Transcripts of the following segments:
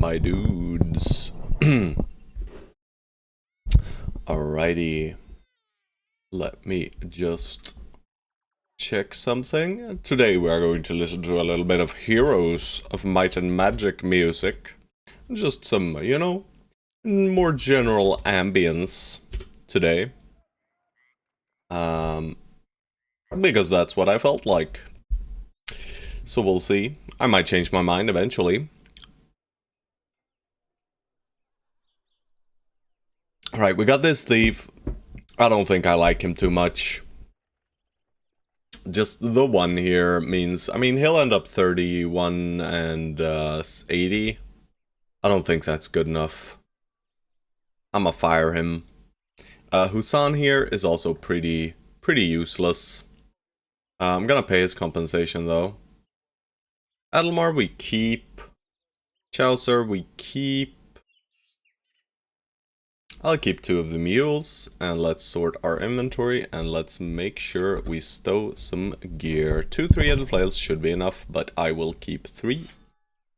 my dudes. Alrighty. Let me just check something. Today we are going to listen to a little bit of Heroes of Might and Magic music. Just some, you know, more general ambience today. Because that's what I felt like. So we'll see. I might change my mind eventually. Alright, we got this thief. I don't think I like him too much. Just the one here means, I mean, he'll end up 31 and 80. I don't think that's good enough. I'ma fire him. Husan here is also pretty useless. I'm gonna pay his compensation though. Adelmar we keep. Chaucer we keep. I'll keep 2 of the mules, and let's sort our inventory, and let's make sure we stow some gear. 2 3-headed flails should be enough, but I will keep 3.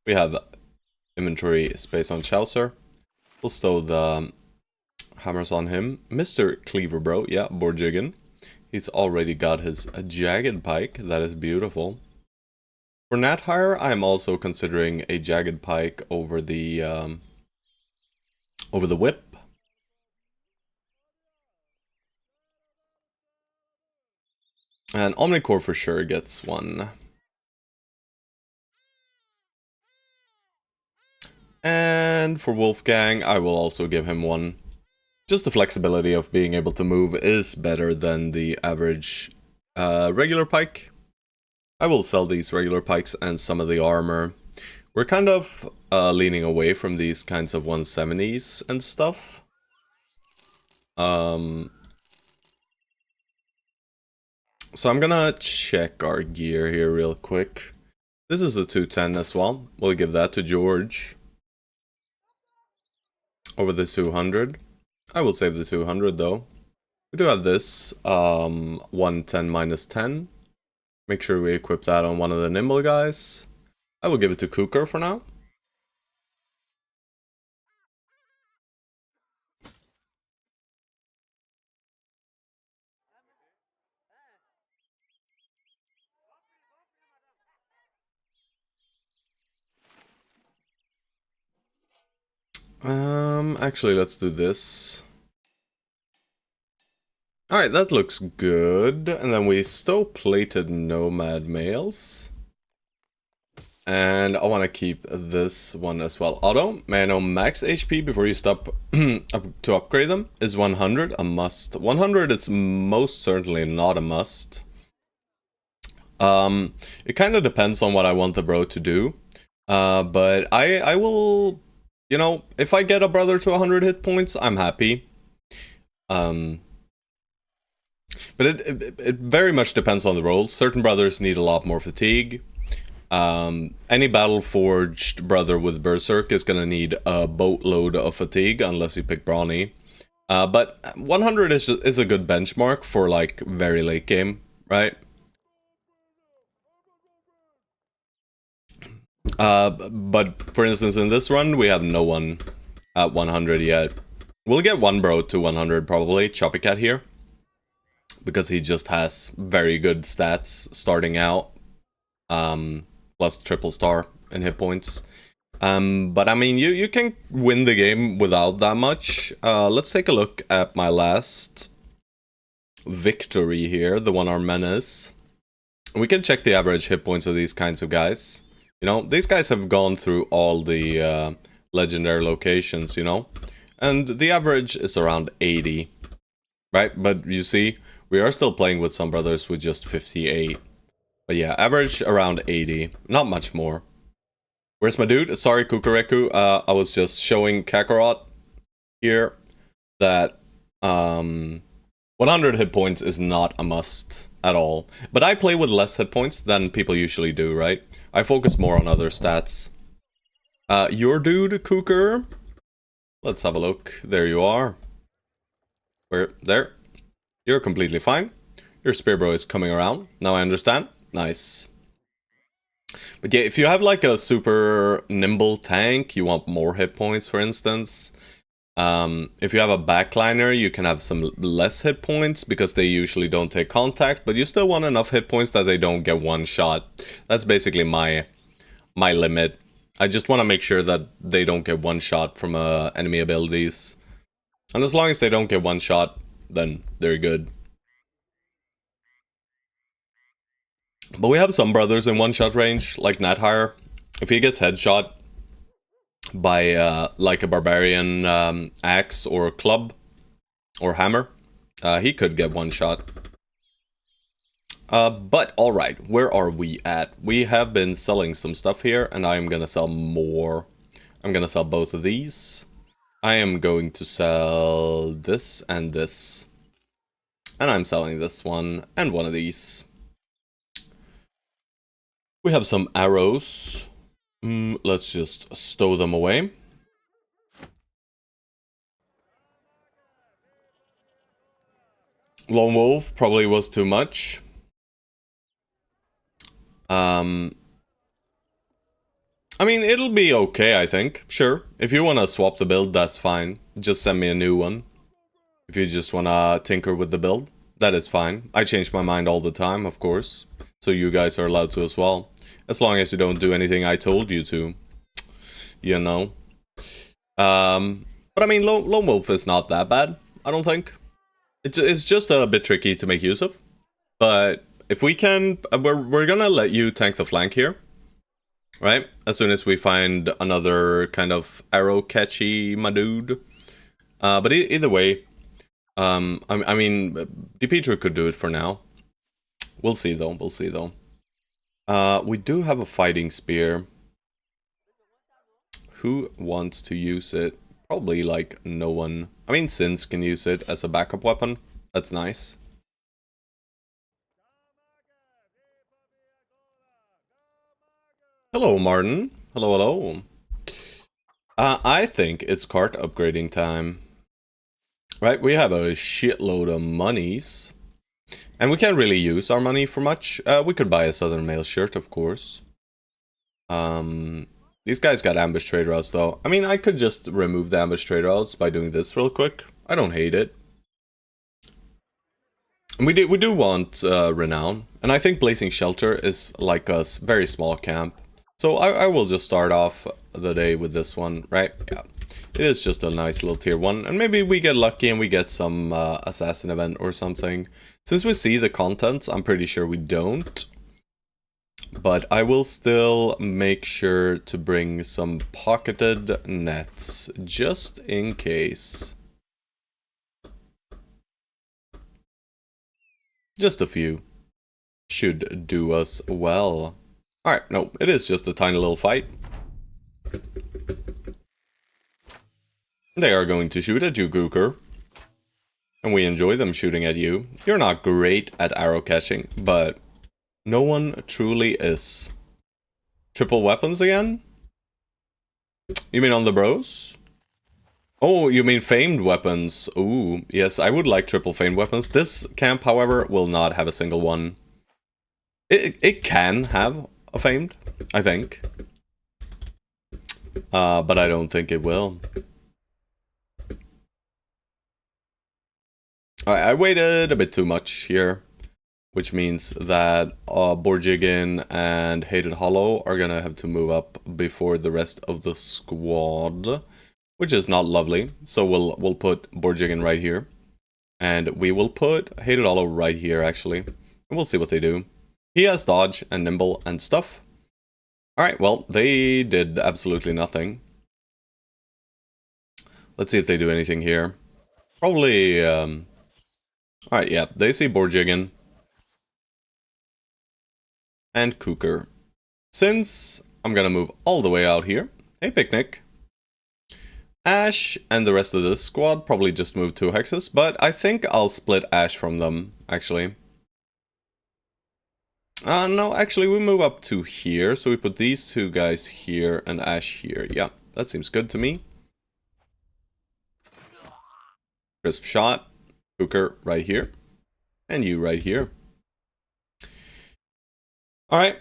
We have inventory space on Chaucer. We'll stow the hammers on him. Mr. Cleaver Bro, yeah, Borjigan. He's already got his jagged pike, that is beautiful. For Nat Hire, I'm also considering a jagged pike over the whip. And Omnicore for sure gets 1. And for Wolfgang, I will also give him 1. Just the flexibility of being able to move is better than the average regular pike. I will sell these regular pikes and some of the armor. We're kind of leaning away from these kinds of 170s and stuff. So I'm gonna check our gear here real quick. This is a 210 as well. We'll give that to George. Over the 200. I will save the 200 though. We do have this 110 minus 10. Make sure we equip that on one of the nimble guys. I will give it to Cooker for now. Actually, let's do this. Alright, that looks good. And then we stow plated nomad males. And I want to keep this one as well. Auto, may I know max HP before you stop to upgrade them? Is 100 a must? 100 is most certainly not a must. It kind of depends on what I want the bro to do. But I will... You know, if I get a brother to 100 hit points, I'm happy. But it very much depends on the role. Certain brothers need a lot more fatigue. Any battle-forged brother with Berserk is gonna need a boatload of fatigue, unless you pick Brawny. But 100 is a good benchmark for, like, very late game, right? But for instance, in this run, we have no one at 100 yet. We'll get one bro to 100 probably, Choppy Cat here. Because he just has very good stats starting out. Plus triple star and hit points. But I mean, you can win the game without that much. Let's take a look at my last victory here, the one our menace. We can check the average hit points of these kinds of guys. You know, these guys have gone through all the legendary locations, you know? And the average is around 80, right? But you see, we are still playing with some brothers with just 58. But yeah, average around 80, not much more. Where's my dude? Sorry, Kukureku, I was just showing Kakarot here that 100 hit points is not a must at all. But I play with less hit points than people usually do, right? I focus more on other stats. Your dude, Cooker. Let's have a look. There you are. There. You're completely fine. Your spear bro is coming around. Now I understand. Nice. But yeah, if you have like a super nimble tank, you want more hit points, for instance. If you have a backliner, you can have some less hit points because they usually don't take contact, but you still want enough hit points that they don't get one shot. That's basically my limit. I just want to make sure that they don't get one shot from enemy abilities. And as long as they don't get one shot, then they're good. But we have some brothers in one shot range, like Nathire. If he gets headshot by like a barbarian axe or club or hammer, he could get one shot. But alright, where are we at? We have been selling some stuff here, and I'm gonna sell more. I'm gonna sell both of these. I am going to sell this and this. And I'm selling this one and one of these. We have some arrows. Let's just stow them away. Lone Wolf probably was too much. I mean, it'll be okay, I think. Sure. If you want to swap the build, that's fine. Just send me a new one. If you just want to tinker with the build, that is fine. I change my mind all the time, of course. So you guys are allowed to as well. As long as you don't do anything I told you to. You know. But I mean, Lone Wolf is not that bad, I don't think. It's just a bit tricky to make use of. But if we can, we're gonna let you tank the flank here. Right? As soon as we find another kind of arrow catchy my dude. But either way, I mean, DePietro could do it for now. We'll see though, we'll see though. We do have a fighting spear. Who wants to use it? Probably like no one. I mean, Sins can use it as a backup weapon. That's nice. Hello, Martin. Hello, hello. I think it's cart upgrading time. Right, we have a shitload of monies. And we can't really use our money for much. We could buy a Southern Mail shirt, of course. These guys got ambush trade routes, though. I mean, I could just remove the ambush trade routes by doing this real quick. I don't hate it. And we do want renown. And I think Blazing Shelter is like a very small camp. So I will just start off the day with this one, right? Yeah. It is just a nice little tier 1. And maybe we get lucky and we get some assassin event or something. Since we see the contents, I'm pretty sure we don't. But I will still make sure to bring some pocketed nets, just in case. Just a few. Should do us well. Alright, no, it is just a tiny little fight. They are going to shoot at you, Gooker. And we enjoy them shooting at you. You're not great at arrow catching, but no one truly is. Triple weapons again? You mean on the bros? Oh, you mean famed weapons. Ooh, yes, I would like triple famed weapons. This camp, however, will not have a single one. It can have a famed, I think. But I don't think it will. I waited a bit too much here, which means that Borjigin and Hated Hollow are gonna have to move up before the rest of the squad, which is not lovely. So we'll put Borjigin right here, and we will put Hated Hollow right here actually, and we'll see what they do. He has dodge and nimble and stuff. All right, well they did absolutely nothing. Let's see if they do anything here. Probably. Alright, yeah, they see Borjigin. And Kuker. Since I'm gonna move all the way out here. Hey, Picnic. Ash and the rest of this squad probably just moved 2 hexes, but I think I'll split Ash from them, actually. No, actually, we move up to here, so we put these 2 guys here and Ash here. Yeah, that seems good to me. Crisp shot. Kuker right here. And you right here. Alright,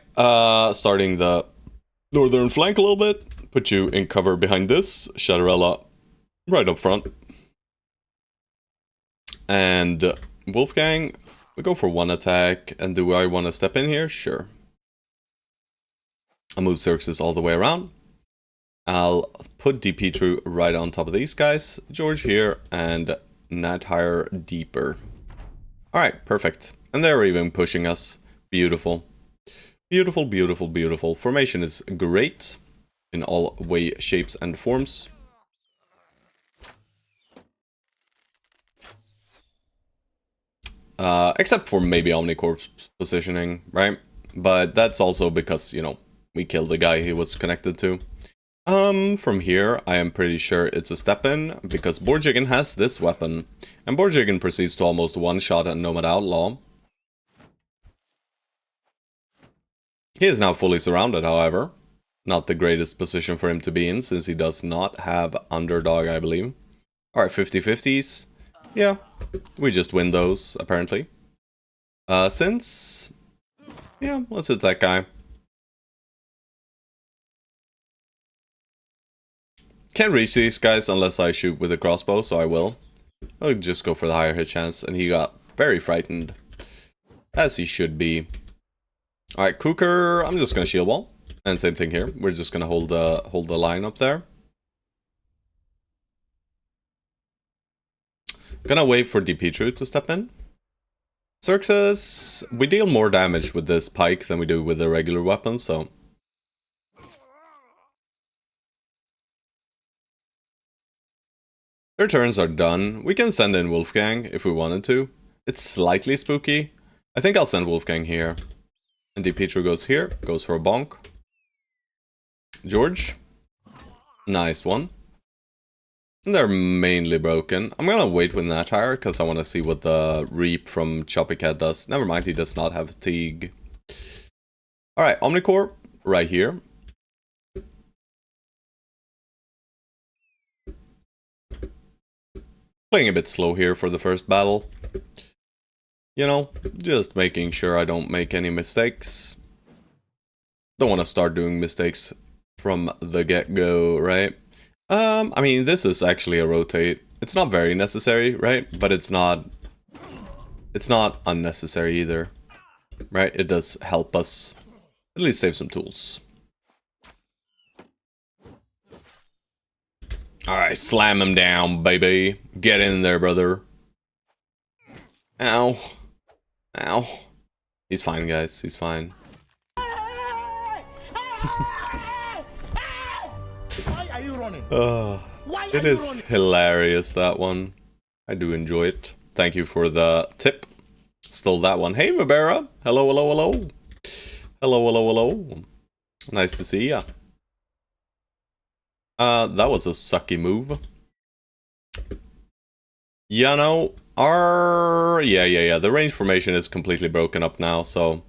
starting the northern flank a little bit. Put you in cover behind this. Shadowrella right up front. And Wolfgang, we go for one attack. And do I want to step in here? Sure. I'll move Xerxes all the way around. I'll put Dimitru right on top of these guys. George here and Nathire deeper. Alright, perfect. And they're even pushing us. Beautiful. Beautiful, beautiful, beautiful. Formation is great in all way, shapes, and forms. Except for maybe Omnicorp's positioning, right? But that's also because, you know, we killed the guy he was connected to. From here, I am pretty sure it's a step in, because Borjigen has this weapon. And Borjigen proceeds to almost one-shot a Nomad Outlaw. He is now fully surrounded, however. Not the greatest position for him to be in, since he does not have Underdog, I believe. Alright, 50-50s. Yeah, we just win those, apparently. Yeah, let's hit that guy. Can't reach these guys unless I shoot with a crossbow, so I will. I'll just go for the higher hit chance, and he got very frightened. As he should be. Alright, Kuker, I'm just gonna shield wall. And same thing here. We're just gonna hold the line up there. Gonna wait for Dimitru to step in. Xerxes, we deal more damage with this pike than we do with the regular weapon, so... Their turns are done. We can send in Wolfgang if we wanted to. It's slightly spooky. I think I'll send Wolfgang here. And Dimitru goes here, goes for a bonk. George. Nice one. And they're mainly broken. I'm gonna wait with Nathire, because I want to see what the Reap from Choppy Cat does. Never mind, he does not have fatigue. Alright, Omnicorp, right here. Playing a bit slow here for the first battle. You know, just making sure I don't make any mistakes. Don't want to start doing mistakes from the get-go, right? I mean, this is actually a rotate. It's not very necessary, right? But it's not unnecessary either, right? It does help us at least save some tools. Alright, slam him down, baby. Get in there, brother. Ow. Ow. He's fine, guys. He's fine. Why are you running? It is hilarious, that one. I do enjoy it. Thank you for the tip. Stole that one. Hey, Mabera. Hello, hello, hello. Hello, hello, hello. Nice to see ya. That was a sucky move. You know, yeah. The range formation is completely broken up now, so...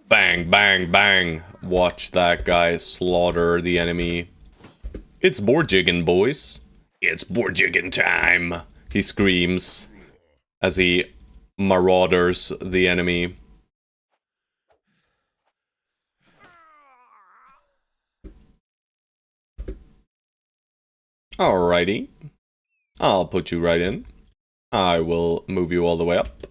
Bang, bang, bang. Watch that guy slaughter the enemy. It's Borjigen, boys. It's Borjigen time. He screams as he marauders the enemy. Alrighty. I'll put you right in. I will move you all the way up.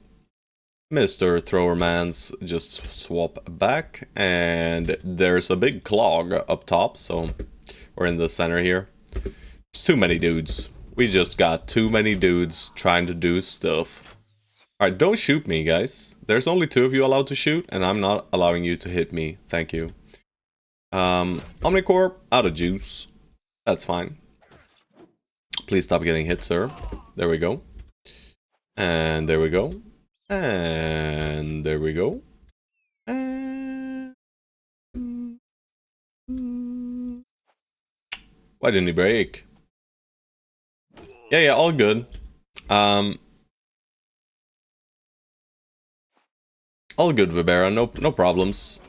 Mr. Throwerman's just swap back, and there's a big clog up top, so we're in the center here. It's too many dudes. We just got too many dudes trying to do stuff. Alright, don't shoot me, guys. There's only 2 of you allowed to shoot, and I'm not allowing you to hit me. Thank you. Omnicorp, out of juice. That's fine. Please stop getting hit, sir. There we go. And there we go. And there we go. And... Why didn't he break? Yeah, all good. All good, Vibera. No problems.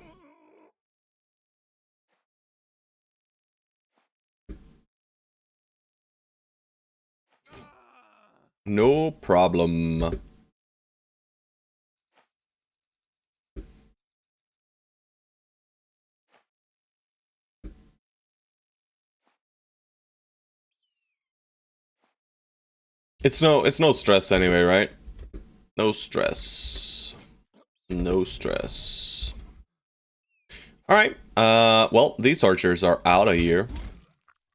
No problem. It's no stress anyway, right? No stress. No stress. Alright, well, these archers are out of here.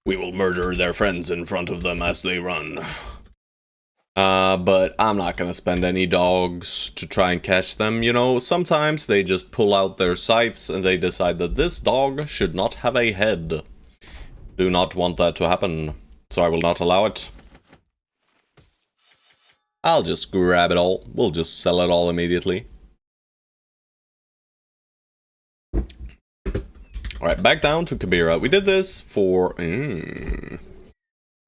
We will murder their friends in front of them as they run. But I'm not gonna spend any dogs to try and catch them, you know, sometimes they just pull out their scythes and they decide that this dog should not have a head. Do not want that to happen, so I will not allow it. I'll just grab it all, we'll just sell it all immediately. Alright, back down to Kabira. We did this for...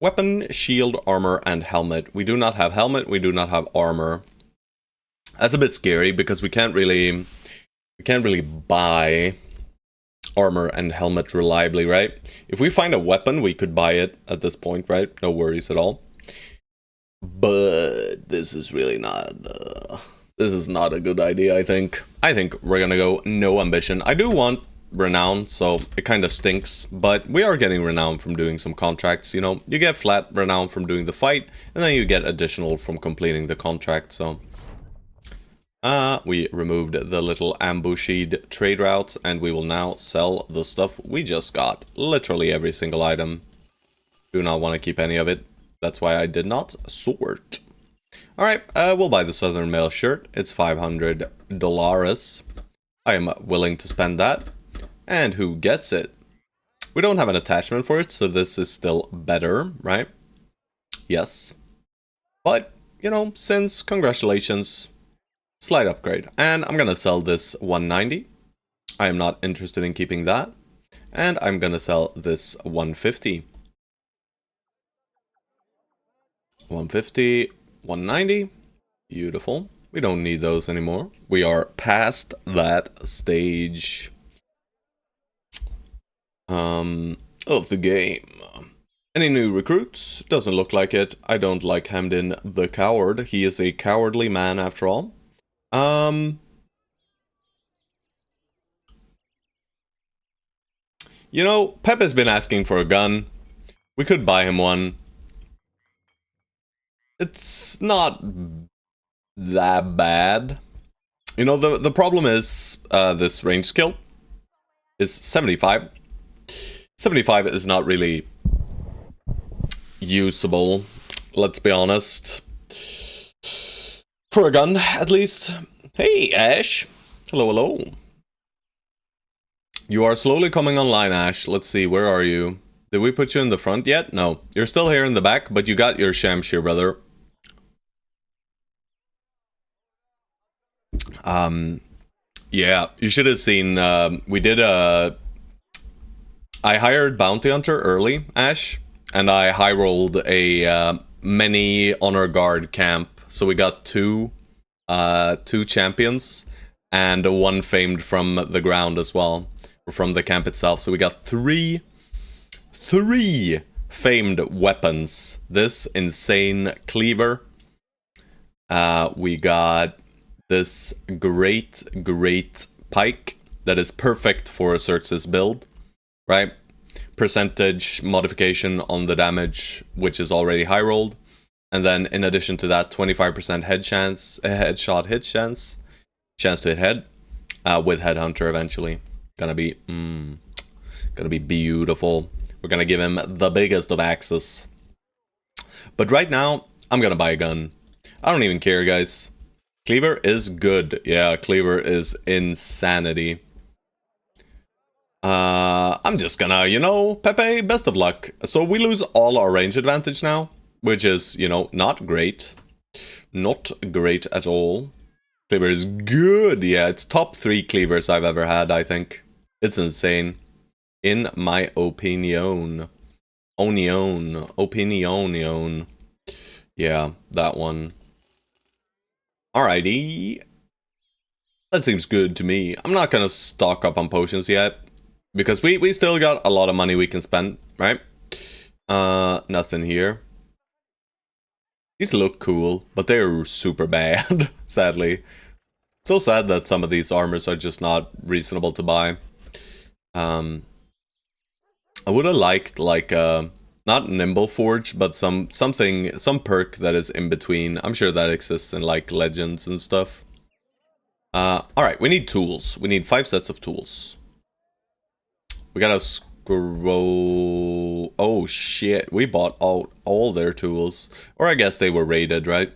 Weapon, shield, armor, and helmet. We do not have helmet, we do not have armor. That's a bit scary because we can't really buy armor and helmet reliably, right? If we find a weapon, we could buy it at this point, right? No worries at all. But this is really not this is not a good idea, I think. I think we're gonna go no ambition. I do want renown, so it kind of stinks, but we are getting renown from doing some contracts, you know. You get flat renown from doing the fight, and then you get additional from completing the contract, so... we removed the little ambushed trade routes, and we will now sell the stuff we just got. Literally every single item. Do not want to keep any of it. That's why I did not sort. Alright, we'll buy the Southern Mail shirt. It's $500. I am willing to spend that. And who gets it? We don't have an attachment for it, so this is still better, right? Yes. But, you know, since, congratulations. Slight upgrade. And I'm gonna sell this 190. I am not interested in keeping that. And I'm gonna sell this 150. 150, 190. Beautiful. We don't need those anymore. We are past that stage of the game. Any new recruits? Doesn't look like it. I don't like Hamden the Coward. He is a cowardly man after all. You know, Pep has been asking for a gun. We could buy him one. It's not that bad. You know, the problem is this range skill is 75. 75 is not really usable, let's be honest. For a gun, at least. Hey, Ash. Hello, hello. You are slowly coming online, Ash. Let's see, where are you? Did we put you in the front yet? No. You're still here in the back, but you got your Shamshir, brother. Yeah, you should have seen, we did a... I hired Bounty Hunter early, Ash, and I high-rolled a many honor guard camp. So we got two champions and one famed from the ground as well, from the camp itself. So we got three famed weapons. This insane cleaver. We got this great pike that is perfect for a Xerxes build. Right? Percentage modification on the damage, which is already high rolled. And then in addition to that, 25% headshot hit chance to hit head, with Headhunter eventually. Gonna be beautiful. We're gonna give him the biggest of axes. But right now, I'm gonna buy a gun. I don't even care, guys. Cleaver is good. Yeah, Cleaver is insanity. I'm just gonna, you know, Pepe, best of luck. So we lose all our range advantage now, which is, you know, not great. Not great at all. Cleaver is good. Yeah, it's top 3 cleavers I've ever had, I think. It's insane. In my opinion. Opinion. Yeah, that one. Alrighty. That seems good to me. I'm not gonna stock up on potions yet. Because we still got a lot of money we can spend, right? Nothing here. These look cool, but they're super bad, sadly. So sad that some of these armors are just not reasonable to buy. I would have liked, like, Not Nimble Forge, but some perk that is in between. I'm sure that exists in like Legends and stuff. Alright, we need tools. We need 5 sets of tools. We gotta scroll... Oh shit, we bought all their tools. Or I guess they were raided, right?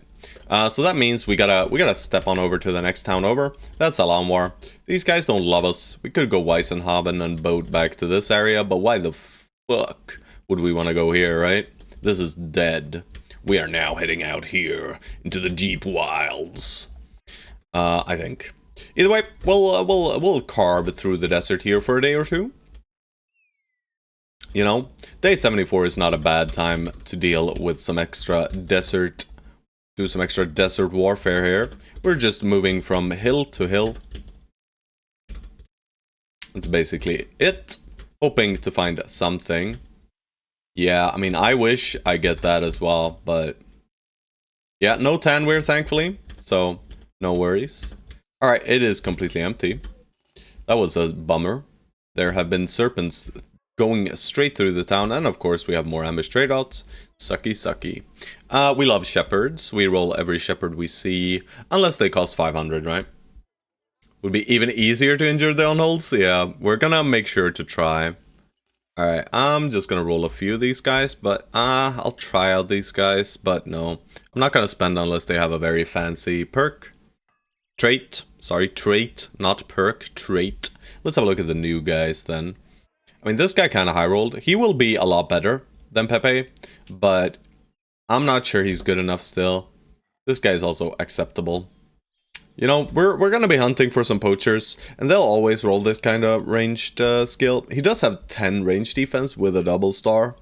So that means we gotta step on over to the next town over. That's Alanwar. These guys don't love us. We could go Weissenhaben and boat back to this area, but why the fuck would we want to go here, right? This is dead. We are now heading out here into the deep wilds. I think. Either way, we'll carve through the desert here for a day or two. You know, day 74 is not a bad time to deal with some extra desert, do some extra desert warfare here. We're just moving from hill to hill. That's basically it. Hoping to find something. Yeah, I mean, I wish I get that as well, but yeah, no Tanweir, thankfully, so no worries. Alright, it is completely empty. That was a bummer. There have been serpents going straight through the town, and of course we have more ambush trade-outs. Sucky, sucky. We love shepherds. We roll every shepherd we see, unless they cost 500, right? Would be even easier to injure their own holds. Yeah, we're gonna make sure to try. Alright, I'm just gonna roll a few of these guys, but I'll try out these guys, but no. I'm not gonna spend unless they have a very fancy perk. Trait. Sorry, trait, not perk, trait. Let's have a look at the new guys then. I mean, this guy kind of high-rolled. He will be a lot better than Pepe, but I'm not sure he's good enough still. This guy's also acceptable. You know, we're gonna be hunting for some poachers, and they'll always roll this kind of ranged skill. He does have 10 range defense with a double star,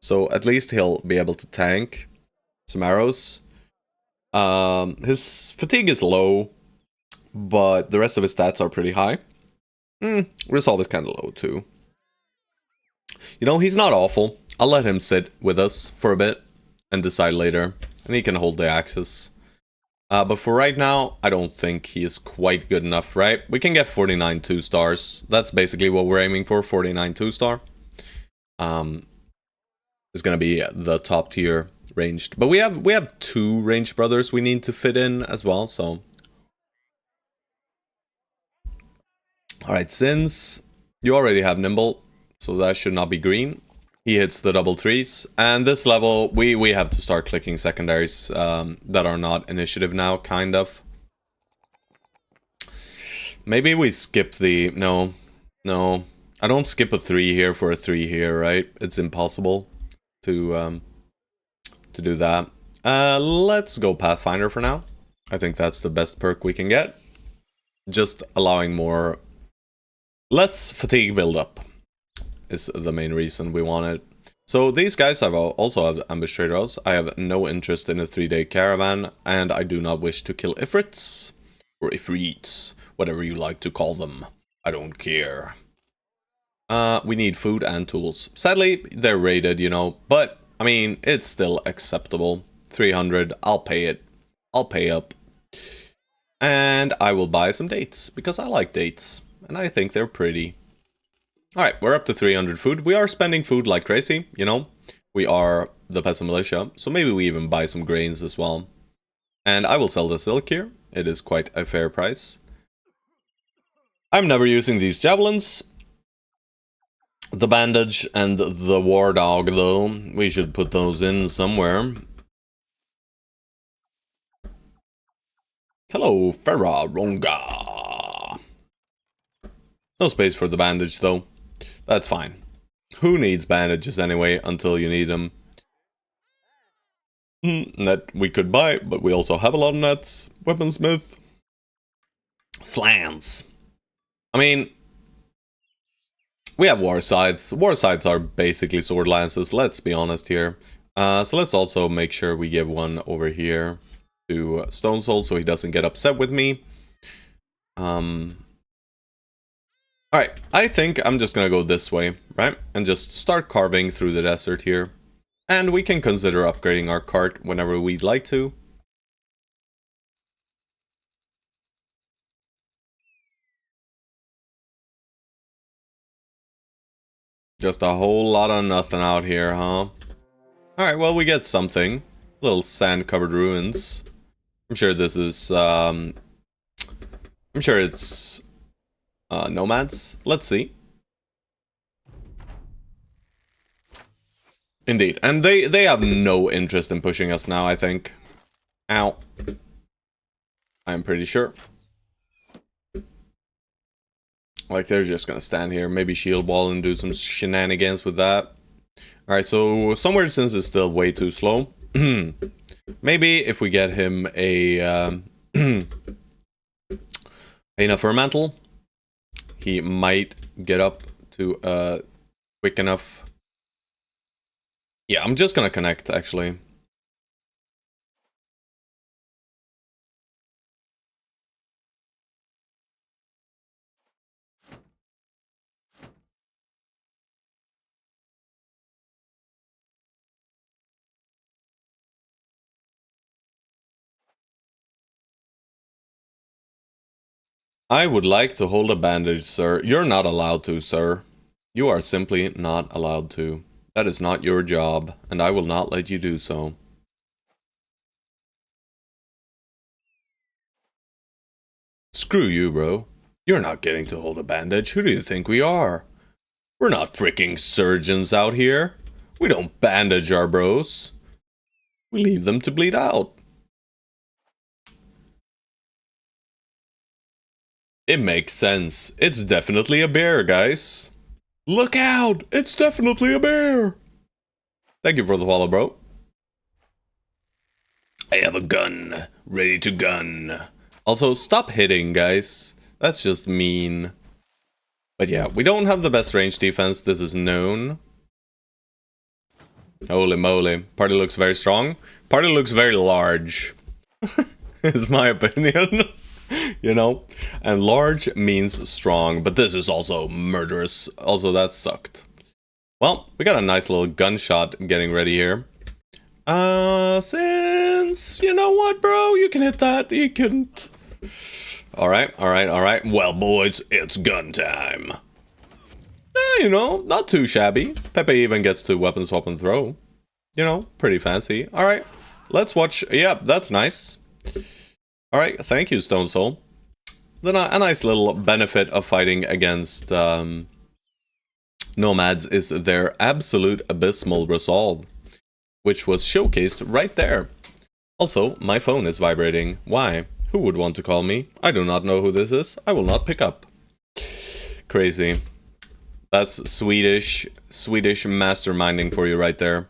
so at least he'll be able to tank some arrows. His fatigue is low, but the rest of his stats are pretty high. Resolve is kind of low too. You know, he's not awful. I'll let him sit with us for a bit and decide later, and he can hold the axis. But for right now, I don't think he is quite good enough, right? We can get 49 2-stars. That's basically what we're aiming for, 49 2-star. Is gonna be the top tier ranged. But we have 2 ranged brothers we need to fit in as well, so. Alright, since you already have Nimble, so that should not be green. He hits the double 3s, and this level, we have to start clicking secondaries that are not initiative now, kind of. Maybe we skip the... No. I don't skip a 3 here for a 3 here, right? It's impossible to do that. Let's go Pathfinder for now. I think that's the best perk we can get. Just allowing more... less fatigue buildup is the main reason we want it. So these guys also have ambush traders. I have no interest in a 3-day caravan, and I do not wish to kill Ifrits, or Ifrits, whatever you like to call them. I don't care. We need food and tools. Sadly, they're raided, you know, but, I mean, it's still acceptable. 300, I'll pay it. I'll pay up. And I will buy some dates, because I like dates, and I think they're pretty. Alright, we're up to 300 food. We are spending food like crazy, you know. We are the Peasant Militia, so maybe we even buy some grains as well. And I will sell the silk here. It is quite a fair price. I'm never using these javelins. The bandage and the war dog, though. We should put those in somewhere. Hello, Ferraronga. No space for the bandage, though. That's fine. Who needs bandages anyway until you need them? Net we could buy, but we also have a lot of nets. Weaponsmith. Slants. I mean, we have war scythes. War scythes are basically sword lances, let's be honest here. So let's also make sure we give one over here to Stone Soul so he doesn't get upset with me. Alright, I think I'm just gonna go this way, right? And just start carving through the desert here. And we can consider upgrading our cart whenever we'd like to. Just a whole lot of nothing out here, huh? Alright, well, we get something. Little sand-covered ruins. I'm sure this is, I'm sure it's, nomads. Let's see. Indeed. And they have no interest in pushing us now, I think. Ow. I'm pretty sure. Like, they're just gonna stand here, maybe shield wall and do some shenanigans with that. Alright, so somewhere since is still way too slow. Maybe if we get him a enough fur mantle, he might get up to quick enough. Yeah, I'm just gonna connect actually. I would like to hold a bandage, sir. You're not allowed to, sir. You are simply not allowed to. That is not your job, and I will not let you do so. Screw you, bro. You're not getting to hold a bandage. Who do you think we are? We're not freaking surgeons out here. We don't bandage our bros. We leave them to bleed out. It makes sense. It's definitely a bear, guys. Look out! It's definitely a bear! Thank you for the follow, bro. I have a gun. Ready to gun. Also, stop hitting, guys. That's just mean. But yeah, we don't have the best range defense. This is known. Holy moly. Party looks very strong. Party looks very large. Is my opinion. You know? And large means strong, but this is also murderous. Also, that sucked. Well, we got a nice little gunshot getting ready here. Since... You know what, bro? You can hit that. You couldn't. Alright, alright, alright. Well, boys, it's gun time. You know, not too shabby. Pepe even gets to weapon swap and throw. You know, pretty fancy. Alright, let's watch. Yeah, that's nice. Alright, thank you, Stone Soul. Then a nice little benefit of fighting against nomads is their absolute abysmal resolve, which was showcased right there. Also, my phone is vibrating. Why? Who would want to call me? I do not know who this is. I will not pick up. Crazy. That's Swedish masterminding for you right there.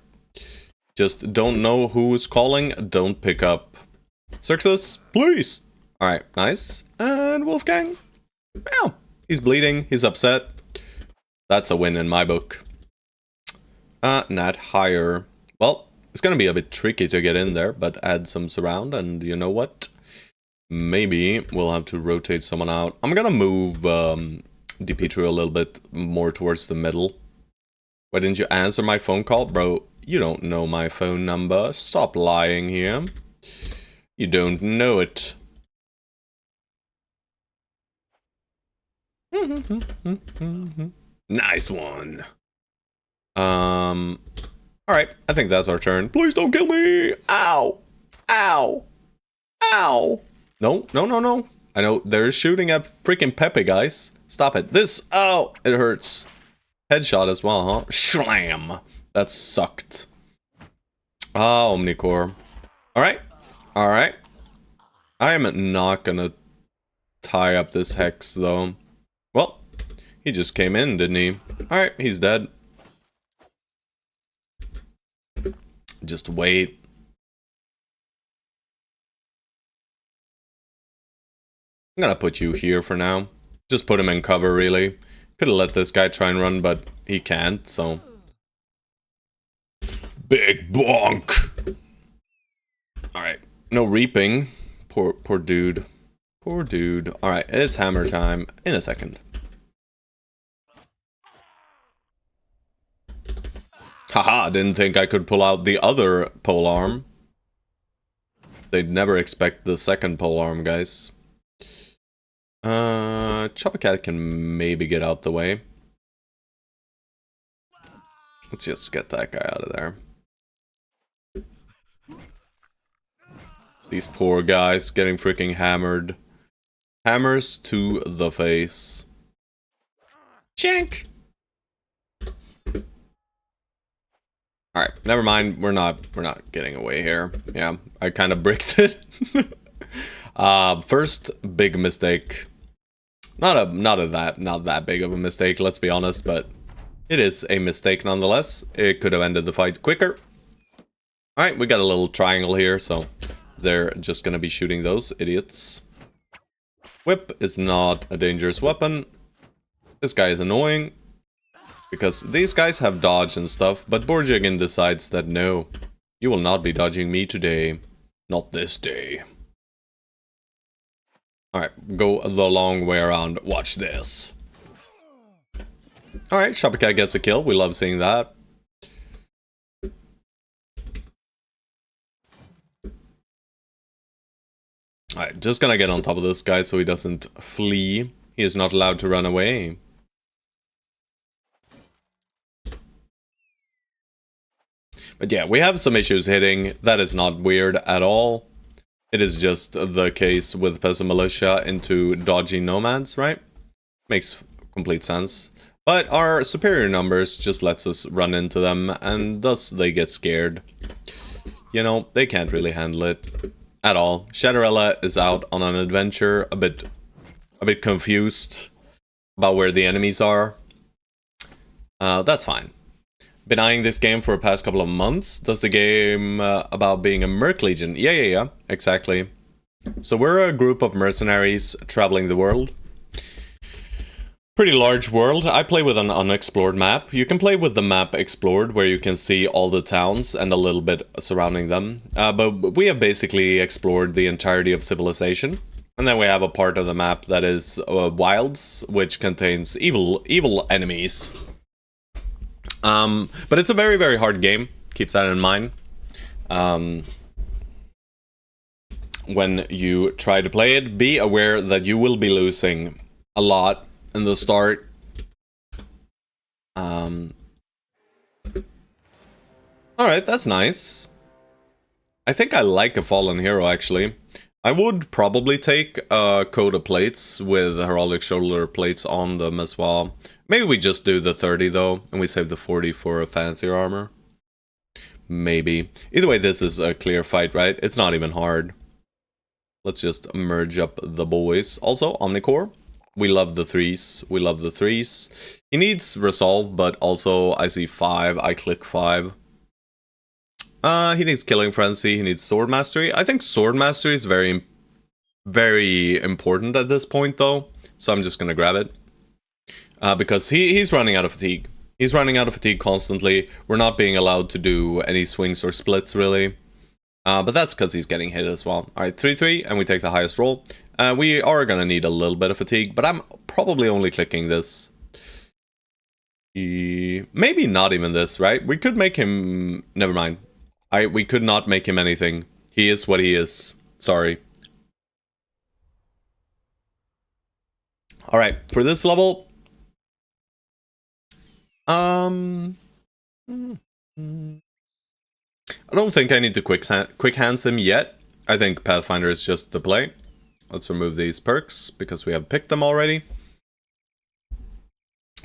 Just don't know who's calling, don't pick up. Success, please! Alright, nice. And Wolfgang? Yeah, he's bleeding, he's upset. That's a win in my book. Not higher. Well, it's gonna be a bit tricky to get in there, but add some surround, and you know what? Maybe we'll have to rotate someone out. I'm gonna move Dimitri a little bit more towards the middle. Why didn't you answer my phone call? Bro, you don't know my phone number. Stop lying here. You don't know it. Nice one. Alright, I think that's our turn. Please don't kill me! Ow! Ow! Ow! No, no, no, no. I know they're shooting at freaking Pepe, guys. Stop it. This, oh, it hurts. Headshot as well, huh? Slam! That sucked. Ah, Omnicore. Alright. Alright. I am not gonna tie up this Hex, though. Well, he just came in, didn't he? Alright, he's dead. Just wait. I'm gonna put you here for now. Just put him in cover, really. Could have let this guy try and run, but he can't, so... Big bonk! Alright, no reaping. Poor dude. Poor dude. Alright, it's hammer time in a second. Haha, didn't think I could pull out the other polearm. They'd never expect the second polearm, guys. Chopper Cat can maybe get out the way. Let's just get that guy out of there. These poor guys getting freaking hammered. Hammers to the face. Shank! Alright, never mind. We're not getting away here. Yeah, I kind of bricked it. First big mistake. Not that big of a mistake, let's be honest, but it is a mistake nonetheless. It could have ended the fight quicker. Alright, we got a little triangle here, so they're just gonna be shooting those idiots. Whip is not a dangerous weapon. This guy is annoying, because these guys have dodge and stuff, but Borjigin decides that no, you will not be dodging me today. Not this day. Alright, go the long way around. Watch this. Alright, Shopicat gets a kill. We love seeing that. Alright, just gonna get on top of this guy so he doesn't flee. He is not allowed to run away. But yeah, we have some issues hitting. That is not weird at all. It is just the case with Peasant Militia into dodgy nomads, right? Makes complete sense. But our superior numbers just lets us run into them, and thus they get scared. You know, they can't really handle it at all. Shadowrella is out on an adventure, a bit confused about where the enemies are. That's fine. Been eyeing this game for the past couple of months. Does the game about being a Merc Legion? Yeah, exactly. So we're a group of mercenaries traveling the world. Pretty large world. I play with an unexplored map. You can play with the map explored, where you can see all the towns and a little bit surrounding them. But we have basically explored the entirety of civilization. And then we have a part of the map that is wilds, which contains evil enemies. But it's a very, very hard game. Keep that in mind. When you try to play it, be aware that you will be losing a lot in the start. Alright, that's nice. I think I like a fallen hero, actually. I would probably take a coat of plates with heraldic shoulder plates on them as well. Maybe we just do the 30 though, and we save the 40 for a fancier armor. Maybe. Either way, this is a clear fight, right? It's not even hard. Let's just merge up the boys. Also, Omnicore. We love the threes. We love the threes. He needs resolve, but also I see 5. I click 5. He needs Killing Frenzy. He needs Sword Mastery. I think Sword Mastery is very, very important at this point, though. So I'm just gonna grab it. Because he's running out of fatigue. He's running out of fatigue constantly. We're not being allowed to do any swings or splits, really. But that's because he's getting hit as well. Alright, 3-3, and we take the highest roll. We are gonna need a little bit of fatigue, but I'm probably only clicking this. Maybe not even this, right? We could make him... Never mind. We could not make him anything. He is what he is. Sorry. Alright, for this level... I don't think I need to quick hands him yet. I think Pathfinder is just the play. Let's remove these perks, because we have picked them already.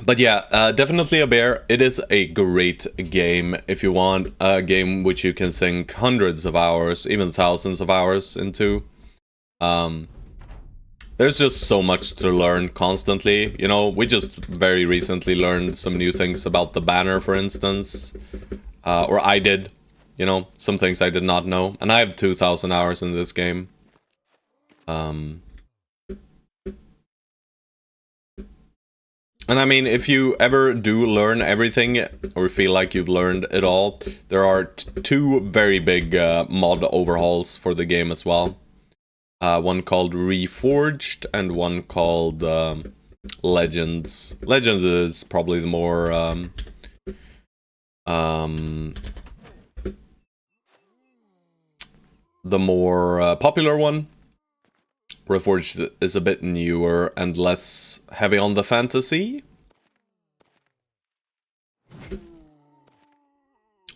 But yeah, definitely a bear. It is a great game if you want a game which you can sink hundreds of hours, even thousands of hours into. There's just so much to learn constantly. You know, we just very recently learned some new things about the banner, for instance. Or I did. You know, some things I did not know. And I have 2,000 hours in this game. And I mean, if you ever do learn everything, or feel like you've learned it all, there are 2 very big mod overhauls for the game as well. One called Reforged, and one called Legends. Legends is probably the more... the more popular one. Reforged is a bit newer and less heavy on the fantasy.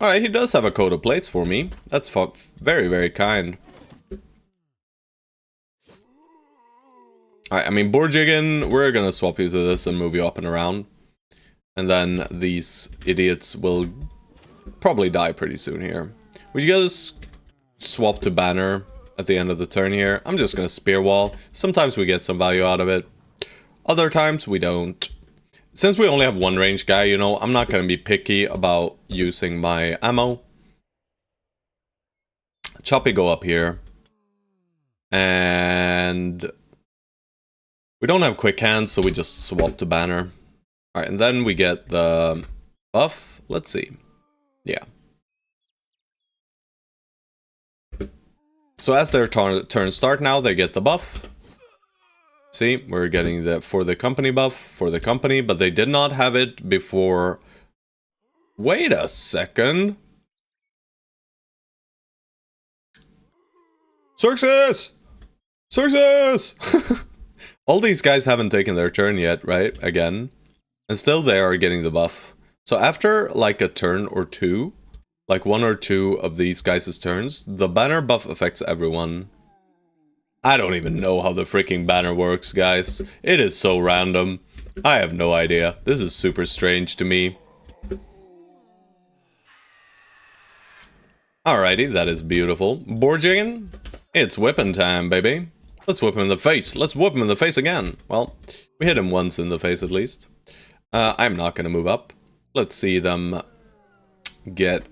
Alright, he does have a coat of plates for me. That's very, very kind. Alright, I mean, Borjigan, we're gonna swap you to this and move you up and around. And then these idiots will probably die pretty soon here. Would you guys swap to banner at the end of the turn here? I'm just gonna spear wall. Sometimes we get some value out of it. Other times we don't. Since we only have one range guy, you know, I'm not gonna be picky about using my ammo. Choppy go up here. And we don't have quick hands, so we just swap to banner. Alright, and then we get the buff. Let's see. Yeah. So as their turn start now, they get the buff. See, we're getting the for the company buff for the company, but they did not have it before. Wait a second. Success! Success! All these guys haven't taken their turn yet, right? Again. And still they are getting the buff. So after like a turn or two, like one or two of these guys' turns, the banner buff affects everyone. I don't even know how the freaking banner works, guys. It is so random. I have no idea. This is super strange to me. Alrighty, that is beautiful. Borjigan, it's whipping time, baby. Let's whip him in the face. Let's whip him in the face again. Well, we hit him once in the face at least. I'm not gonna move up. Let's see them get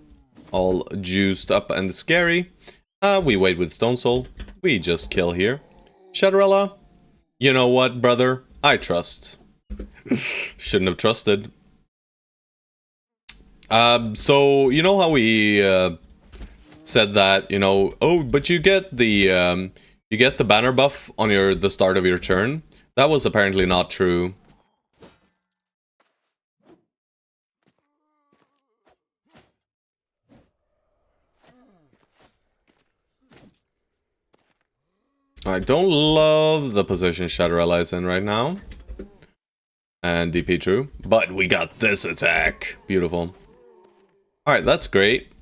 all juiced up and scary. We wait with Stone Soul. We just kill here. Shadowrella, you know what, brother? I trust. Shouldn't have trusted. So, you know how we said that, you know, oh, but you get the banner buff on the start of your turn? That was apparently not true. I don't love the position Shadowrella is in right now. And DP true. But we got this attack. Beautiful. Alright, that's great.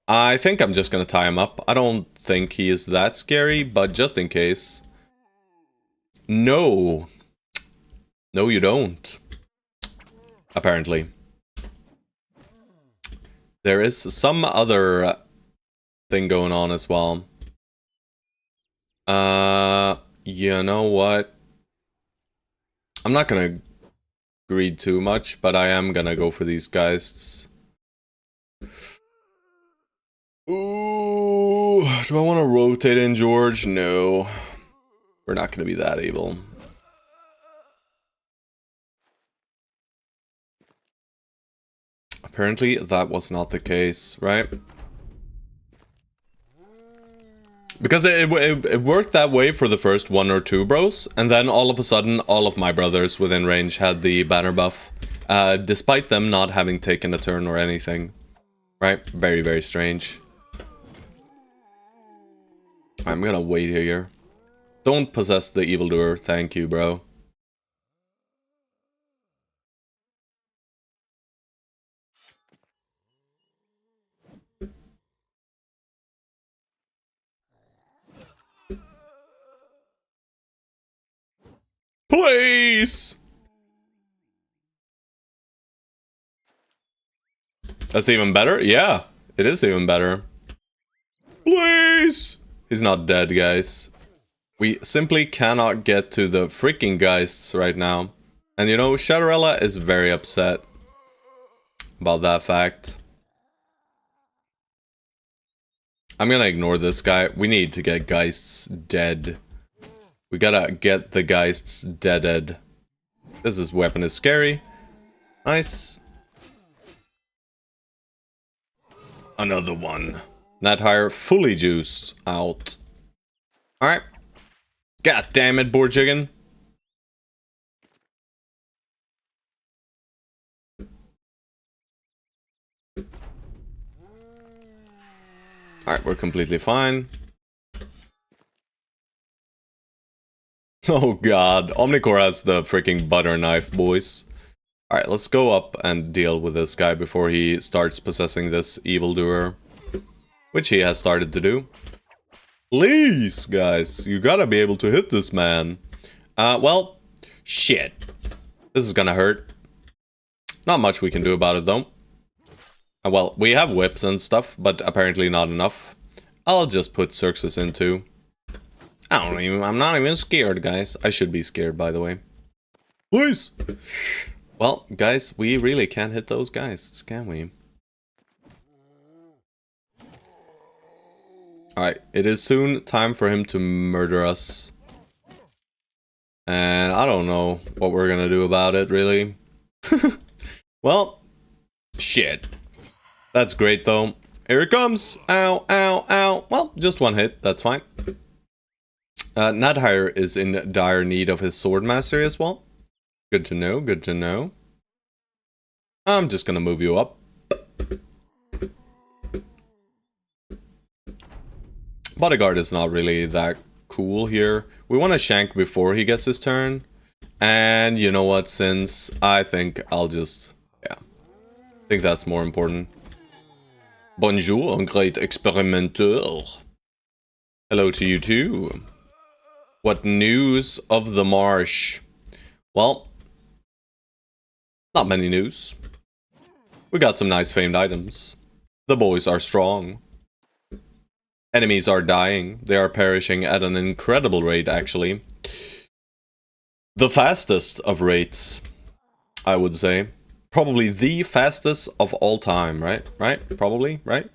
I think I'm just gonna tie him up. I don't think he is that scary, but just in case. No. No, you don't. Apparently. There is some other thing going on as well. You know what? I'm not gonna greed too much, but I am gonna go for these guys. Ooh, do I want to rotate in George? No. We're not gonna be that evil. Apparently that was not the case, right? Because it worked that way for the first one or two bros, and then all of a sudden, all of my brothers within range had the banner buff, despite them not having taken a turn or anything. Right? Very, very strange. I'm gonna wait here. Don't possess the evildoer, thank you, bro. Please! That's even better? Yeah, it is even better. Please! He's not dead, guys. We simply cannot get to the freaking Geists right now. And you know, Shadowrella is very upset about that fact. I'm gonna ignore this guy. We need to get Geists dead. We gotta get the Geists deaded. This weapon is scary. Nice. Another one. That higher, fully juiced out. Alright. God damn it, Borjigan. Alright, we're completely fine. Oh god, Omnicore has the freaking butter knife, boys. Alright, let's go up and deal with this guy before he starts possessing this evildoer. Which he has started to do. Please, guys, you gotta be able to hit this man. Well, shit. This is gonna hurt. Not much we can do about it, though. Well, we have whips and stuff, but apparently not enough. I'll just put Xerxes into. I'm not even scared, guys. I should be scared, by the way. Please! Well, guys, we really can't hit those guys, can we? Alright, it is soon time for him to murder us. And I don't know what we're gonna do about it, really. Well, shit. That's great, though. Here it comes! Ow, ow, ow. Well, just one hit, that's fine. Nadhire is in dire need of his sword mastery as well. Good to know, good to know. I'm just gonna move you up. Bodyguard is not really that cool here. We want to shank before he gets his turn. And you know what, since I think I'll just... yeah. I think that's more important. Bonjour, great experimenteur. Hello to you too. What news of the marsh? Well, not many news. We got some nice famed items. The boys are strong. Enemies are dying. They are perishing at an incredible rate, actually. The fastest of rates, I would say. Probably the fastest of all time, right? Right? Probably, right?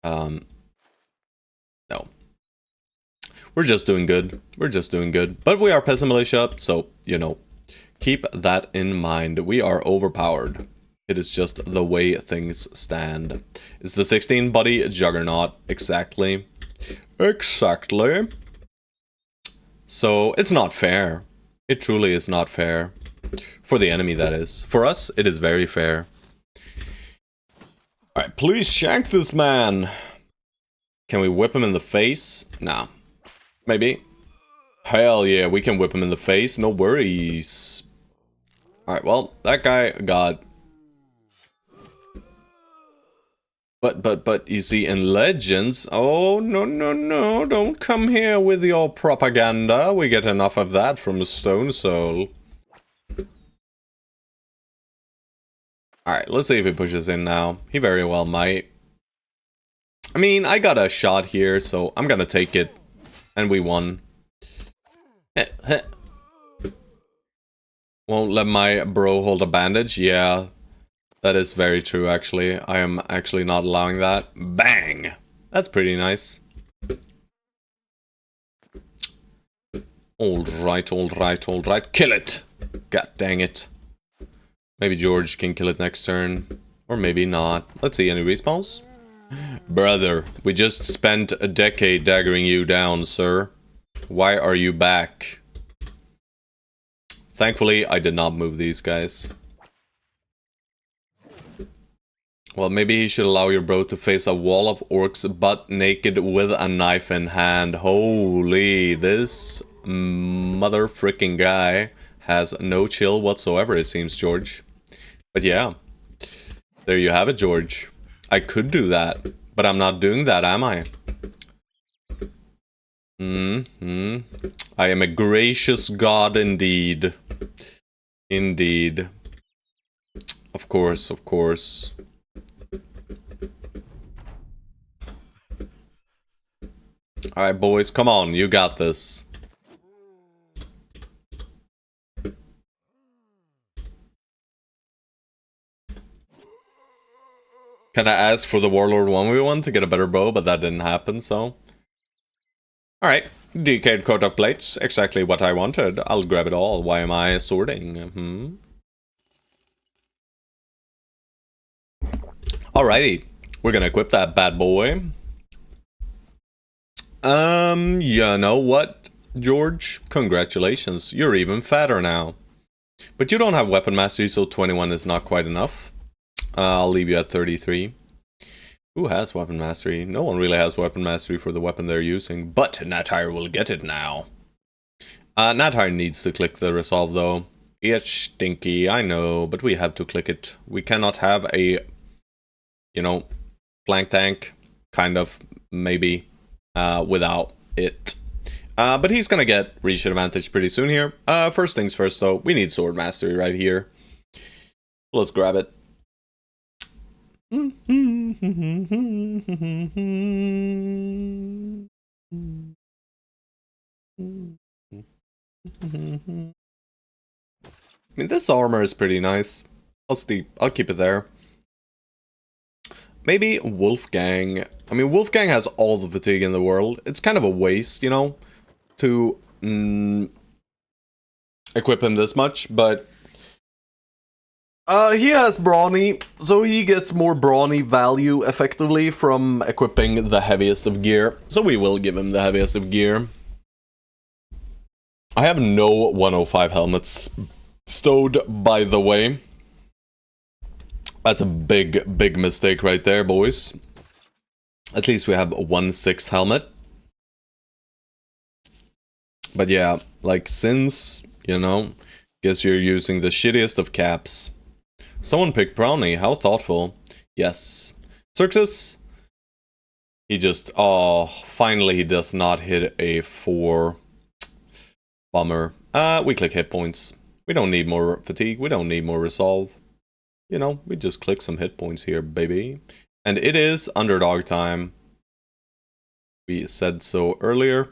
No. We're just doing good. We're just doing good. But we are Peasant Militia, so, you know, keep that in mind. We are overpowered. It is just the way things stand. Is the 16 buddy Juggernaut? Exactly. Exactly. So, it's not fair. It truly is not fair. For the enemy, that is. For us, it is very fair. Alright, please shank this man. Can we whip him in the face? Nah. Maybe. Hell yeah, we can whip him in the face. No worries. Alright, well, that guy got... But, you see, in Legends... oh, no, don't come here with your propaganda. We get enough of that from Stone Soul. Alright, let's see if he pushes in now. He very well might. I mean, I got a shot here, so I'm gonna take it. And we won. Won't let my bro hold a bandage? Yeah. That is very true, actually. I am actually not allowing that. Bang! That's pretty nice. Alright. Kill it! God dang it. Maybe George can kill it next turn. Or maybe not. Let's see, any respawns? Brother, we just spent a decade daggering you down, sir. Why are you back? Thankfully, I did not move these guys. Well, maybe he should allow your bro to face a wall of orcs butt naked with a knife in hand. Holy, this mother frickin' guy has no chill whatsoever, it seems, George. But yeah, there you have it, George. I could do that, but I'm not doing that, am I? I am a gracious god indeed. Indeed. Of course, of course. Alright, boys, come on, you got this. Kinda asked for the Warlord 1v1 to get a better bow, but that didn't happen, so... Alright, decayed coat of plates, exactly what I wanted. I'll grab it all. Why am I sorting? Alrighty, we're gonna equip that bad boy. You know what, George? Congratulations, you're even fatter now. But you don't have weapon mastery, so 21 is not quite enough. I'll leave you at 33. Who has weapon mastery? No one really has weapon mastery for the weapon they're using, but Nadhire will get it now. Nadhire needs to click the resolve though. It's stinky, I know, but we have to click it. We cannot have a, you know, flank tank, kind of, maybe, without it. But he's gonna get reach advantage pretty soon here. First things first though, we need sword mastery right here. Let's grab it. I mean, this armor is pretty nice. I'll keep it there. Maybe Wolfgang. I mean, Wolfgang has all the fatigue in the world. It's kind of a waste, you know, to equip him this much, but he has brawny, so he gets more brawny value effectively from equipping the heaviest of gear. So we will give him the heaviest of gear. I have no 105 helmets stowed, by the way. That's a big mistake right there, boys. At least we have a 1/6 helmet. But yeah, like, since, you know, guess you're using the shittiest of caps. Someone picked Brownie, how thoughtful. Yes. Xerxes. He just, oh, finally he does not hit a 4. Bummer. We click hit points. We don't need more fatigue, we don't need more resolve. You know, we just click some hit points here, baby. And it is underdog time. We said so earlier.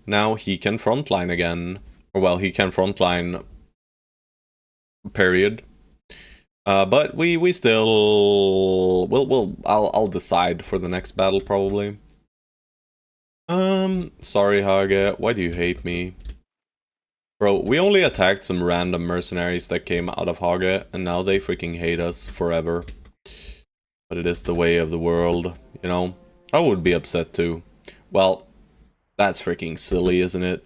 Now he can frontline again. Or, well, he can frontline. Period. But we still... I'll decide for the next battle, probably. Sorry, Hage. Why do you hate me? Bro, we only attacked some random mercenaries that came out of Hage, and now they freaking hate us forever. But it is the way of the world, you know? I would be upset too. Well, that's freaking silly, isn't it?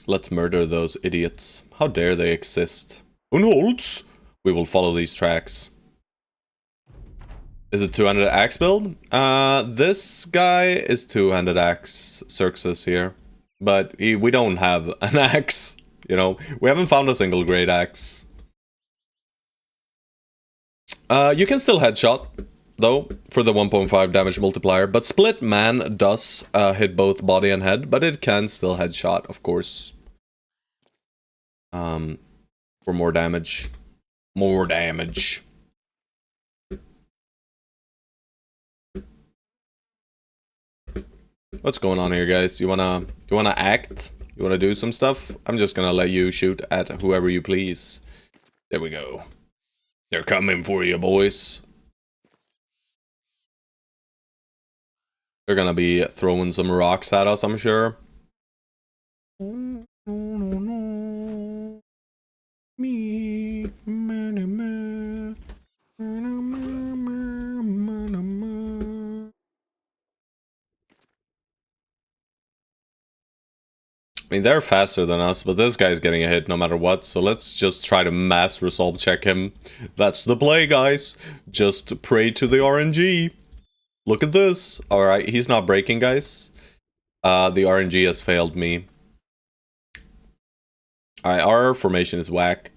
Let's murder those idiots. How dare they exist? Unholds! We will follow these tracks. Is it 200 axe build? This guy is 200 axe Xerxes here. But we don't have an axe, you know? We haven't found a single great axe. You can still headshot, though, for the 1.5 damage multiplier. But Split Man does hit both body and head, but it can still headshot, of course. For more damage. More damage. What's going on here, guys? You wanna act? You wanna do some stuff? I'm just gonna let you shoot at whoever you please. There we go. They're coming for you, boys. They're gonna be throwing some rocks at us, I'm sure. I mean, they're faster than us, but this guy's getting a hit no matter what, so let's just try to mass resolve check him. That's the play, guys. Just pray to the RNG. Look at this. Alright, he's not breaking, guys. The RNG has failed me. Alright, our formation is whack.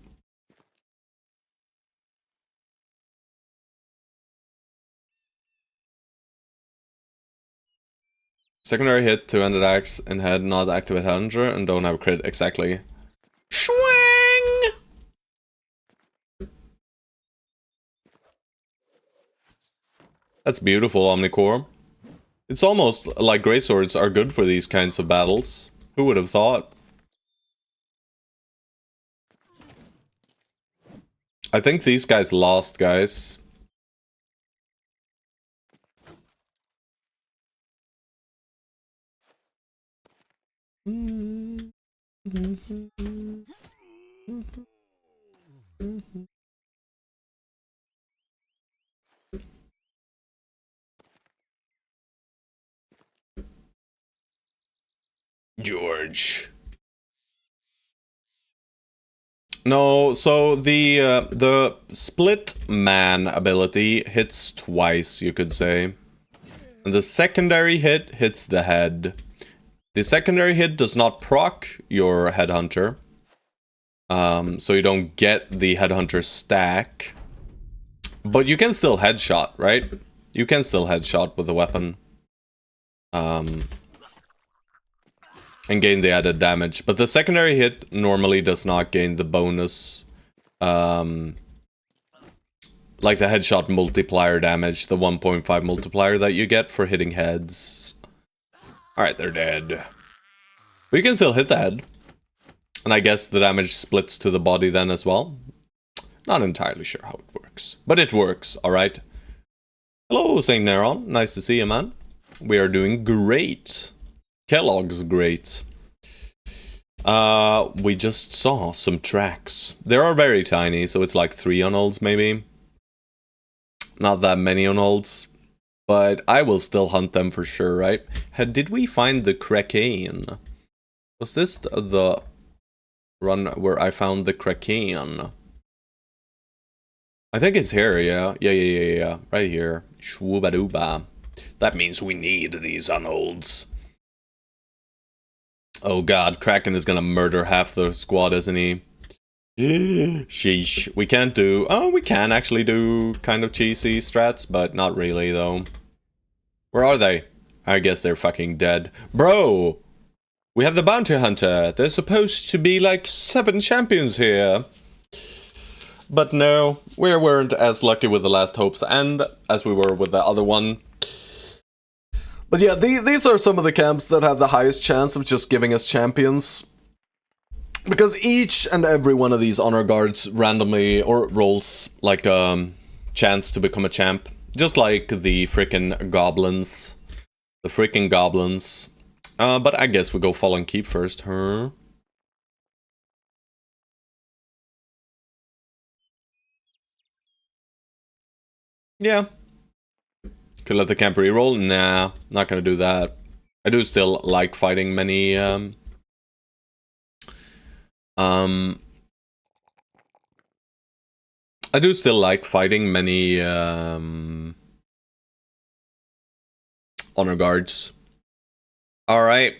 Secondary hit, 200 axe and head, not activate 100, and don't have crit, exactly. Swing! That's beautiful, Omnicore. It's almost like greatswords are good for these kinds of battles. Who would have thought? I think these guys lost, guys. George. No, so the split man ability hits twice, you could say. And the secondary hit hits the head. The secondary hit does not proc your headhunter. So you don't get the headhunter stack. But you can still headshot, right? You can still headshot with the weapon. and gain the added damage. But the secondary hit normally does not gain the bonus, like the headshot multiplier damage, the 1.5 multiplier that you get for hitting heads. Alright, they're dead. We can still hit the head. And I guess the damage splits to the body then as well. Not entirely sure how it works. But it works, alright? Hello, St. Neron. Nice to see you, man. We are doing great. Kellogg's great. We just saw some tracks. They are very tiny, so it's like 3 unholds maybe. Not that many unholds. But I will still hunt them for sure, right? Did we find the Kraken? Was this the run where I found the Kraken? I think it's here, yeah. Yeah. Right here. Shwooba-dooba. That means we need these unholds. Oh god, Kraken is gonna murder half the squad, isn't he? Sheesh. We can't do... Oh, we can actually do kind of cheesy strats, but not really, though. Where are they? I guess they're fucking dead. Bro! We have the bounty hunter. There's supposed to be like 7 champions here. But no, we weren't as lucky with the Last Hope's End as we were with the other one. But yeah, these are some of the camps that have the highest chance of just giving us champions. Because each and every one of these honor guards randomly or rolls like a chance to become a champ. Just like the freaking goblins. The freaking goblins. But I guess we go fall and keep first, huh? Yeah. Could let the camp reroll? Nah, not gonna do that. I do still like fighting many, I do still like fighting many, honor guards. Alright.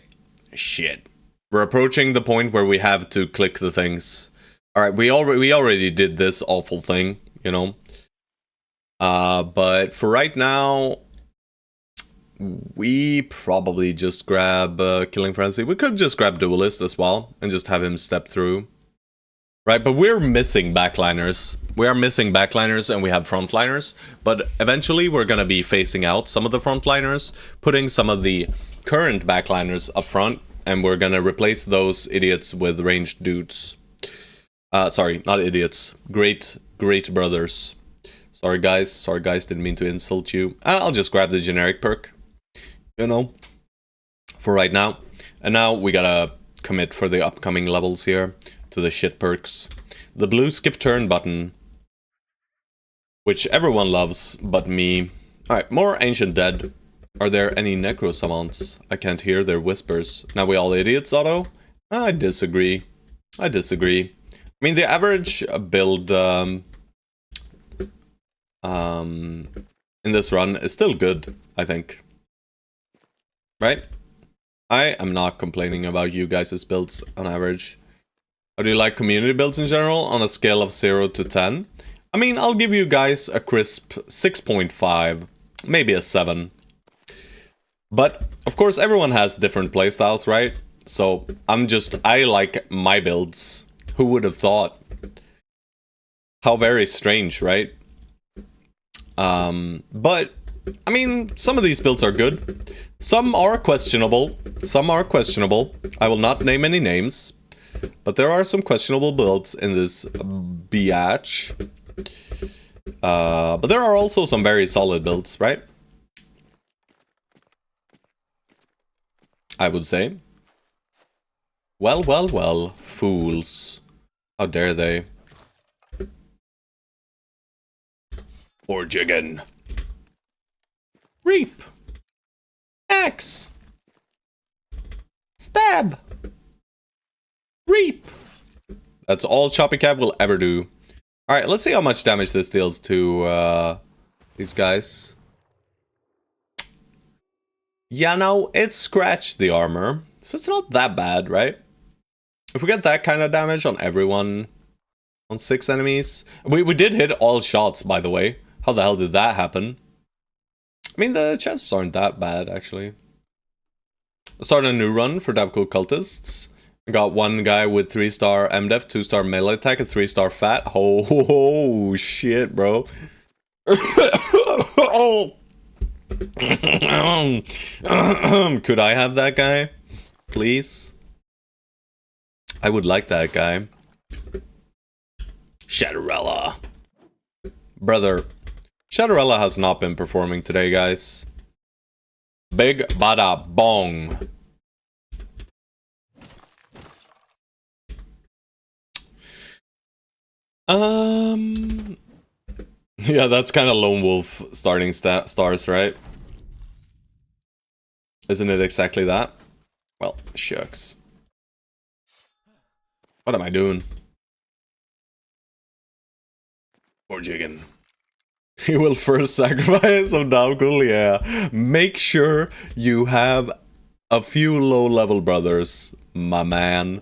Shit. We're approaching the point where we have to click the things. Alright, we already did this awful thing, you know. But for right now, we probably just grab Killing Frenzy. We could just grab Duelist as well and just have him step through. Right, but we're missing backliners. We are missing backliners and we have frontliners. But eventually we're going to be phasing out some of the frontliners, putting some of the current backliners up front, and we're going to replace those idiots with ranged dudes. Sorry, not idiots. Great brothers. Sorry guys, didn't mean to insult you. I'll just grab the generic perk, you know, for right now. And now we gotta commit for the upcoming levels here to the shit perks. The blue skip turn button, which everyone loves but me. Alright, more Ancient Dead. Are there any necro summons? I can't hear their whispers. Now we all idiots, Otto? I disagree. I mean, the average build in this run is still good, I think. Right? I am not complaining about you guys' builds on average. How do you like community builds in general on a scale of 0 to 10? I mean, I'll give you guys a crisp 6.5, maybe a 7. But, of course, everyone has different playstyles, right? So, I like my builds. Who would have thought? How very strange, right? But, I mean, some of these builds are good. Some are questionable. I will not name any names. But there are some questionable builds in this biatch. But there are also some very solid builds, right? I would say. Well, fools. How dare they? Orjigan. Reap. Axe. Stab. Reap. That's all Choppy Cab will ever do. Alright, let's see how much damage this deals to these guys. Yeah, no, it scratched the armor. So it's not that bad, right? If we get that kind of damage on everyone, on 6 enemies. We did hit all shots, by the way. How the hell did that happen? I mean, the chances aren't that bad, actually. Start a new run for Dabcool Cultists. I got one guy with 3-star MDef, 2-star melee attack, and 3-star fat. Oh, shit, bro. Could I have that guy? Please? I would like that guy. Shadowrella. Brother. Shadowrella has not been performing today, guys. Big bada bong. Yeah, that's kind of Lone Wolf starting stars, right? Isn't it exactly that? Well, shucks. What am I doing? Poor Jiggin. He will first sacrifice some Dabcool, yeah. Make sure you have a few low-level brothers, my man.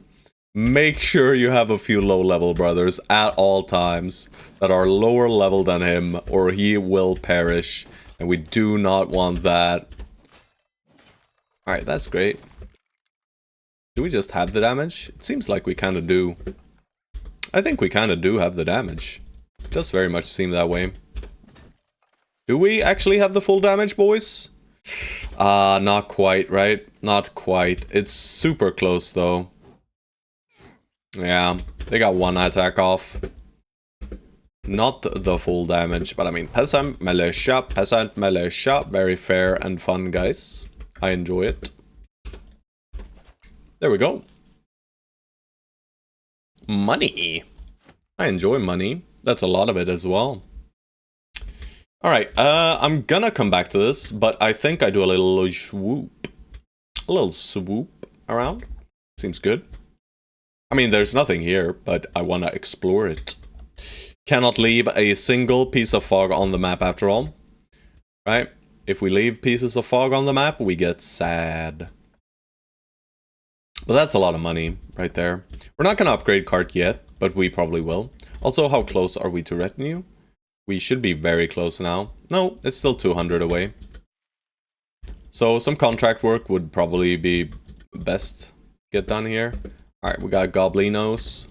Make sure you have a few low-level brothers at all times that are lower level than him, or he will perish. And we do not want that. Alright, that's great. Do we just have the damage? It seems like we kind of do. I think we kind of do have the damage. It does very much seem that way. Do we actually have the full damage, boys? Not quite, right? Not quite. It's super close, though. Yeah, they got one attack off. Not the full damage, but I mean, Peasant, Militia. Very fair and fun, guys. I enjoy it. There we go. Money. I enjoy money. That's a lot of it as well. Alright, I'm gonna come back to this, but I think I do a little swoop. A little swoop around. Seems good. I mean, there's nothing here, but I want to explore it. Cannot leave a single piece of fog on the map after all. Right? If we leave pieces of fog on the map, we get sad. But that's a lot of money right there. We're not going to upgrade cart yet, but we probably will. Also, how close are we to retinue? We should be very close now. No, it's still 200 away. So some contract work would probably be best get done here. Alright, we got Goblinos.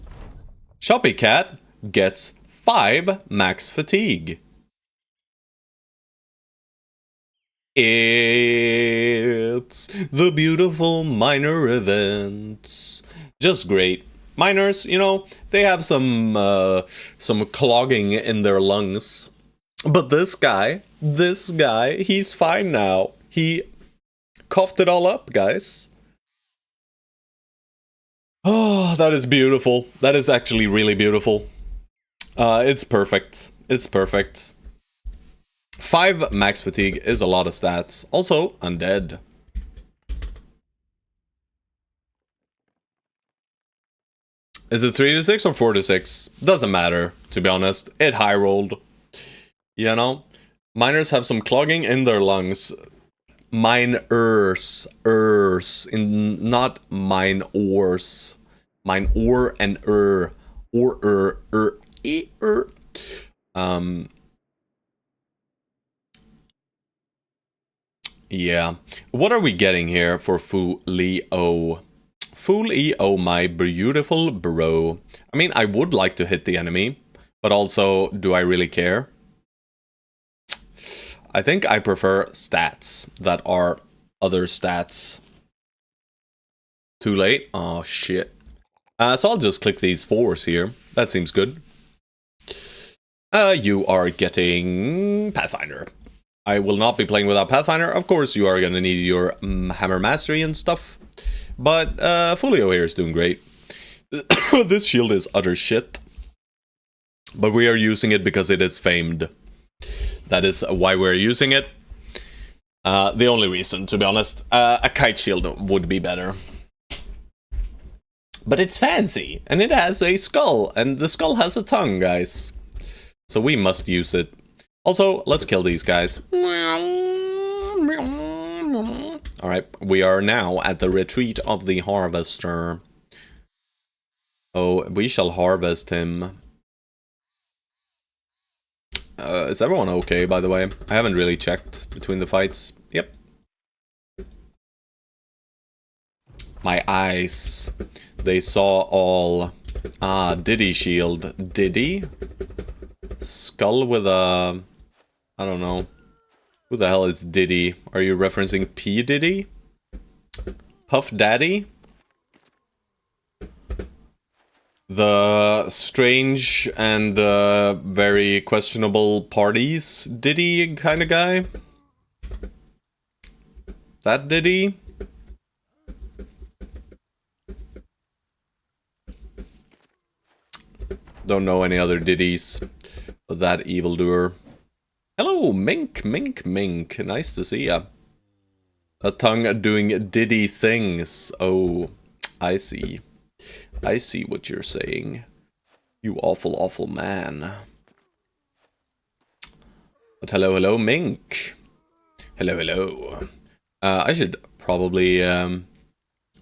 Shoppy Cat gets 5 max fatigue. It's the beautiful minor events. Just great. Miners, you know, they have some clogging in their lungs. But this guy, he's fine now. He coughed it all up, guys. Oh, that is beautiful. That is actually really beautiful. It's perfect. It's perfect. 5 max fatigue is a lot of stats. Also, undead. Is it 3 to 6 or 4 to 6? Doesn't matter, to be honest. It high rolled. You know? Miners have some clogging in their lungs. Miners. Not mine ores. Mine ore and yeah. What are we getting here for Foolio? Foolio, my beautiful bro. I mean, I would like to hit the enemy, but also, do I really care? I think I prefer stats that are other stats. Too late? Oh, shit. So I'll just click these 4s here. That seems good. You are getting Pathfinder. I will not be playing without Pathfinder. Of course, you are going to need your Hammer Mastery and stuff. But Folio here is doing great. This shield is utter shit. But we are using it because it is famed. That is why we're using it. The only reason, to be honest. A kite shield would be better. But it's fancy, and it has a skull, and the skull has a tongue, guys. So we must use it. Also, let's kill these guys. Alright, we are now at the retreat of the harvester. Oh, we shall harvest him. Is everyone okay, by the way? I haven't really checked between the fights. Yep. My eyes. They saw all. Ah, Diddy shield. Diddy? Skull with a... I don't know. Who the hell is Diddy? Are you referencing P. Diddy? Puff Daddy? The strange and very questionable parties Diddy kind of guy? That Diddy? Don't know any other Diddies but that evildoer. Hello, Mink, Mink, Mink. Nice to see ya. A tongue doing Diddy things. Oh, I see. I see what you're saying. You awful, awful man. But hello, hello, Mink. Hello, hello. I should probably...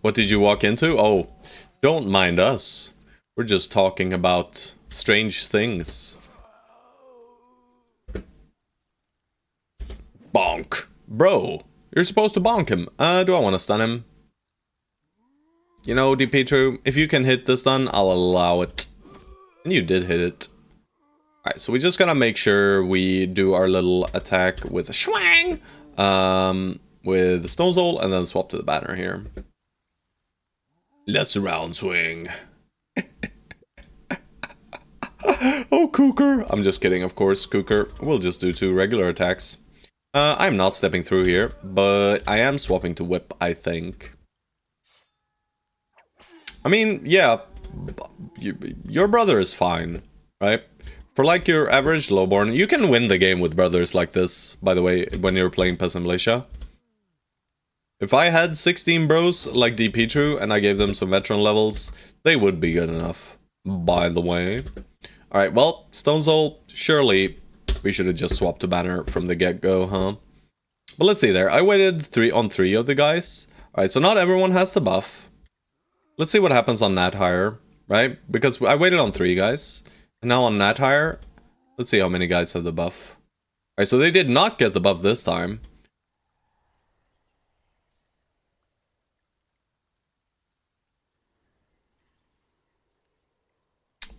What did you walk into? Oh, don't mind us. We're just talking about strange things. Bonk. Bro, you're supposed to bonk him. Do I want to stun him? You know, DP if you can hit this stun, I'll allow it. And you did hit it. Alright, so we just gotta make sure we do our little attack with a schwang! With the Stone Soul, and then swap to the banner here. Let's round swing. Oh, Cooker! I'm just kidding, of course, Cooker. We'll just do 2 regular attacks. I'm not stepping through here, but I am swapping to Whip, I think. I mean, yeah, your brother is fine, right? For like your average lowborn, you can win the game with brothers like this, by the way, when you're playing Peasant Militia. If I had 16 bros like DP True and I gave them some veteran levels, they would be good enough, by the way. Alright, well, Stone Soul, surely we should have just swapped to banner from the get-go, huh? But let's see there. I waited on 3 of the guys. Alright, so not everyone has the buff. Let's see what happens on Nat Hire, right? Because I waited on 3 guys. And now on Nat Hire, let's see how many guys have the buff. Alright, so they did not get the buff this time.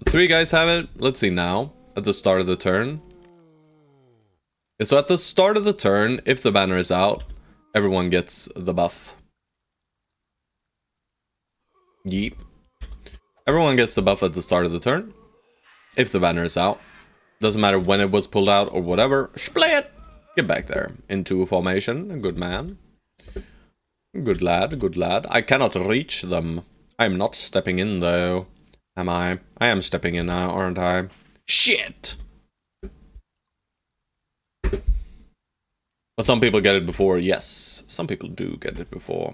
Three guys have it. Let's see now. At the start of the turn. So at the start of the turn, if the banner is out, everyone gets the buff. Yeep. Everyone gets the buff at the start of the turn. If the banner is out. Doesn't matter when it was pulled out or whatever. Split! Get back there. Into formation. Good man. Good lad, good lad. I cannot reach them. I'm not stepping in though. Am I? I am stepping in now, aren't I? Shit! But some people get it before. Yes, some people do get it before.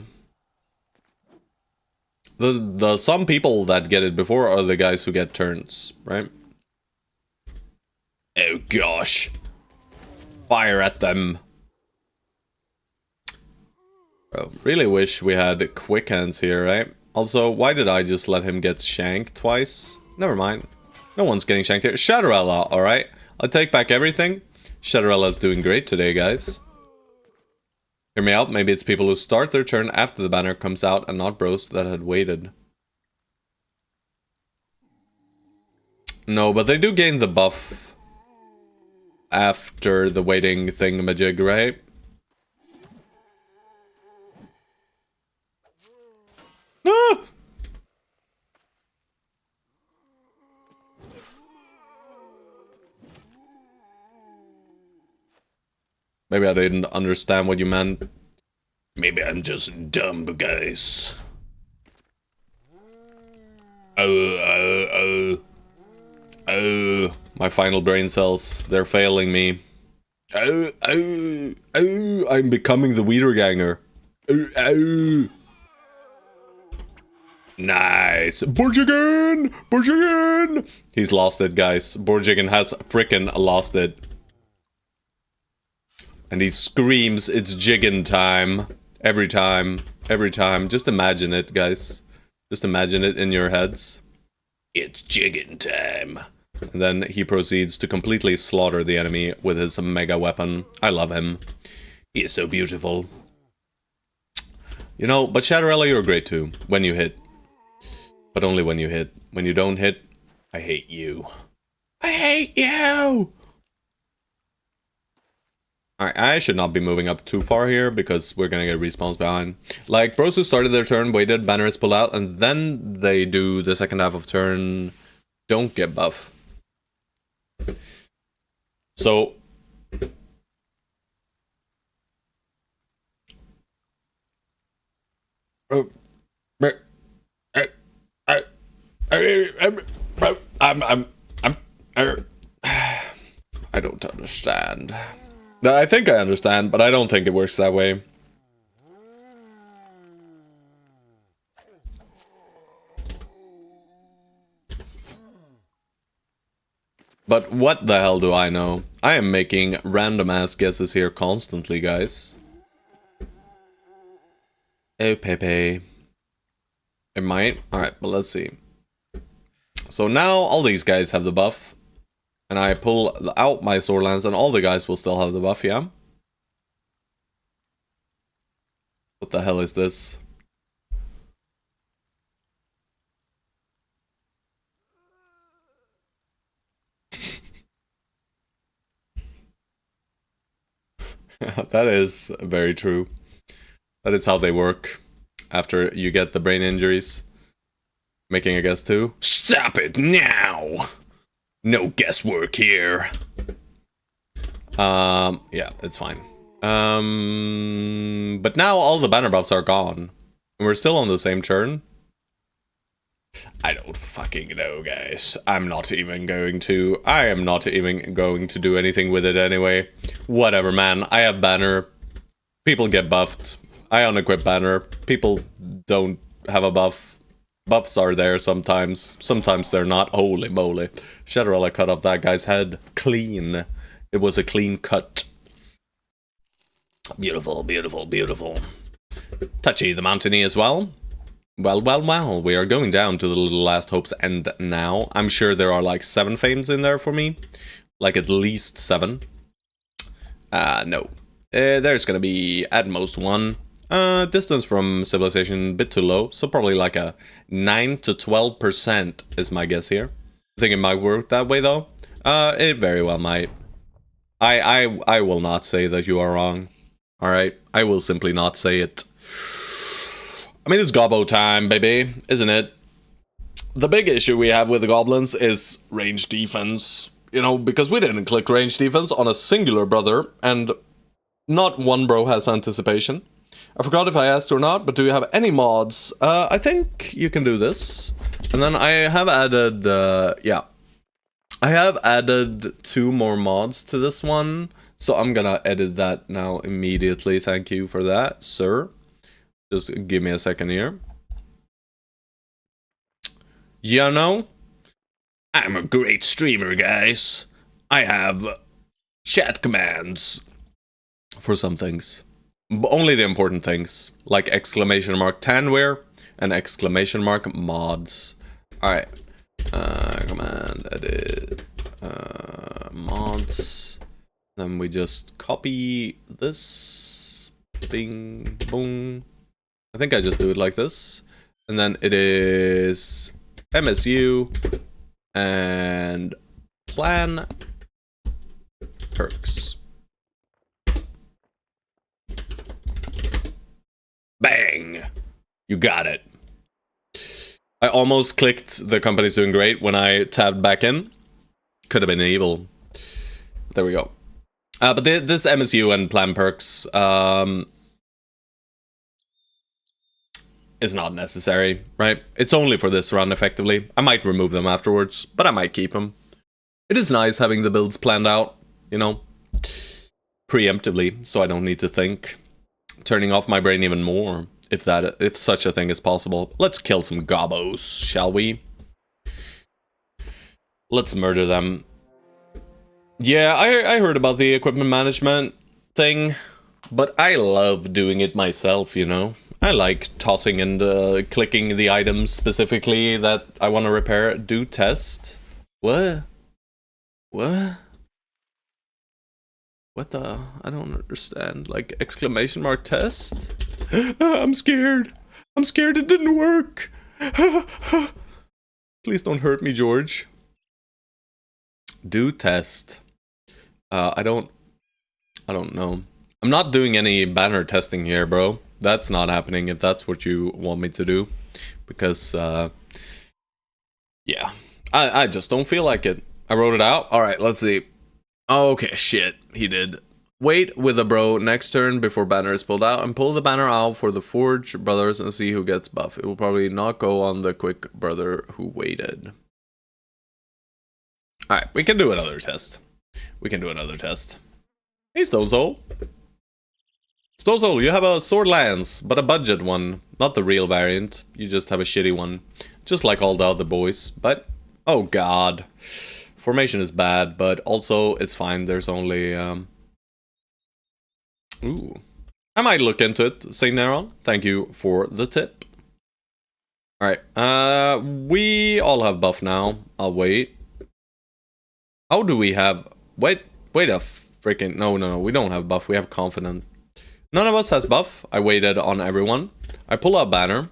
The some people that get it before are the guys who get turns, right? Oh gosh. Fire at them. Bro, really wish we had quick hands here, right? Also, why did I just let him get shanked twice? Never mind. No one's getting shanked here. Shadowella, alright? I'll take back everything. Shadowella's doing great today, guys. Hear me out, maybe it's people who start their turn after the banner comes out and not bros that had waited. No, but they do gain the buff after the waiting thingamajig, right? Ah! Maybe I didn't understand what you meant. Maybe I'm just dumb, guys. Oh. My final brain cells, they're failing me. Oh. I'm becoming the Wiederganger. Oh. Nice. Borjigan! Borjigan! He's lost it, guys. Borjigan has frickin' lost it. And he screams, it's jiggin' time. Every time. Every time. Just imagine it, guys. Just imagine it in your heads. It's jiggin' time. And then he proceeds to completely slaughter the enemy with his mega weapon. I love him. He is so beautiful. You know, but Shadowrella, you're great too, when you hit. But only when you hit. When you don't hit, I hate you. I hate you! Alright, I should not be moving up too far here, because we're gonna get respawns behind. Like, bros who started their turn, waited, banner is pulled out, and then they do the second half of turn, don't get buff. So... I don't understand. I think I understand, but I don't think it works that way. But what the hell do I know? I am making random ass guesses here constantly, guys. Oh, Pepe. It might? Alright, but let's see. So now all these guys have the buff. And I pull out my sword lance and all the guys will still have the buff, yeah? What the hell is this? That is very true. That is how they work. After you get the brain injuries. Making a guess too. Stop it now! No guesswork here. Yeah, it's fine. But now all the banner buffs are gone. And we're still on the same turn. I don't fucking know, guys. I am not even going to do anything with it anyway. Whatever, man. I have banner. People get buffed. I unequip banner. People don't have a buff. Buffs are there sometimes. Sometimes they're not. Holy moly. Shadowrella cut off that guy's head. Clean. It was a clean cut. Beautiful, beautiful, beautiful. Touchy the Mountaineer as well. Well, we are going down to the little last hope's end now. I'm sure there are like 7 fames in there for me. Like at least 7. No. There's gonna be at most 1. Distance from civilization a bit too low, so probably like a 9 to 12% is my guess here. I think it might work that way though. It very well might. I will not say that you are wrong. Alright? I will simply not say it. I mean, it's gobbo time, baby, isn't it? The big issue we have with the goblins is range defense. You know, because we didn't click range defense on a singular brother, and not one bro has anticipation. I forgot if I asked or not, but do you have any mods? I think you can do this. And then I have added, yeah. I have added 2 more mods to this one. So I'm gonna edit that now immediately. Thank you for that, sir. Just give me a second here. You know, I'm a great streamer, guys. I have chat commands for some things. Only the important things, like exclamation mark tanware and exclamation mark mods. Alright. Command edit mods. Then we just copy this. Bing, boom. I think I just do it like this. And then it is MSU and plan perks. Bang! You got it. I almost clicked the company's doing great when I tabbed back in. Could have been evil. There we go. But this MSU and plan perks is not necessary, right? It's only for this run, effectively. I might remove them afterwards, but I might keep them. It is nice having the builds planned out, you know, preemptively, so I don't need to think. Turning off my brain even more, if such a thing is possible. Let's kill some gobbos, shall we? Let's murder them. Yeah, I heard about the equipment management thing, but I love doing it myself, you know? I like tossing and clicking the items specifically that I want to repair. Do test? What? What? What the? I don't understand. Like, exclamation mark test? I'm scared. I'm scared it didn't work. Please don't hurt me, George. Do test. I don't know. I'm not doing any banner testing here, bro. That's not happening if that's what you want me to do. Because, yeah. I just don't feel like it. I wrote it out. Alright, let's see. Okay, shit. He did. Wait with a bro next turn before banner is pulled out and pull the banner out for the Forge brothers and see who gets buff. It will probably not go on the quick brother who waited. Alright, we can do another test. We can do another test. Hey, Stonesoul. Stonesoul, you have a sword lance, but a budget one. Not the real variant. You just have a shitty one. Just like all the other boys. But, oh god. Formation is bad, but also it's fine. There's only, Ooh. I might look into it, Saint Neron. Thank you for the tip. Alright, we all have buff now. I'll wait. How do we have... Wait a freaking... No, we don't have buff. We have confident. None of us has buff. I waited on everyone. I pull out banner.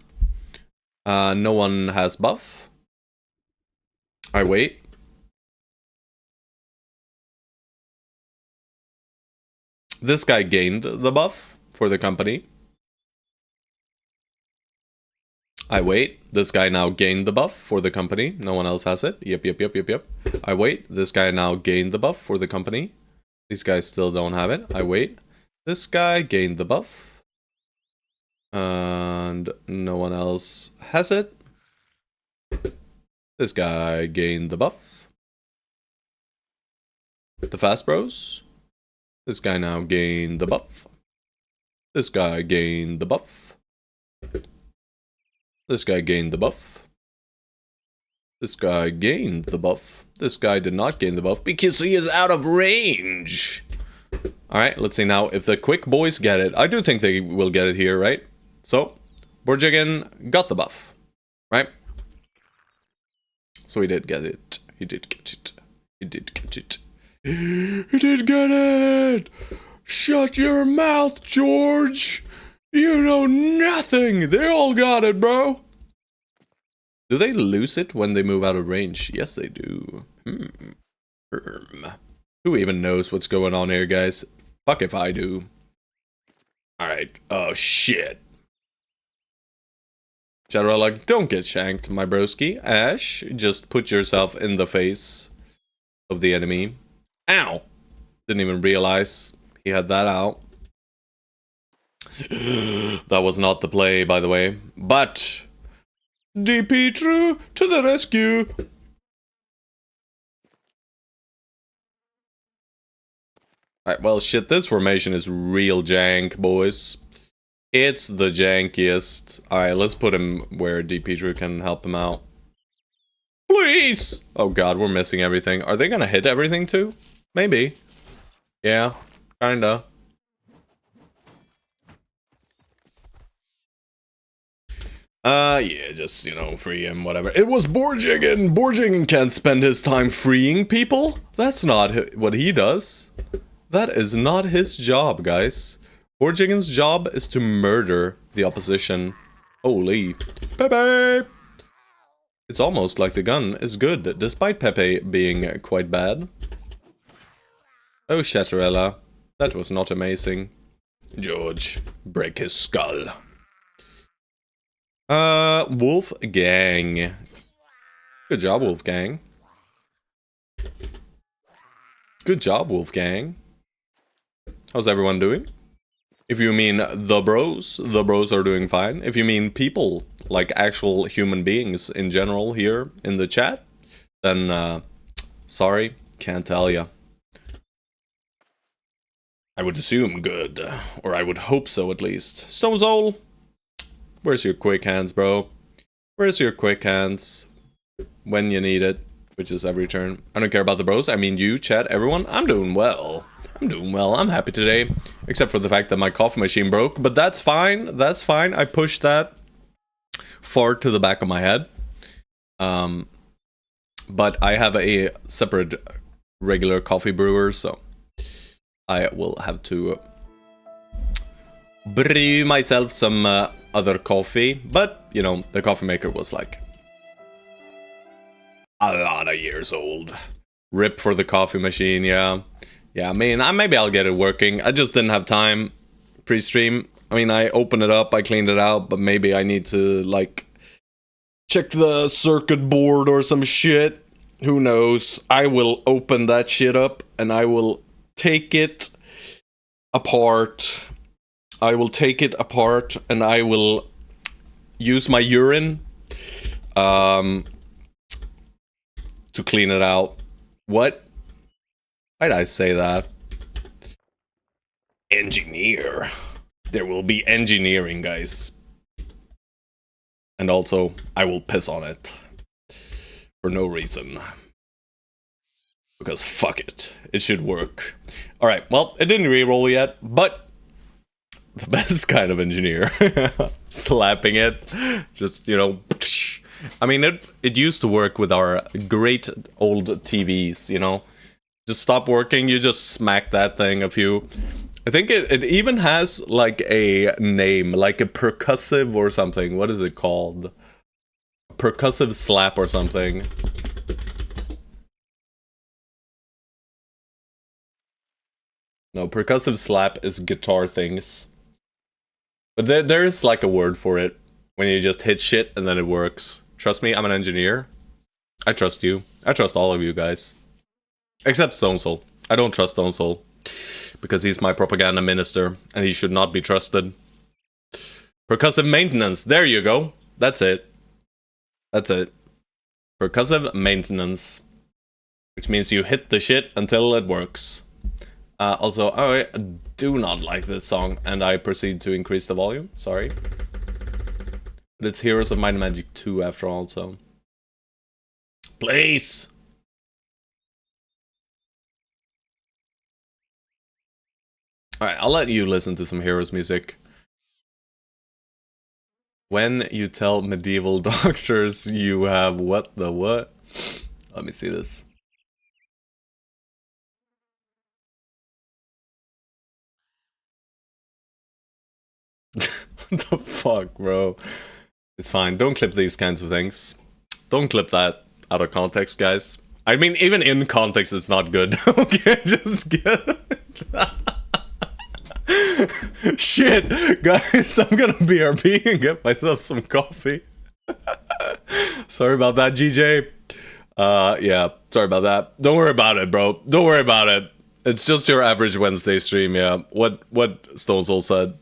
No one has buff. I wait. This guy gained the buff for the company. I wait. This guy now gained the buff for the company. No one else has it. Yep. I wait. This guy now gained the buff for the company. These guys still don't have it. I wait. This guy gained the buff. And no one else has it. This guy gained the buff. The fast bros. This guy now gained the buff. This guy gained the buff. This guy gained the buff. This guy gained the buff. This guy did not gain the buff because he is out of range. Alright, let's see now if the quick boys get it. I do think they will get it here, right? So, Borjigan got the buff, right? So he did get it. He did get it. He did get it. He did get it! Shut your mouth, George! You know nothing! They all got it, bro! Do they lose it when they move out of range? Yes, they do. Who even knows what's going on here, guys? Fuck if I do. Alright. Oh, shit. Shadowrella, don't get shanked, my broski. Ash, just put yourself in the face of the enemy. Ow! Didn't even realize he had that out. That was not the play, by the way. But DP True to the rescue! Alright, well, shit, this formation is real jank, boys. It's the jankiest. Alright, let's put him where DP True can help him out. Please! Oh god, we're missing everything. Are they gonna hit everything too? Maybe. Yeah, kinda. Yeah, just, you know, free him, whatever. It was Borjigan! Borjigan can't spend his time freeing people! That's not what he does. That is not his job, guys. Borjigan's job is to murder the opposition. Holy. Pepe! It's almost like the gun is good, despite Pepe being quite bad. Oh, Shatterella. That was not amazing. George, break his skull. Wolfgang. Good job, Wolfgang. Good job, Wolfgang. How's everyone doing? If you mean the bros are doing fine. If you mean people, like actual human beings in general here in the chat, then, sorry, can't tell ya. I would assume good, or I would hope so at least. Stonesoul, where's your quick hands, bro? Where's your quick hands? When you need it, which is every turn. I don't care about the bros, I mean you, chat, everyone. I'm doing well. I'm doing well, I'm happy today. Except for the fact that my coffee machine broke, but that's fine, that's fine. I pushed that far to the back of my head. But I have a separate regular coffee brewer, so I will have to brew myself some other coffee, but, you know, the coffee maker was like a lot of years old. Rip for the coffee machine, yeah. Yeah, I mean, maybe I'll get it working. I just didn't have time pre-stream. I mean, I opened it up, I cleaned it out, but maybe I need to, like, check the circuit board or some shit. Who knows? I will open that shit up and I will take it apart. I will take it apart and I will use my urine to clean it out. What? Why'd I say that? Engineer. There will be engineering, guys. And also, I will piss on it. For no reason. Because fuck it. It should work. Alright, well, it didn't reroll yet, but the best kind of engineer. Slapping it. Just, you know. I mean, it used to work with our great old TVs, you know. Just stop working, you just smack that thing a few. I think it even has like a name, like a percussive or something. What is it called? Percussive slap or something. No, percussive slap is guitar things. But there's like a word for it. When you just hit shit and then it works. Trust me, I'm an engineer. I trust you. I trust all of you guys. Except Stone Soul. I don't trust Stone Soul. Because he's my propaganda minister, and he should not be trusted. Percussive maintenance. There you go. That's it. That's it. Percussive maintenance. Which means you hit the shit until it works. Also, I do not like this song, and I proceed to increase the volume. Sorry. But it's Heroes of Might and Magic 2 after all, so... Please! Alright, I'll let you listen to some Heroes music. When you tell medieval doctors you have what the what? Let me see this. What the fuck, bro? It's fine. Don't clip these kinds of things. Don't clip that out of context, guys. I mean, even in context, it's not good. Okay, just get it. Shit, guys, I'm gonna BRB and get myself some coffee. Sorry about that, GJ. Yeah, sorry about that. Don't worry about it, bro. Don't worry about it. It's just your average Wednesday stream, yeah. What Stone Soul said.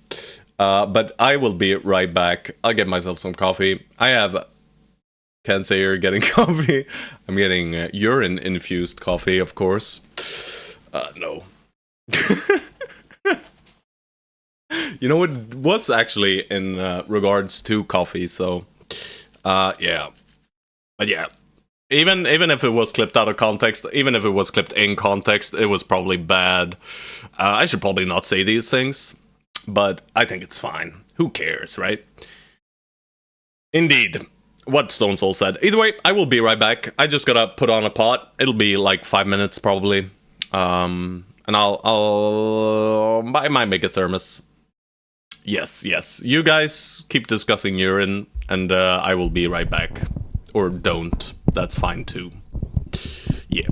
But I will be right back. I'll get myself some coffee. Can't say you're getting coffee. I'm getting urine-infused coffee, of course. No. You know, it was actually in regards to coffee, so... yeah. But yeah. Even if it was clipped out of context, even if it was clipped in context, it was probably bad. I should probably not say these things, but I think it's fine. Who cares, right? Indeed. What Stone Soul said. Either way, I will be right back. I just gotta put on a pot. It'll be like 5 minutes probably. And I might make a thermos. Yes. You guys keep discussing urine, and I will be right back. Or don't. That's fine too. Yeah.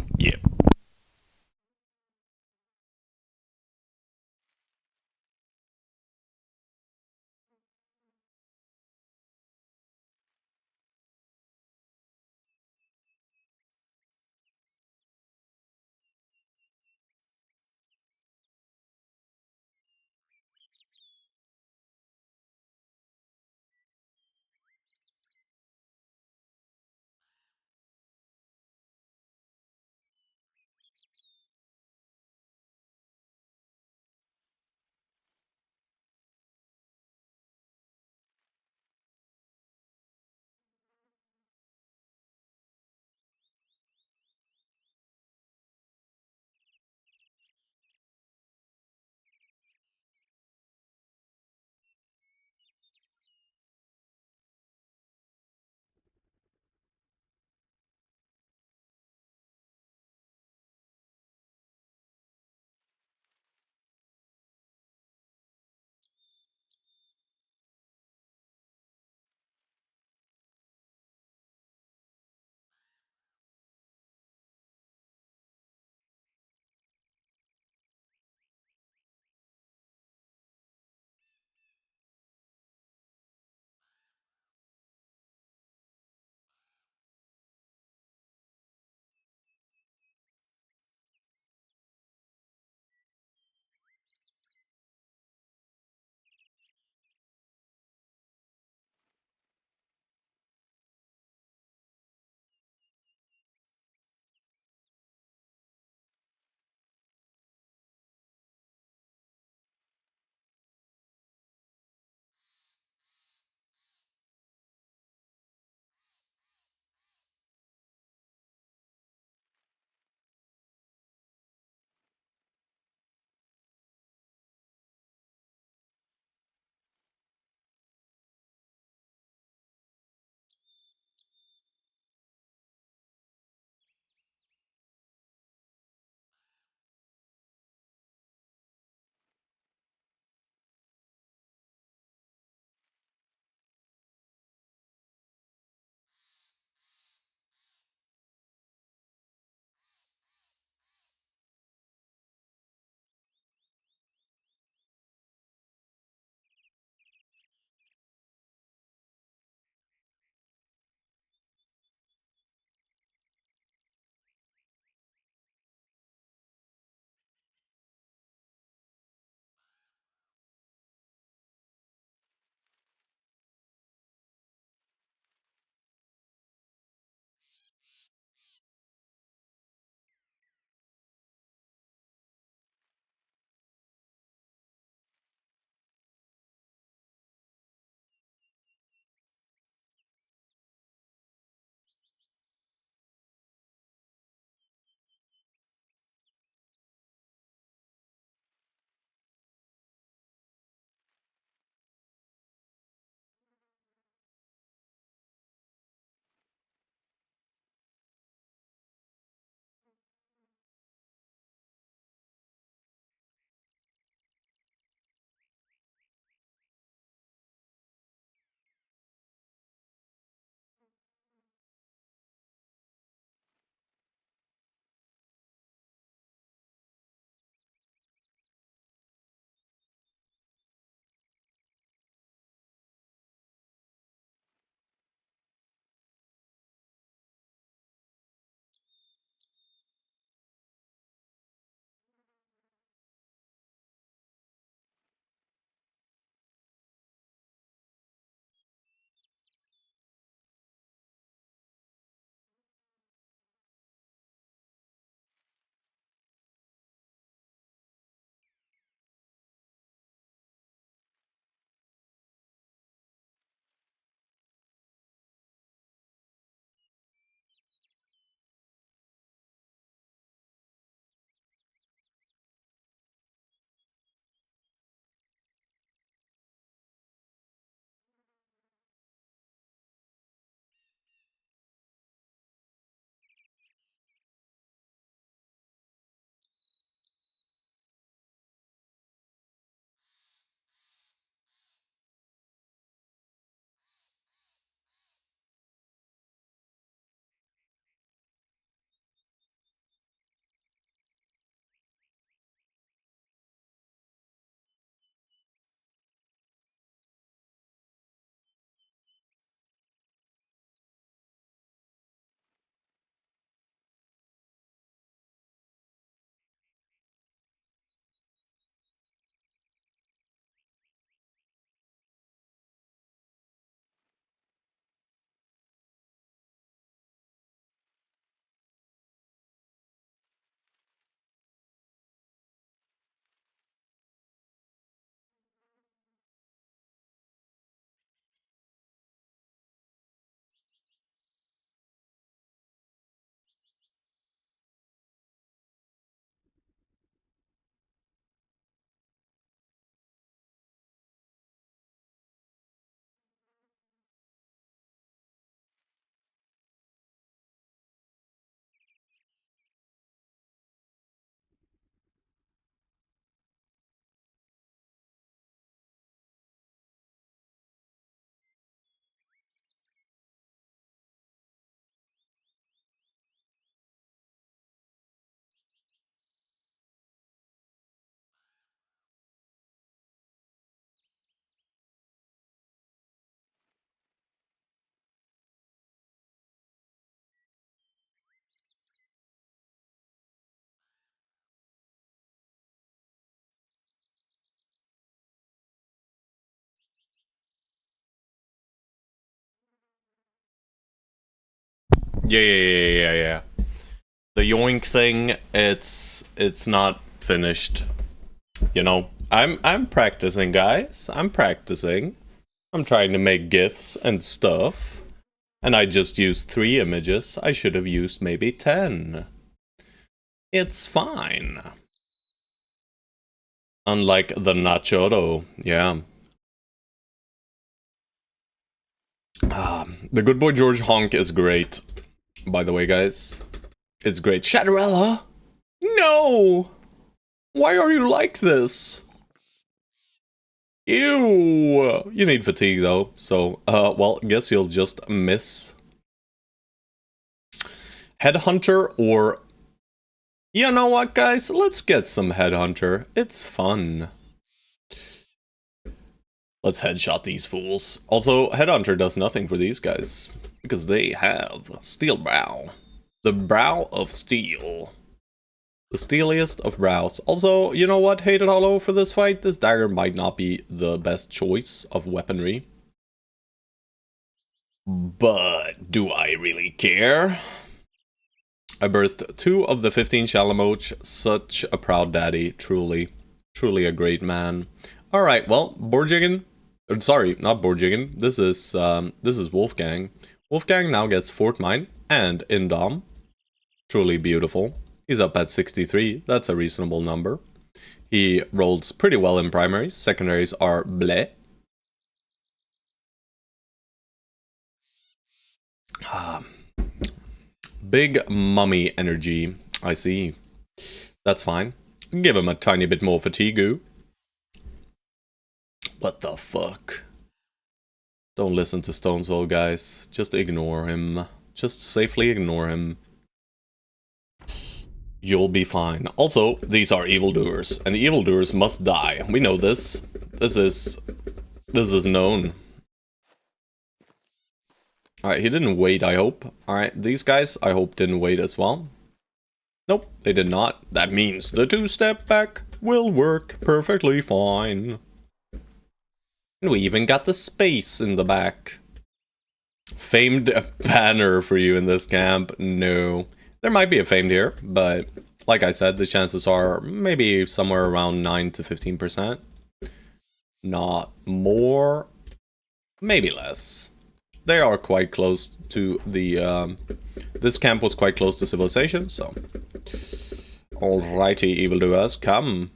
Yeah. The yoink thing, it's not finished. You know, I'm practicing, guys. I'm practicing. I'm trying to make GIFs and stuff. And I just used 3 images. I should have used maybe 10. It's fine. Unlike the Nachoro, yeah. The Good Boy George honk is great. By the way, guys. It's great. Shadowella! No! Why are you like this? Ew! You need fatigue though, so, well, guess you'll just miss. Headhunter or... You know what, guys? Let's get some Headhunter. It's fun. Let's headshot these fools. Also, Headhunter does nothing for these guys, because they have Steel Brow. The Brow of Steel. The steeliest of brows. Also, you know what, Hated Hollow, for this fight? This dagger might not be the best choice of weaponry. But do I really care? I birthed 2 of the 15 Shalamoch. Such a proud daddy, truly. Truly a great man. Alright, well, Borjigen. Sorry, not Borjigen. This is Wolfgang. Wolfgang now gets Fort Mine and Indom. Truly beautiful. He's up at 63. That's a reasonable number. He rolls pretty well in primaries. Secondaries are bleh. Big mummy energy. I see. That's fine. Give him a tiny bit more fatigue. What the fuck? Don't listen to Stone Soul, guys. Just ignore him. Just safely ignore him. You'll be fine. Also, these are evildoers, and evildoers must die. We know this. This is known. Alright, he didn't wait, I hope. Alright, these guys, I hope, didn't wait as well. Nope, they did not. That means the 2-step back will work perfectly fine. And we even got the space in the back. Famed banner for you in this camp? No. There might be a famed here, but like I said, the chances are maybe somewhere around 9 to 15%. Not more, maybe less. They are quite close to the... this camp was quite close to civilization, so... Alrighty, evildoers, come.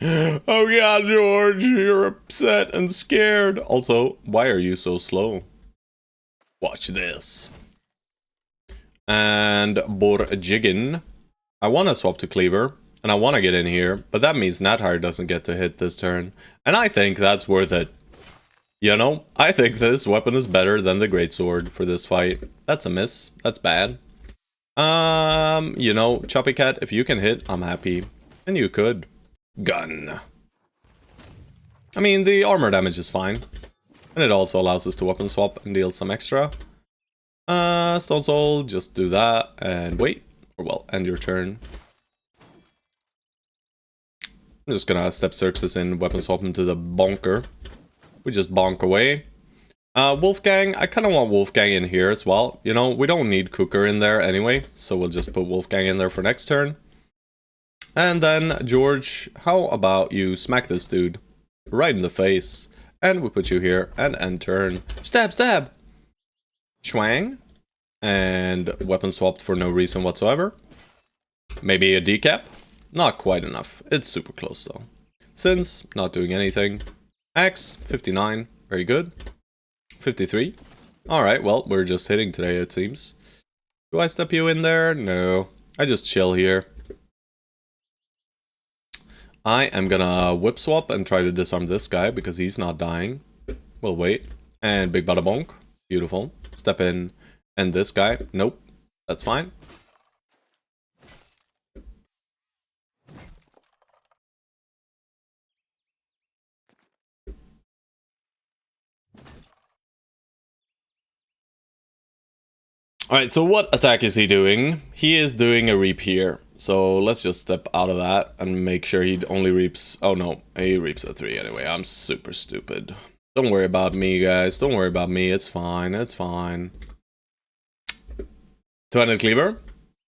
Oh yeah, George, you're upset and scared. Also, why are you so slow? Watch this. And Borjigen. I want to swap to Cleaver, and I want to get in here, but that means Nathar doesn't get to hit this turn. And I think that's worth it. You know, I think this weapon is better than the Greatsword for this fight. That's a miss. That's bad. You know, Choppy Cat, if you can hit, I'm happy. And you could. Gun. I mean, the armor damage is fine. And it also allows us to weapon swap and deal some extra. Stone Soul, just do that and wait. Or well, end your turn. I'm just gonna step Xerxes in, weapon swap him to the bonker. We just bonk away. Wolfgang, I kind of want Wolfgang in here as well. You know, we don't need Cooker in there anyway, so we'll just put Wolfgang in there for next turn. And then, George, how about you smack this dude right in the face? And we put you here and end turn. Stab, stab! Schwang. And weapon swapped for no reason whatsoever. Maybe a decap? Not quite enough. It's super close though. Since, not doing anything. Axe, 59. Very good. 53. Alright, well, we're just hitting today, it seems. Do I step you in there? No. I just chill here. I am gonna whip swap and try to disarm this guy because he's not dying. We'll wait. And big bada bonk. Beautiful. Step in. And this guy. Nope. That's fine. Alright, so what attack is he doing? He is doing a reap here. So let's just step out of that and make sure he only reaps... Oh no, he reaps a 3 anyway. I'm super stupid. Don't worry about me, guys. Don't worry about me. It's fine. It's fine. Two-handed cleaver.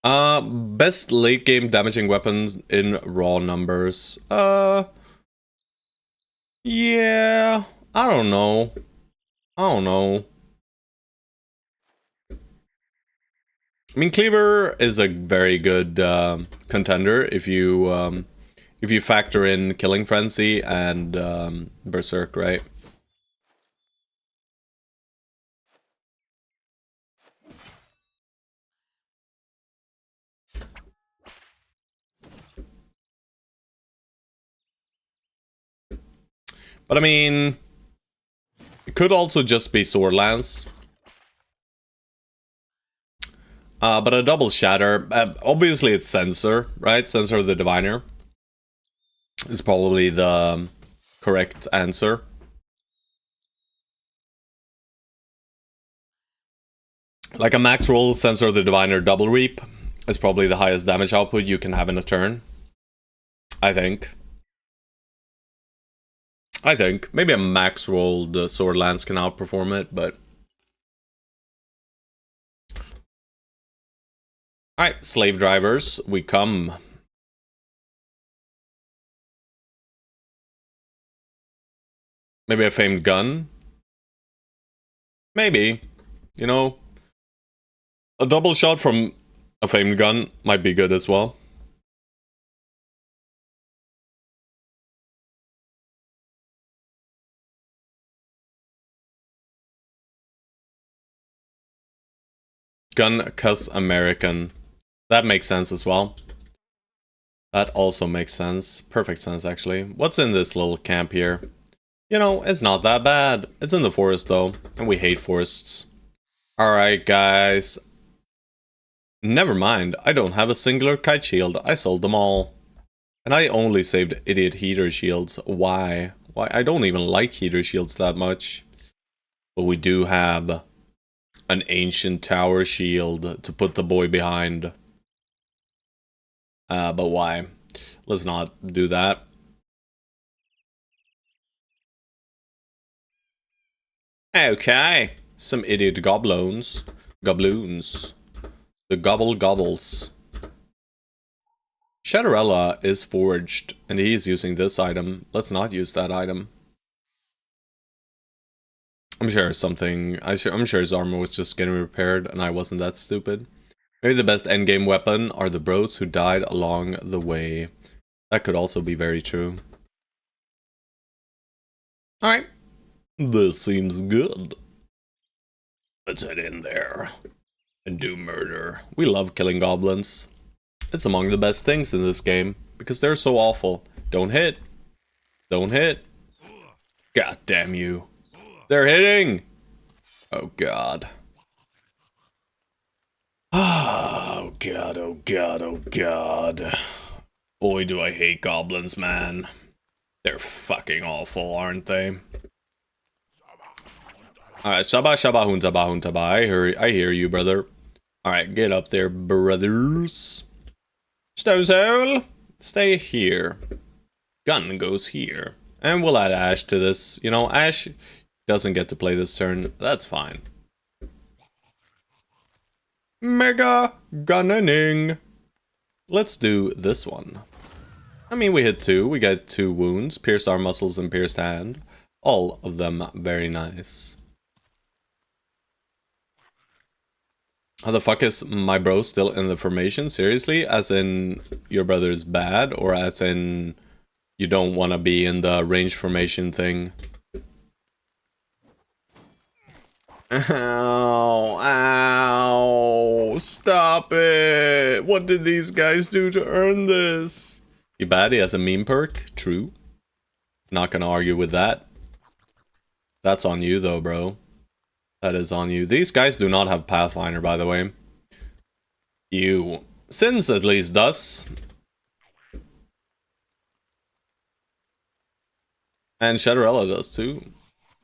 Best late game damaging weapons in raw numbers. Yeah. I don't know. I mean, cleaver is a very good contender if you factor in killing frenzy and berserk, right? But I mean, it could also just be sword lance. But a double shatter, obviously it's Censor, right? Censor of the Diviner is probably the correct answer. Like a max roll Censor of the Diviner double reap is probably the highest damage output you can have in a turn. I think. Maybe a max roll the Sword Lance can outperform it, but... Alright, slave drivers, we come. Maybe a famed gun? Maybe. You know, a double shot from a famed gun might be good as well. Gun cuss American. That makes sense as well. That also makes sense. Perfect sense, actually. What's in this little camp here? You know, it's not that bad. It's in the forest, though. And we hate forests. Alright, guys. Never mind. I don't have a singular kite shield. I sold them all. And I only saved idiot heater shields. Why? Why? I don't even like heater shields that much. But we do have an ancient tower shield to put the boy behind. But why? Let's not do that. Okay. Some idiot goblins. Gobloons. The gobble gobbles. Shadowrella is forged, and he's using this item. Let's not use that item. I'm sure I'm sure his armor was just getting repaired, and I wasn't that stupid. Maybe the best endgame weapon are the bros who died along the way. That could also be very true. Alright. This seems good. Let's head in there and do murder. We love killing goblins. It's among the best things in this game, because they're so awful. Don't hit. Don't hit. God damn you. They're hitting! Oh god. Oh god, oh god, oh god. Boy, do I hate goblins, man. They're fucking awful, aren't they? Alright, Shaba Shaba Huntaba Huntaba. I hear you, brother. Alright, get up there, brothers. Stone Soul, stay here. Gun goes here. And we'll add Ash to this. You know, Ash doesn't get to play this turn. That's fine. Mega gunning. Let's do this one. I mean, we hit 2. We got 2 wounds. Pierced arm muscles and pierced hand. All of them very nice. How the fuck is my bro still in the formation? Seriously? As in, your brother is bad? Or as in, you don't want to be in the range formation thing? Ow, ow, stop it. What did these guys do to earn this? You bad, he has a meme perk? True. Not gonna argue with that. That's on you though, bro. That is on you. These guys do not have Pathfinder, by the way. You. Sins at least does. And Shadowrella does too.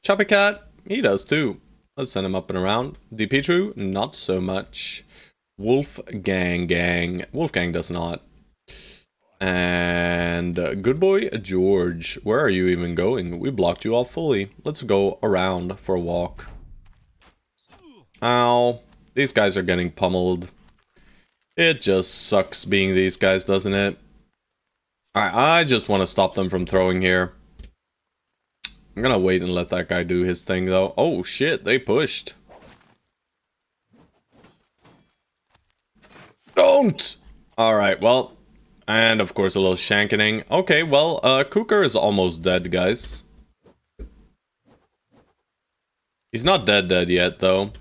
Choppy Cat, he does too. Let's send him up and around. DP not so much. Wolfgang. Wolfgang does not. And good boy George, where are you even going? We blocked you off fully. Let's go around for a walk. Ow. These guys are getting pummeled. It just sucks being these guys, doesn't it? Alright, I just want to stop them from throwing here. I'm gonna wait and let that guy do his thing though. Oh shit, they pushed. Don't! Alright, well. And of course a little shankening. Okay, well, Cooker is almost dead, guys. He's not dead yet though,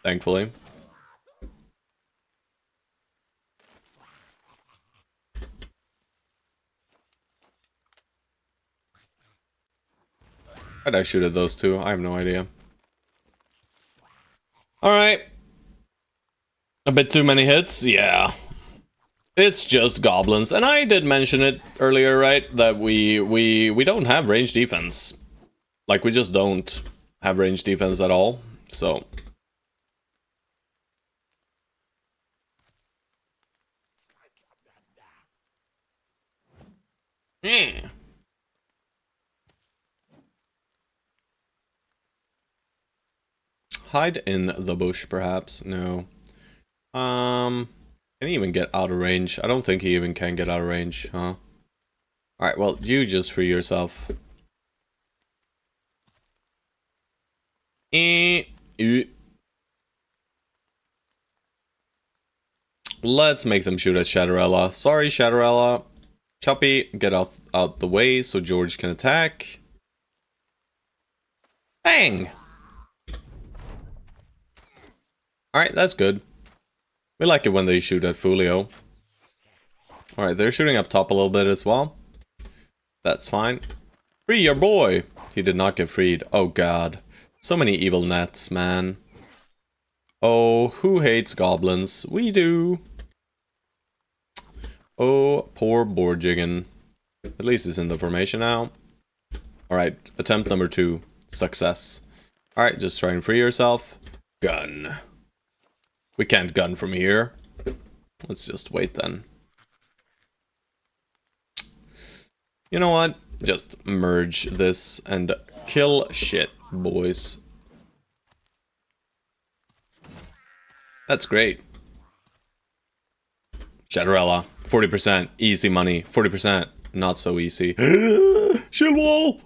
thankfully. Why'd I shoot at those two? I have no idea. Alright. A bit too many hits? Yeah. It's just goblins. And I did mention it earlier, right? That we don't have range defense. Like, we just don't have range defense at all. So... yeah. Hide in the bush, perhaps? No. Can he even get out of range? I don't think he even can get out of range, huh? Alright, well, you just free yourself. Let's make them shoot at Shatterella. Sorry, Shatterella. Choppy, get out the way so George can attack. Bang! Alright, that's good. We like it when they shoot at Fulio. Alright, they're shooting up top a little bit as well. That's fine. Free your boy! He did not get freed. Oh god. So many evil nets, man. Oh, who hates goblins? We do. Oh, poor Borjigan. At least he's in the formation now. Alright, attempt number 2. Success. Alright, just try and free yourself. Gun. We can't gun from here. Let's just wait then. You know what? Just merge this and kill shit, boys. That's great. Shatterella, 40%. Easy money. 40%. Not so easy. Shield wall!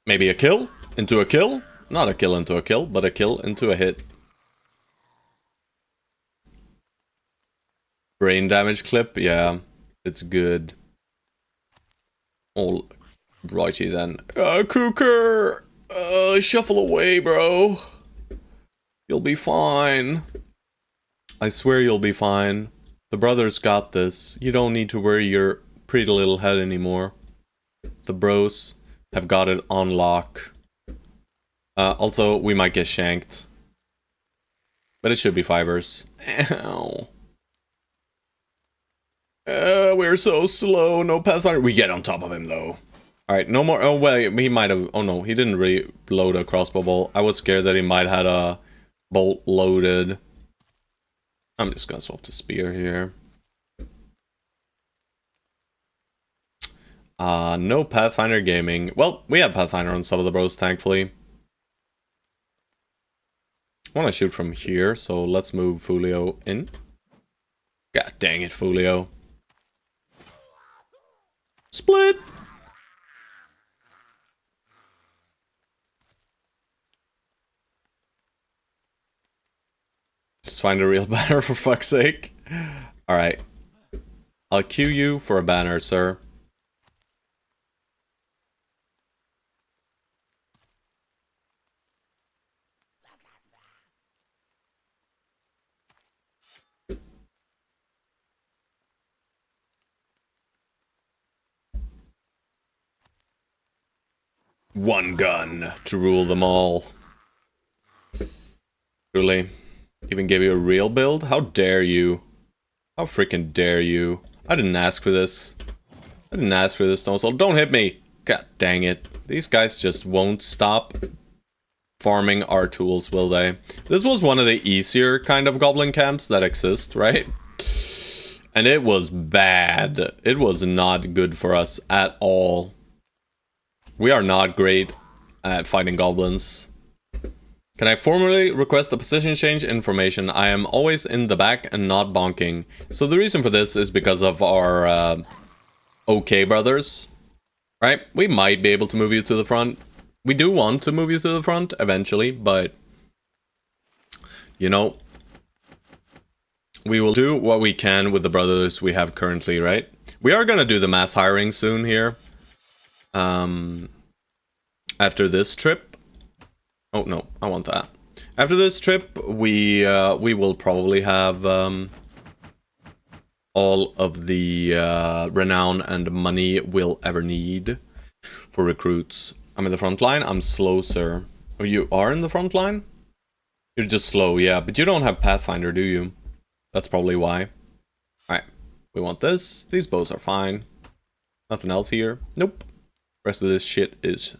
Maybe a kill? Into a kill? Not a kill into a kill, but a kill into a hit. Brain damage clip, yeah, it's good. All righty then. Cooker! Shuffle away, bro. You'll be fine. I swear you'll be fine. The brothers got this. You don't need to worry your pretty little head anymore. The bros have got it on lock. Also, we might get shanked. But it should be fivers. Ow. We're so slow. No Pathfinder. We get on top of him, though. Alright, no more. Oh, wait. He might have. Oh, no. He didn't really load a crossbow bolt. I was scared that he might have had a bolt loaded. I'm just gonna swap to spear here. No Pathfinder gaming. Well, we have Pathfinder on some of the bros, thankfully. I want to shoot from here, so let's move Fulio in. God dang it, Fulio. Split! Just find a real banner for fuck's sake. Alright. I'll cue you for a banner, sir. One gun to rule them all. Truly. Even gave you a real build? How dare you? How freaking dare you? I didn't ask for this. I didn't ask for this, Stone Soul. Don't hit me! God dang it. These guys just won't stop farming our tools, will they? This was one of the easier kind of goblin camps that exist, right? And it was bad. It was not good for us at all. We are not great at fighting goblins. Can I formally request a position change information? I am always in the back and not bonking. So the reason for this is because of our OK brothers. Right? We might be able to move you to the front. We do want to move you to the front eventually, but... You know... We will do what we can with the brothers we have currently, right? We are gonna do the mass hiring soon here. After this trip. Oh no, I want that. After this trip, we will probably have all of the renown and money we'll ever need for recruits. I'm in the front line. I'm slow, sir. Oh, you are in the front line? You're just slow, yeah. But you don't have Pathfinder, do you? That's probably why. Alright, we want this. These bows are fine. Nothing else here. Nope. Rest of this shit is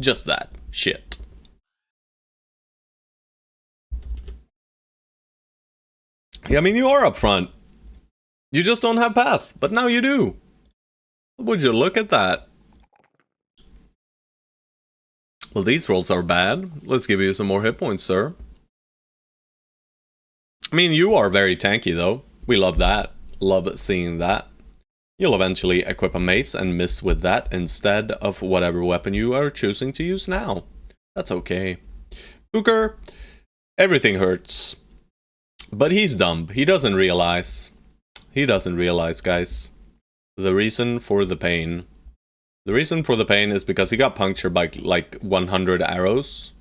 just that. Shit. Yeah, I mean, you are up front. You just don't have path, but now you do. Would you look at that? Well, these rolls are bad. Let's give you some more hit points, sir. I mean, you are very tanky, though. We love that. Love seeing that. You'll eventually equip a mace and miss with that instead of whatever weapon you are choosing to use now. That's okay. Hooker, everything hurts. But he's dumb. He doesn't realize. He doesn't realize, guys. The reason for the pain. The reason for the pain is because he got punctured by like 100 arrows.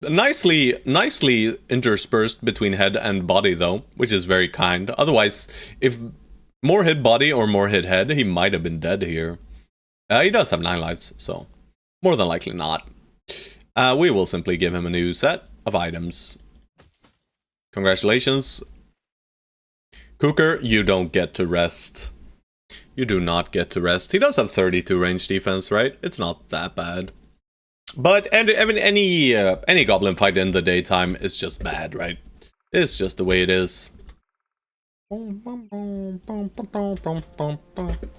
Nicely interspersed between head and body, though, which is very kind. Otherwise, if more hit body or more hit head, he might have been dead here. He does have 9 lives, so more than likely not. We will simply give him a new set of items. Congratulations. Cooker, you don't get to rest. You do not get to rest. He does have 32 range defense, right? It's not that bad. But any goblin fight in the daytime is just bad, right? It's just the way it is.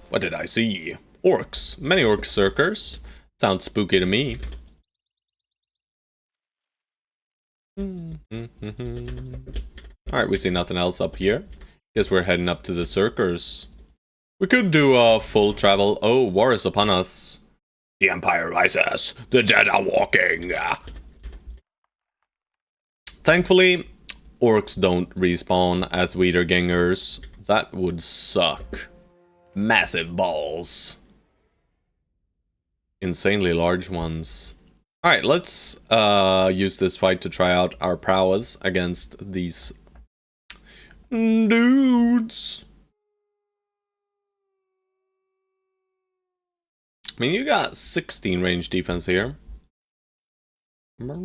What did I see? Orcs. Many orc circers. Sounds spooky to me. Alright, we see nothing else up here. Guess we're heading up to the circers. We could do a full travel. Oh, war is upon us. The Empire rises. The dead are walking. Thankfully, orcs don't respawn as Wiedergängers. That would suck. Massive balls. Insanely large ones. Alright, let's use this fight to try out our prowess against these dudes. I mean, you got 16 range defense here. Don't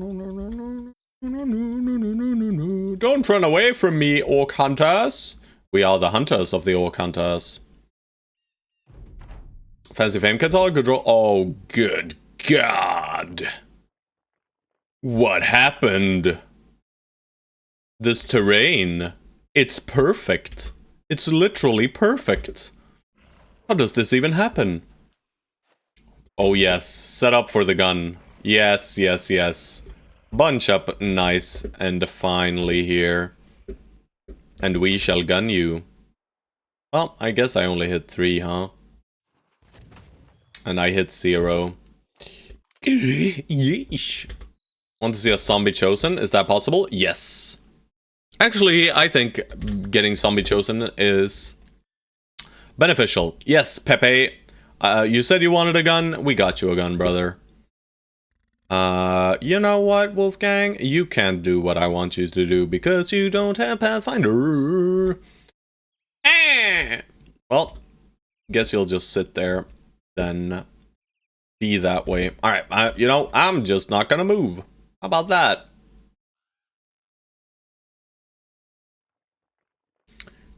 run away from me, orc hunters. We are the hunters of the orc hunters. Fancy fame catalog, good roll. Oh, good God. What happened? This terrain. It's perfect. It's literally perfect. How does this even happen? Oh yes, set up for the gun. Yes, yes, yes. Bunch up nice and finely here. And we shall gun you. Well, I guess I only hit 3, huh? And I hit 0. Yeesh. Want to see a zombie chosen? Is that possible? Yes. Actually, I think getting zombie chosen is beneficial. Yes, Pepe. You said you wanted a gun? We got you a gun, brother. You know what, Wolfgang? You can't do what I want you to do because you don't have Pathfinder. Well, guess you'll just sit there, then be that way. Alright, you know, I'm just not gonna move. How about that?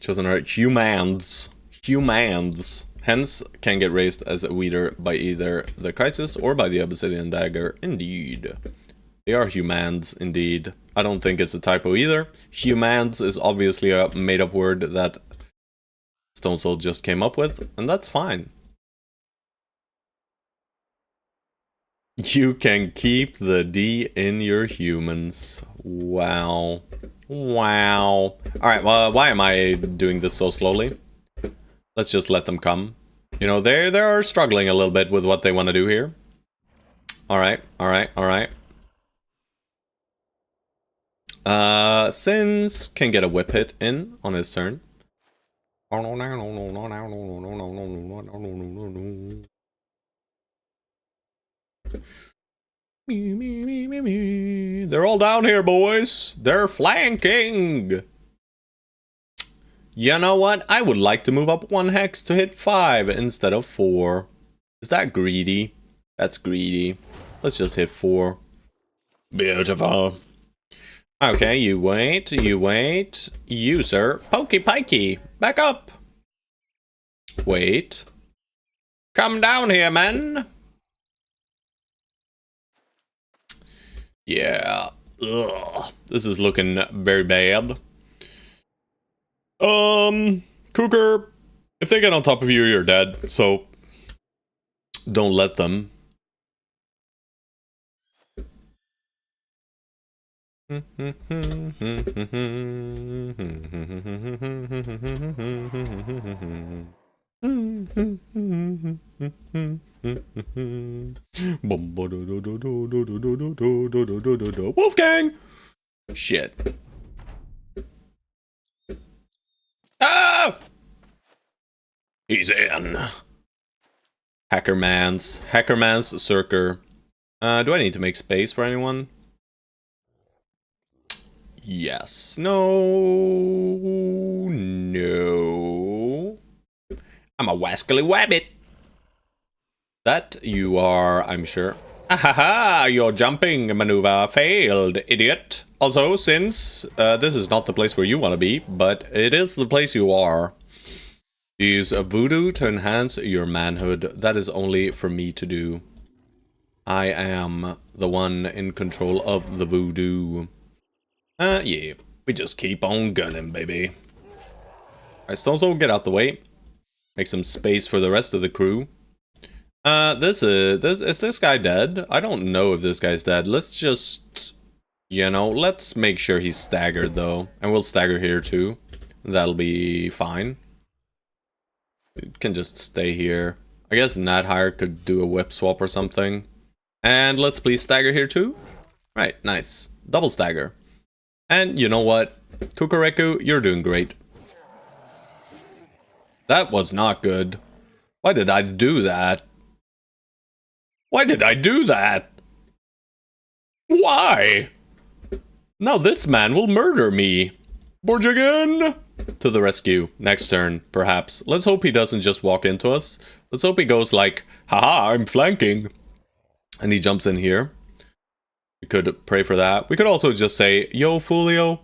Chosen are humans. Humans. Hence, can get raised as a weeder by either the Crisis or by the Obsidian Dagger. Indeed. They are humans, indeed. I don't think it's a typo either. Humans is obviously a made-up word that Stone Soul just came up with, and that's fine. You can keep the D in your humans. Wow. Wow. Alright, well, why am I doing this so slowly? Let's just let them come. You know, they are struggling a little bit with what they want to do here. Alright, alright, alright. Sins can get a whip hit in on his turn. They're all down here, boys. They're flanking. You know what? I would like to move up 1 hex to hit 5 instead of 4. Is that greedy? That's greedy. Let's just hit 4. Beautiful. Okay, you wait, you wait. You, sir. Pokey pikey. Back up. Wait. Come down here, man. Yeah. Ugh. This is looking very bad. Cougar, if they get on top of you, you're dead, so don't let them. Wolfgang! Shit. Ah! He's in. Hackerman's Circer. Do I need to make space for anyone? Yes. No. No. I'm a wascally wabbit. That you are, I'm sure. Ahaha, your jumping maneuver failed, idiot. Also, since this is not the place where you want to be, but it is the place you are. Use a voodoo to enhance your manhood. That is only for me to do. I am the one in control of the voodoo. Yeah, we just keep on gunning, baby. Alright, Stone Soul, get out the way. Make some space for the rest of the crew. Is this guy dead? I don't know if this guy's dead. Let's just, you know, let's make sure he's staggered though. And we'll stagger here too. That'll be fine. We can just stay here. I guess Nadhire could do a whip swap or something. And let's please stagger here too. Right, nice. Double stagger. And you know what? Kukureku, you're doing great. That was not good. Why did I do that? Why did I do that? Why? Now this man will murder me. Borjagan! To the rescue. Next turn, perhaps. Let's hope he doesn't just walk into us. Let's hope he goes like, haha, I'm flanking. And he jumps in here. We could pray for that. We could also just say, yo, Fulio.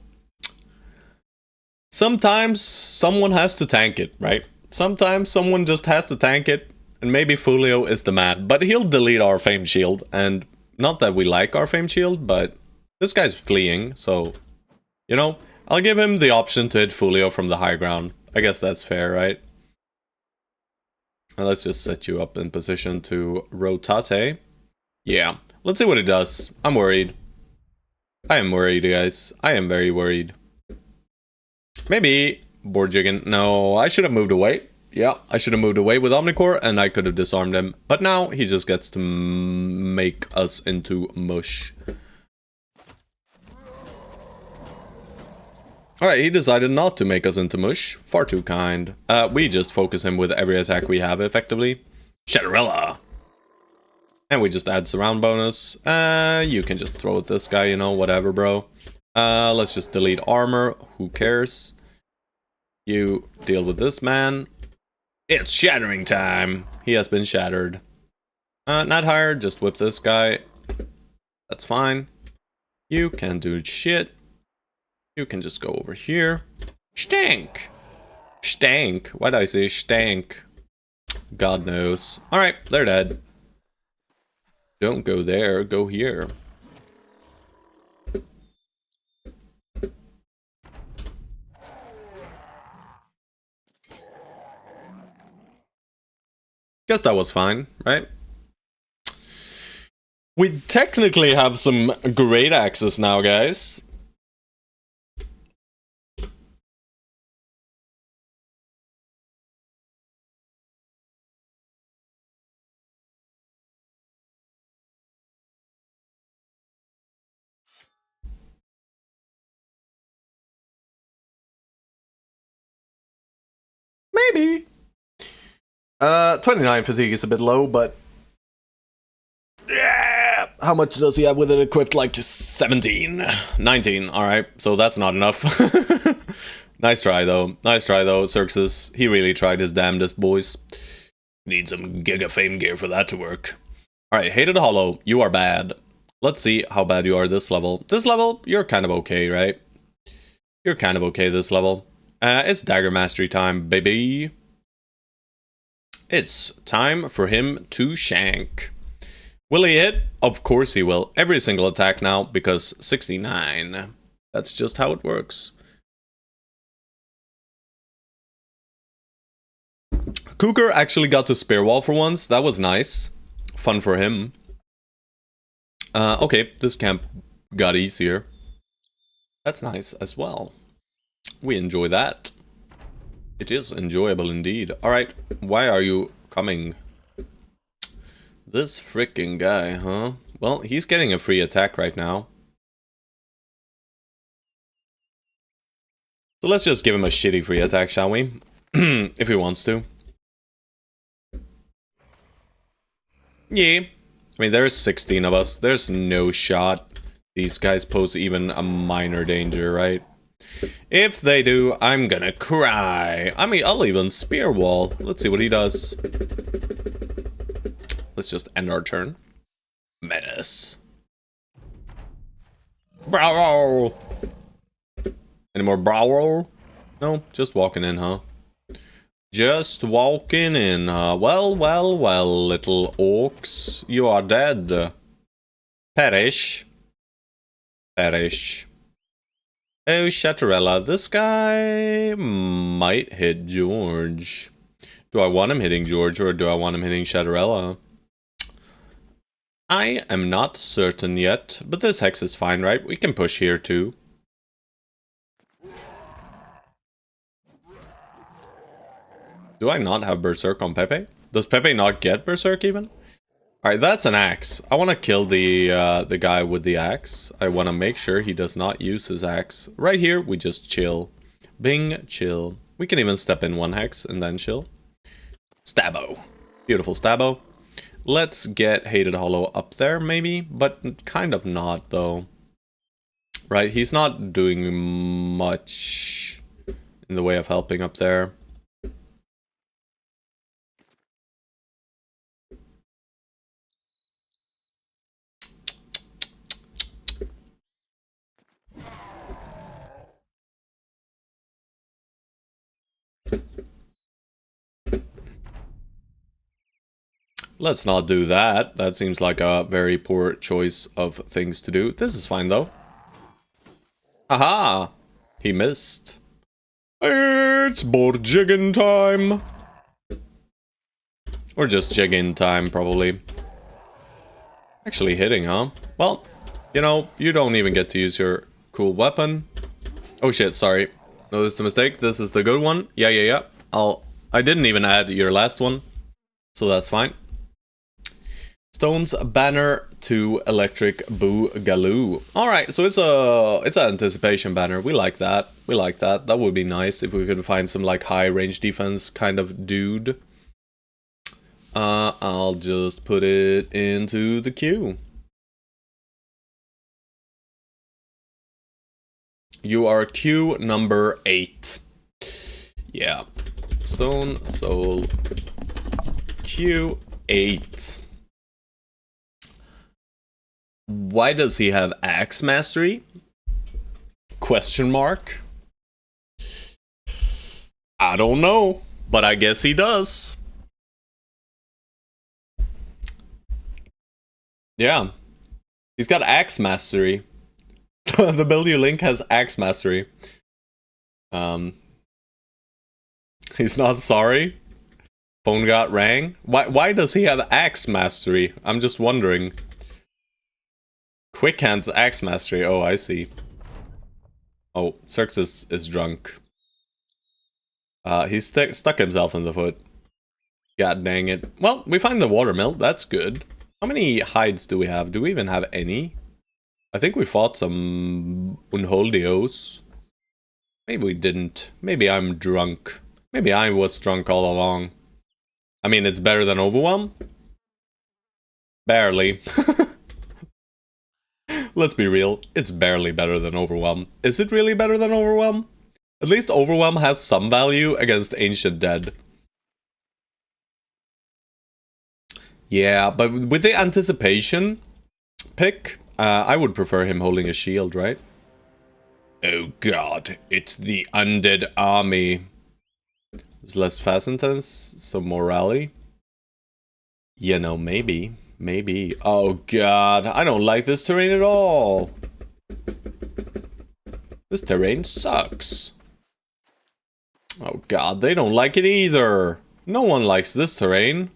Sometimes someone has to tank it, right? Sometimes someone just has to tank it. And maybe Fulio is the man. But he'll delete our Fame Shield. And not that we like our Fame Shield, but this guy's fleeing. So, you know, I'll give him the option to hit Fulio from the high ground. I guess that's fair, right? And let's just set you up in position to rotate. Yeah, let's see what it does. I'm worried. I am worried, guys. I am very worried. Maybe Borjigan. No, I should have moved away. Yeah, I should have moved away with Omnicore and I could have disarmed him. But now he just gets to make us into mush. Alright, he decided not to make us into mush. Far too kind. We just focus him with every attack we have, effectively. Shadowrella! And we just add surround bonus. You can just throw at this guy, you know, whatever, bro. Let's just delete armor. Who cares? You deal with this man. It's shattering time. He has been shattered. Not hired. Just whip this guy. That's fine. You can do shit. You can just go over here. Stank. Stank. Why did I say stank? God knows. Alright, they're dead. Don't go there. Go here. Guess that was fine, right? We technically have some great axes now, guys. Maybe. 29 physique is a bit low, but yeah. How much does he have with it equipped? Like to 17, 19. All right, so that's not enough. Nice try though. Nice try though, Xerxes. He really tried his damnedest, boys. Need some Giga Fame gear for that to work. All right, Hated Hollow, you are bad. Let's see how bad you are this level. This level, you're kind of okay, right? You're kind of okay this level. It's Dagger Mastery time, baby. It's time for him to shank. Will he hit? Of course he will. Every single attack now, because 69. That's just how it works. Cougar actually got to Spear Wall for once. That was nice. Fun for him. Okay, this camp got easier. That's nice as well. We enjoy that. It is enjoyable indeed. Alright, why are you coming? This freaking guy, huh? Well, he's getting a free attack right now. So let's just give him a shitty free attack, shall we? If he wants to. Yeah. I mean, there's 16 of us. There's no shot these guys pose even a minor danger, right? If they do, I'm gonna cry. I mean, I'll even Spear Wall. Let's see what he does. Let's just end our turn. Menace. Bravo! Any more bravo? No, just walking in, huh? Just walking in, huh? Well, well, well, little orcs. You are dead. Perish. Perish. Oh, Chatterella, this guy might hit George. Do I want him hitting George or do I want him hitting Chatterella? I am not certain yet, but this hex is fine, right? We can push here too. Do I not have Berserk on Pepe? Does Pepe not get Berserk even? Alright, that's an axe. I want to kill the guy with the axe. I want to make sure he does not use his axe. Right here, we just chill. Bing, chill. We can even step in one hex and then chill. Stabbo. Beautiful Stabbo. Let's get Hated Hollow up there, maybe, but kind of not, though. Right, he's not doing much in the way of helping up there. Let's not do that. That seems like a very poor choice of things to do. This is fine, though. Aha! He missed. It's board jigging time! Or just jigging time, probably. Actually hitting, huh? Well, you know, you don't even get to use your cool weapon. Oh shit, sorry. No, this is a mistake. This is the good one. Yeah. I didn't even add your last one. So that's fine. Stone's banner to electric boogaloo. Alright, so it's an anticipation banner. We like that. We like that. That would be nice if we could find some like high range defense kind of dude. I'll just put it into the queue. You are queue number 8. Yeah. Stone Soul queue 8. Why does he have Axe Mastery? Question mark. I don't know, but I guess he does. Yeah. He's got Axe Mastery. The build you link has Axe Mastery. He's not sorry. Phone got rang? Why does he have axe mastery? I'm just wondering. Quick hands axe mastery. Oh, I see. Oh, Xerxes is drunk. He's stuck himself in the foot. God dang it. Well, we find the watermill. That's good. How many hides do we have? Do we even have any? I think we fought some Unholdios. Maybe we didn't. Maybe I'm drunk. Maybe I was drunk all along. I mean, it's better than Overwhelm? Barely. Let's be real. It's barely better than Overwhelm. Is it really better than Overwhelm? At least Overwhelm has some value against Ancient Dead. Yeah, but with the anticipation pick, I would prefer him holding a shield, right? Oh god, it's the undead army. There's less fast intense, some more rally. You know, maybe. Maybe. Oh god, I don't like this terrain at all. This terrain sucks. Oh god, they don't like it either. No one likes this terrain.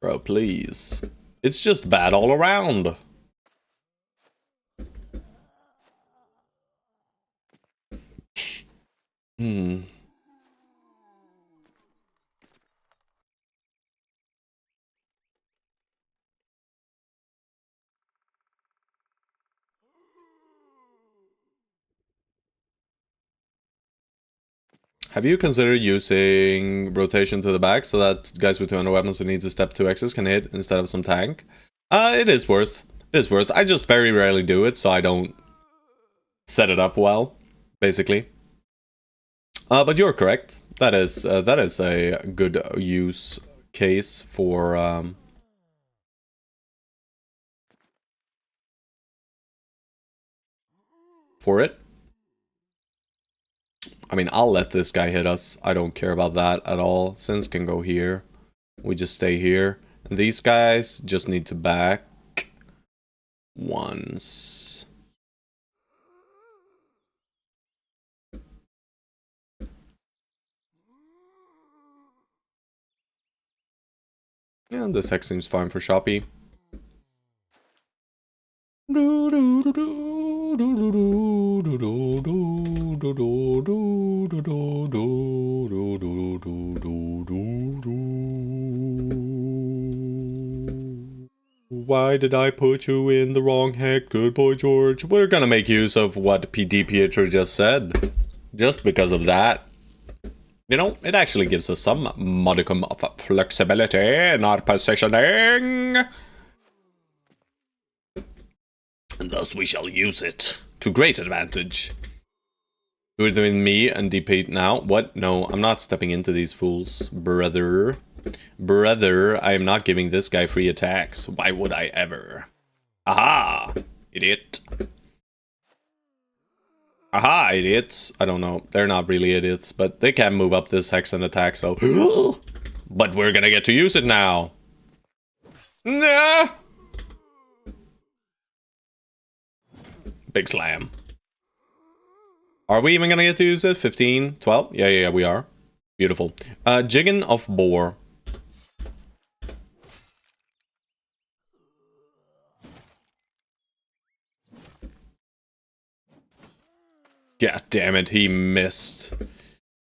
Bro, please. It's just bad all around. Have you considered using rotation to the back so that guys with 200 weapons who need to step 2x's can hit instead of some tank? It is worth. It is worth. I just very rarely do it, so I don't set it up well, basically. But you're correct. That is a good use case for it. I mean, I'll let this guy hit us. I don't care about that at all. Sins can go here. We just stay here. And these guys just need to back once. Yeah, this hex seems fine for Shoppy. Why did I put you in the wrong heck, good boy George? We're gonna make use of what PD Pietro just said. Just because of that. You know, it actually gives us some modicum of flexibility in our positioning. And thus we shall use it to great advantage. You're doing me and DP now? What? No, I'm not stepping into these fools, brother. Brother, I am not giving this guy free attacks. Why would I ever? Aha! Idiot. Aha, idiots. I don't know. They're not really idiots, but they can move up this hex and attack, so... But we're gonna get to use it now. Nah! Big slam. Are we even gonna get to use it? 15? 12? Yeah, we are. Beautiful. Jiggin of Boar. God damn it, he missed.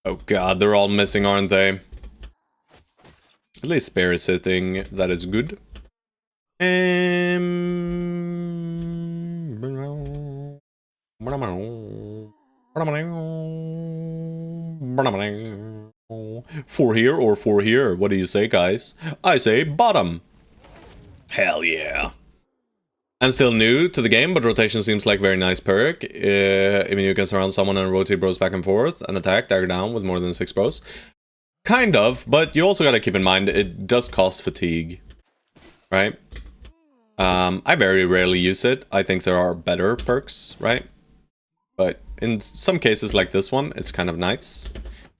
Oh god, they're all missing, aren't they? At least Spirit's hitting, that is good. 4 here or 4 here? What do you say, guys? I say bottom. Hell yeah. I'm still new to the game, but rotation seems like a very nice perk. Even you can surround someone and rotate bros back and forth and attack dagger down with more than 6 bros. Kind of, but you also gotta keep in mind it does cost fatigue, right? I very rarely use it. I think there are better perks, right? But in some cases like this one, it's kind of nice.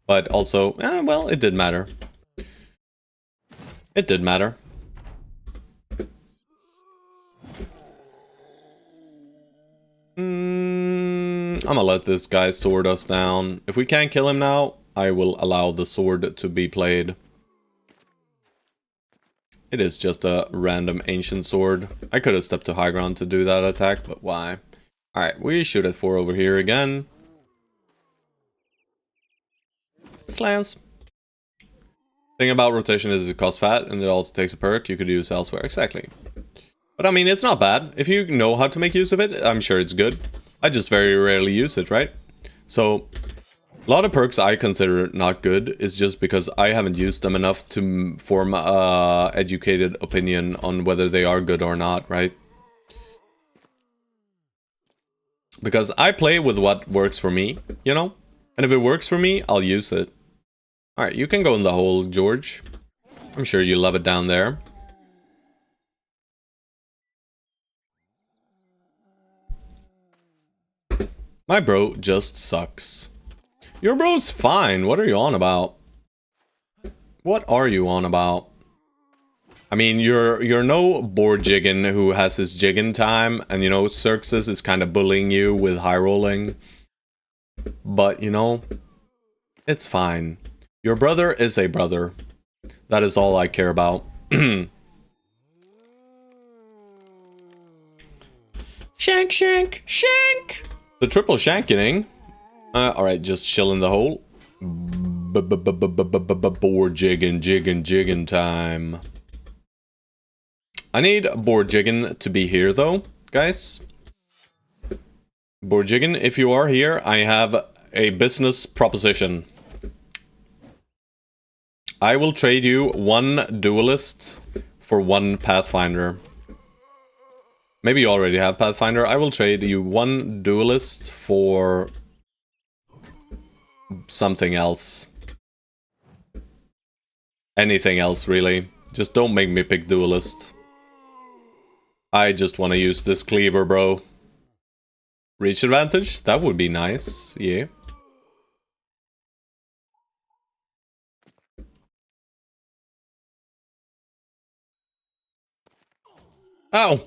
But also, well, it did matter. It did matter. I'm gonna let this guy sword us down. If we can't kill him now, I will allow the sword to be played. It is just a random ancient sword. I could have stepped to high ground to do that attack, but why? Alright, we shoot at 4 over here again. Slants. Thing about rotation is it costs fat, and it also takes a perk you could use elsewhere. Exactly. But I mean, it's not bad. If you know how to make use of it, I'm sure it's good. I just very rarely use it, right? So, a lot of perks I consider not good is just because I haven't used them enough to form a educated opinion on whether they are good or not, right? Because I play with what works for me, you know? And if it works for me, I'll use it. Alright, you can go in the hole, George. I'm sure you love it down there. My bro just sucks. Your bro's fine. What are you on about? What are you on about? I mean, you're no board jiggin who has his jiggin time, and you know, Xerxes is kind of bullying you with high rolling. But, you know, it's fine. Your brother is a brother. That is all I care about. Shank, shank, shank! The triple shanking. Alright, just chill in the hole. Board jiggin time. I need board jiggin to be here though, guys. Board jiggin, if you are here, I have a business proposition. I will trade you 1 duelist for 1 pathfinder. Maybe you already have pathfinder. I will trade you 1 duelist for something else. Anything else, really. Just don't make me pick duelist. I just want to use this cleaver, bro. Reach advantage? That would be nice, yeah. Ow!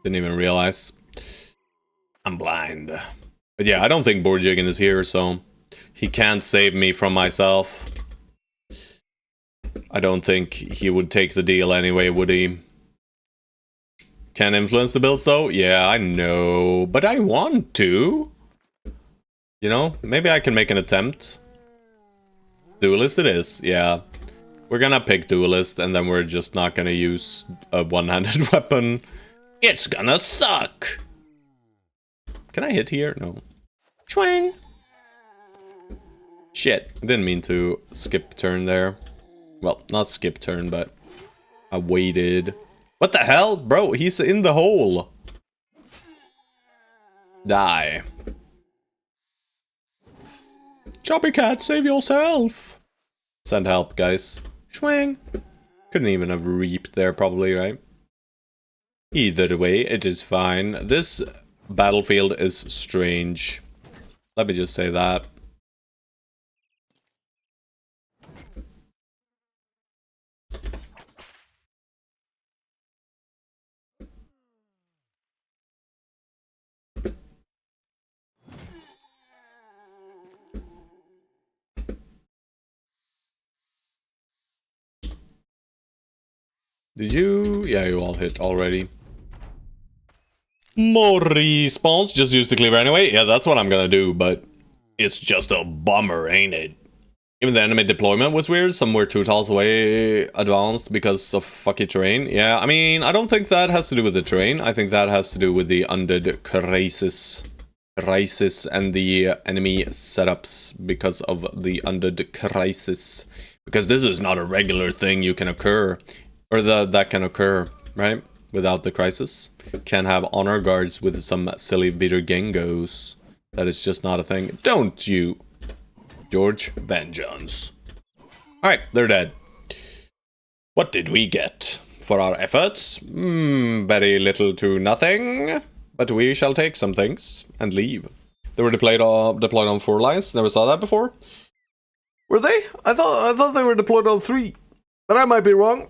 Didn't even realize. I'm blind. But yeah, I don't think board jiggin is here, so he can't save me from myself. I don't think he would take the deal anyway, would he? Can influence the builds though? Yeah, I know, but I want to. You know, maybe I can make an attempt. Duelist it is, yeah. We're gonna pick duelist, and then we're just not gonna use a one-handed weapon. It's gonna suck! Can I hit here? No. Twang! Shit, I didn't mean to skip turn there. Well, not skip turn, but I waited. What the hell? Bro, he's in the hole! Die. Choppy cat, save yourself! Send help, guys. Schwang! Couldn't even have reaped there, probably, right? Either way, it is fine. This battlefield is strange. Let me just say that. Did you? Yeah, you all hit already. More respawns. Just use the cleaver anyway. Yeah, that's what I'm gonna do, but it's just a bummer, ain't it? Even the enemy deployment was weird. Some were 2 tiles away advanced because of fucky terrain. Yeah, I mean, I don't think that has to do with the terrain. I think that has to do with the undead crisis and the enemy setups because of the undead crisis. Because this is not a regular thing you can occur. Or that can occur, right? Without the crisis. Can have honor guards with some silly bitter gengos. That is just not a thing. Don't you, George? Vengeance. Alright, they're dead. What did we get for our efforts? Very little to nothing. But we shall take some things and leave. They were deployed on 4 lines. Never saw that before. Were they? I thought they were deployed on 3. But I might be wrong.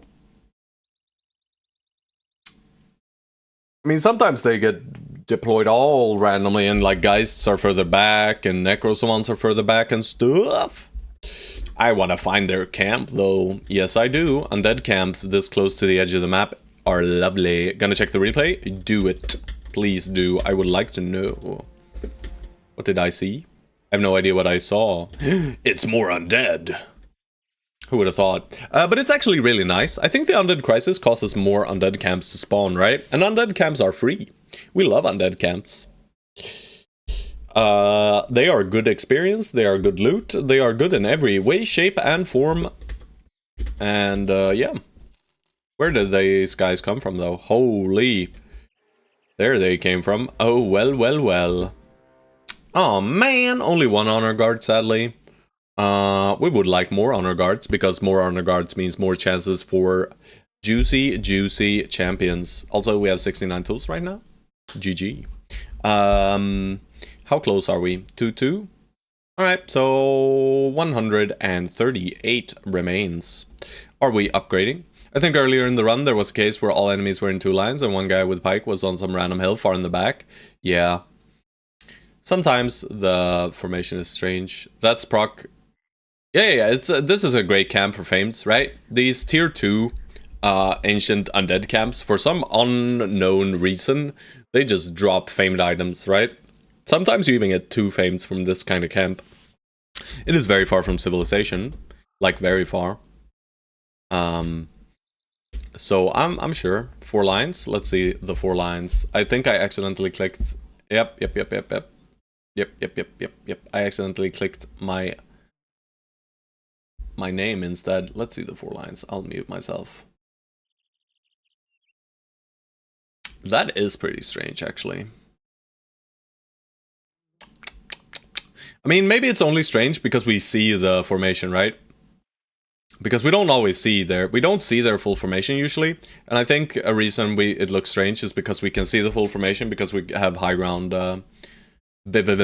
I mean, sometimes they get deployed all randomly, and like Geists are further back, and Necroswans are further back and stuff. I want to find their camp, though. Yes, I do. Undead camps this close to the edge of the map are lovely. Gonna check the replay? Do it. Please do. I would like to know. What did I see? I have no idea what I saw. It's more undead. Who would have thought? But it's actually really nice. I think the Undead Crisis causes more undead camps to spawn, right? And undead camps are free. We love undead camps. They are good experience, they are good loot, they are good in every way, shape, and form. And, yeah. Where did these guys come from, though? Holy. There they came from. Oh, well, well, well. Oh man, only one honor guard, sadly. We would like more honor guards, because more honor guards means more chances for juicy, juicy champions. Also, we have 69 tools right now. GG. How close are we? 2-2? Alright, so 138 remains. Are we upgrading? I think earlier in the run there was a case where all enemies were in 2 lines and one guy with pike was on some random hill far in the back. Yeah. Sometimes the formation is strange. That's proc. Yeah, it's this is a great camp for Famed, right? These tier 2 ancient undead camps, for some unknown reason, they just drop famed items, right? Sometimes you even get 2 fames from this kind of camp. It is very far from civilization, like very far. So I'm sure 4 lines. Let's see the 4 lines. I think I accidentally clicked. Yep. I accidentally clicked my name instead. Let's see the 4 lines. I'll mute myself. That is pretty strange, actually. I mean, maybe it's only strange because we see the formation, right? Because we don't always see we don't see their full formation usually. And I think a reason it looks strange is because we can see the full formation because we have high ground vision.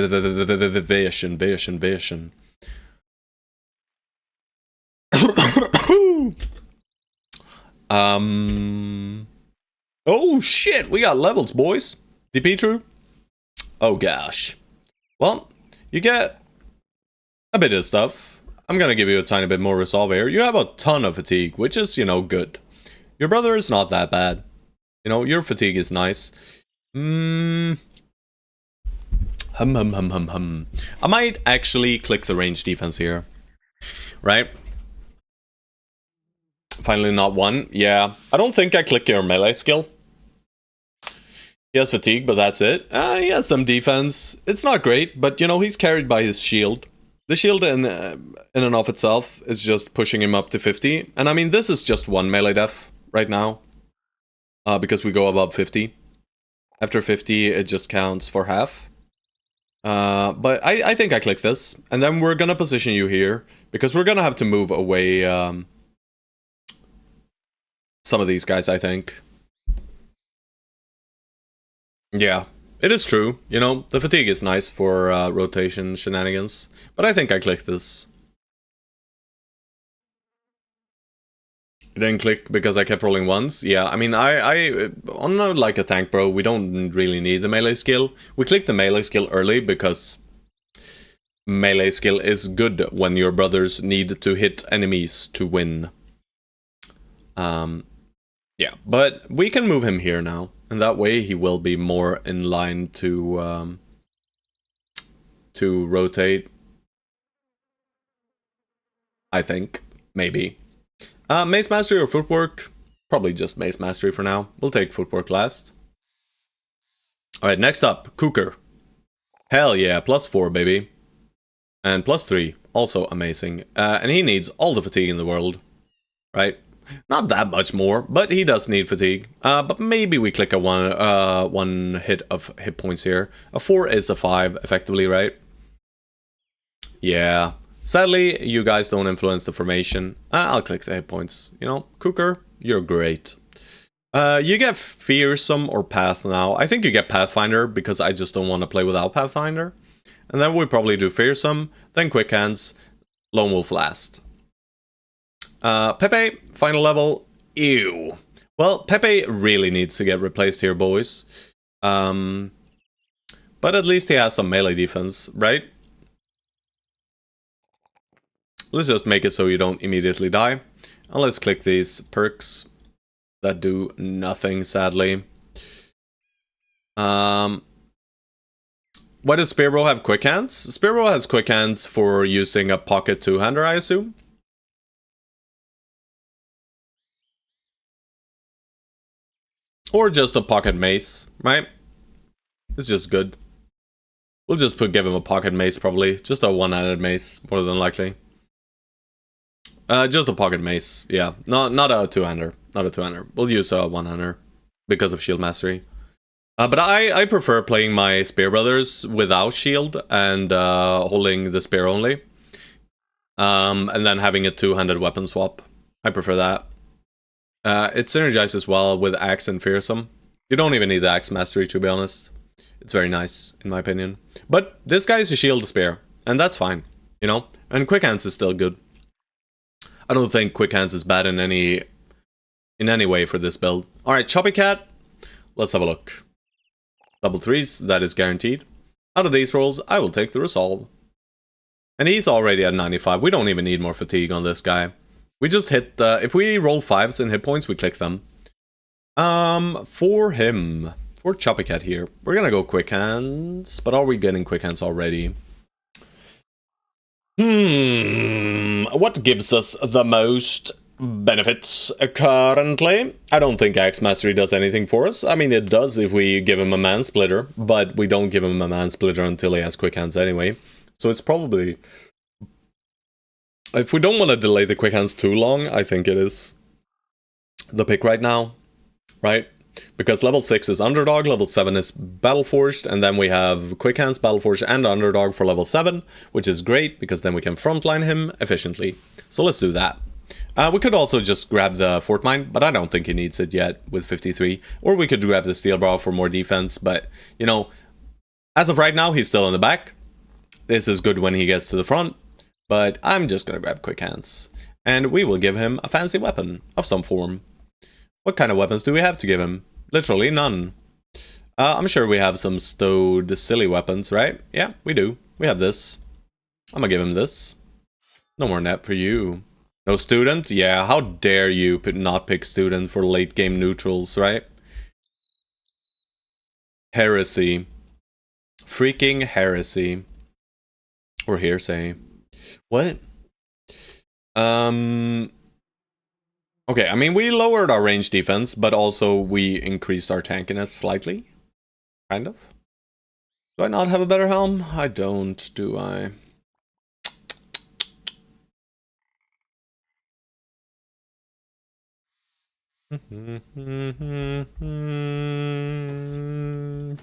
Oh shit, we got levels, boys. DP true? Oh gosh. Well, you get a bit of stuff. I'm gonna give you a tiny bit more resolve here. You have a ton of fatigue, which is, you know, good. Your brother is not that bad. You know, your fatigue is nice. I might actually click the range defense here. Right? Finally not one. Yeah. I don't think I click your melee skill. He has fatigue, but that's it. He has some defense. It's not great, but, you know, he's carried by his shield. The shield in and of itself is just pushing him up to 50. And I mean, this is just 1 melee def right now. Because we go above 50. After 50, it just counts for half. But I think I click this. And then we're gonna position you here. Because we're gonna have to move away some of these guys, I think. Yeah. It is true, you know, the fatigue is nice for rotation shenanigans, but I think I clicked this. It didn't click because I kept rolling ones. Yeah, I mean, on like a tank bro, we don't really need the melee skill. We click the melee skill early because melee skill is good when your brothers need to hit enemies to win. Yeah, but we can move him here now. And that way he will be more in line to rotate. I think. Maybe. Mace Mastery or Footwork? Probably just Mace Mastery for now. We'll take Footwork last. Alright, next up. Cooker. Hell yeah, +4 baby. And +3. Also amazing. And he needs all the fatigue in the world. Right? Not that much more, but he does need fatigue. But maybe we click a one hit of hit points here. A 4 is a 5, effectively, right? Yeah. Sadly, you guys don't influence the formation. I'll click the hit points. You know, Cooker, you're great. You get Fearsome or Path now. I think you get Pathfinder because I just don't want to play without Pathfinder. And then we probably do Fearsome, then Quick Hands, Lone Wolf last. Pepe, final level, ew. Well, Pepe really needs to get replaced here, boys. But at least he has some melee defense, right? Let's just make it so you don't immediately die. And let's click these perks that do nothing, sadly. Why does Spearbro have quick hands? Spearbro has quick hands for using a pocket two-hander, I assume. Or just a pocket mace, right? It's just good. We'll just give him a pocket mace, probably. Just a one-handed mace, more than likely. Just a pocket mace, yeah. Not a two-hander. Not a two-hander. We'll use a one-hander because of shield mastery. But I prefer playing my Spear Brothers without shield and holding the spear only. And then having a two-handed weapon swap. I prefer that. It synergizes well with Axe and Fearsome. You don't even need the Axe mastery, to be honest. It's very nice, in my opinion. But this guy's a shield spear, and that's fine, you know? And Quick Hands is still good. I don't think Quick Hands is bad in any way for this build. Alright, Choppy Cat. Let's have a look. Double threes, that is guaranteed. Out of these rolls, I will take the Resolve. And he's already at 95. We don't even need more fatigue on this guy. We just hit, if we roll 5s in hit points, we click them. For him, for Choppy Cat here, we're gonna go Quick Hands. But are we getting Quick Hands already? What gives us the most benefits currently? I don't think Axe Mastery does anything for us. I mean, it does if we give him a Man Splitter, but we don't give him a Man Splitter until he has Quick Hands anyway. So it's probably... If we don't want to delay the Quick Hands too long, I think it is the pick right now, right? Because level 6 is Underdog, level 7 is Battleforged, and then we have Quick Hands, Battleforged, and Underdog for level 7, which is great, because then we can frontline him efficiently. So let's do that. We could also just grab the Fort Mine, but I don't think he needs it yet with 53. Or we could grab the Steel Brow for more defense, but, you know, as of right now, he's still in the back. This is good when he gets to the front, but I'm just gonna grab Quick Hands. And we will give him a fancy weapon of some form. What kind of weapons do we have to give him? Literally none. I'm sure we have some stowed silly weapons, right? Yeah, we do. We have this. I'm gonna give him this. No more net for you. No student? Yeah, how dare you not pick student for late game neutrals, right? Heresy. Freaking heresy. Or hearsay. What? Okay, I mean, we lowered our range defense, but also we increased our tankiness slightly. Kind of. Do I not have a better helm? I don't, do I?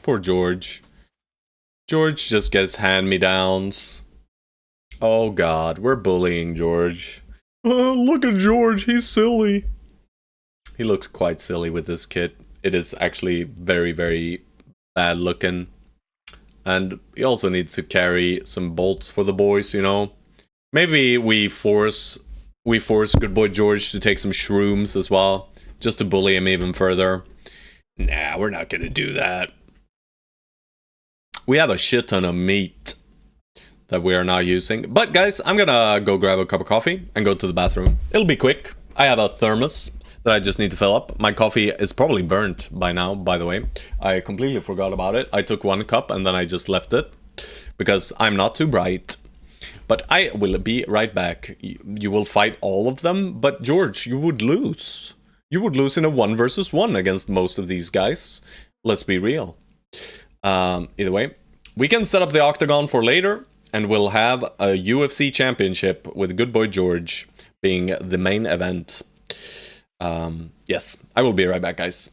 Poor George. George just gets hand-me-downs. Oh god, we're bullying George. Oh, look at George, he's silly. He looks quite silly with this kit. It is actually very, very bad looking. And he also needs to carry some bolts for the boys, you know? Maybe we force good boy George to take some shrooms as well, just to bully him even further. Nah, we're not gonna do that. We have a shit ton of meat that we are now using. But guys, I'm gonna go grab a cup of coffee and go to the bathroom. It'll be quick. I have a thermos that I just need to fill up. My coffee is probably burnt by now, by the way. I completely forgot about it. I took 1 cup and then I just left it because I'm not too bright. But I will be right back. You will fight all of them, but George, you would lose. You would lose in a 1 versus 1 against most of these guys. Let's be real. Either way, we can set up the octagon for later, and we'll have a UFC championship with Good Boy George being the main event. Yes, I will be right back, guys.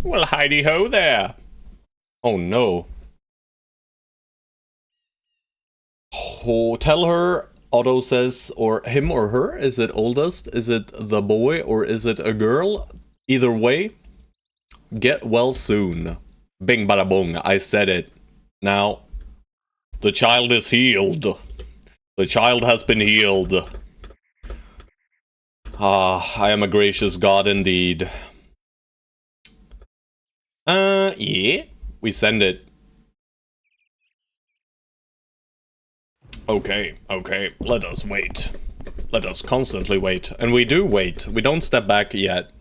Well, hidey-ho there. Oh, no. Oh, tell her, Otto says, or him or her? Is it oldest? Is it the boy or is it a girl? Either way, get well soon. Bing bada boom, I said it. Now, the child is healed. The child has been healed. Ah, I am a gracious God indeed. Yeah, we send it. Okay, let us wait. Let us constantly wait. And we do wait. We don't step back yet.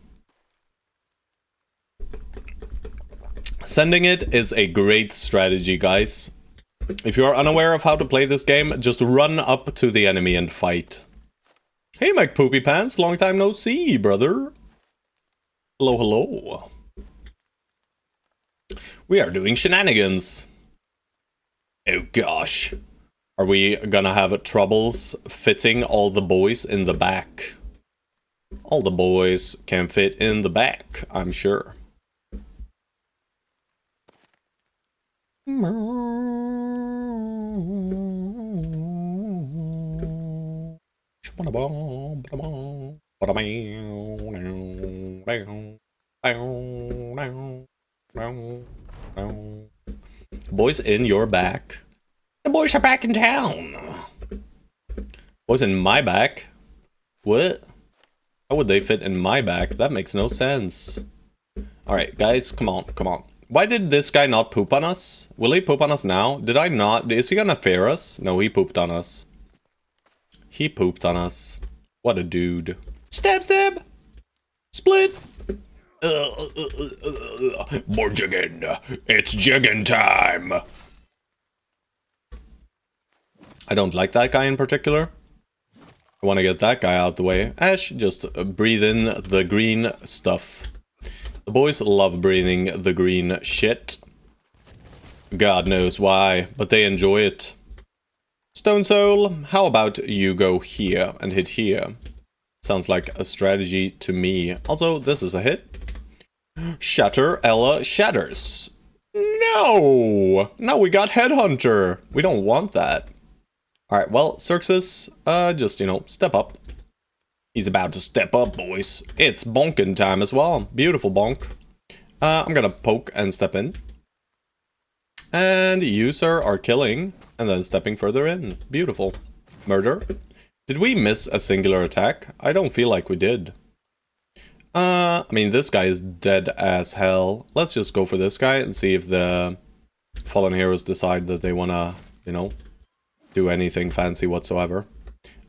Sending it is a great strategy, guys. If you are unaware of how to play this game, just run up to the enemy and fight. Hey, Mike Poopy Pants, long time no see, brother. Hello, hello. We are doing shenanigans. Oh gosh. Are we gonna have troubles fitting all the boys in the back? All the boys can fit in the back, I'm sure. Boys in your back. The boys are back in town. Boys in my back? What? How would they fit in my back? That makes no sense. Alright, guys, come on, come on. Why did this guy not poop on us? Will he poop on us now? Did I not? Is he gonna fair us? No, he pooped on us. He pooped on us. What a dude. Stab, stab! Split! More jigging. It's jigging time. I don't like that guy in particular. I want to get that guy out the way. Ash, just breathe in the green stuff. The boys love breathing the green shit. God knows why, but they enjoy it. Stone Soul, how about you go here and hit here? Sounds like a strategy to me. Also, this is a hit. Shatter, Ella shatters. No! No, we got Headhunter. We don't want that. Alright, well, Xerxes, just, you know, step up. He's about to step up, boys. It's bonking time as well. Beautiful bonk. I'm gonna poke and step in. And you, sir, are killing, and then stepping further in. Beautiful. Murder. Did we miss a singular attack? I don't feel like we did. I mean, this guy is dead as hell. Let's just go for this guy and see if the fallen heroes decide that they wanna, you know, do anything fancy whatsoever.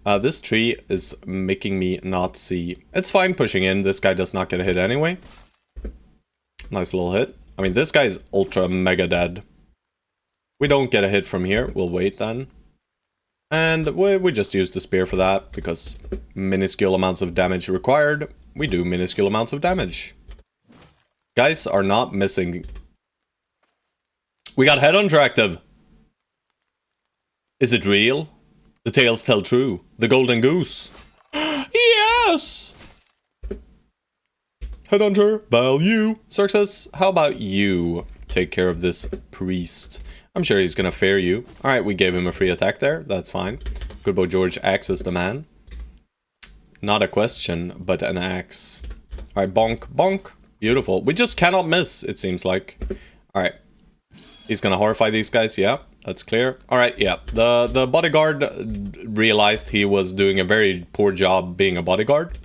This tree is making me not see. It's fine pushing in. This guy does not get a hit anyway. Nice little hit. I mean, this guy is ultra mega dead. We don't get a hit from here. We'll wait then. And we just use the spear for that, because minuscule amounts of damage required. We do minuscule amounts of damage. Guys are not missing. We got Headhunter active. Is it real? The tales tell true. The golden goose. Yes! Headhunter, value. Xerxes, how about you take care of this priest? I'm sure he's gonna fair you. Alright, we gave him a free attack there. That's fine. Good boy George axes the man. Not a question, but an axe. Alright, bonk, bonk. Beautiful. We just cannot miss, it seems like. Alright. He's gonna horrify these guys, yeah. That's clear. Alright, yeah. The bodyguard realized he was doing a very poor job being a bodyguard.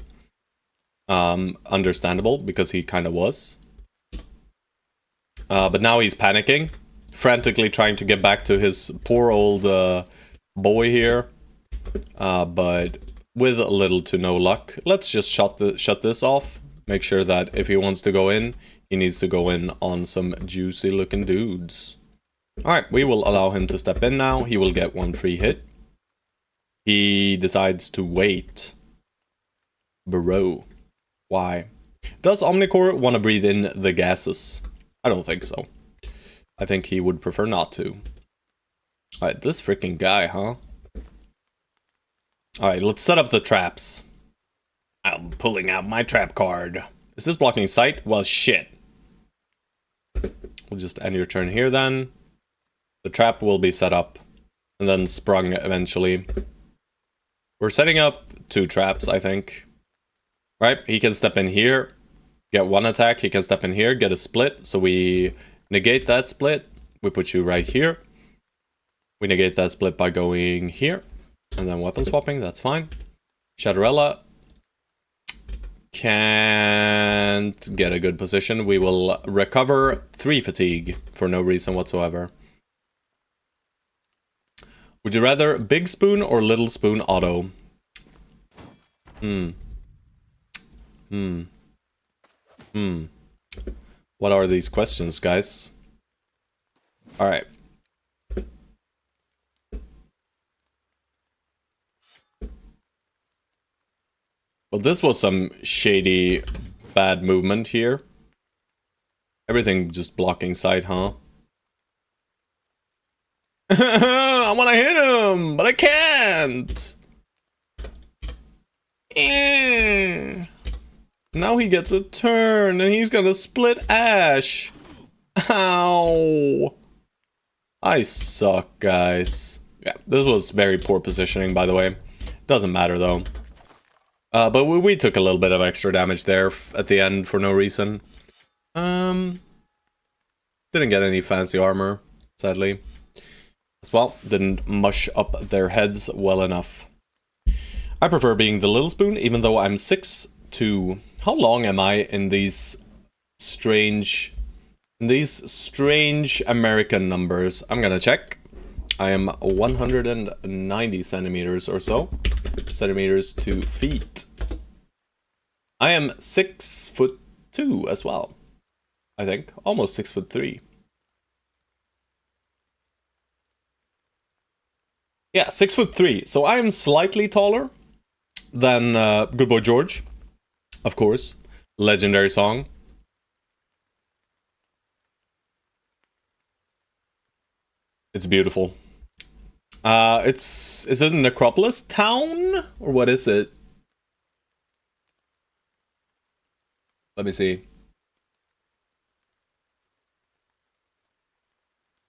Understandable, because he kind of was. But now he's panicking. Frantically trying to get back to his poor old boy here. But with little to no luck. Let's just shut this off. Make sure that if he wants to go in, he needs to go in on some juicy looking dudes. Alright, we will allow him to step in now. He will get one free hit. He decides to wait. Bro. Why? Does Omnicore want to breathe in the gases? I don't think so. I think he would prefer not to. Alright, this freaking guy, huh? Alright, let's set up the traps. I'm pulling out my trap card. Is this blocking sight? Well, shit. We'll just end your turn here then. The trap will be set up and then sprung eventually. We're setting up 2 traps, I think. Right? He can step in here, get 1 attack. He can step in here, get a split. So we negate that split. We put you right here. We negate that split by going here. And then weapon swapping, that's fine. Shadowrella can't get a good position. We will recover 3 fatigue for no reason whatsoever. Would you rather Big Spoon or Little Spoon auto? What are these questions, guys? Alright. Well, this was some shady, bad movement here. Everything just blocking sight, huh? I want to hit him, but I can't. Now he gets a turn, and he's gonna split Ash. Ow. I suck, guys. Yeah, this was very poor positioning, by the way. Doesn't matter, though. But we took a little bit of extra damage there at the end for no reason. Didn't get any fancy armor, sadly. As well, didn't mush up their heads well enough. I prefer being the little spoon, even though I'm 6'2". How long am I in these strange American numbers? I'm gonna check. I am 190 centimeters or so. Centimeters to feet. I am 6'2" as well. I think. Almost 6'3". Yeah, 6'3". So I am slightly taller than Good Boy George. Of course. Legendary song. It's beautiful. Is it a necropolis town? Or what is it? Let me see.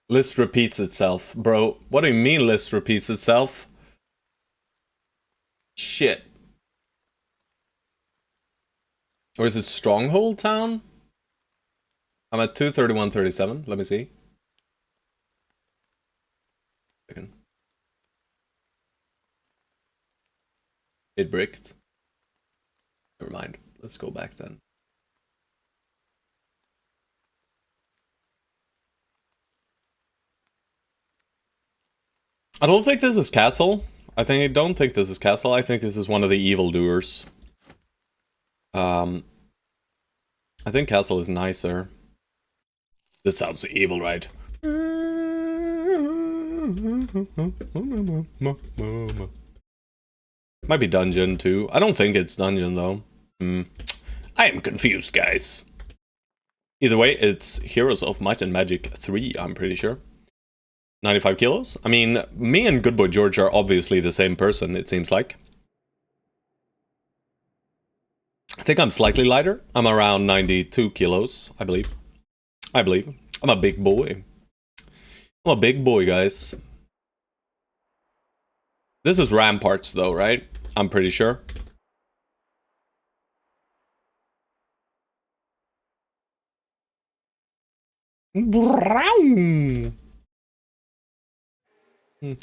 List repeats itself. Bro, what do you mean list repeats itself? Shit. Or is it Stronghold Town? I'm at 231.37. Let me see. Second. It bricked. Never mind. Let's go back then. I don't think this is Castle. I don't think this is Castle. I think this is one of the evildoers. I think Castle is nicer. This sounds evil, right? Might be dungeon too. I don't think it's dungeon though. I am confused, guys. Either way, it's Heroes of Might and Magic 3, I'm pretty sure. 95 kilos? I mean, me and Good Boy George are obviously the same person, it seems like. I think I'm slightly lighter. I'm around 92 kilos, I believe. I'm a big boy. I'm a big boy, guys. This is Ramparts, though, right? I'm pretty sure.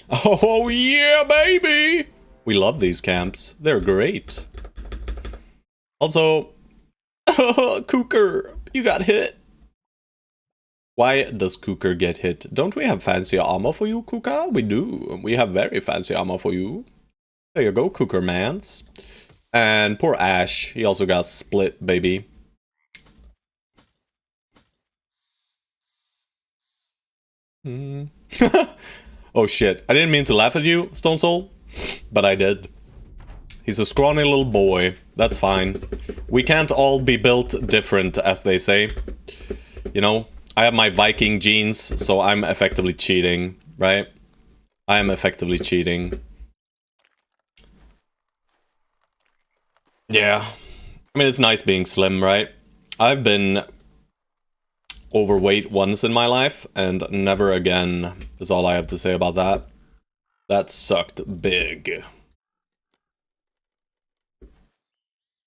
Oh, yeah, baby! We love these camps. They're great. Also, Cooker, you got hit. Why does Cooker get hit? Don't we have fancy armor for you, Cooker? We do. We have very fancy armor for you. There you go, Cooker mans. And poor Ash, he also got split, baby. Oh shit, I didn't mean to laugh at you, Stone Soul, but I did. He's a scrawny little boy. That's fine. We can't all be built different, as they say. You know, I have my Viking genes, so I'm effectively cheating, right? I am effectively cheating. Yeah. I mean, it's nice being slim, right? I've been overweight once in my life, and never again is all I have to say about that. That sucked big.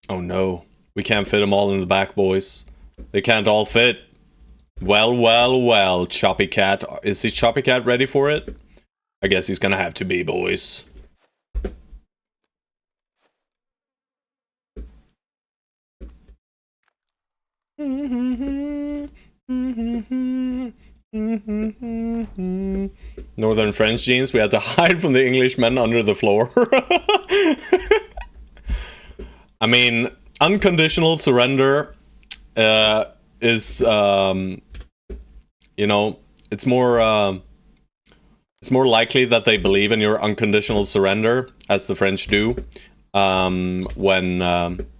Oh no, we can't fit them all in the back, boys. They can't all fit. Well, well, well, Choppy Cat. Is he Choppy Cat ready for it? I guess he's gonna have to be, boys. Northern French genes, we had to hide from the Englishmen under the floor. I mean, unconditional surrender is, you know, it's more likely that they believe in your unconditional surrender, as the French do, when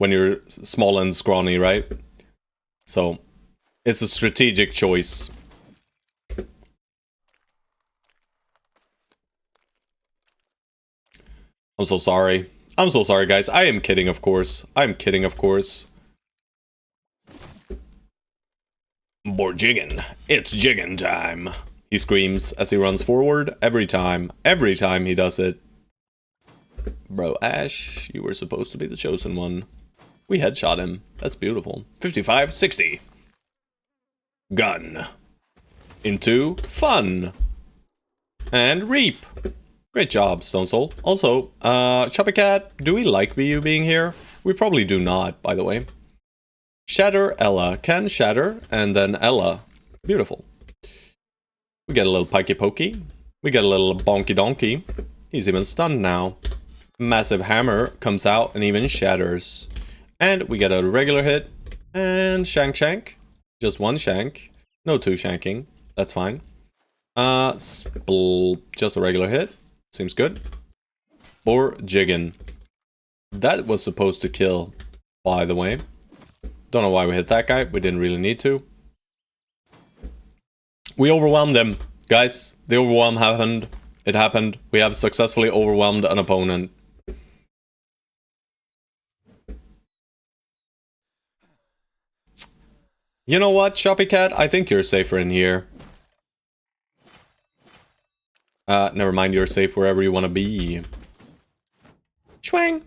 you're small and scrawny, right? So, it's a strategic choice. I'm so sorry. I'm so sorry, guys. I am kidding, of course. I'm kidding, of course. More jiggin'. It's jiggin' time. He screams as he runs forward every time. Every time he does it. Bro, Ash, you were supposed to be the chosen one. We headshot him. That's beautiful. 55, 60. Gun. Into fun. And reap. Great job, Stone Soul. Also, Choppy Cat, do we like you being here? We probably do not, by the way. Shatter Ella. Can shatter, and then Ella. Beautiful. We get a little pikey pokey. We get a little bonky donkey. He's even stunned now. Massive hammer comes out and even shatters. And we get a regular hit. And shank shank. Just one shank. No two shanking. That's fine. Just a regular hit. Seems good. Or jiggin'. That was supposed to kill, by the way. Don't know why we hit that guy. We didn't really need to. We overwhelmed them, guys. The overwhelm happened. It happened. We have successfully overwhelmed an opponent. You know what, Choppy Cat? I think you're safer in here. Never mind, you're safe wherever you want to be. Schwang!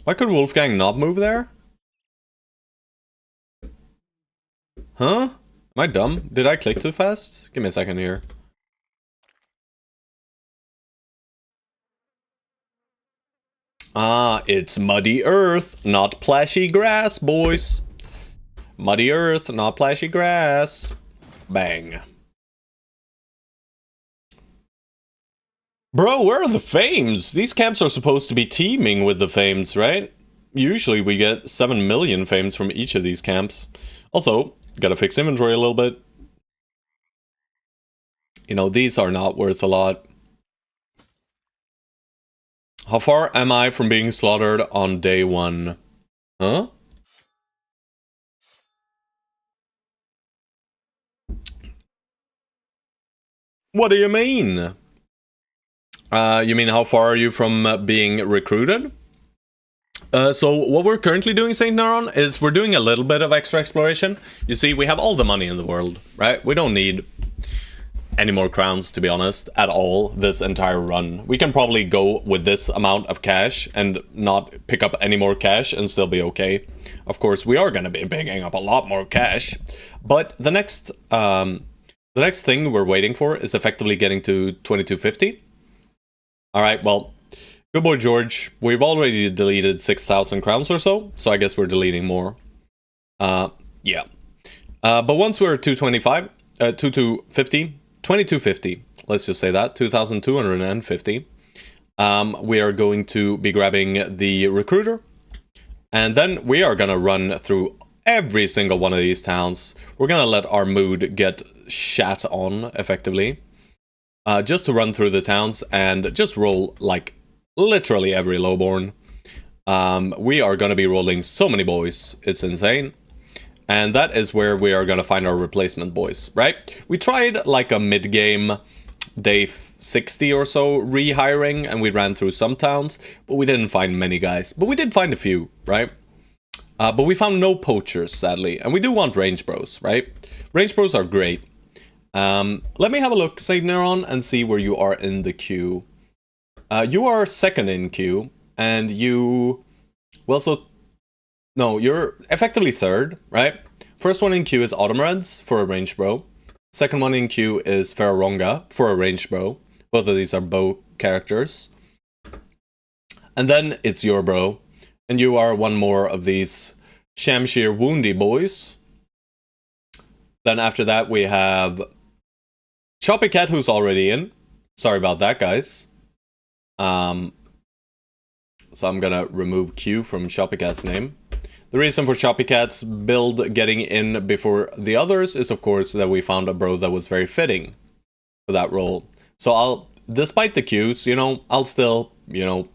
Why could Wolfgang not move there? Huh? Am I dumb? Did I click too fast? Give me a second here. Ah, it's muddy earth, not plashy grass, boys. Muddy earth, not plashy grass. Bang. Bro, where are the fames? These camps are supposed to be teeming with the fames, right? Usually we get 7 million fames from each of these camps. Also, gotta fix inventory a little bit. You know, these are not worth a lot. How far am I from being slaughtered on day 1? Huh? What do you mean? You mean how far are you from being recruited? So what we're currently doing, Saint Neuron, is we're doing a little bit of extra exploration. You see, we have all the money in the world, right? We don't need any more crowns, to be honest, at all, this entire run. We can probably go with this amount of cash and not pick up any more cash and still be okay. Of course, we are going to be picking up a lot more cash. But the next thing we're waiting for is effectively getting to 2250. Alright, well, good boy George. We've already deleted 6,000 crowns or so I guess we're deleting more. Yeah. But once we're 225, 2250, let's just say that, 2,250, we are going to be grabbing the recruiter, and then we are gonna run through every single one of these towns. We're gonna let our mood get shat on, effectively. Just to run through the towns and just roll, like, literally every lowborn. We are going to be rolling so many boys. It's insane. And that is where we are going to find our replacement boys, right? We tried, like, a mid-game day 60 or so rehiring, and we ran through some towns, but we didn't find many guys. But we did find a few, right? But we found no poachers, sadly. And we do want range bros, right? Range bros are great. Let me have a look, Sagneron, and see where you are in the queue. You are second in queue, and you... Well, so... No, you're effectively third, right? First one in queue is Autumn Reds for a range bro. Second one in queue is Ferronga for a range bro. Both of these are bow characters. And then it's your bro. And you are one more of these Shamshir Woundy boys. Then after that we have Choppy Cat, who's already in. Sorry about that, guys. So I'm gonna remove Q from Choppy Cat's name. The reason for Choppy Cat's build getting in before the others is, of course, that we found a bro that was very fitting for that role. So I'll, despite the queues, you know, I'll still, you know,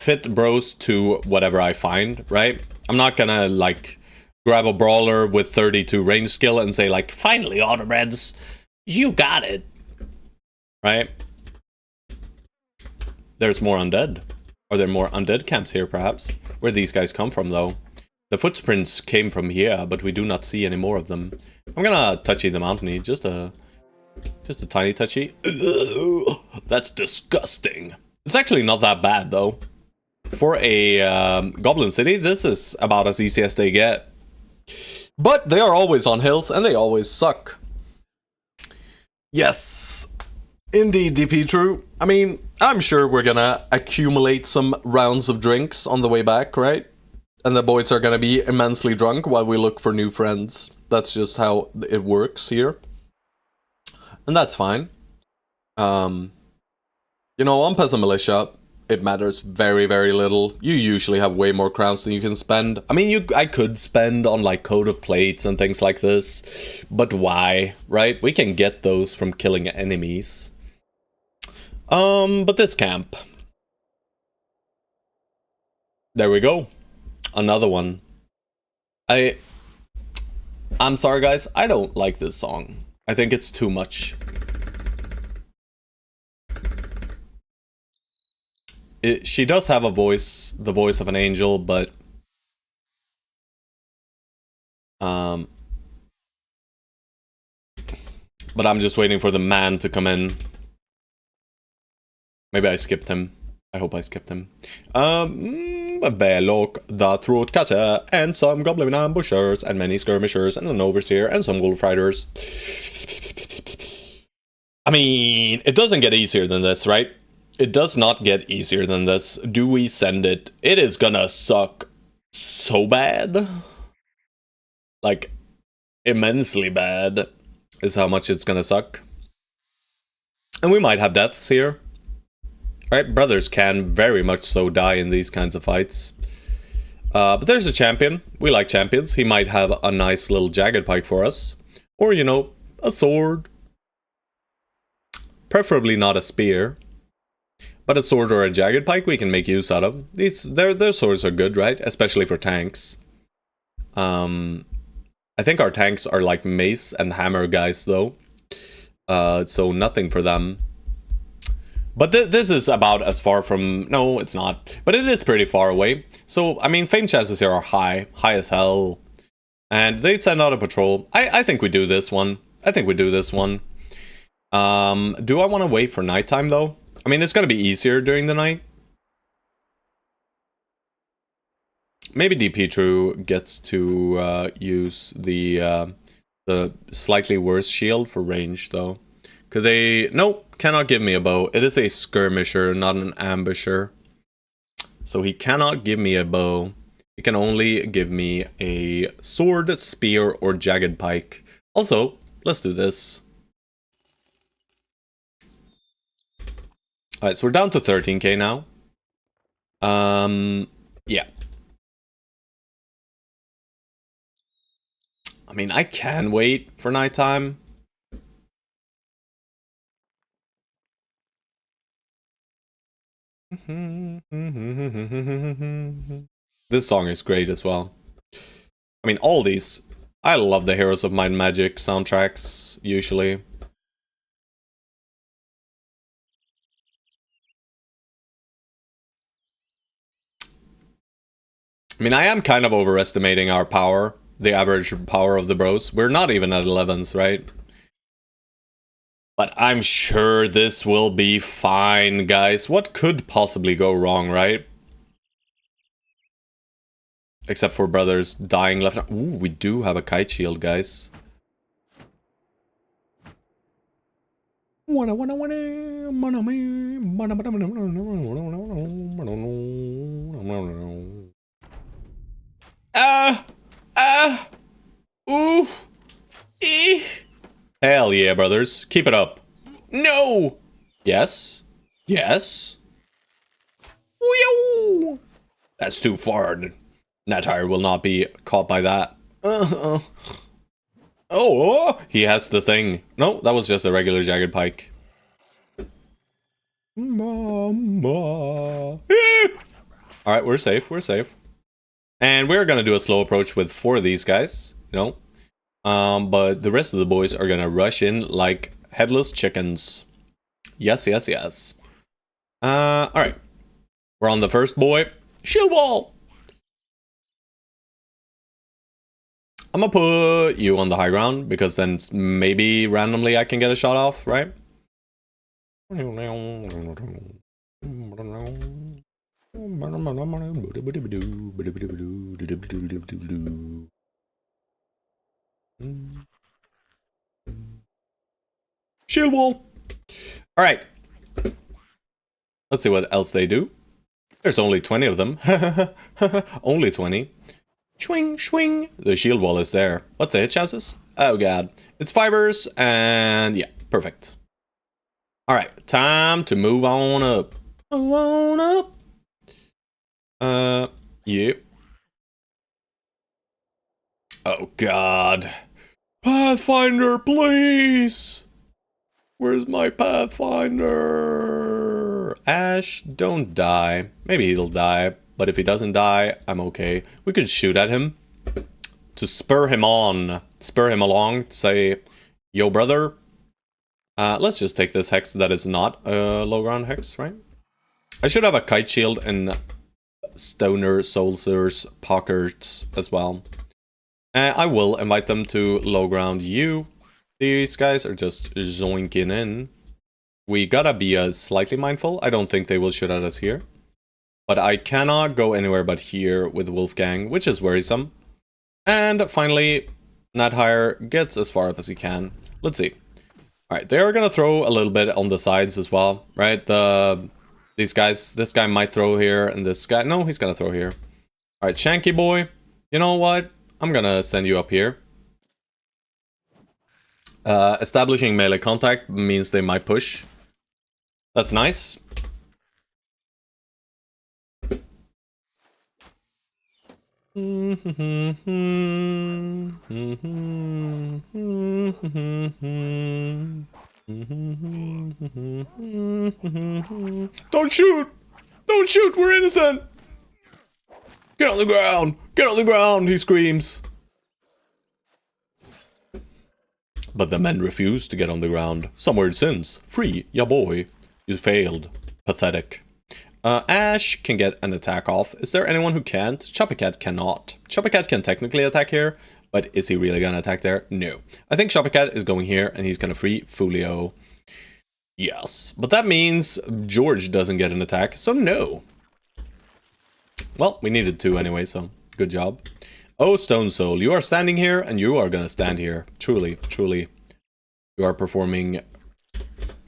fit bros to whatever I find, right? I'm not gonna, like, grab a brawler with 32 range skill and say, like, finally, Autumn Reds, you got it. Right? There's more undead. Are there more undead camps here, perhaps? Where these guys come from, though? The footprints came from here, but we do not see any more of them. I'm gonna touchy the mountain, just a tiny touchy. Ugh, that's disgusting. It's actually not that bad, though. For a goblin city, this is about as easy as they get. But they are always on hills, and they always suck. Yes, indeed, DP True. I mean, I'm sure we're gonna accumulate some rounds of drinks on the way back, right? And the boys are gonna be immensely drunk while we look for new friends. That's just how it works here. And that's fine. You know, on Peasant Militia, it matters very, very little. You usually have way more crowns than you can spend. I mean, I could spend on, like, Code of Plates and things like this. But why, right? We can get those from killing enemies. But this camp. There we go. Another one. I'm sorry, guys. I don't like this song. I think it's too much. She does have a voice, the voice of an angel, but... But I'm just waiting for the man to come in. Maybe I skipped him. I hope I skipped him. Velok, the throat cutter, and some goblin ambushers, and many skirmishers, and an overseer, and some wolf riders. I mean, it doesn't get easier than this, right? It does not get easier than this. Do we send it? It is gonna suck so bad. Like, immensely bad is how much it's gonna suck. And we might have deaths here. Right, brothers can very much so die in these kinds of fights. But there's a champion. We like champions. He might have a nice little jagged pike for us. Or, you know, a sword. Preferably not a spear. But a sword or a jagged pike we can make use out of. Their swords are good, right? Especially for tanks. I think our tanks are like mace and hammer guys, though. So nothing for them. But this is about as far from... No, it's not. But it is pretty far away. So, I mean, fame chances here are high. High as hell. And they send out a patrol. I think we do this one. Do I want to wait for nighttime, though? I mean, it's going to be easier during the night. Maybe DP True gets to use the slightly worse shield for range, though. Because nope, cannot give me a bow. It is a skirmisher, not an ambusher. So he cannot give me a bow. He can only give me a sword, spear, or jagged pike. Also, let's do this. Alright, so we're down to 13k now. Yeah. I mean, I can wait for nighttime. This song is great as well. I mean, all these. I love the Heroes of Might and Magic soundtracks, usually. I mean, I am kind of overestimating our power, the average power of the bros. We're not even at 11s, right? But I'm sure this will be fine, guys. What could possibly go wrong, right? Except for brothers dying left. Ooh, we do have a kite shield, guys. Ooh, hell yeah, brothers. Keep it up. No! Yes. Yes. Whee-oo! That's too far. Natyre will not be caught by that. Oh, he has the thing. No, that was just a regular jagged pike. Mama. Alright, we're safe, we're safe. And we're gonna do a slow approach with 4 of these guys, you know. But the rest of the boys are gonna rush in like headless chickens. Yes, yes, yes. Alright. We're on the first boy. Shield wall! I'm gonna put you on the high ground, because then maybe randomly I can get a shot off, right? Shield wall! Alright. Let's see what else they do. There's only 20 of them. Only 20. Swing, swing. The shield wall is there. What's the hit chances? Oh god. It's fibers, and yeah, perfect. Alright, time to move on up. Move on up. Yeah. Oh god. Pathfinder, please! Where's my Pathfinder? Ash, don't die. Maybe he'll die, but if he doesn't die, I'm okay. We could shoot at him to spur him on, spur him along, say, yo brother. Let's just take this hex that is not a low ground hex, right? I should have a kite shield and stoner soldiers pockets as well. I will invite them to low ground you. These guys are just zoinking in. We gotta be slightly mindful. I don't think they will shoot at us here. But I cannot go anywhere but here with Wolfgang, which is worrisome. And finally, Natyre gets as far up as he can. Let's see. Alright, they are gonna throw a little bit on the sides as well, right? These guys, this guy might throw here, and this guy, no, he's gonna throw here. Alright, Shanky boy, you know what? I'm gonna send you up here. Establishing melee contact means they might push. That's nice. Don't shoot! Don't shoot! We're innocent! Get on the ground! Get on the ground! He screams. But the men refuse to get on the ground. Some word sins. Free, ya boy. You failed. Pathetic. Ash can get an attack off. Is there anyone who can't? Choppycat cannot. Choppycat can technically attack here, but is he really gonna attack there? No. I think Choppycat is going here, and he's gonna free Fulio. Yes. But that means George doesn't get an attack, so no. Well, we needed to anyway, so good job. Oh, Stone Soul, you are standing here, and you are gonna stand here. Truly, truly. You are performing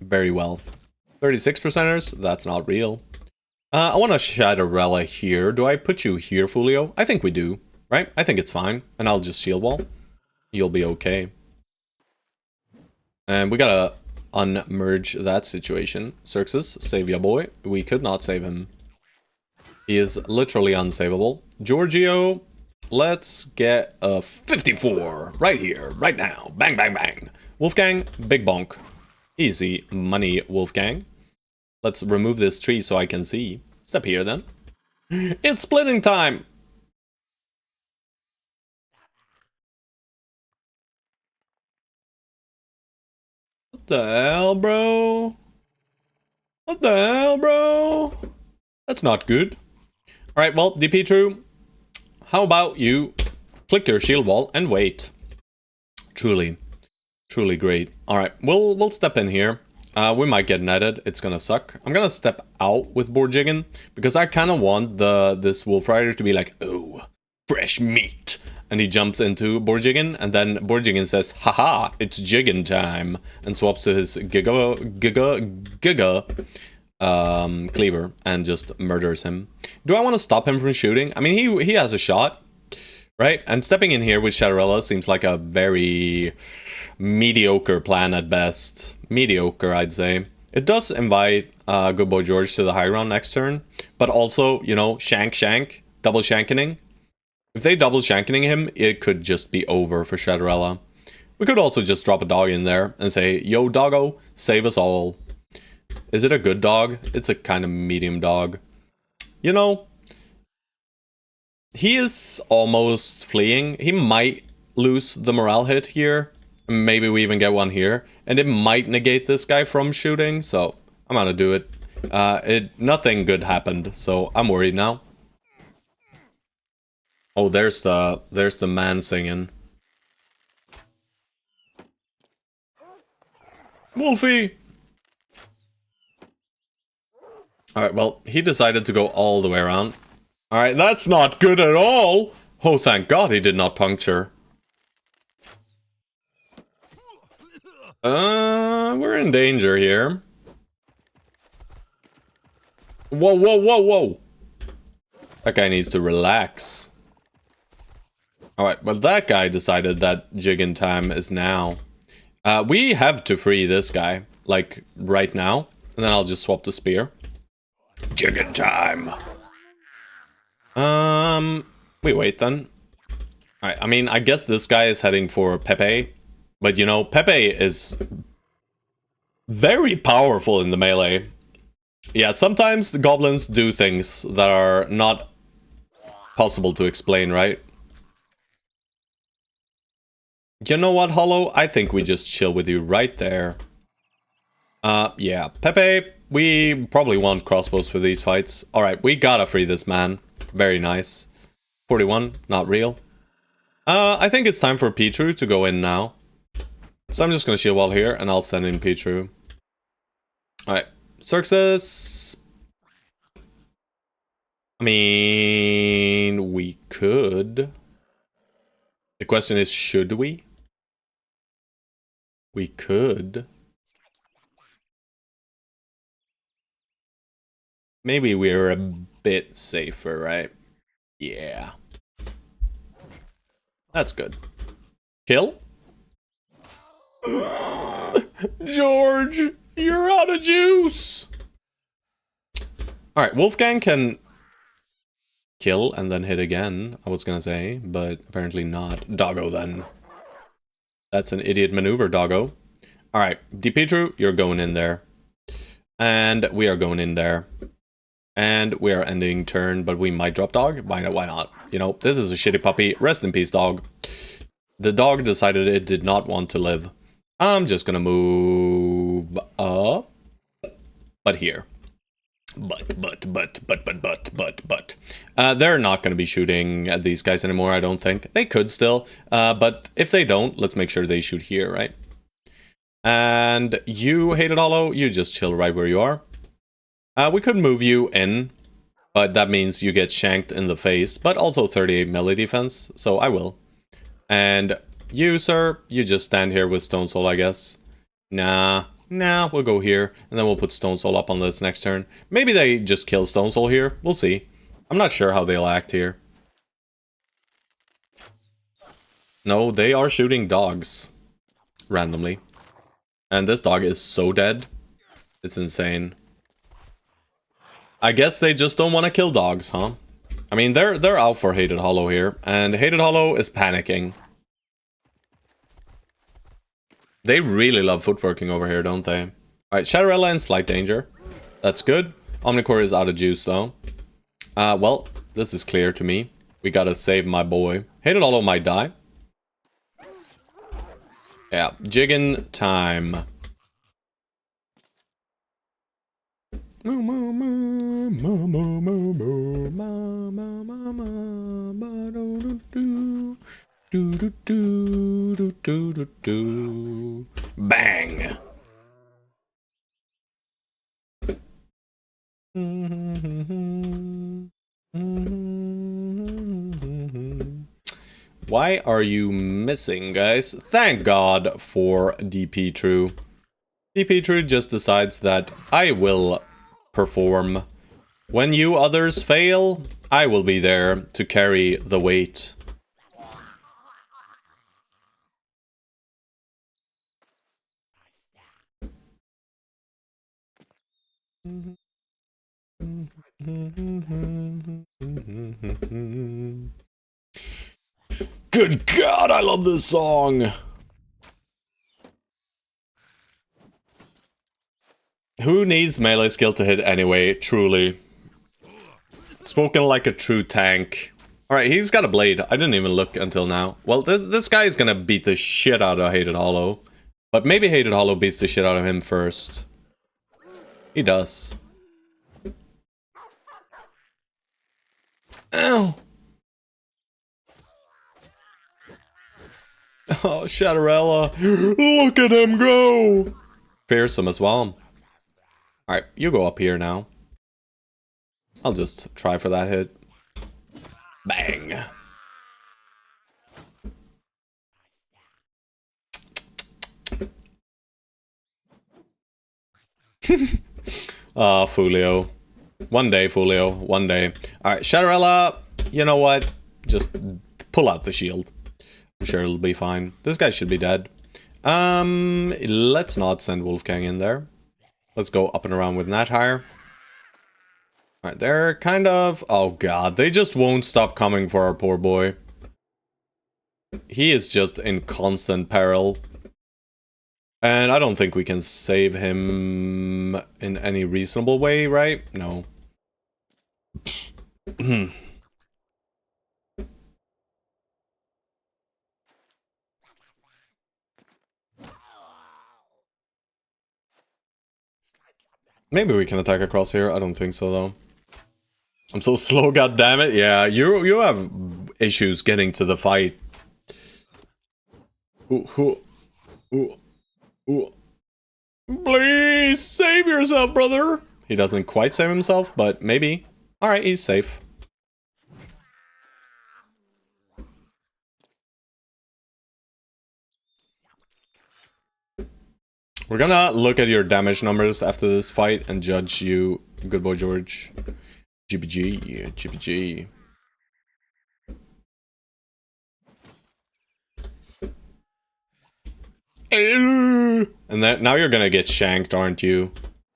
very well. 36%ers? That's not real. I want to Shadowrella here. Do I put you here, Fulio? I think we do, right? I think it's fine. And I'll just shield wall. You'll be okay. And we gotta unmerge that situation. Xerxes, save ya boy. We could not save him. He is literally unsavable. Giorgio, let's get a 54 right here, right now. Bang, bang, bang. Wolfgang, big bonk. Easy money, Wolfgang. Let's remove this tree so I can see. Step here then. It's splitting time! What the hell, bro? What the hell, bro? That's not good. Alright, well, DP true. how about you click your shield wall and wait? Truly great. All right, we'll step in here. We might get netted. It's gonna suck. I'm gonna step out with Borjiggin because I kind of want this Wolf Rider to be like, oh, fresh meat. And he jumps into Borjiggin, and then Borjiggin says, haha, it's Jiggin time, and swaps to his Giga cleaver and just murders him. Do I want to stop him from shooting? I mean, he has a shot, right? And stepping in here with Shadowrella seems like a very mediocre plan at best. Mediocre, I'd say. It does invite Good Boy George to the high ground next turn, but also, you know, shank, double shankening. If they double shankening him, it could just be over for Shadowrella. We could also just drop a dog in there and say, yo, doggo, save us all. Is it a good dog? It's a kind of medium dog. You know, he is almost fleeing. He might lose the morale hit here. Maybe we even get one here. And it might negate this guy from shooting, so I'm gonna do it. Nothing good happened, so I'm worried now. Oh, there's the man singing. Wolfie! Alright, well, he decided to go all the way around. Alright, that's not good at all! Oh, thank God he did not puncture. We're in danger here. Whoa! That guy needs to relax. Alright, well that guy decided that Jiggin time is now. We have to free this guy, like, right now. And then I'll just swap the spear. Jiggin time! We wait then. Alright, I mean, I guess this guy is heading for Pepe. But, you know, Pepe is very powerful in the melee. Yeah, sometimes the goblins do things that are not possible to explain, right? You know what, Hollow? I think we just chill with you right there. Yeah. Pepe, we probably want crossbows for these fights. Alright, we gotta free this man. Very nice. 41, not real. I think it's time for Petru to go in now. So I'm just gonna shield wall here, and I'll send in Petru. Alright. Xerxes. I mean, we could. The question is, should we? We could. Maybe we're a bit safer, right? Yeah. That's good. Kill? George, you're out of juice! Alright, Wolfgang can kill and then hit again, I was gonna say, but apparently not. Doggo then. That's an idiot maneuver, doggo. Alright, Petru, you're going in there. And we are going in there. And we are ending turn, but we might drop dog. Why not? You know, this is a shitty puppy. Rest in peace, dog. The dog decided it did not want to live. I'm just gonna move up. But here. But. They're not gonna be shooting at these guys anymore, I don't think. They could still. But if they don't, let's make sure they shoot here, right? And you, Hated Hollow, you just chill right where you are. We could move you in, but that means you get shanked in the face, but also 38 melee defense, so I will. And you, sir, you just stand here with Stone Soul, I guess. Nah, we'll go here, and then we'll put Stone Soul up on this next turn. Maybe they just kill Stone Soul here, we'll see. I'm not sure how they'll act here. No, they are shooting dogs. Randomly. And this dog is so dead. It's insane. I guess they just don't want to kill dogs, huh? I mean, they're out for Hated Hollow here, and Hated Hollow is panicking. They really love footworking over here, don't they? Alright, Shadowrella in slight danger. That's good. Omnicore is out of juice, though. Well, this is clear to me. We gotta save my boy. Hated Hollow might die. Yeah, Jiggin time. Moo, moo, moo. Bang! Why are you missing, guys? Thank God for DP True. DP True just decides that I will perform. When you others fail, I will be there to carry the weight. Good God, I love this song! Who needs melee skill to hit anyway, truly? Spoken like a true tank. Alright, he's got a blade. I didn't even look until now. Well, this guy is gonna beat the shit out of Hated Hollow. But maybe Hated Hollow beats the shit out of him first. He does. Ow! Oh, Shadowrella. Look at him go! Fearsome as well. Alright, you go up here now. I'll just try for that hit. Bang! Ah, Fulio. One day, Fulio. One day. Alright, Shadowrella, you know what? Just pull out the shield. I'm sure it'll be fine. This guy should be dead. Let's not send Wolfgang in there. Let's go up and around with Nathire. Alright, they're kind of... Oh god, they just won't stop coming for our poor boy. He is just in constant peril. And I don't think we can save him in any reasonable way, right? No. Maybe we can attack across here. I don't think so, though. I'm so slow, goddammit. Yeah, you have issues getting to the fight. Ooh. Please save yourself, brother. He doesn't quite save himself, but maybe. Alright, he's safe. We're gonna look at your damage numbers after this fight and judge you, good boy George. GBG, GBG. And that, now you're gonna get shanked, aren't you?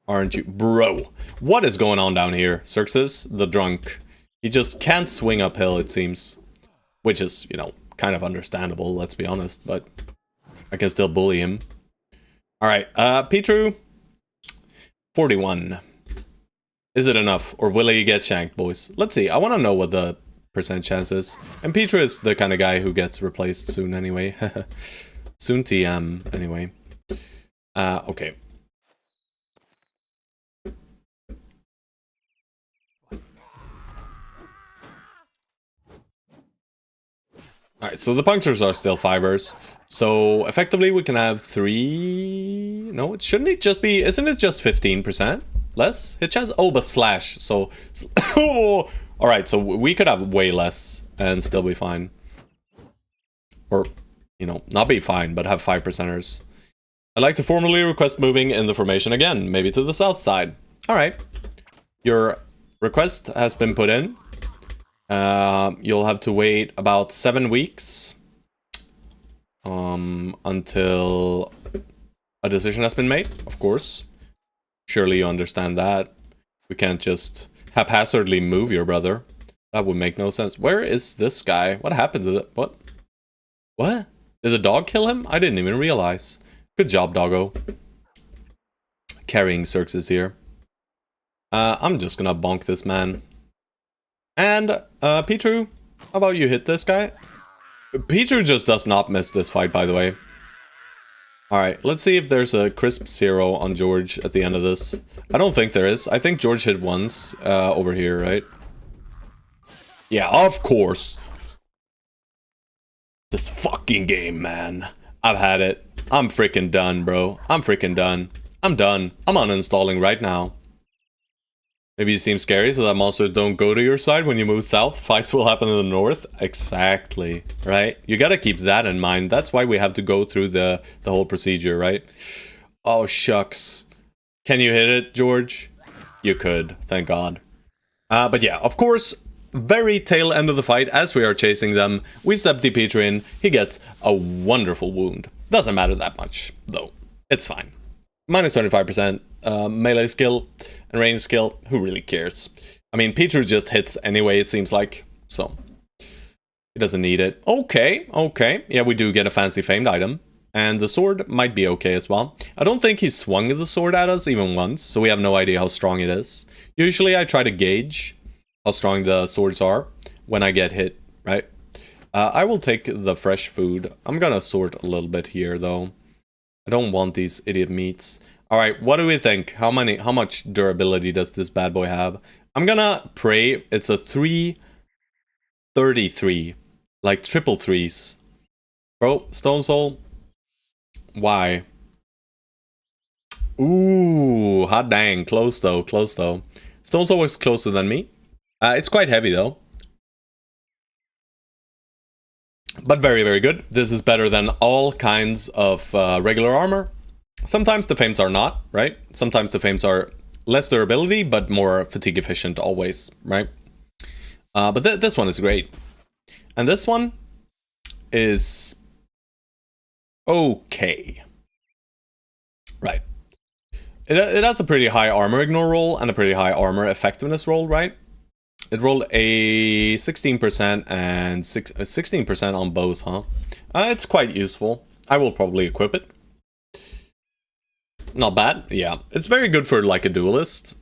Aren't you? Bro, what is going on down here? Xerxes, the drunk. He just can't swing uphill, it seems. Which is, you know, kind of understandable, let's be honest, but I can still bully him. Alright, Petru. 41. Is it enough, or will he get shanked, boys? Let's see, I want to know what the percent chance is. And Petru is the kind of guy who gets replaced soon anyway. Soon TM, anyway. Okay. Alright, so the punctures are still fivers. So, effectively, we can have 3... No, it shouldn't it just be... Isn't it just 15%? Less hit chance? Oh, but slash. So... Alright, so we could have way less and still be fine. Or, you know, not be fine, but have 5%ers. I'd like to formally request moving in the formation again, maybe to the south side. Alright. Your request has been put in. You'll have to wait about 7 weeks. Until a decision has been made, of course. Surely you understand that. We can't just haphazardly move your brother. That would make no sense. Where is this guy? What happened to the... What? What? Did the dog kill him? I didn't even realize. Good job, doggo. Carrying Xerxes here. I'm just gonna bonk this man. And, Petru, how about you hit this guy? Petru just does not miss this fight, by the way. Alright, let's see if there's a crisp 0 on George at the end of this. I don't think there is. I think George hit once over here, right? Yeah, of course. This fucking game, man. I've had it. I'm freaking done, bro. I'm freaking done. I'm done. I'm uninstalling right now. Maybe you seem scary so that monsters don't go to your side when you move south. Fights will happen in the north. Exactly, right? You gotta keep that in mind. That's why we have to go through the whole procedure, right? Oh, shucks. Can you hit it, George? You could, thank God. But yeah, of course, very tail end of the fight, as we are chasing them, we step Dimitri in. He gets a wonderful wound. Doesn't matter that much, though. It's fine. Minus 25%, melee skill and range skill, who really cares? I mean, Petru just hits anyway, it seems like, so he doesn't need it. Okay, okay, yeah, we do get a fancy famed item, and the sword might be okay as well. I don't think he swung the sword at us even once, so we have no idea how strong it is. Usually I try to gauge how strong the swords are when I get hit, right? I will take the fresh food. I'm gonna sort a little bit here, though. I don't want these idiot meats. Alright, what do we think? How much durability does this bad boy have? I'm gonna pray it's a 333. Like triple threes. Bro, Stone Soul. Why? Ooh, hot dang. Close though, close though. Stone Soul was closer than me. It's quite heavy though. But very, very good. This is better than all kinds of regular armor. Sometimes the fames are not, right? Sometimes the fames are less durability, but more fatigue efficient always, right? But this one is great. And this one is okay. Right. It has a pretty high armor ignore roll and a pretty high armor effectiveness roll, right? It rolled a 16% and 16% on both, huh? It's quite useful. I will probably equip it. Not bad, yeah. It's very good for like a duelist.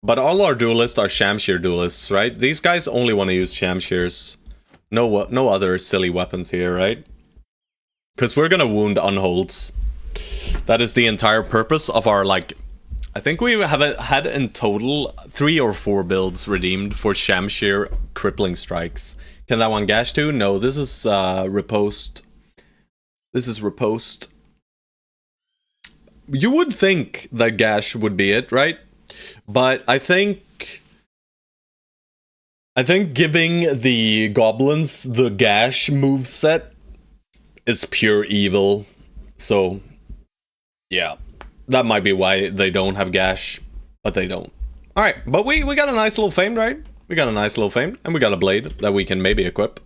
But all our duelists are Shamshir duelists, right? These guys only want to use Shamshirs. No other silly weapons here, right? Because we're gonna wound unholds. That is the entire purpose of our, like... I think we have had in total 3 or 4 builds redeemed for Shamshir crippling strikes. Can that one gash too? No, this is riposte. This is riposte. You would think that gash would be it, right? But I think giving the goblins the gash moveset is pure evil. So, yeah. That might be why they don't have gash, but they don't. Alright, but we got a nice little famed, right? We got a nice little famed, and we got a blade that we can maybe equip.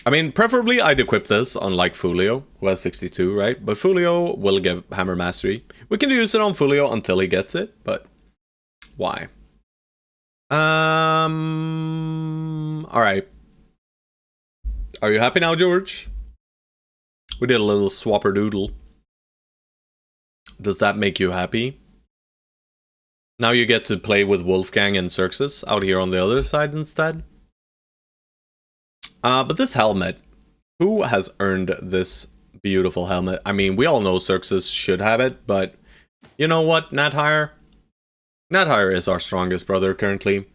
I mean, preferably I'd equip this on like Fulio, who has 62, right? But Fulio will give Hammer Mastery. We can use it on Fulio until he gets it, but why? Alright. Are you happy now, George? We did a little swapper doodle. Does that make you happy? Now you get to play with Wolfgang and Xerxes out here on the other side instead. But this helmet, who has earned this beautiful helmet? I mean, we all know Xerxes should have it, but you know what, Nathire? Nathire is our strongest brother currently,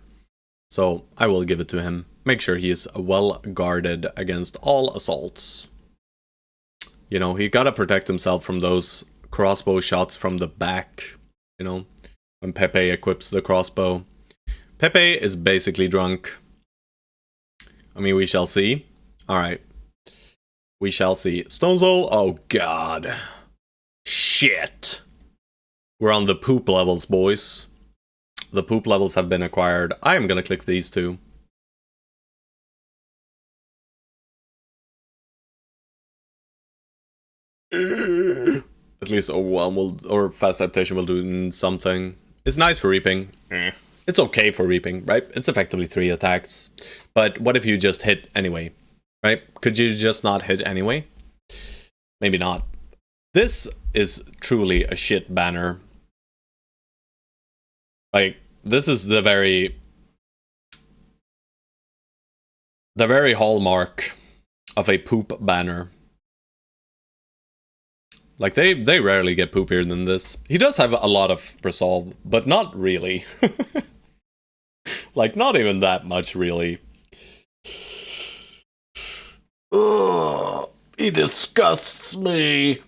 so I will give it to him. Make sure he is well guarded against all assaults. You know, he gotta protect himself from those crossbow shots from the back, you know, when Pepe equips the crossbow. Pepe is basically drunk. I mean, we shall see. Alright. We shall see. Stone Soul? Oh god. Shit. We're on the poop levels, boys. The poop levels have been acquired. I am gonna click these two. At least overwhelm will, or fast adaptation will do something. It's nice for reaping. It's okay for reaping, right? It's effectively 3 attacks. But what if you just hit anyway, right? Could you just not hit anyway? Maybe not. This is truly a shit banner. Like, this is the very hallmark of a poop banner. Like, they rarely get poopier than this. He does have a lot of resolve, but not really. Like, not even that much, really. Ugh, he disgusts me.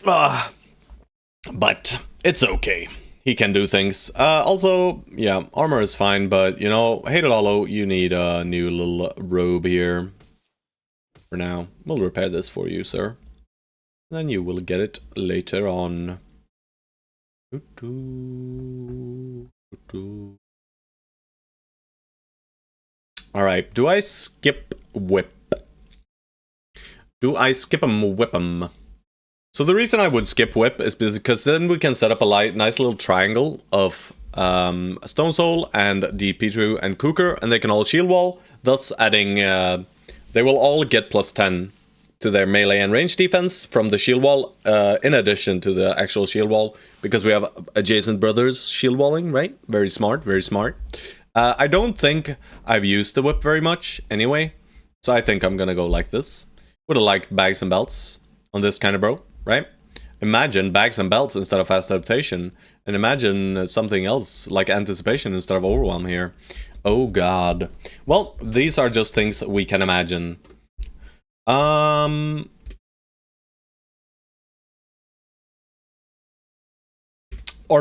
But it's okay. He can do things. Also, yeah, armor is fine, but, you know, Hated Hollow, you need a new little robe here. For now. We'll repair this for you, sir. Then you will get it later on. Alright, do I skip whip? Do I skip 'em, whip 'em? So the reason I would skip whip is because then we can set up a nice little triangle of Stone Soul and the Petru and Cooker, and they can all shield wall, thus adding, they will all get +10 to their melee and range defense from the shield wall, in addition to the actual shield wall, because we have adjacent brothers shield walling, right? Very smart, very smart. I don't think I've used the whip very much anyway, so I think I'm gonna go like this. Would have liked bags and belts on this kind of bro, right? Imagine bags and belts instead of fast adaptation, and imagine something else like anticipation instead of overwhelm here. Oh god. Well, these are just things we can imagine. Our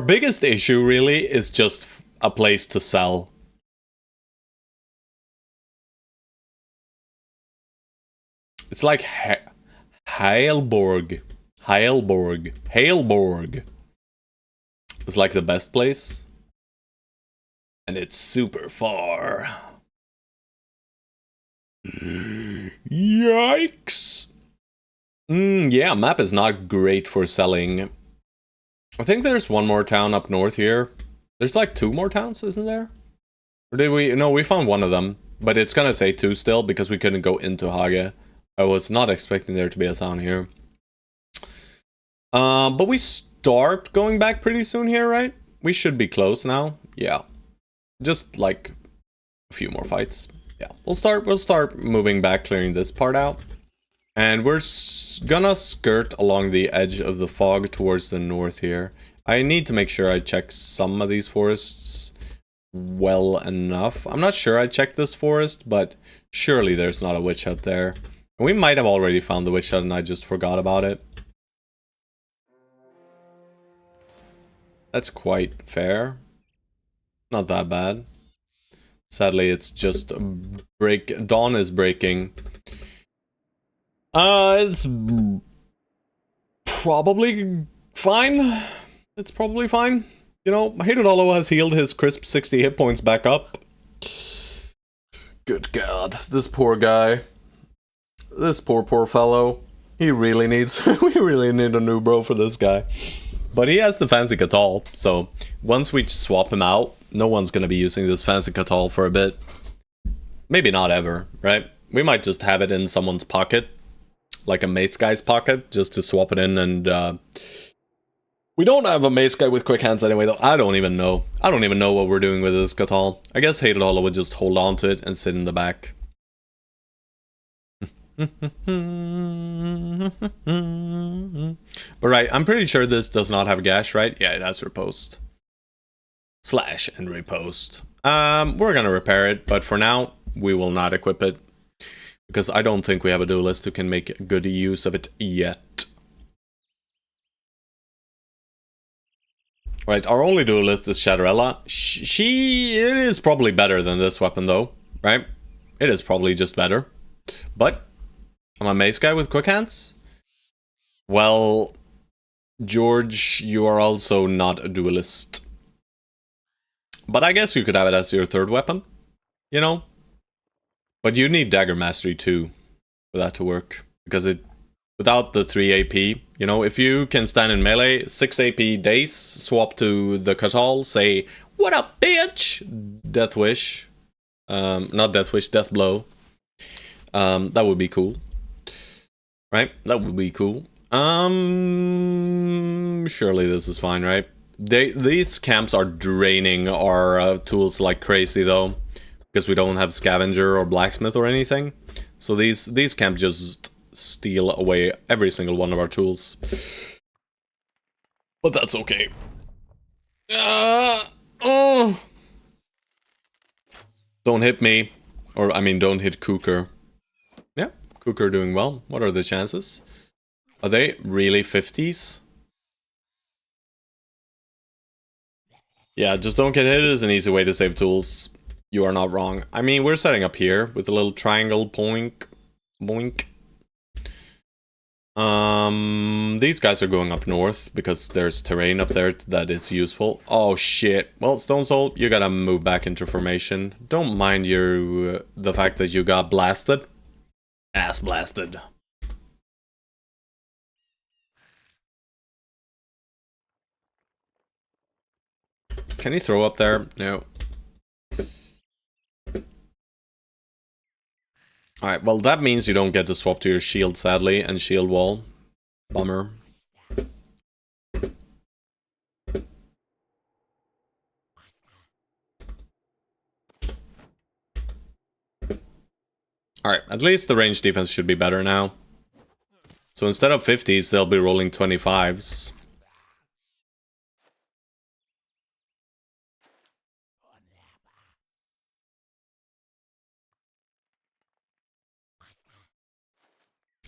biggest issue really is just a place to sell. It's like Heilborg. It's like the best place. And it's super far. Yikes! Yeah, map is not great for selling. I think there's one more town up north here. There's like 2 more towns, isn't there? Or did we? No, we found one of them. But it's gonna say 2 still because we couldn't go into Hage. I was not expecting there to be a town here. But we start going back pretty soon here, right? We should be close now. Yeah. Just like a few more fights. Yeah, we'll start moving back, clearing this part out. And we're gonna skirt along the edge of the fog towards the north here. I need to make sure I check some of these forests well enough. I'm not sure I checked this forest, but surely there's not a witch hut there. We might have already found the witch hut and I just forgot about it. That's quite fair. Not that bad. Sadly, it's just dawn is breaking. It's probably fine. It's probably fine. You know, Hated Hollow has healed his crisp 60 hit points back up. Good god, this poor guy. This poor fellow. He really needs, we really need a new bro for this guy. But he has the fancy Catal, so once we swap him out, no one's gonna be using this fancy Catal for a bit. Maybe not ever, right? We might just have it in someone's pocket, like a mace guy's pocket, just to swap it in, and we don't have a mace guy with quick hands anyway, though. I don't even know. I don't even know what we're doing with this Catal. I guess Hated Hollow would just hold on to it and sit in the back. But right, I'm pretty sure this does not have gash, right? Yeah, it has riposte. Slash and riposte. We're gonna repair it, but for now, we will not equip it. Because I don't think we have a duelist who can make good use of it yet. Right, our only duelist is Shadowella. It is probably better than this weapon though, right? It is probably just better. But I'm a mace guy with quick hands? Well, George, you are also not a duelist. But I guess you could have it as your third weapon, you know? But you need dagger mastery too for that to work. Because without the 3 AP, you know, if you can stand in melee, 6 AP days, swap to the Catal, say, "What up, bitch?" Death Wish. Not Death Wish, Death Blow. That would be cool. Right? That would be cool. Surely this is fine, right? These camps are draining our tools like crazy, though. Because we don't have Scavenger or Blacksmith or anything. So these camps just steal away every single one of our tools. But that's okay. Oh! Don't hit me. Or, I mean, don't hit Cooker. Yeah, Cooker doing well. What are the chances? Are they really 50s? Yeah, just don't get hit is an easy way to save tools. You are not wrong. I mean, we're setting up here with a little triangle boink. Boink. These guys are going up north because there's terrain up there that is useful. Oh shit. Well, Stone Soul, you gotta move back into formation. Don't mind the fact that you got blasted. Ass blasted. Can he throw up there? No. Alright, well that means you don't get to swap to your shield, sadly, and shield wall. Bummer. Alright, at least the range defense should be better now. So instead of 50s, they'll be rolling 25s.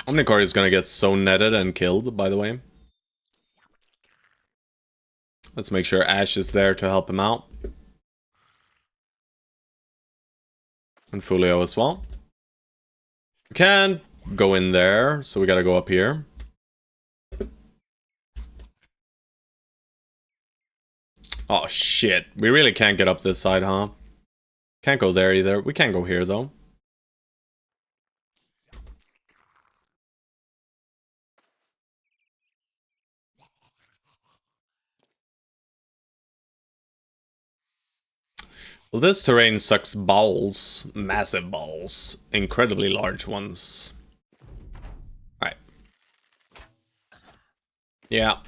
Omnicore is gonna get so netted and killed, by the way. Let's make sure Ash is there to help him out. And Fulio as well. We can't go in there, so we gotta go up here. Oh shit, we really can't get up this side, huh? Can't go there either. We can't go here though. Well, this terrain sucks balls. Massive balls. Incredibly large ones. Alright. Yeah.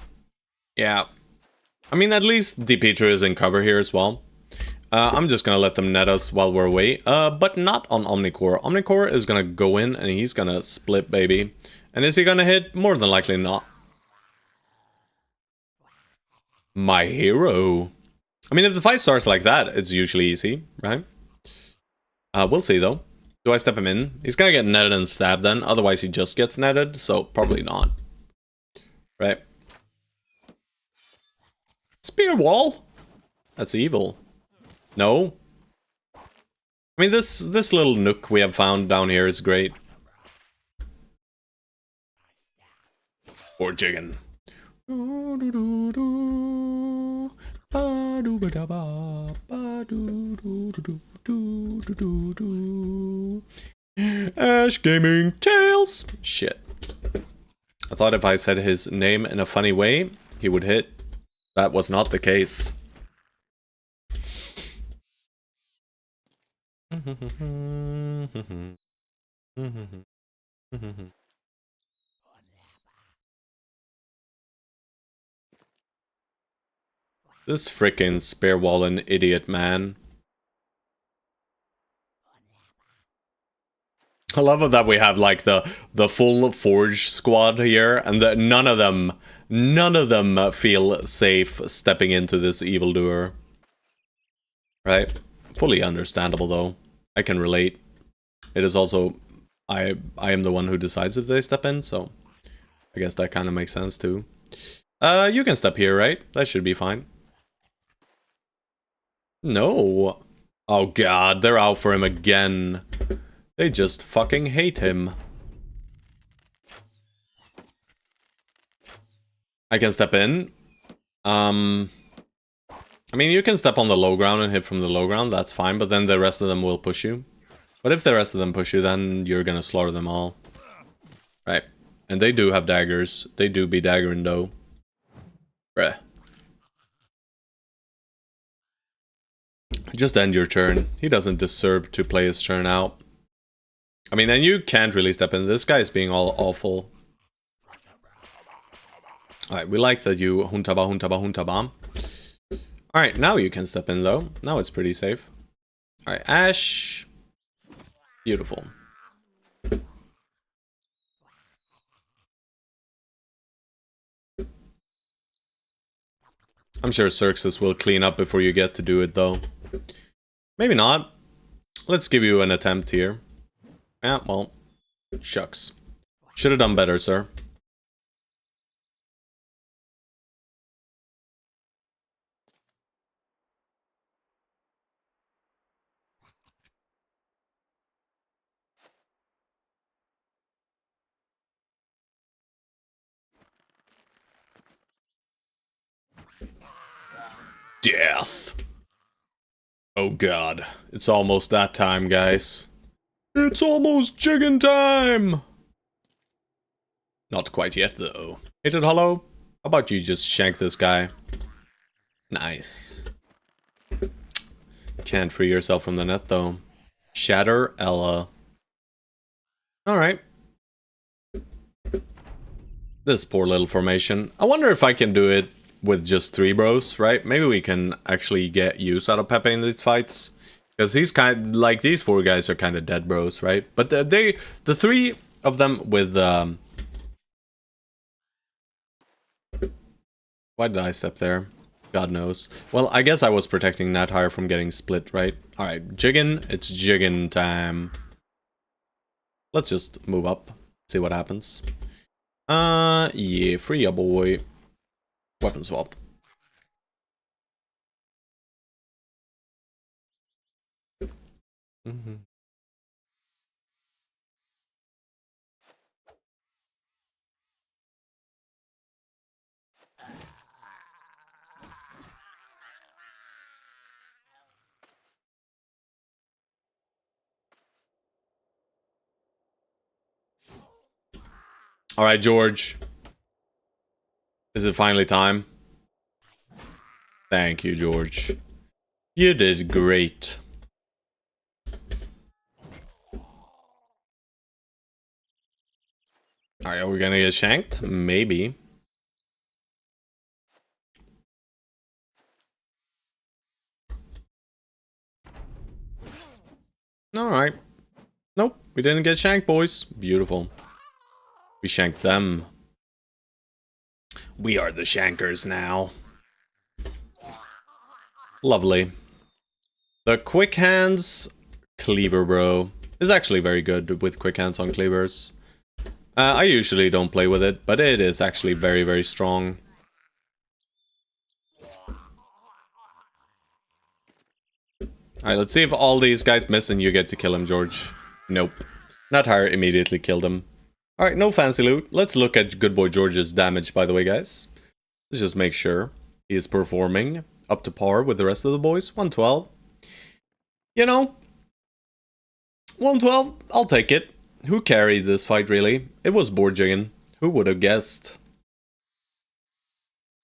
Yeah. I mean, at least DP3 is in cover here as well. I'm just gonna let them net us while we're away. But not on Omnicore. Omnicore is gonna go in and he's gonna split, baby. And is he gonna hit? More than likely not. My hero. I mean, if the fight starts like that, it's usually easy, right? We'll see, though. Do I step him in? He's gonna get netted and stabbed then. Otherwise, he just gets netted, so probably not. Right? Spear wall? That's evil. No? I mean, this little nook we have found down here is great. Or chicken. Ash Gaming Tales. Shit. I thought if I said his name in a funny way, he would hit. That was not the case. This frickin' spear wallen idiot, man. I love it that we have like the full Forge squad here, and that none of them feel safe stepping into this evildoer. Right? Fully understandable though. I can relate. It is also I am the one who decides if they step in, so I guess that kind of makes sense too. You can step here, right? That should be fine. No. Oh god, they're out for him again. They just fucking hate him. I can step in. I mean, you can step on the low ground and hit from the low ground, that's fine, but then the rest of them will push you. But if the rest of them push you, then you're gonna slaughter them all. Right. And they do have daggers. They do be daggering though. Bruh. Just end your turn. He doesn't deserve to play his turn out. I mean, and you can't really step in. This guy is being all awful. Alright, we like that you huntaba. Alright, now you can step in though. Now it's pretty safe. Alright, Ash. Beautiful. I'm sure Xerxes will clean up before you get to do it, though. Maybe not. Let's give you an attempt here. Yeah, well, shucks. Should have done better, sir. Death. Oh god. It's almost that time, guys. It's almost jigging time! Not quite yet, though. Hit it hollow? How about you just shank this guy? Nice. Can't free yourself from the net, though. Shatter Ella. Alright. This poor little formation. I wonder if I can do it with just 3 bros, right? Maybe we can actually get use out of Pepe in these fights. Because he's kind of, like, these 4 guys are kind of dead bros, right? But the 3 of them with, why did I step there? God knows. Well, I guess I was protecting Nathire from getting split, right? Alright, jiggin'. It's jiggin' time. Let's just move up. See what happens. Yeah, free ya, boy. Weapon swap. Alright, George. Is it finally time? Thank you, George. You did great. Alright, are we gonna get shanked? Maybe. Alright. Nope, we didn't get shanked, boys. Beautiful. We shanked them. We are the shankers now. Lovely. The quick hands cleaver, bro, is actually very good with quick hands on cleavers. I usually don't play with it, but it is actually very, very strong. Alright, let's see if all these guys miss and you get to kill him, George. Nope. Nathire immediately killed him. Alright, no fancy loot. Let's look at good boy George's damage, by the way, guys. Let's just make sure he is performing up to par with the rest of the boys. 112. You know, 112, I'll take it. Who carried this fight, really? It was board jigging. Who would have guessed?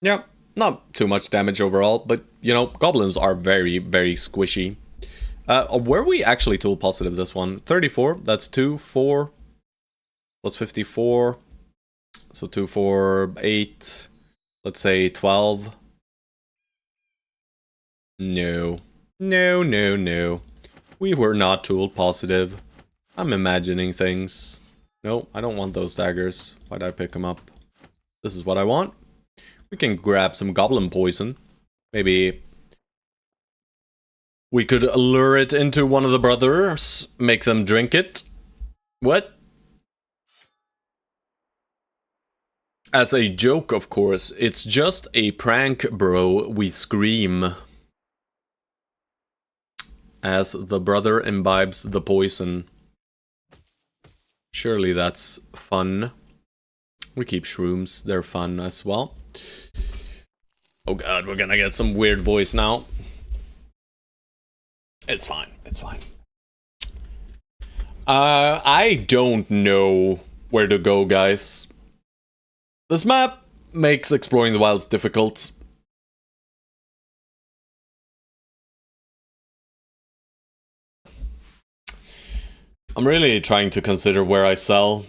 Yeah, not too much damage overall, but, you know, goblins are very, very squishy. Were we actually tool positive this one? 34, that's 2, 4, plus 54. So 2, 4, 8, let's say 12. No. No, no, no. We were not tool positive. I'm imagining things. No, I don't want those daggers. Why'd I pick them up? This is what I want. We can grab some goblin poison. Maybe we could lure it into one of the brothers, make them drink it. What? As a joke, of course. It's just a prank, bro. We scream as the brother imbibes the poison. Surely that's fun. We keep shrooms. They're fun as well. Oh god, we're gonna get some weird voice now. It's fine. It's fine. I don't know where to go, guys. This map makes exploring the wilds difficult. I'm really trying to consider where I sell.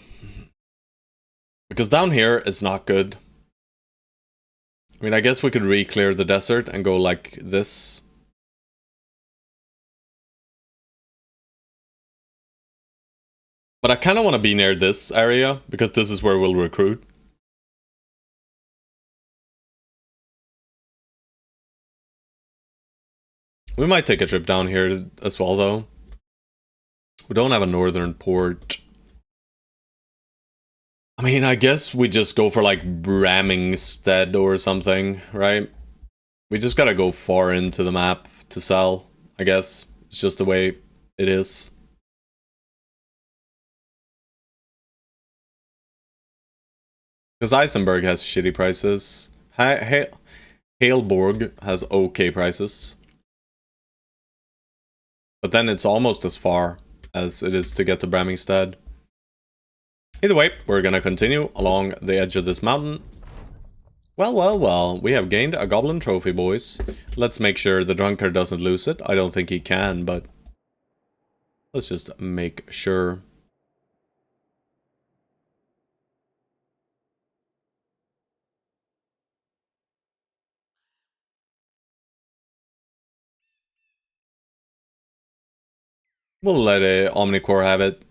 Because down here is not good. I mean, I guess we could re-clear the desert and go like this. But I kind of want to be near this area, because this is where we'll recruit. We might take a trip down here as well, though. We don't have a northern port. I mean, I guess we just go for like Bramingstead or something, right? We just gotta go far into the map to sell, I guess. It's just the way it is. Because Eisenberg has shitty prices. Haleborg has okay prices. But then it's almost as far as it is to get to Bramingstead. Either way, we're gonna continue along the edge of this mountain. Well, well, well, we have gained a goblin trophy, boys. Let's make sure the drunkard doesn't lose it. I don't think he can, but let's just make sure. We'll let Omnicore have it.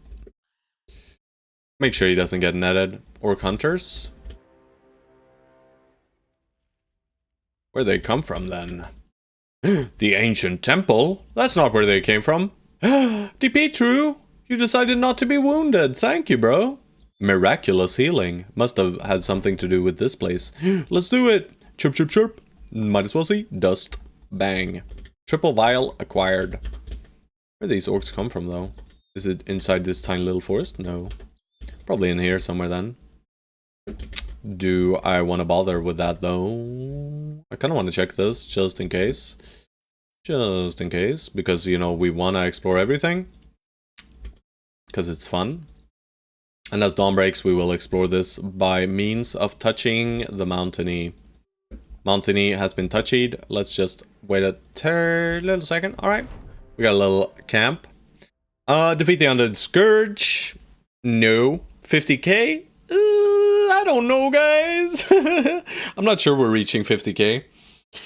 Make sure he doesn't get netted. Orc hunters. Where'd they come from then? The ancient temple? That's not where they came from. Dimitru, you decided not to be wounded. Thank you, bro. Miraculous healing. Must have had something to do with this place. Let's do it. Chirp, chirp, chirp. Might as well see. Dust. Bang. Triple vial acquired. Where these orcs come from, though? Is it inside this tiny little forest? No. Probably in here somewhere, then. Do I want to bother with that, though? I kind of want to check this, just in case. Just in case. Because, you know, we want to explore everything. Because it's fun. And as dawn breaks, we will explore this by means of touching the mountainy. Mountainy has been touched. Let's just wait a little second. Alright. We got a little camp. Defeat the Undead Scourge. No. 50k? I don't know, guys. I'm not sure we're reaching 50k. I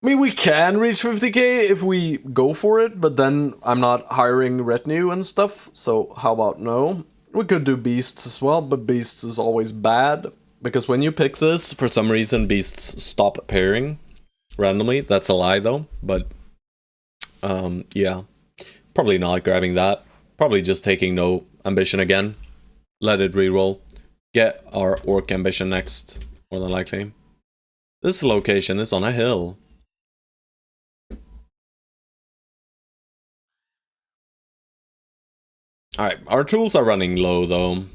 mean, we can reach 50k if we go for it, but then I'm not hiring retinue and stuff, so how about no? We could do beasts as well, but beasts is always bad, because when you pick this, for some reason, beasts stop pairing randomly. That's a lie, though, but yeah. Probably not grabbing that. Probably just taking no ambition again. Let it reroll. Get our orc ambition next, more than likely. This location is on a hill. Alright, our tools are running low though.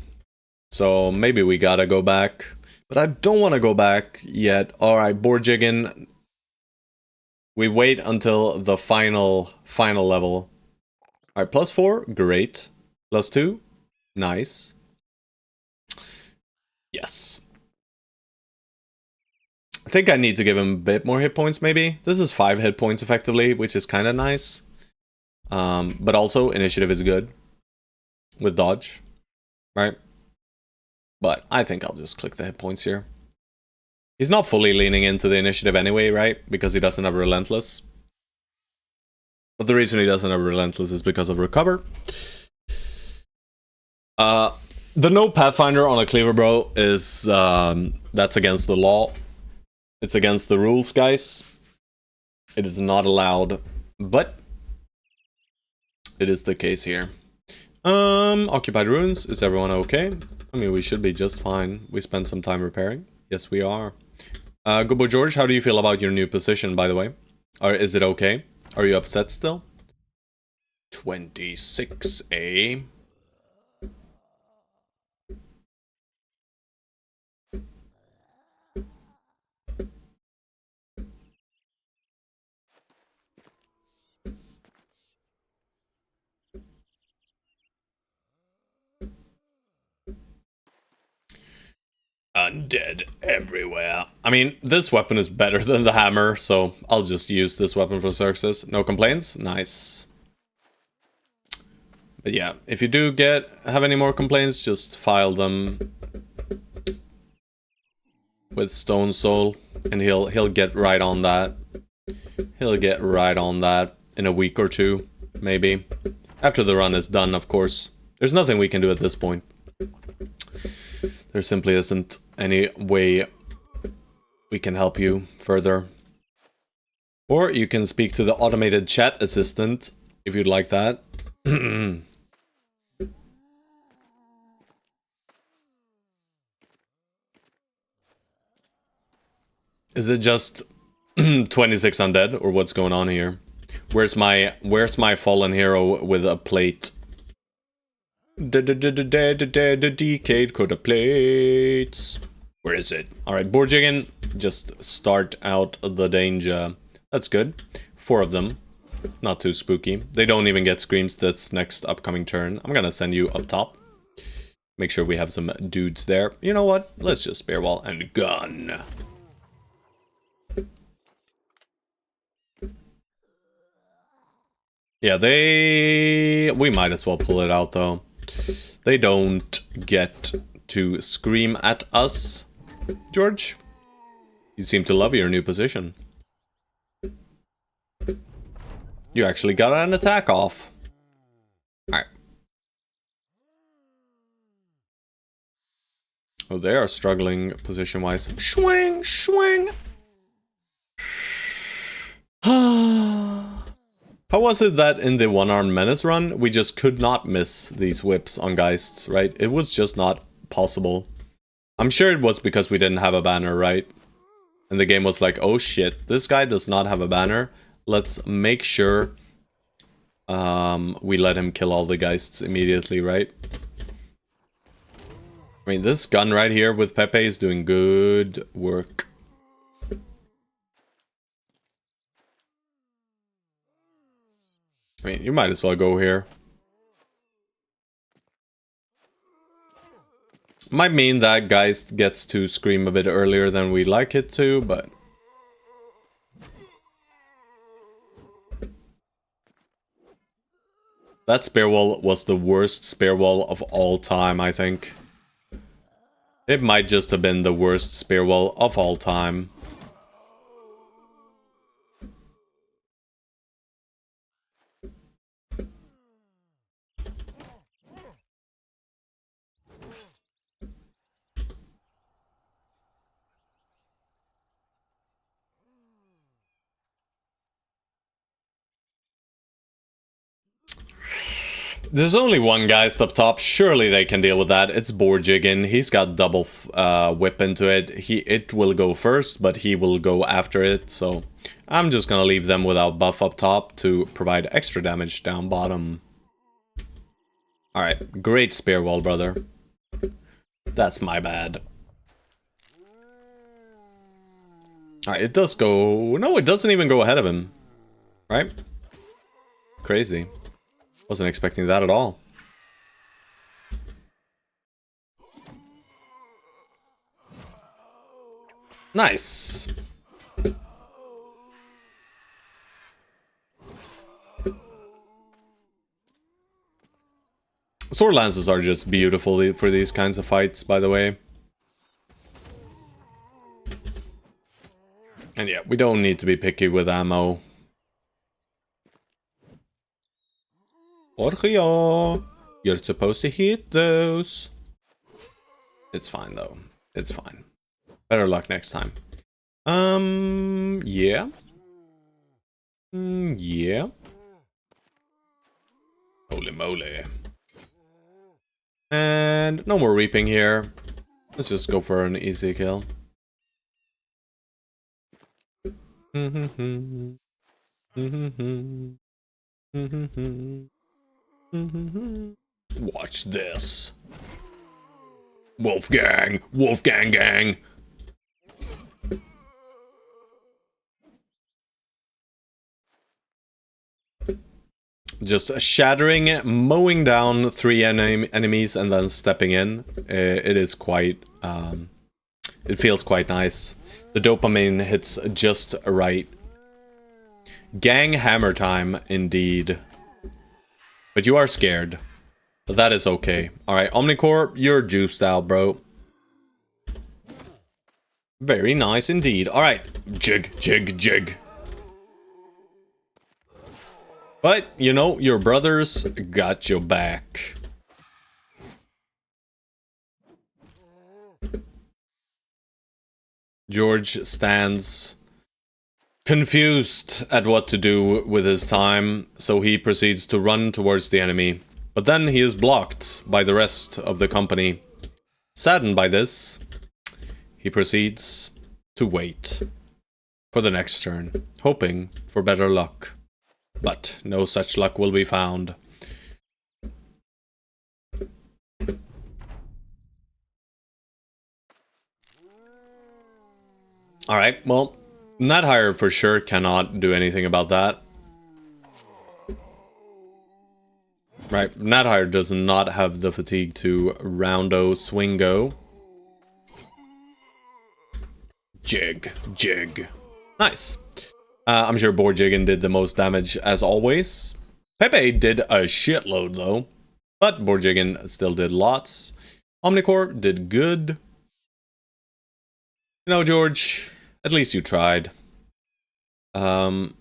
So maybe we gotta go back. But I don't want to go back yet. Alright, board jigging. We wait until the final level. Alright, +4, great. +2, nice. Yes. I think I need to give him a bit more hit points, maybe. This is 5 hit points effectively, which is kind of nice. But also, initiative is good. With dodge. Right? But I think I'll just click the hit points here. He's not fully leaning into the initiative anyway, right? Because he doesn't have Relentless. But the reason he doesn't have Relentless is because of Recover. The no Pathfinder on a Cleaver Bro is, that's against the law. It's against the rules, guys. It is not allowed, but it is the case here. Occupied Ruins, is everyone okay? I mean, we should be just fine. We spent some time repairing. Yes, we are. Good boy George, how do you feel about your new position, by the way? Or is it okay? Are you upset still? 26, eh? Undead everywhere. I mean, this weapon is better than the hammer, so I'll just use this weapon for Xerxes. No complaints? Nice. But yeah, if you do have any more complaints, just file them with Stone Soul, and he'll get right on that. He'll get right on that in a week or two, maybe. After the run is done, of course. There's nothing we can do at this point. There simply isn't any way we can help you further. Or you can speak to the automated chat assistant if you'd like that. Is it just 26 undead or what's going on here? Where's my fallen hero with a plate? The decayed coat of plates. Where is it? Alright, Borjigan, just start out the danger. That's good. 4 of them. Not too spooky. They don't even get screams this next upcoming turn. I'm gonna send you up top. Make sure we have some dudes there. You know what? Let's just spear wall and gun. Yeah, we might as well pull it out though. They don't get to scream at us. George, you seem to love your new position. You actually got an attack off. Alright. Oh, they are struggling position-wise. Swing, swing. How was it that in the one-armed menace run, we just could not miss these whips on Geists, right? It was just not possible. I'm sure it was because we didn't have a banner, right? And the game was like, oh shit, this guy does not have a banner. Let's make sure we let him kill all the Geists immediately, right? I mean, this gun right here with Pepe is doing good work. I mean, you might as well go here. Might mean that Geist gets to scream a bit earlier than we'd like it to, but... That spear wall was the worst spear wall of all time, I think. It might just have been the worst spear wall of all time. There's only one Geist up top. Surely they can deal with that. It's Borjigan. He's got double whip into it. It will go first, but he will go after it. So I'm just gonna leave them without buff up top to provide extra damage down bottom. Alright, great spear wall, brother. That's my bad. Alright, it does go... No, it doesn't even go ahead of him. Right? Crazy. Wasn't expecting that at all. Nice. Sword lances are just beautiful for these kinds of fights, by the way. And yeah, we don't need to be picky with ammo. Orgio, you're supposed to hit those. It's fine though. It's fine. Better luck next time. Yeah. Yeah. Holy moly. And no more reaping here. Let's just go for an easy kill. Watch this. Wolfgang! Wolfgang gang! Just shattering, mowing down 3 enemies and then stepping in. It is quite... it feels quite nice. The dopamine hits just right. Gang hammer time, indeed. But you are scared. But that is okay. Alright, Omnicore, you're juiced out, bro. Very nice indeed. Alright, jig, jig, jig. But, you know, your brothers got your back. George stands confused at what to do with his time, so he proceeds to run towards the enemy. But then he is blocked by the rest of the company. Saddened by this, he proceeds to wait for the next turn, hoping for better luck. But no such luck will be found. Alright, well, Nadhire for sure cannot do anything about that. Right, Nadhire does not have the fatigue to roundo swingo. Jig. Nice. I'm sure Borjiggin did the most damage as always. Pepe did a shitload though, but Borjiggin still did lots. Omnicorp did good. You know, George, at least you tried. Oh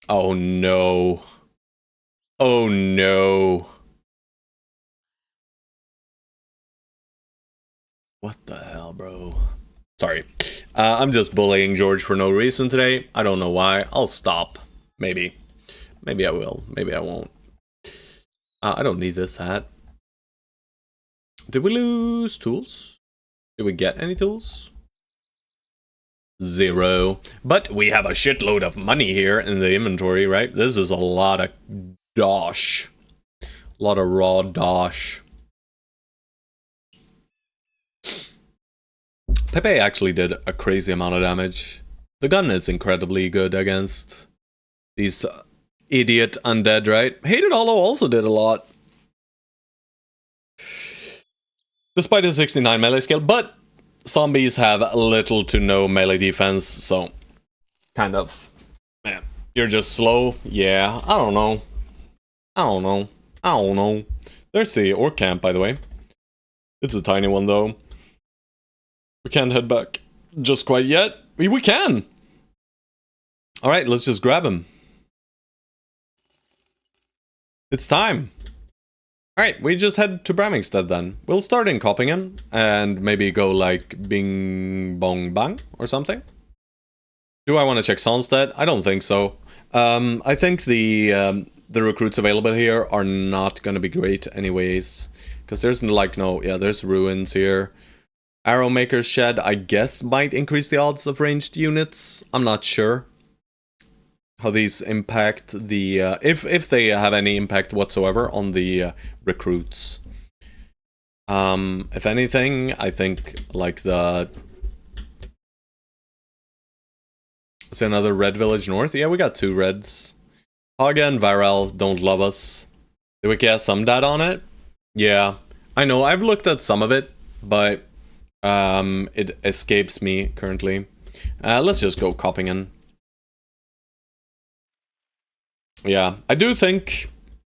no. Oh no. What the hell, bro? Sorry. I'm just bullying George for no reason today. I don't know why. I'll stop. Maybe. Maybe I will. Maybe I won't. I don't need this hat. Did we lose tools? Did we get any tools? 0. But we have a shitload of money here in the inventory, right? This is a lot of dosh. A lot of raw dosh. Pepe actually did a crazy amount of damage. The gun is incredibly good against these idiot undead, right? Hated Hollow also did a lot. Despite his 69 melee skill, but zombies have little to no melee defense, so kind of, man, you're just slow. Yeah, I don't know. There's the orc camp, by the way. It's a tiny one, though. We can't head back just quite yet. We can! Alright, let's just grab him. It's time. Alright, we just head to Bramingstead then. We'll start in Coppingen and maybe go like Bing Bong Bang or something. Do I want to check Sonstead? I don't think so. I think the recruits available here are not gonna be great anyways. Because there's like no, yeah, there's ruins here. Arrowmaker's Shed, I guess, might increase the odds of ranged units. I'm not sure how these impact the if they have any impact whatsoever on the recruits. If anything, I think like the is there another red village north? Yeah, we got 2 reds. Haga and Varel don't love us. Did we get some data on it? Yeah, I know. I've looked at some of it, but it escapes me currently. Let's just go Coppingen. Yeah, I do think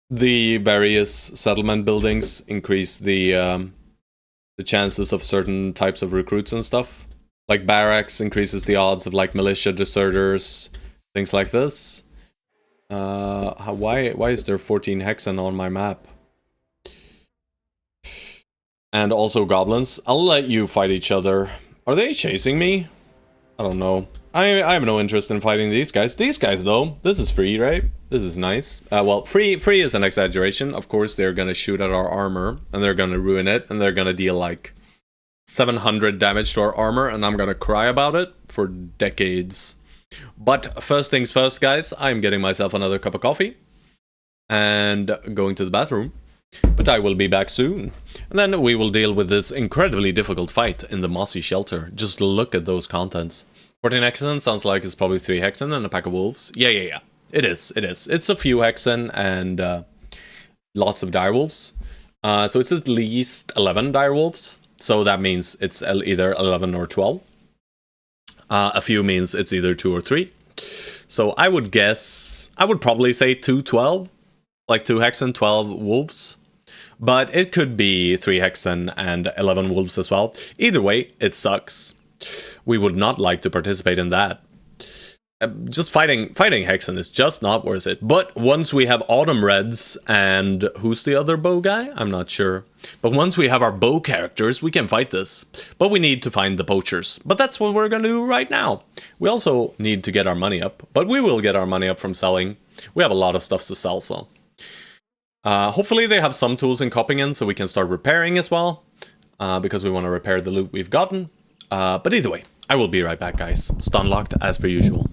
the various settlement buildings increase the chances of certain types of recruits and stuff. Like barracks increases the odds of like militia deserters, things like this. Why is there 14 hexen on my map? And also goblins. I'll let you fight each other. Are they chasing me? I don't know. I have no interest in fighting these guys. These guys, though, this is free, right? This is nice. Well, free is an exaggeration. Of course, they're gonna shoot at our armor, and they're gonna ruin it, and they're gonna deal, like, 700 damage to our armor, and I'm gonna cry about it for decades. But first things first, guys, I'm getting myself another cup of coffee, and going to the bathroom. But I will be back soon. And then we will deal with this incredibly difficult fight in the mossy shelter. Just look at those contents. 14 hexen sounds like it's probably 3 hexen and a pack of wolves. Yeah. It is. It's a few hexen and lots of direwolves. So it's at least 11 direwolves. So that means it's either 11 or 12. A few means it's either 2 or 3. So I would guess, I would probably say 212. Like 2 hexen, 12 wolves. But it could be 3 hexen and 11 wolves as well. Either way, it sucks. We would not like to participate in that. just fighting Hexen is just not worth it. But once we have Autumn Reds and who's the other bow guy? I'm not sure. But once we have our bow characters, we can fight this. But we need to find the poachers. But that's what we're gonna do right now. We also need to get our money up, but we will get our money up from selling. We have a lot of stuff to sell, so. Hopefully they have some tools in Coppingen so we can start repairing as well. Because we want to repair the loot we've gotten. But either way, I will be right back, guys. Stun locked as per usual.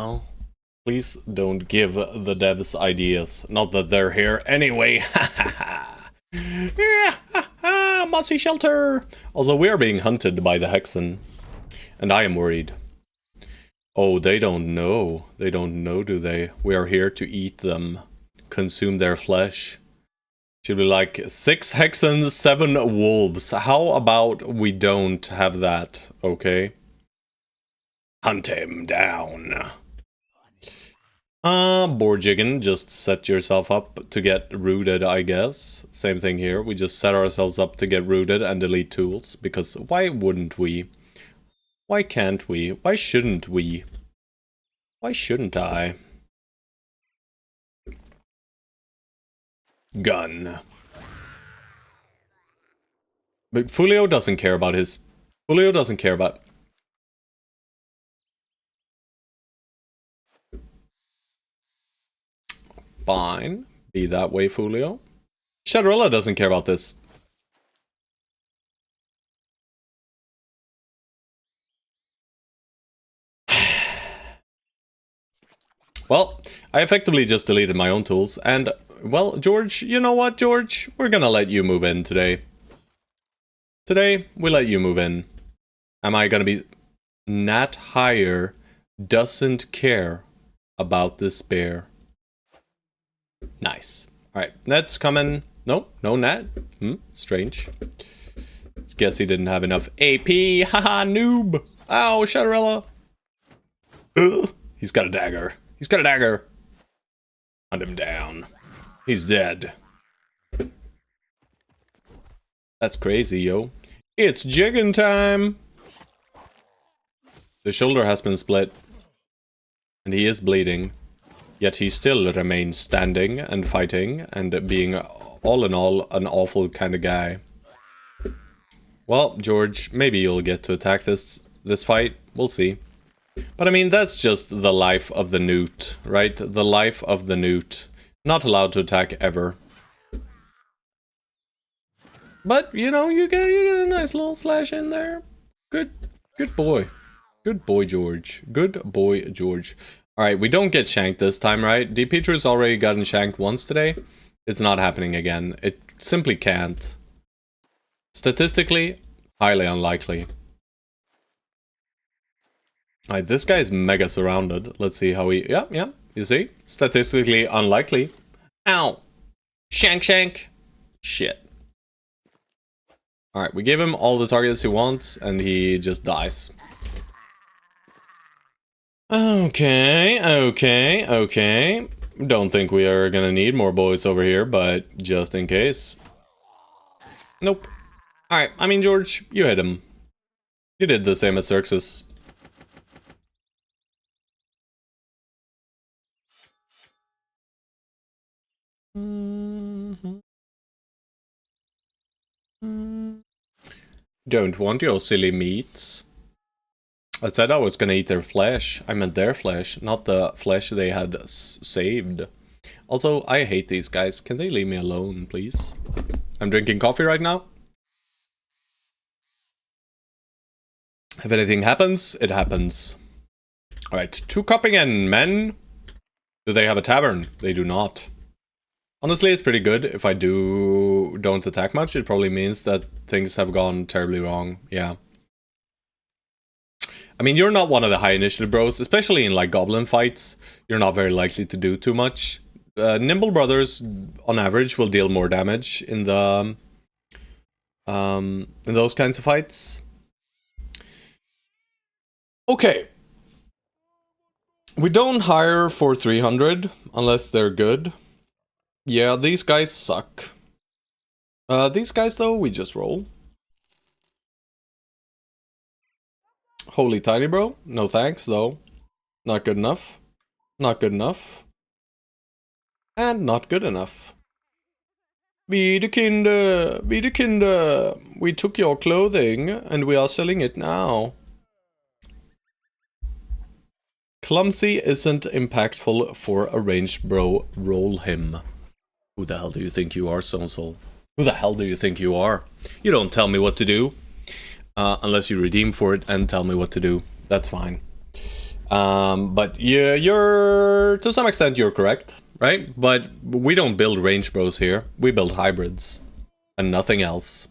well, please don't give the devs ideas. Not that they're here anyway. Yeah, mossy shelter. Also, we are being hunted by the Hexen, and I am worried. Oh, they don't know. They don't know, do they? We are here to eat them, consume their flesh. Should be like 6 Hexens, 7 wolves. How about we don't have that, okay? Hunt him down. Borjigan, just set yourself up to get rooted, I guess. Same thing here. We just set ourselves up to get rooted and delete tools. Because why wouldn't we? Why can't we? Why shouldn't we? Why shouldn't I? Gun. But Fulio doesn't care about his... Fulio doesn't care about... Fine. Be that way, Fulio. Shadrilla doesn't care about this. Well, I effectively just deleted my own tools, and, well, George, you know what, George? We're gonna let you move in today. Today, we let you move in. Am I gonna be... Nat Higher doesn't care about this bear. Nice. Alright, Nat's coming. No, no Nat. Strange. Guess he didn't have enough AP. Haha, noob. Ow, Shadrilla. Ugh. He's got a dagger. He's got a dagger. Hunt him down. He's dead. That's crazy, yo. It's jigging time. The shoulder has been split. And he is bleeding. Yet he still remains standing and fighting and being all in all an awful kind of guy. Well, George, maybe you'll get to attack this fight. We'll see. But I mean, that's just the life of the newt, right? The life of the newt. Not allowed to attack ever. But, you know, you get a nice little slash in there. Good boy. Good boy, George. Good boy, George. Alright, we don't get shanked this time, right? DPetru's already gotten shanked once today. It's not happening again. It simply can't. Statistically, highly unlikely. Alright, this guy's mega surrounded. Let's see how he... Yeah, you see? Statistically unlikely. Ow! Shank! Shit. Alright, we give him all the targets he wants, and he just dies. Okay. Don't think we are gonna need more bullets over here, but just in case. Nope. Alright, I mean, George, you hit him. You did the same as Xerxes. Don't want your silly meats. I said I was gonna eat their flesh. I meant their flesh, not the flesh they had saved. Also, I hate these guys. Can they leave me alone, please? I'm drinking coffee right now. If anything happens, it happens. Alright, 2 cupping in, men. Do they have a tavern? They do not. Honestly, it's pretty good. If I don't attack much, it probably means that things have gone terribly wrong. Yeah. I mean, you're not one of the high initiative bros, especially in like goblin fights. You're not very likely to do too much. Nimble brothers, on average, will deal more damage in the in those kinds of fights. Okay. We don't hire for 300 unless they're good. Yeah, these guys suck. These guys though, we just roll. Holy tiny bro, no thanks though. Not good enough. Not good enough. And not good enough. Wiederkinder, Wiederkinder. We took your clothing and we are selling it now. Clumsy isn't impactful for a ranged bro. Roll him. Who the hell do you think you are, Soul? Who the hell do you think you are? You don't tell me what to do. Unless you redeem for it and tell me what to do. That's fine. But yeah, you're to some extent you're correct, right? But we don't build range bros here. We build hybrids and nothing else.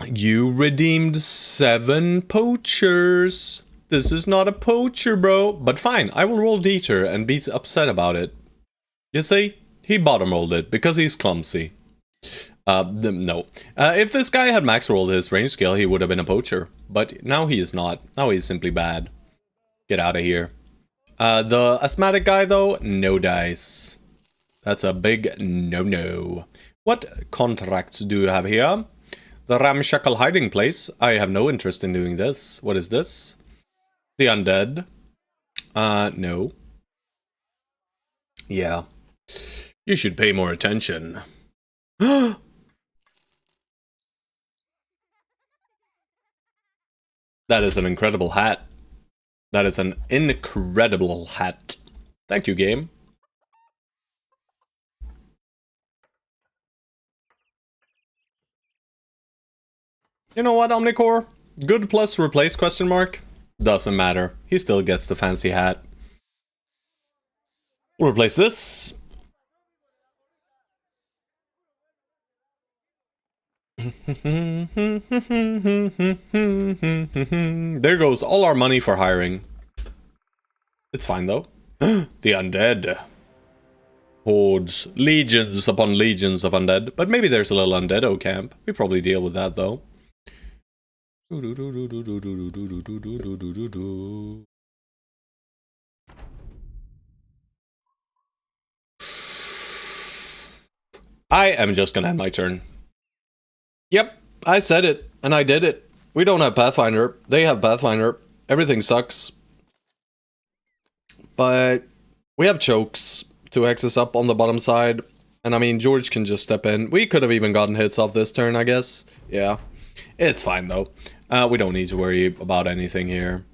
You redeemed 7 poachers. This is not a poacher, bro. But fine, I will roll Dieter and be upset about it. You see, he bottom rolled it because he's clumsy. No. If this guy had max rolled his range skill, he would have been a poacher. But now he is not. Now he's simply bad. Get out of here. The asthmatic guy, though, no dice. That's a big no-no. What contracts do you have here? The ramshackle hiding place. I have no interest in doing this. What is this? The undead. No. Yeah. You should pay more attention. That is an incredible hat. That is an incredible hat. Thank you, game. You know what, Omnicore? Good plus replace question mark? Doesn't matter. He still gets the fancy hat. We'll replace this. There goes all our money for hiring. It's fine though. The undead. Hordes. Legions upon legions of undead. But maybe there's a little undeado camp. We probably deal with that though. I am just gonna end my turn. Yep, I said it, and I did it. We don't have Pathfinder. They have Pathfinder. Everything sucks. But we have chokes to hex us up on the bottom side. And I mean, George can just step in. We could have even gotten hits off this turn, I guess. Yeah. It's fine, though. We don't need to worry about anything here.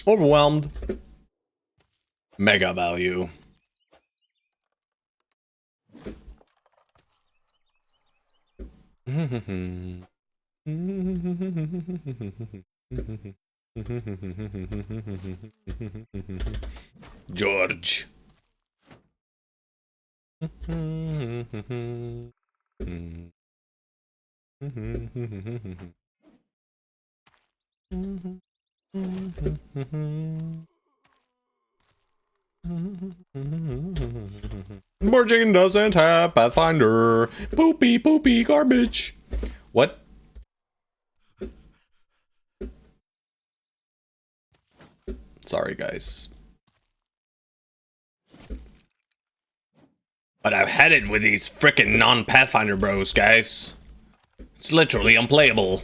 Overwhelmed. Mega value. George. Borjin doesn't have Pathfinder. Poopy, poopy, garbage. What? Sorry, guys. But I've had it with these frickin' non-Pathfinder bros, guys. It's literally unplayable.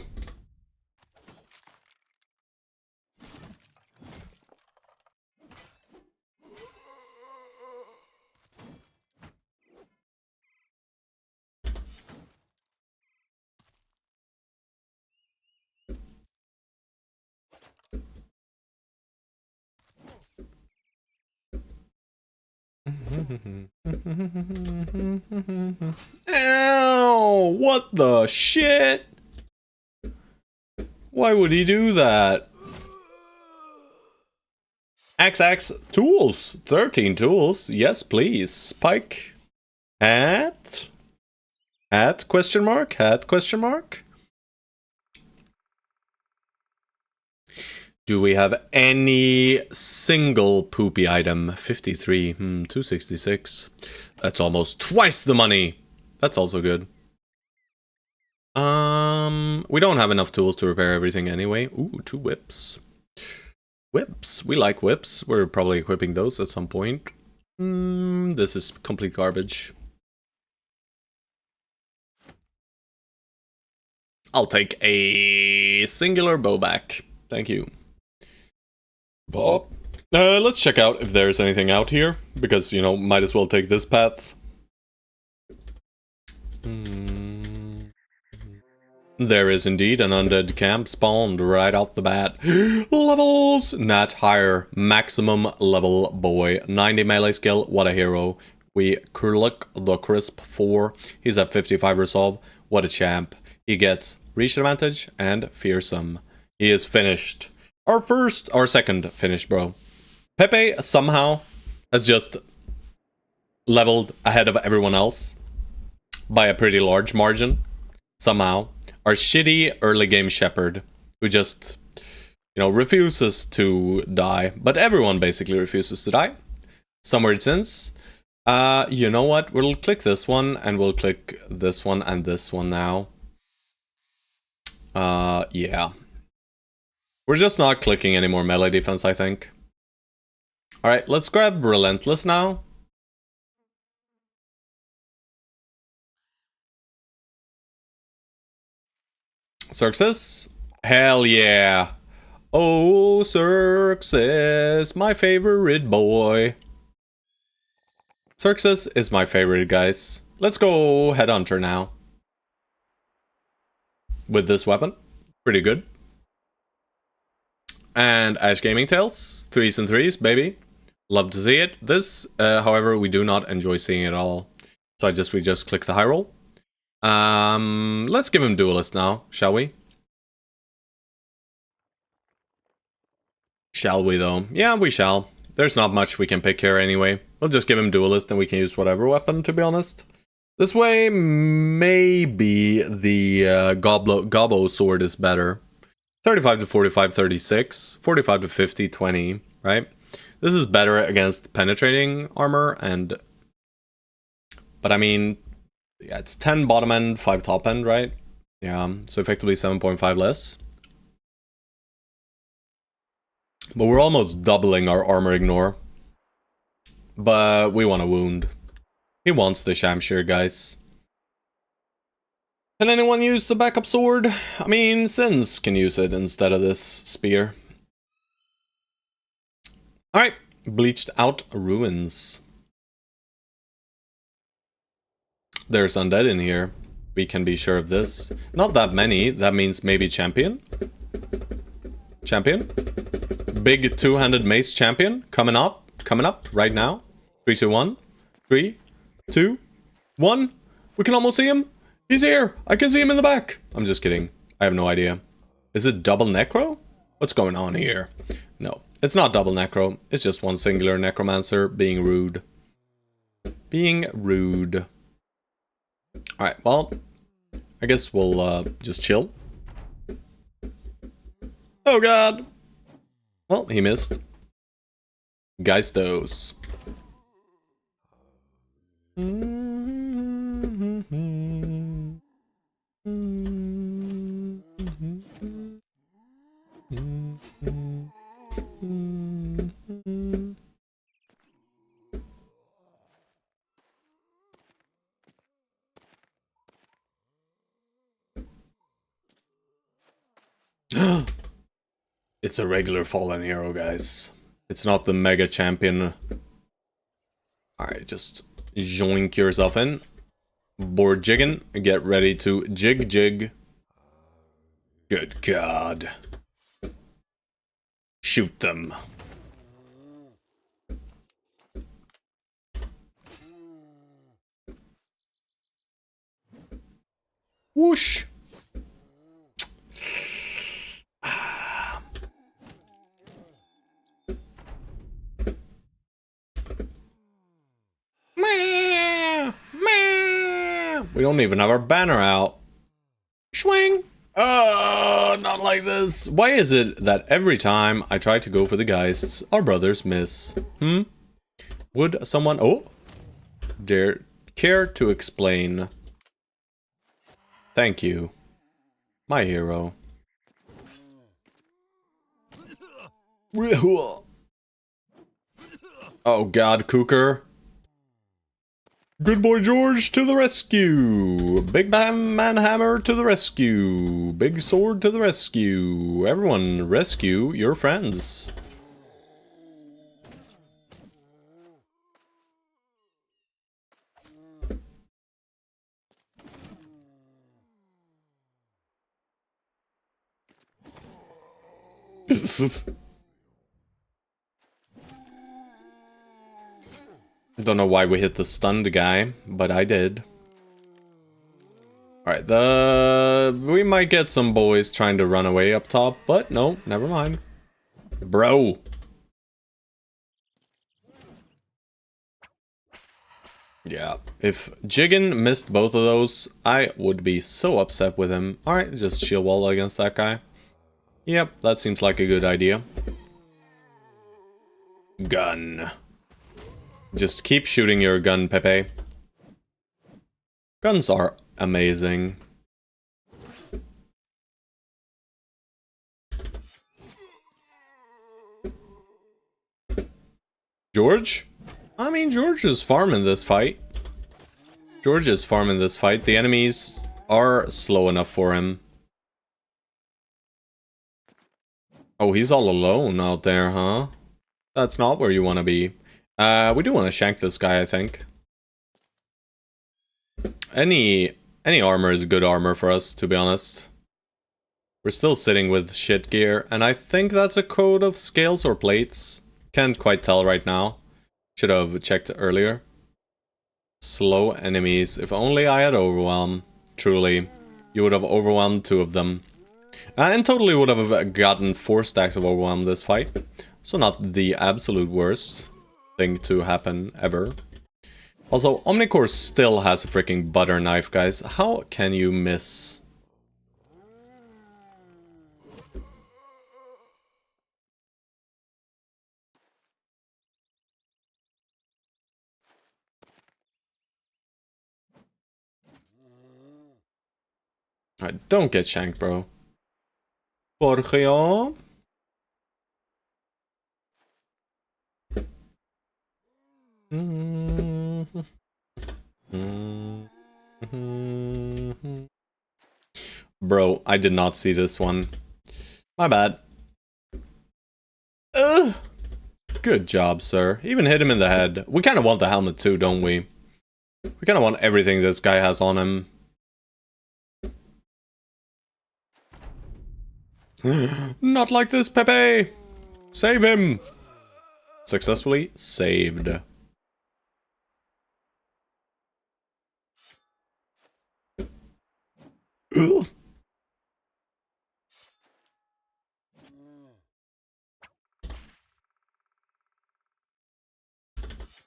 Ow! What the shit? Why would he do that? XX tools. 13 tools. Yes, please. Spike. Hat? Hat question mark? Hat question mark? Do we have any single poopy item? 53. 266. That's almost twice the money. That's also good. We don't have enough tools to repair everything anyway. Ooh, 2 whips. Whips. We like whips. We're probably equipping those at some point. This is complete garbage. I'll take a singular bow back. Thank you. Let's check out if there's anything out here, because, you know, might as well take this path. There is indeed an undead camp spawned right off the bat. Levels! Not higher. Maximum level boy. 90 melee skill. What a hero. We Kurluk the Crisp 4. He's at 55 resolve. What a champ. He gets reach advantage and fearsome. He is finished. Our second finished, bro. Pepe somehow has just leveled ahead of everyone else by a pretty large margin. Somehow. Our shitty early game shepherd, who just, refuses to die. But everyone basically refuses to die. Somewhere since. You know what? We'll click this one, and we'll click this one and this one now. Yeah. We're just not clicking any more melee defense, I think. Alright, let's grab Relentless now. Xerxes? Hell yeah. Oh, Xerxes, my favorite boy. Xerxes is my favorite, guys. Let's go Headhunter now. With this weapon. Pretty good. And Ash Gaming Tales. 3s and 3s, baby. Love to see it. This, however, we do not enjoy seeing it all. So we just click the high roll. Let's give him Duelist now, shall we? Shall we, though? Yeah, we shall. There's not much we can pick here anyway. We'll just give him Duelist and we can use whatever weapon, to be honest. This way, maybe the Gobbo sword is better. 35 to 45, 36. 45 to 50, 20, right? This is better against penetrating armor and... But I mean, yeah, it's 10 bottom end, 5 top end, right? Yeah, so effectively 7.5 less. But we're almost doubling our armor ignore. But we want a wound. He wants the Shamshir, guys. Can anyone use the backup sword? I mean, Sins can use it instead of this spear. Alright, bleached out ruins. There's undead in here. We can be sure of this. Not that many. That means maybe champion. Champion. Big two-handed mace champion coming up right now. 3, 2, 1. 3, 2, 1. We can almost see him. He's here. I can see him in the back. I'm just kidding. I have no idea. Is it double necro? What's going on here? No, it's not double necro. It's just one singular necromancer being rude. Being rude. Alright, well, I guess we'll just chill. Oh god! Well, he missed. Geistos. It's a regular fallen hero, guys. It's not the mega champion. Alright, just joink yourself in. Board jigging. Get ready to jig. Good god. Shoot them. Whoosh. We don't even have our banner out. Swing. Not like this. Why is it that every time I try to go for the geists, our brothers miss? Would someone... Oh! Care to explain? Thank you. My hero. Oh god, Cooker. Good boy George to the rescue! Big man hammer to the rescue! Big sword to the rescue! Everyone rescue your friends. Don't know why we hit the stunned guy, but I did. Alright, we might get some boys trying to run away up top, but no, never mind. Bro. Yeah, if Jiggin missed both of those, I would be so upset with him. Alright, just shield wall against that guy. Yep, that seems like a good idea. Gun. Just keep shooting your gun, Pepe. Guns are amazing. George? I mean, George is farming this fight. George is farming this fight. The enemies are slow enough for him. Oh, he's all alone out there, huh? That's not where you want to be. We do want to shank this guy, I think. Any armor is good armor for us, to be honest. We're still sitting with shit gear, and I think that's a coat of scales or plates. Can't quite tell right now. Should have checked earlier. Slow enemies. If only I had overwhelm. Truly, you would have overwhelmed 2 of them. And totally would have gotten 4 stacks of overwhelm this fight. So not the absolute worst thing to happen ever. Also, Omnicore still has a freaking butter knife, guys. How can you miss? Alright, don't get shanked, bro. Porgeo. Bro, I did not see this one. My bad. Ugh. Good job, sir. Even hit him in the head. We kind of want the helmet too, don't we? We kind of want everything this guy has on him. Not like this, Pepe! Save him! Successfully saved. Ugh.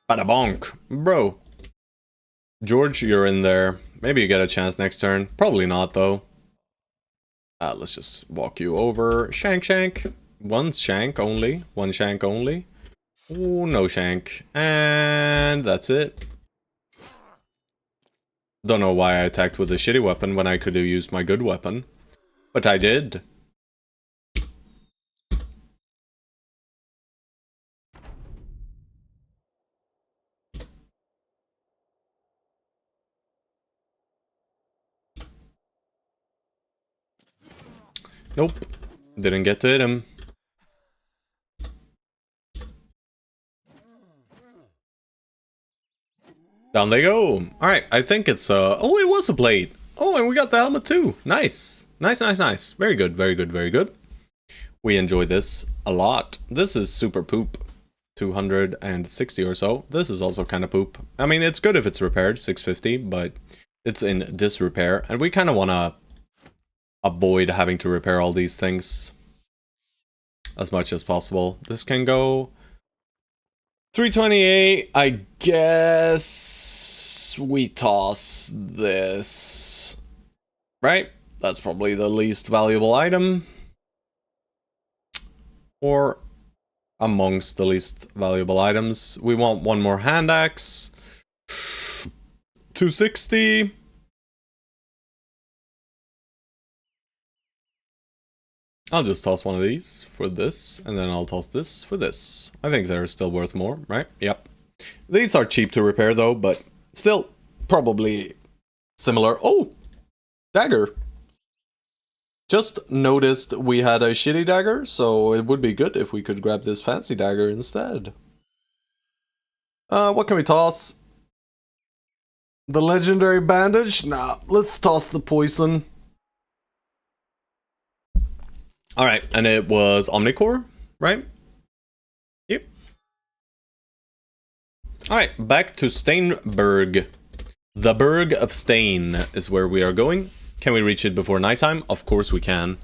Bada bonk. Bro. George, you're in there. Maybe you get a chance next turn. Probably not, though. Let's just walk you over. Shank, shank. One shank only. One shank only. Oh, no shank. And that's it. Don't know why I attacked with a shitty weapon when I could have used my good weapon. But I did. Nope. Didn't get to hit him. Down they go. Alright, I think it's oh, it was a plate. Oh, and we got the helmet too. Nice. Nice, nice, nice. Very good, very good, very good. We enjoy this a lot. This is super poop. 260 or so. This is also kind of poop. I mean, it's good if it's repaired, 650, but it's in disrepair. And we kind of want to avoid having to repair all these things as much as possible. This can go 328. I guess we toss this, right? That's probably the least valuable item, or amongst the least valuable items. We want one more hand axe. 260. I'll just toss one of these for this, and then I'll toss this for this. I think they're still worth more, right? Yep. These are cheap to repair though, but still probably similar. Oh! Dagger! Just noticed we had a shitty dagger, so it would be good if we could grab this fancy dagger instead. What can we toss? The legendary bandage? Nah, let's toss the poison. Alright, and it was Omnicore, right? Yep. Alright, back to Steinberg. The Berg of Stain is where we are going. Can we reach it before nighttime? Of course we can.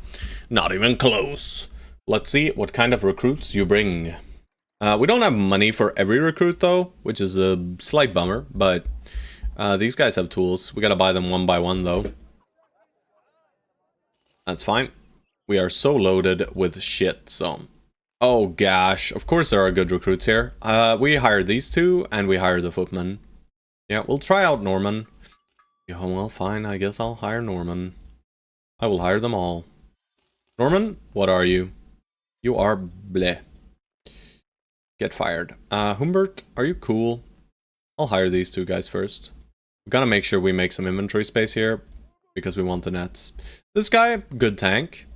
Not even close. Let's see what kind of recruits you bring. We don't have money for every recruit though, which is a slight bummer, but these guys have tools. We gotta buy them one by one though. That's fine. We are so loaded with shit, so... Oh gosh, of course there are good recruits here. We hire these two, and we hire the footman. Yeah, we'll try out Norman. Yeah, well, fine, I guess I'll hire Norman. I will hire them all. Norman, what are you? You are bleh. Get fired. Humbert, are you cool? I'll hire these two guys first. We're gonna make sure we make some inventory space here, because we want the nets. This guy, good tank.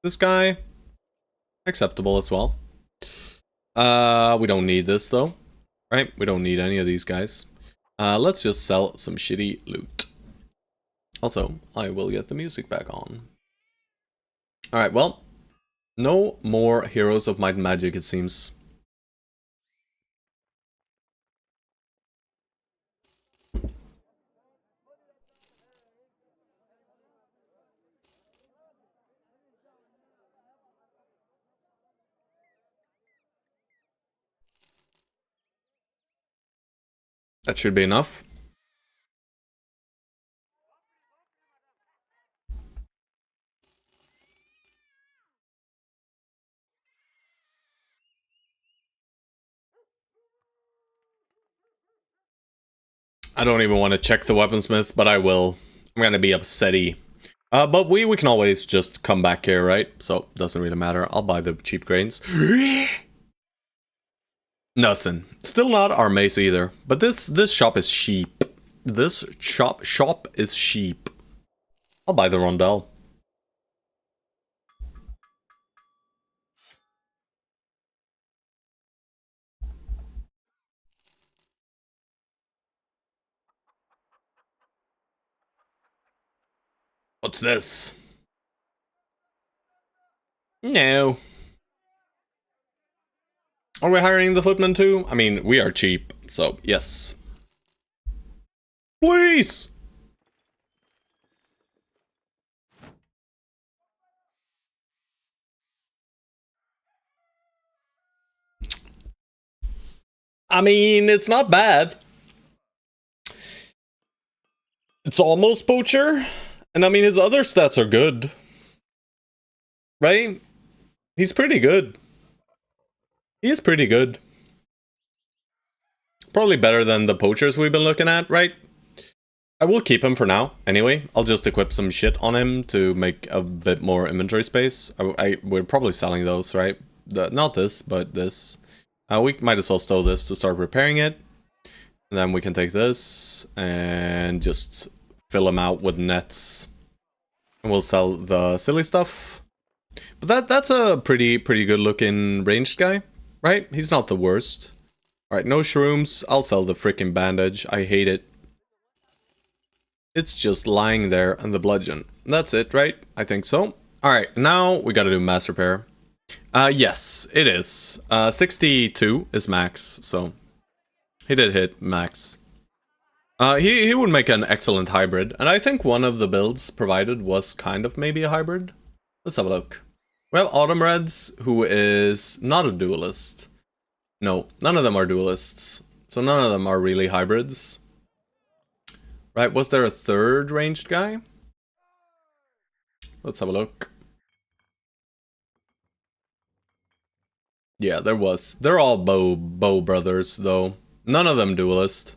This guy, acceptable as well. We don't need this though, right? We don't need any of these guys. Let's just sell some shitty loot. Also, I will get the music back on. Alright, well, no more Heroes of Might and Magic, it seems. That should be enough. I don't even want to check the weaponsmith, but I will. I'm gonna be upsetty. But we can always just come back here, right? So, doesn't really matter. I'll buy the cheap grains. Nothing. Still not our mace either. But this shop is cheap. This shop is cheap. I'll buy the rondelle. What's this? No. Are we hiring the footman too? I mean, we are cheap, so yes. Please! I mean, it's not bad. It's almost poacher. And I mean, his other stats are good. Right? He's pretty good. He is pretty good. Probably better than the poachers we've been looking at, right? I will keep him for now, anyway. I'll just equip some shit on him to make a bit more inventory space. We're probably selling those, right? Not this, but this. We might as well stow this to start repairing it. And then we can take this and just fill him out with nets. And we'll sell the silly stuff. But that's a pretty good looking ranged guy, right? He's not the worst. Alright, no shrooms. I'll sell the freaking bandage. I hate it. It's just lying there and the bludgeon. That's it, right? I think so. Alright, now we gotta do mass repair. Yes, it is. 62 is max, so he did hit max. He would make an excellent hybrid, and I think one of the builds provided was kind of maybe a hybrid. Let's have a look. We have Autumn Reds, who is not a duelist. No, none of them are duelists, so none of them are really hybrids. Right, was there a third ranged guy? Let's have a look. Yeah, there was. They're all bow brothers, though. None of them duelist.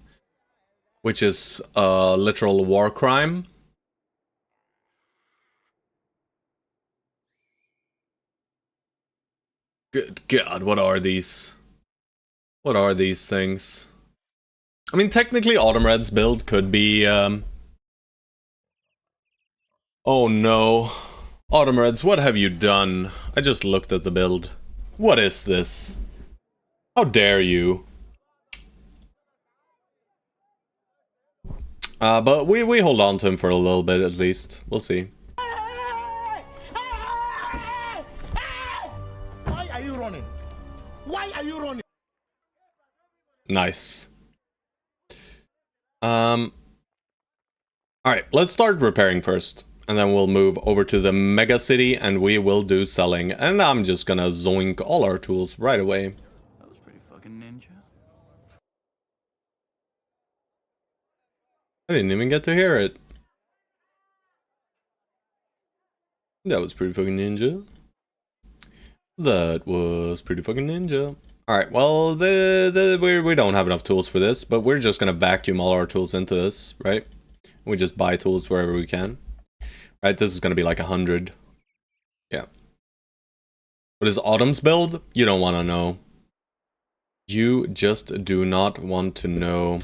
Which is a literal war crime. Good God, what are these? What are these things? I mean, technically, Autumn Red's build could be, Oh no. Autumn Reds, what have you done? I just looked at the build. What is this? How dare you? But we hold on to him for a little bit at least. We'll see. Nice. Alright, let's start repairing first. And then we'll move over to the mega city and we will do selling. And I'm just gonna zoink all our tools right away. That was pretty fucking ninja. I didn't even get to hear it. That was pretty fucking ninja. That was pretty fucking ninja. Alright, well, we don't have enough tools for this, but we're just gonna vacuum all our tools into this, right? We just buy tools wherever we can. Right, this is gonna be like 100. Yeah. What is Autumn's build? You don't want to know. You just do not want to know.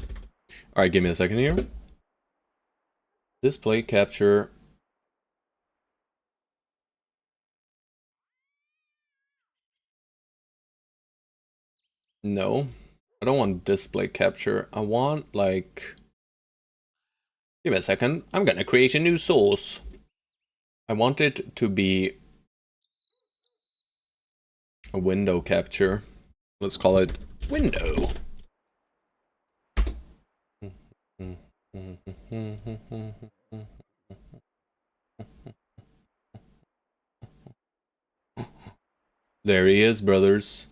Alright, give me a second here. Display capture. No. I don't want display capture. I want, like... Give me a second. I'm gonna create a new source. I want it to be a window capture. Let's call it window. There he is, brothers.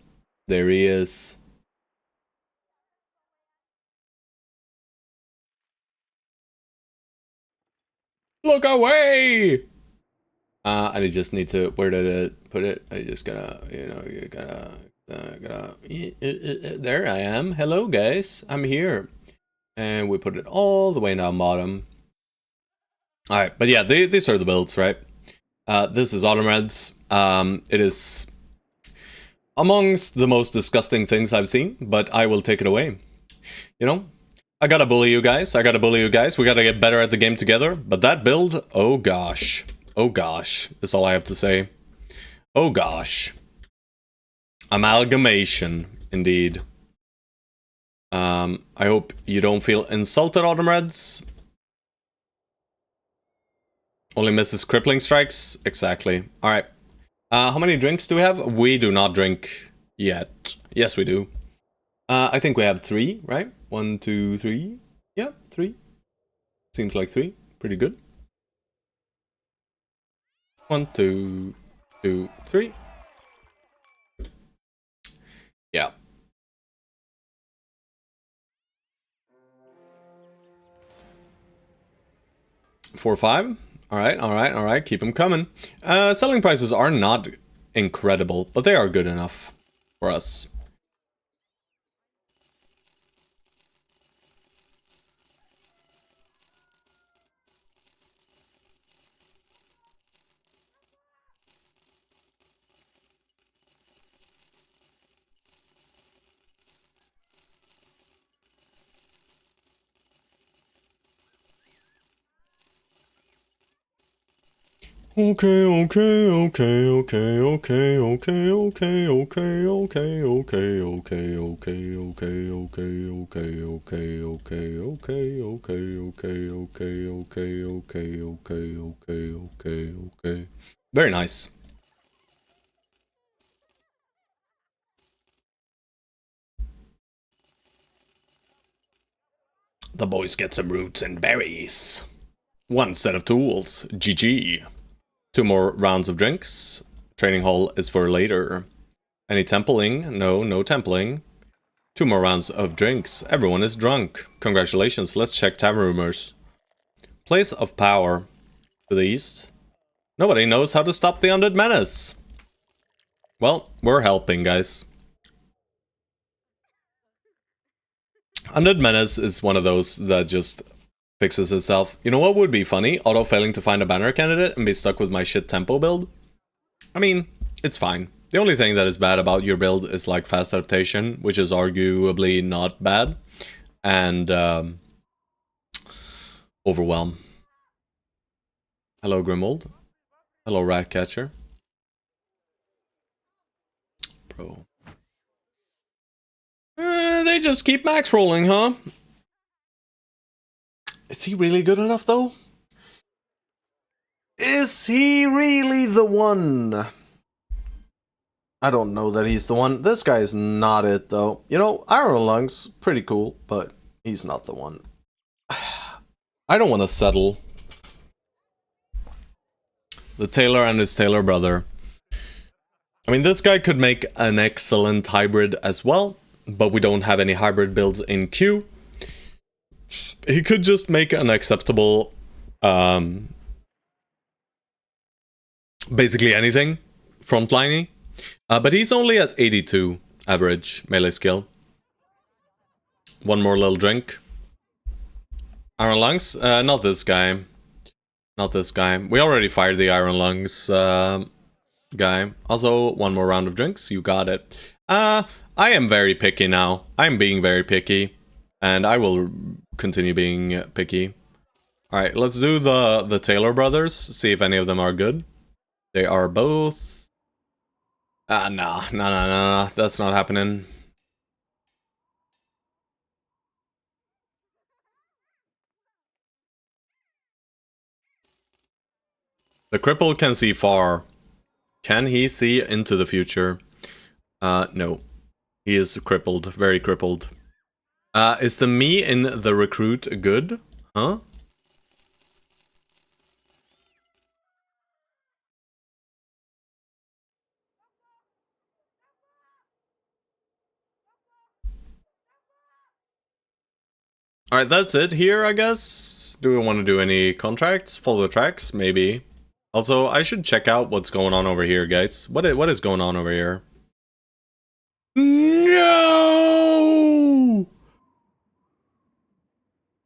There he is. Look away! I just need to, where did it put it? I just gotta, you know, you gotta, there I am. Hello, guys. I'm here. And we put it all the way down bottom. Alright, but yeah, these are the builds, right? This is Autumn Reds. It is amongst the most disgusting things I've seen, but I will take it away. You know? I gotta bully you guys. We gotta get better at the game together. But that build, oh gosh. Oh gosh. That's all I have to say. Oh gosh. Amalgamation, indeed. I hope you don't feel insulted, Autumn Reds. Only misses crippling strikes? Exactly. Alright. How many drinks do we have? We do not drink yet. Yes, we do. I think we have 3, right? 1, 2, 3. Yeah, 3. Seems like 3. Pretty good. 1, 2, 2, 3. Yeah. 4, 5. Alright. Keep them coming. Selling prices are not incredible, but they are good enough for us. Okay. Very nice. The boys get some roots and berries. 1 set of tools. GG. 2 more rounds of drinks. Training hall is for later. Any templing? No templing. 2 more rounds of drinks. Everyone is drunk. Congratulations. Let's check tavern rumors. Place of power. To the east. Nobody knows how to stop the undead menace. Well, we're helping, guys. Undead menace is one of those that just fixes itself. You know what would be funny? Auto failing to find a banner candidate and be stuck with my shit tempo build. I mean, it's fine. The only thing that is bad about your build is like fast adaptation, which is arguably not bad. And overwhelm. Hello, Grimold. Hello, Ratcatcher. Bro. They just keep max rolling, huh? Is he really good enough, though? Is he really the one? I don't know that he's the one. This guy is not it, though. You know, Iron Lungs, pretty cool, but he's not the one. I don't want to settle. The tailor and his tailor brother. I mean, this guy could make an excellent hybrid as well, but we don't have any hybrid builds in queue. He could just make an acceptable, basically anything, frontlining. But he's only at 82 average melee skill. One more little drink. Iron Lungs? Not this guy. Not this guy. We already fired the Iron Lungs guy. Also, one more round of drinks. You got it. I am very picky now. I'm being very picky. And I will continue being picky. Alright, let's do the Taylor brothers. See if any of them are good. They are both... No. That's not happening. The cripple can see far. Can he see into the future? No. He is crippled. Very crippled. Is the me in the recruit good? Huh? Alright, that's it here, I guess. Do we want to do any contracts? Follow the tracks? Maybe. Also, I should check out what's going on over here, guys. What is going on over here? No!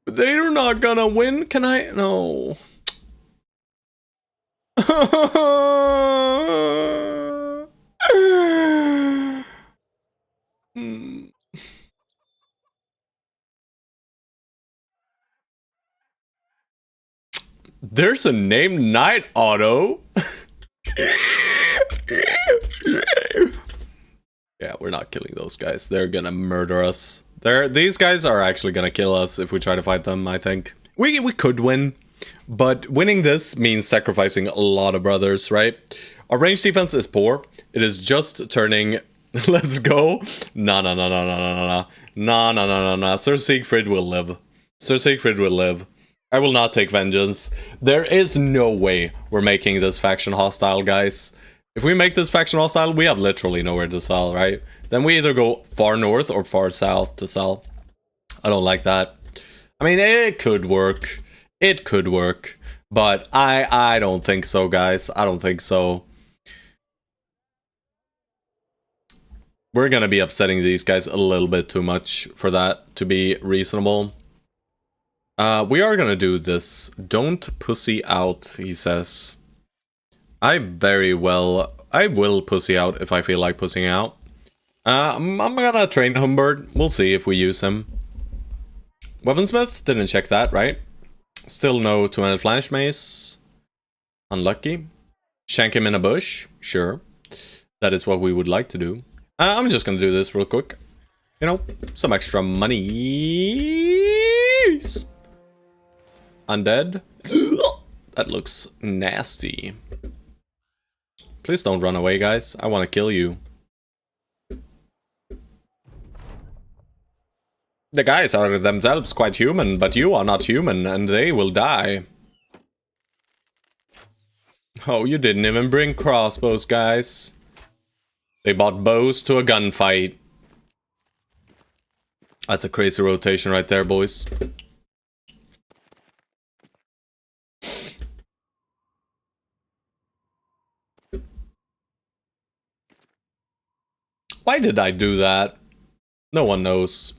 They're not gonna win? Can I? No. There's a name Night Auto. Yeah, we're not killing those guys. They're gonna murder us. These guys are actually gonna kill us if we try to fight them, I think. We could win, but winning this means sacrificing a lot of brothers, right? Our range defense is poor. It is just turning... Let's go. No. Sir Siegfried will live. Sir Siegfried will live. I will not take vengeance. There is no way we're making this faction hostile, guys. If we make this faction hostile, we have literally nowhere to sell, right? Then we either go far north or far south to sell. I don't like that. I mean, it could work. It could work. But I don't think so, guys. I don't think so. We're gonna be upsetting these guys a little bit too much for that to be reasonable. We are gonna do this. Don't pussy out, he says. I will pussy out if I feel like pussying out. I'm gonna train Humbert. We'll see if we use him. Weaponsmith? Didn't check that, right? Still no two-handed flash mace. Unlucky. Shank him in a bush? Sure. That is what we would like to do. I'm just gonna do this real quick. You know, some extra money. Undead. That looks nasty. Please don't run away, guys. I want to kill you. The guys are themselves quite human, but you are not human, and they will die. Oh, you didn't even bring crossbows, guys. They bought bows to a gunfight. That's a crazy rotation right there, boys. Why did I do that? No one knows.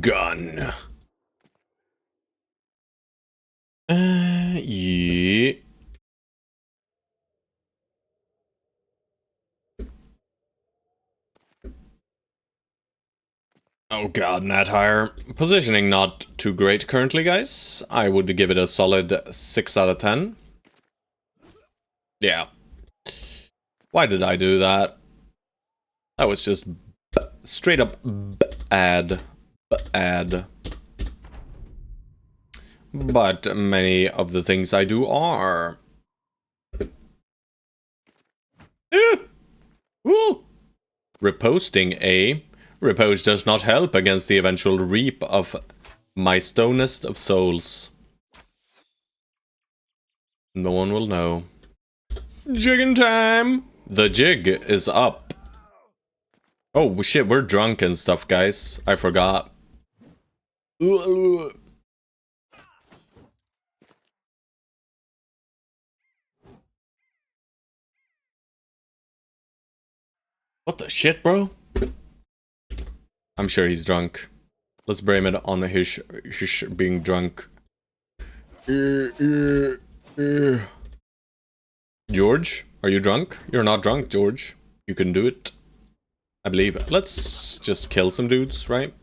Gun. Yeah. Oh god, Nat Hire. Positioning not too great currently, guys. I would give it a solid 6 out of 10. Yeah. Why did I do that? That was just straight up bad. Bad. But many of the things I do are. Woo! Reposting A. Repose does not help against the eventual reap of my stonest of souls. No one will know. Jigging time! The jig is up. Oh shit, we're drunk and stuff, guys. I forgot. What the shit, bro? I'm sure he's drunk. Let's blame it on his being drunk. George, are you drunk? You're not drunk, George. You can do it. I believe. Let's just kill some dudes, right?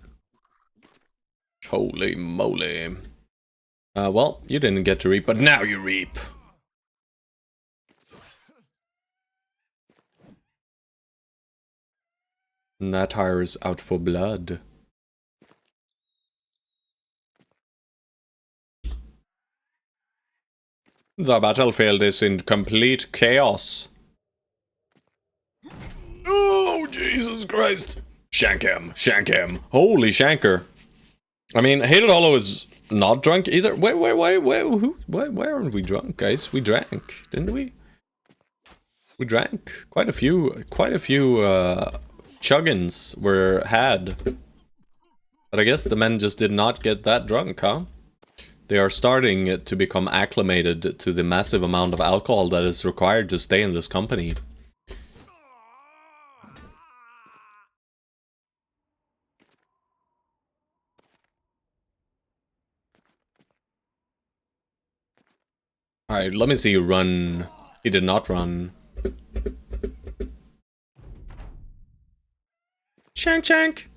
Holy moly. Well, you didn't get to reap, but now you reap. And that tire is out for blood. The battlefield is in complete chaos. Oh, Jesus Christ. Shank him, shank him. Holy shanker. I mean, Hated Hollow is not drunk either. Why aren't we drunk, guys? We drank, didn't we? We drank. Quite a few chuggins were had. But I guess the men just did not get that drunk, huh? They are starting to become acclimated to the massive amount of alcohol that is required to stay in this company. Alright, let me see you run. He did not run. Shank shank!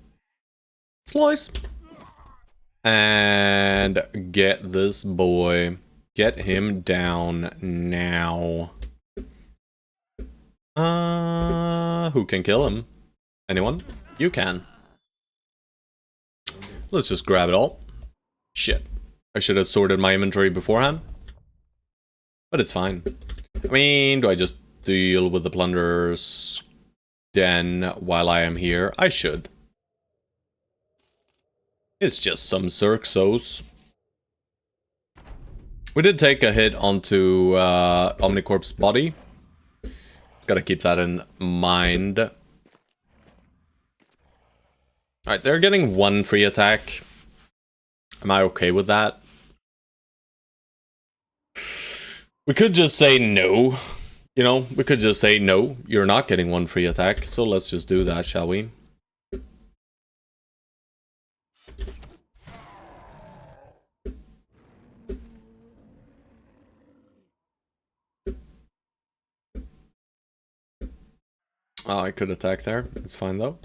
Slice! And get this boy. Get him down now. Who can kill him? Anyone? You can. Let's just grab it all. Shit. I should have sorted my inventory beforehand. But it's fine. I mean, do I just deal with the plunderer's den while I am here? I should. It's just some Xerxos. We did take a hit onto Omnicorp's body. Gotta keep that in mind. Alright, they're getting one free attack. Am I okay with that? We could just say no. You know, we could just say no, you're not getting one free attack. So let's just do that, shall we? Oh, I could attack there. It's fine though.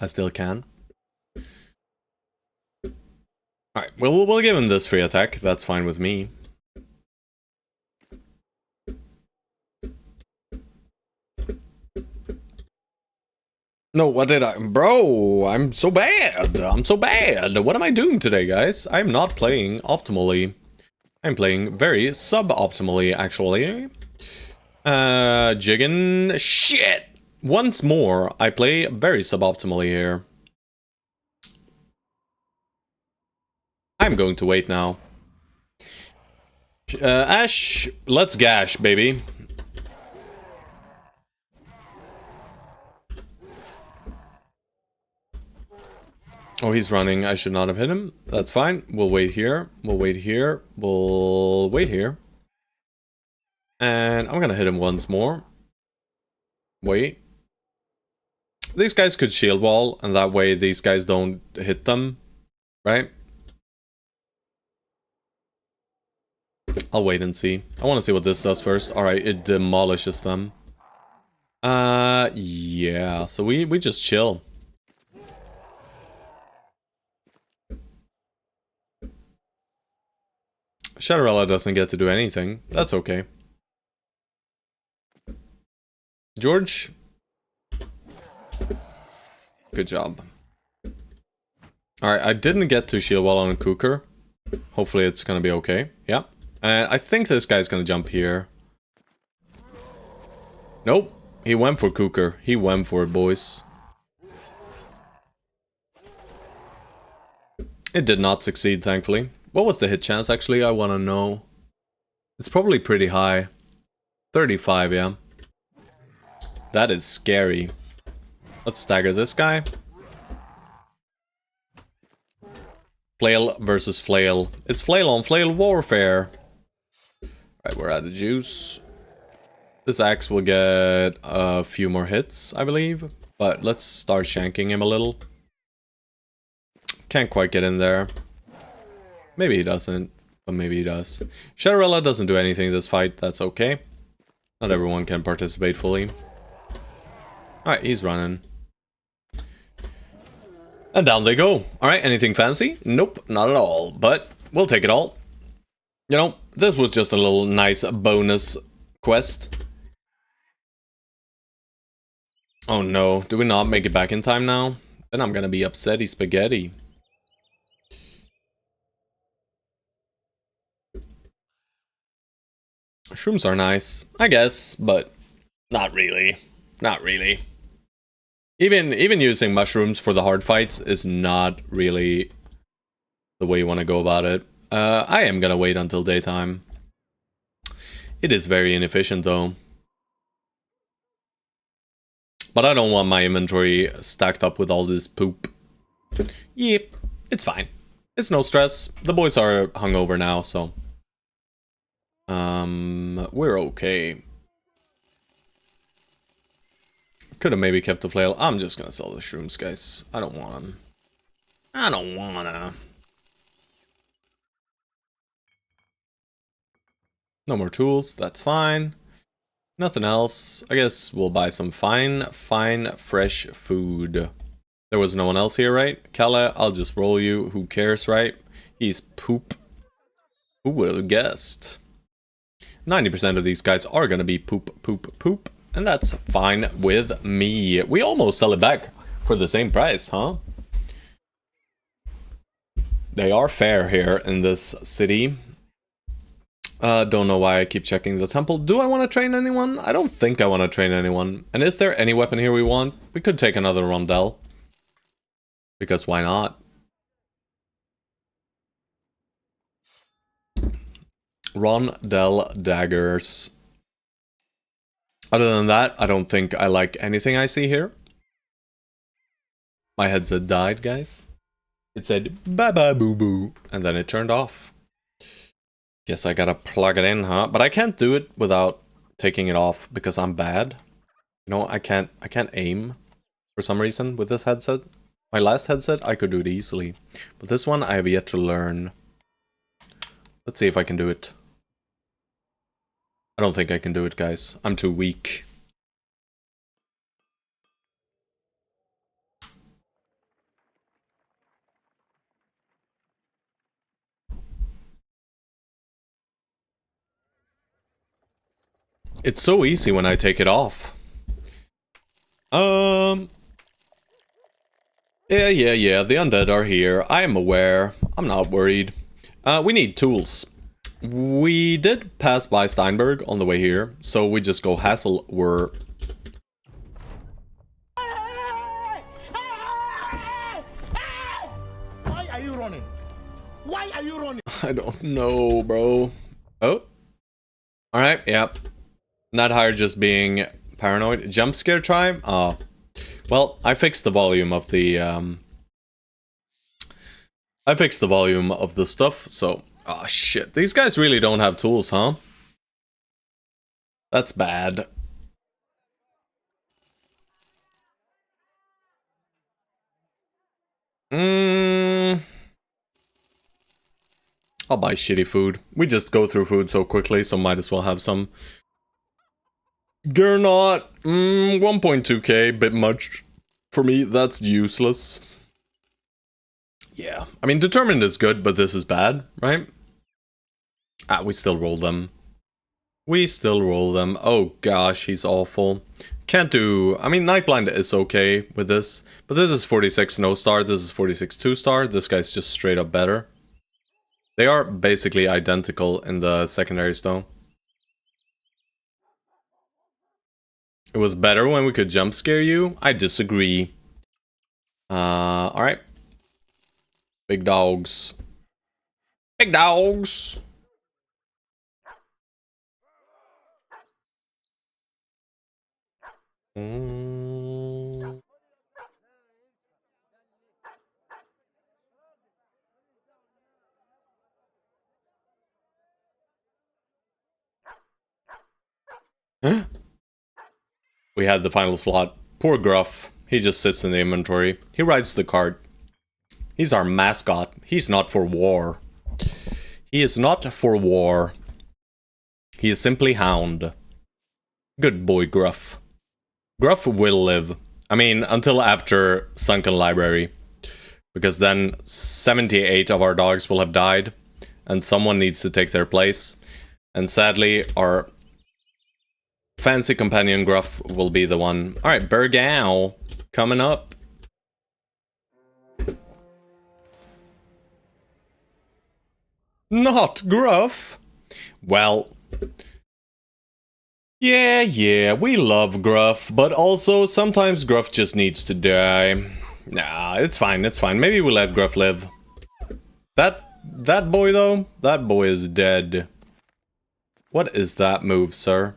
I still can. Alright, we'll give him this free attack. That's fine with me. No, what did I... Bro, I'm so bad. I'm so bad. What am I doing today, guys? I'm not playing optimally. I'm playing very suboptimally, actually. Jiggin. Shit! Once more, I play very suboptimally here. I'm going to wait now. Ash, let's gash, baby. Oh, he's running. I should not have hit him. That's fine. We'll wait here. We'll wait here. We'll wait here. And I'm gonna hit him once more. Wait. These guys could shield wall, and that way these guys don't hit them. Right? I'll wait and see. I want to see what this does first. Alright, it demolishes them. Yeah. So we just chill. Shadowrella doesn't get to do anything. That's okay. George. Good job. Alright, I didn't get to shield wall on Cooker. Hopefully it's gonna be okay. Yeah. And I think this guy's gonna jump here. Nope. He went for Cooker. He went for it, boys. It did not succeed, thankfully. What was the hit chance, actually? I want to know. It's probably pretty high. 35, yeah. That is scary. Let's stagger this guy. Flail versus flail. It's flail on flail warfare. Right, we're out of juice. This axe will get a few more hits, I believe. But let's start shanking him a little. Can't quite get in there. Maybe he doesn't, but maybe he does. Shadowrella doesn't do anything this fight, that's okay. Not everyone can participate fully. Alright, he's running. And down they go. Alright, anything fancy? Nope, not at all. But we'll take it all. You know, this was just a little nice bonus quest. Oh no, do we not make it back in time now? Then I'm gonna be upsetty spaghetti. Shrooms are nice, I guess, but not really. Not really. Even using mushrooms for the hard fights is not really the way you want to go about it. I am gonna wait until daytime. It is very inefficient though. But I don't want my inventory stacked up with all this poop. Yep, it's fine. It's no stress. The boys are hungover now, so... we're okay. Could have maybe kept the flail. I'm just gonna sell the shrooms, guys. I don't want them. I don't wanna. No more tools, that's fine. Nothing else. I guess we'll buy some fine, fresh food. There was no one else here, right? Kala, I'll just roll you. Who cares, right? He's poop. Who would have guessed? 90% of these guys are gonna be poop, poop, poop. And that's fine with me. We almost sell it back for the same price, huh? They are fair here in this city. Don't know why I keep checking the temple. Do I want to train anyone? I don't think I want to train anyone. And is there any weapon here we want? We could take another rondel. Because why not? Rondel daggers. Other than that, I don't think I like anything I see here. My headset died, guys. It said, bye-bye boo-boo. And then it turned off. Guess I gotta plug it in, huh? But I can't do it without taking it off because I'm bad. You know, I can't aim for some reason with this headset. My last headset, I could do it easily. But this one, I have yet to learn. Let's see if I can do it. I don't think I can do it, guys. I'm too weak. It's so easy when I take it off. Yeah, the undead are here. I am aware. I'm not worried. We need tools. We did pass by Steinberg on the way here, so we just go hassle were. Why are you running? Why are you running? I don't know, bro. Oh. Alright, yep. Not higher, just being paranoid. Jump scare try? Oh. Well, I fixed the volume of the, I fixed the volume of the stuff, so... Oh, shit. These guys really don't have tools, huh? That's bad. I'll buy shitty food. We just go through food so quickly, so might as well have some. Gernot, 1.2k, bit much. For me, that's useless. Yeah, I mean, Determined is good, but this is bad, right? Ah, we still roll them. We still roll them. Oh gosh, he's awful. Can't do... I mean, Nightblind is okay with this. But this is 46 no star, this is 46 2 star. This guy's just straight up better. They are basically identical in the secondaries though. It was better when we could jump scare you? I disagree. Alright. Big dogs. Big dogs! We had the final slot. Poor Gruff. He just sits in the inventory. He rides the cart. He's our mascot. He's not for war. He is not for war. He is simply Hound. Good boy, Gruff. Gruff will live. I mean, until after Sunken Library. Because then 78 of our dogs will have died. And someone needs to take their place. And sadly, our fancy companion Gruff will be the one. Alright, Burgow. Coming up. Not Gruff. Well... Yeah, we love Gruff, but also sometimes Gruff just needs to die. Nah, it's fine. Maybe we'll let Gruff live. That boy though, that boy is dead. What is that move, sir?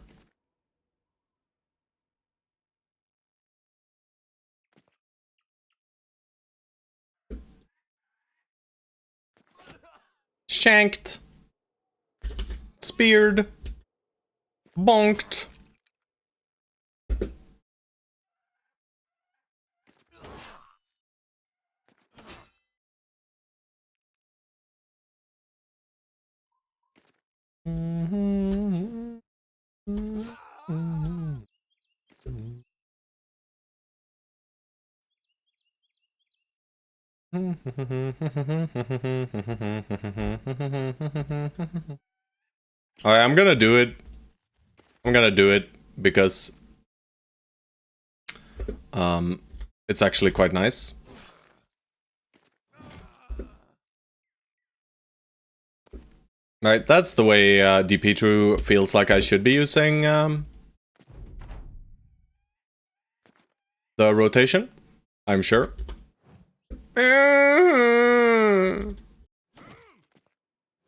Shanked. Speared. Bonked. Alright, I'm gonna do it. I'm gonna do it because it's actually quite nice. Right, that's the way DP True feels like I should be using the rotation, I'm sure.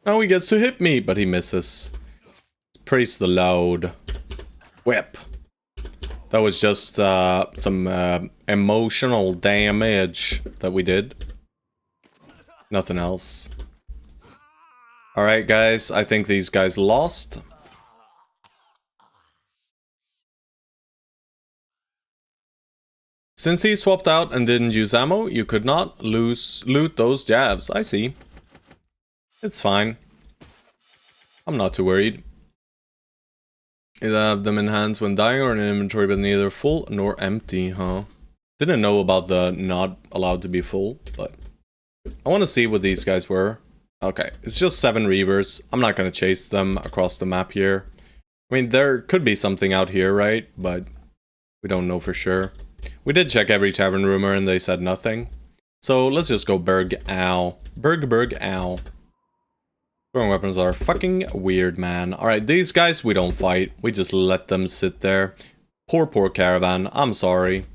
Now he gets to hit me, but he misses. Praise the Lord. Whip. That was just some emotional damage that we did. Nothing else. Alright guys, I think these guys lost. Since he swapped out and didn't use ammo, you could not loot those jabs. I see. It's fine. I'm not too worried. Either have them in hands when dying or in an inventory but neither full nor empty, huh? Didn't know about the not allowed to be full, but I want to see what these guys were. Okay, it's just 7 Reavers. I'm not going to chase them across the map here. I mean, there could be something out here, right? But we don't know for sure. We did check every tavern rumor and they said nothing. So let's just go Berg Ow. Berg Ow. Throwing weapons are fucking weird, man. Alright, these guys we don't fight. We just let them sit there. Poor caravan. I'm sorry.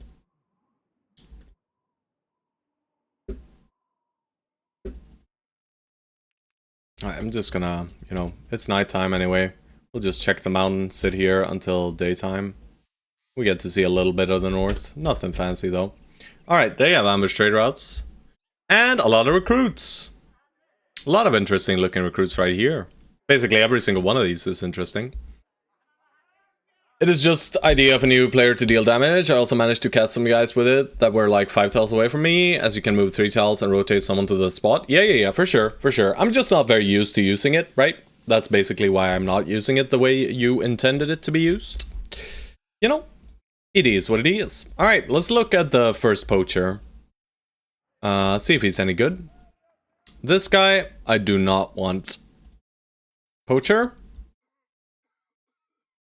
Alright, I'm just gonna, you know, it's nighttime anyway. We'll just check the mountain, sit here until daytime. We get to see a little bit of the north. Nothing fancy though. Alright, they have ambush trade routes. And a lot of recruits. A lot of interesting looking recruits right here. Basically every single one of these is interesting. It is just idea of a new player to deal damage. I also managed to catch some guys with it that were like 5 tiles away from me, as you can move 3 tiles and rotate someone to the spot. Yeah, for sure. I'm just not very used to using it, right? That's basically why I'm not using it the way you intended it to be used. You know, it is what it is. Alright, let's look at the first poacher. See if he's any good. This guy, I do not want. Poacher?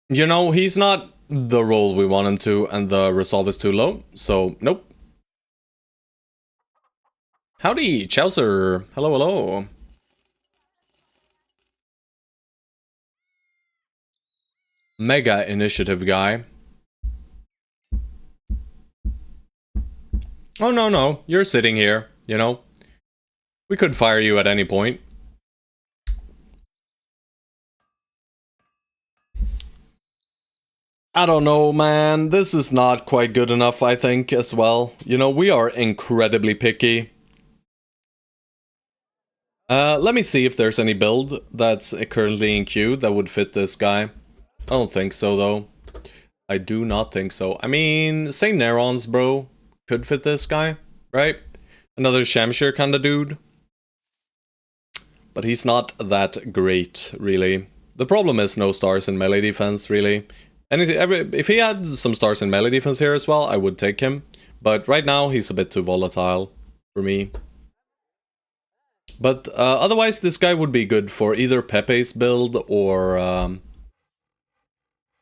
You know, he's not the roll we want him to, and the resolve is too low, so nope. Howdy, Chowser. Hello, hello. Mega initiative guy. Oh, no, you're sitting here, you know. We could fire you at any point. I don't know, man. This is not quite good enough, I think, as well. You know, we are incredibly picky. Let me see if there's any build that's currently in queue that would fit this guy. I don't think so, though. I do not think so. I mean, St. Nerons, bro, could fit this guy, right? Another Shamshir kind of dude. But he's not that great, really. The problem is no stars in melee defense, really. If he had some stars in melee defense here as well, I would take him. But right now, he's a bit too volatile for me. But otherwise, this guy would be good for either Pepe's build or...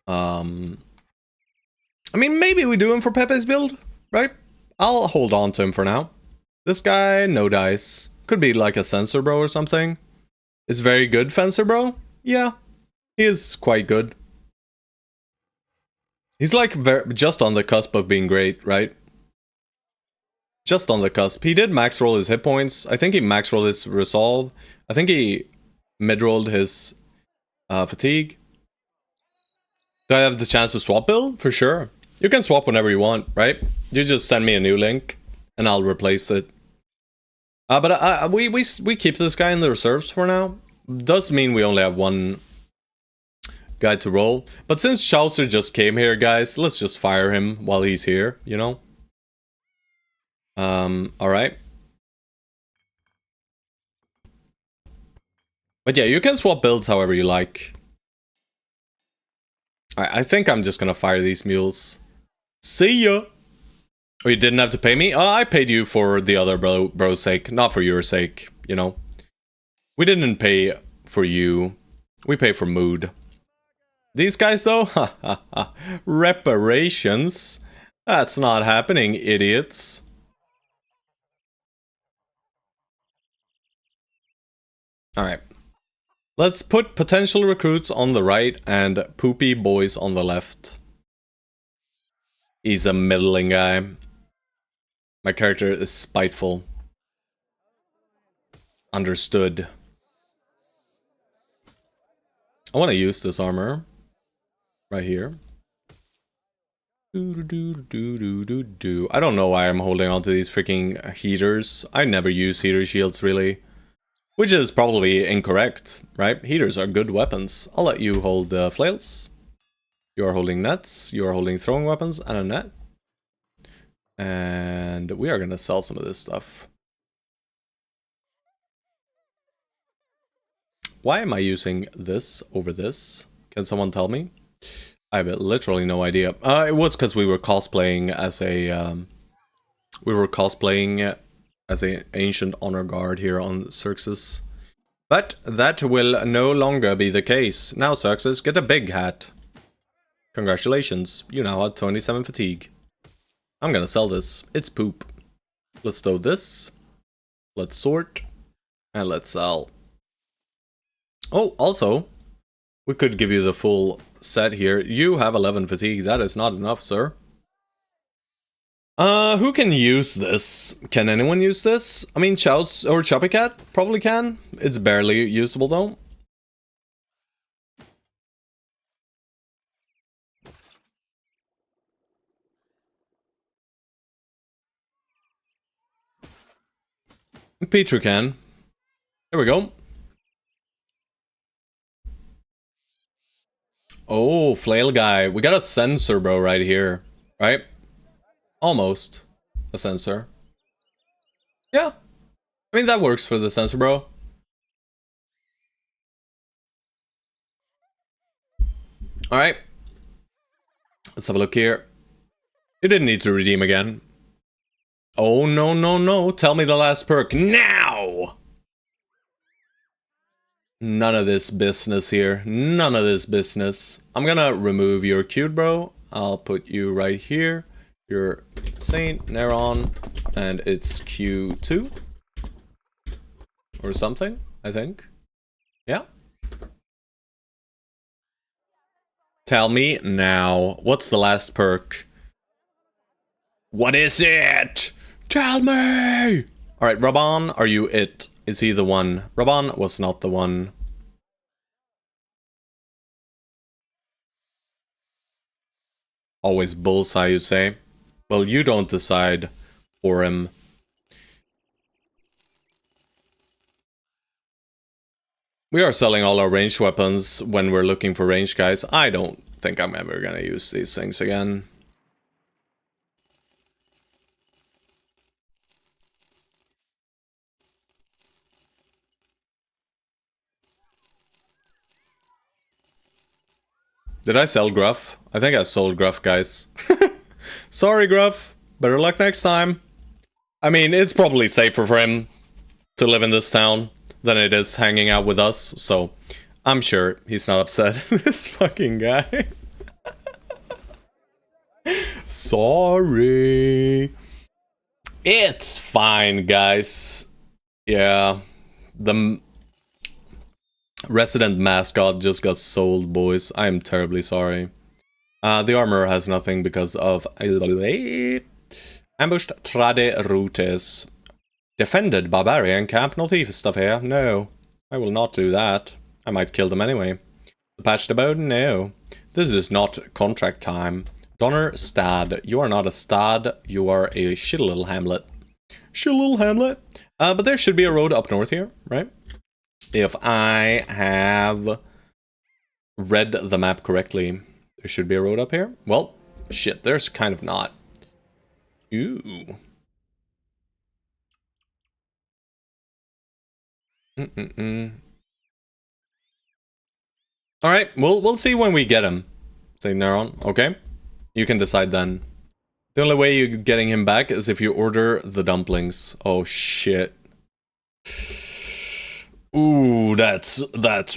I mean, maybe we do him for Pepe's build, right? I'll hold on to him for now. This guy, no dice. Could be like a Sensor Bro or something. Is very good Fencer Bro? Yeah, he is quite good. He's like just on the cusp of being great, right? Just on the cusp. He did max roll his hit points. I think he max rolled his resolve. I think he mid-rolled his fatigue. Do I have the chance to swap build? For sure. You can swap whenever you want, right? You just send me a new link and I'll replace it. But we keep this guy in the reserves for now. Does mean we only have one guy to roll. But since Chowser just came here, guys, let's just fire him while he's here, you know? Alright. But yeah, you can swap builds however you like. I think I'm just gonna fire these mules. See ya! Oh, you didn't have to pay me? Oh, I paid you for the other bro's sake, not for your sake, you know? We didn't pay for you. We pay for mood. These guys, though? Ha ha ha. Reparations? That's not happening, idiots. Alright. Let's put potential recruits on the right and poopy boys on the left. He's a middling guy. My character is spiteful. Understood. I want to use this armor. Right here. I don't know why I'm holding on to these freaking heaters. I never use heater shields, really. Which is probably incorrect, right? Heaters are good weapons. I'll let you hold the flails. You are holding nets, you are holding throwing weapons and a net. And we are gonna sell some of this stuff. Why am I using this over this? Can someone tell me? I have literally no idea. It was because we were cosplaying as a... as an ancient honor guard here on Xerxes. But that will no longer be the case. Now, Xerxes, get a big hat. Congratulations, you now have 27 fatigue. I'm gonna sell this. It's poop. Let's do this. Let's sort. And let's sell. Oh, also, we could give you the full set here. You have 11 fatigue. That is not enough, sir. Who can use this? Can anyone use this? I mean, Chows or Choppycat probably can. It's barely usable, though. Petru can. There we go. Oh, flail guy. We got a sensor, bro, right here. Right? Almost. A sensor. Yeah. I mean, that works for the sensor, bro. Alright. Let's have a look here. You didn't need to redeem again. Oh, no, no, no. Tell me the last perk. Now! None of this business here. None of this business. I'm gonna remove your cute bro. I'll put you right here. You're Saint Neron, and it's Q2 or something, I think. Yeah. Tell me now, what's the last perk? What is it? Tell me! Alright, Raban, are you it? Is he the one? Raban was not the one. Always bullseye, you say? Well, you don't decide for him. We are selling all our ranged weapons when we're looking for ranged guys. I don't think I'm ever gonna use these things again. Did I sell Gruff? I think I sold Gruff, guys. Sorry, Gruff. Better luck next time. I mean, it's probably safer for him to live in this town than it is hanging out with us, so I'm sure he's not upset. This fucking guy. Sorry. It's fine, guys. Yeah. The resident mascot just got sold, boys. I am terribly sorry. The armor has nothing because of ambushed trade routes. Defended barbarian camp northeast of here. No, I will not do that. I might kill them anyway. The patched abode? No. This is not contract time. Donner Stad. You are not a stad. You are a shitty little hamlet. Shitty little hamlet. But there should be a road up north here, right? If I have read the map correctly, there should be a road up here. Well, shit, there's kind of not. Ooh. Alright, we'll see when we get him. Say Neuron, okay? You can decide then. The only way you're getting him back is if you order the dumplings. Oh shit. Ooh, that's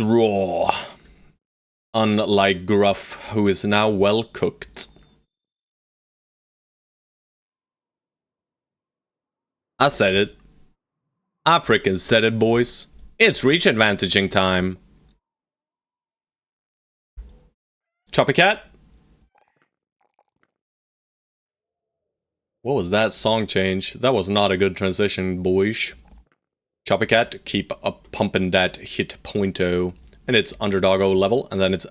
raw. Unlike Gruff, who is now well cooked. I said it. I frickin' said it, boys. It's reach advantaging time. Choppy Cat? What was that song change? That was not a good transition, boys. Choppy Cat, keep up pumping that hit pointo. And it's underdoggo level, and then it's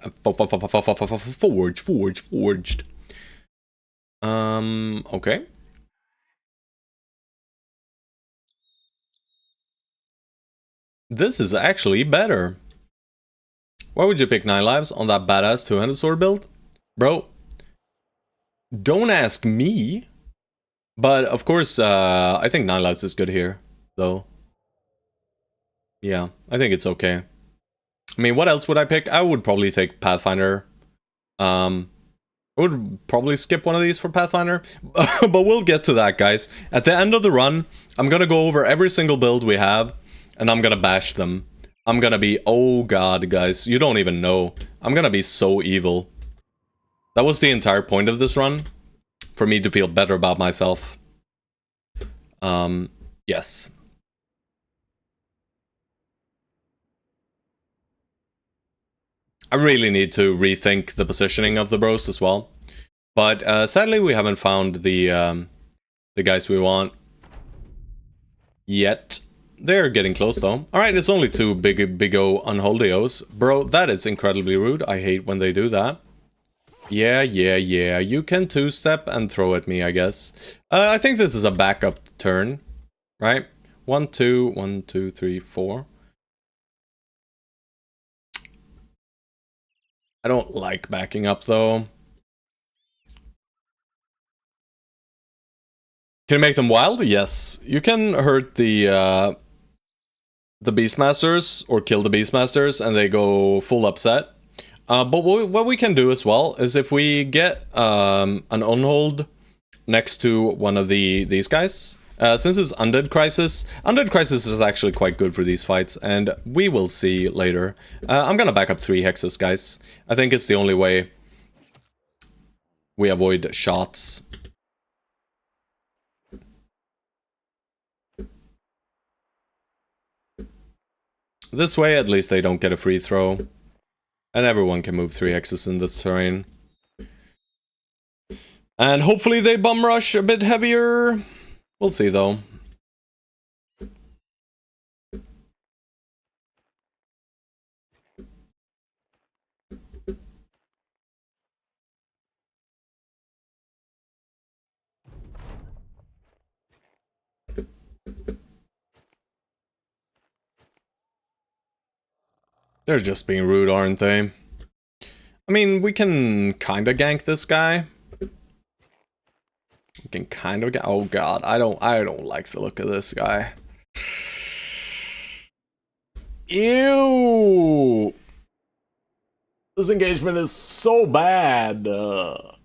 forged. Okay. This is actually better. Why would you pick 9 lives on that badass two-handed sword build? Bro, don't ask me. But of course, I think 9 lives is good here, though. Yeah, I think it's okay. I mean, what else would I pick? I would probably take Pathfinder. I would probably skip one of these for Pathfinder. But we'll get to that, guys. At the end of the run, I'm gonna go over every single build we have, and I'm gonna bash them. I'm gonna be, oh god, guys, you don't even know. I'm gonna be so evil. That was the entire point of this run. For me to feel better about myself. Yes. I really need to rethink the positioning of the bros as well. But sadly we haven't found the guys we want yet. They're getting close though. Alright, it's only 2 big O unholdios. Bro, that is incredibly rude. I hate when they do that. Yeah. You can 2-step and throw at me, I guess. I think this is a backup turn, right? 1, 2, 1, 2, 3, 4. I don't like backing up though. Can you make them wild? Yes. You can hurt the Beastmasters or kill the Beastmasters and they go full upset. But what we can do as well is if we get an unhold next to one of these guys, Since it's Undead Crisis is actually quite good for these fights, and we will see later. I'm gonna back up 3 hexes, guys. I think it's the only way we avoid shots. This way, at least they don't get a free throw. And everyone can move 3 hexes in this terrain. And hopefully they bum rush a bit heavier. We'll see, though. They're just being rude, aren't they? I mean, we can kind of gank this guy. We can kind of oh god, I don't like the look of this guy. Ew! This engagement is so bad. I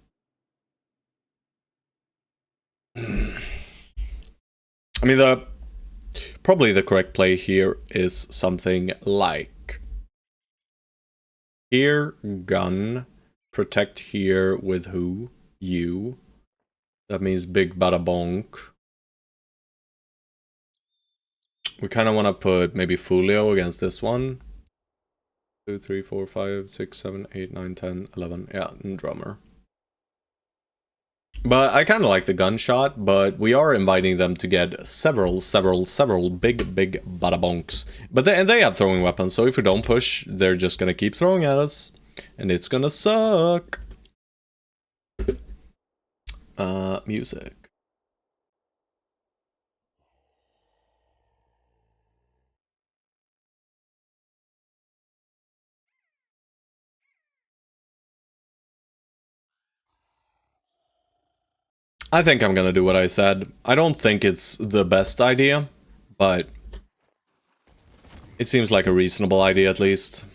mean, probably the correct play here is something like here, gun, protect here with who? You. That means big bada bonk. We kind of want to put maybe Folio against this one. 2, 3, 4, 5, 6, 7, 8, 9, 10, 11. Yeah, and drummer. But I kind of like the gunshot, but we are inviting them to get several big bada bonks. But they have throwing weapons, so if we don't push, they're just gonna keep throwing at us. And it's gonna suck. Music. I think I'm gonna do what I said. I don't think it's the best idea, but it seems like a reasonable idea at least.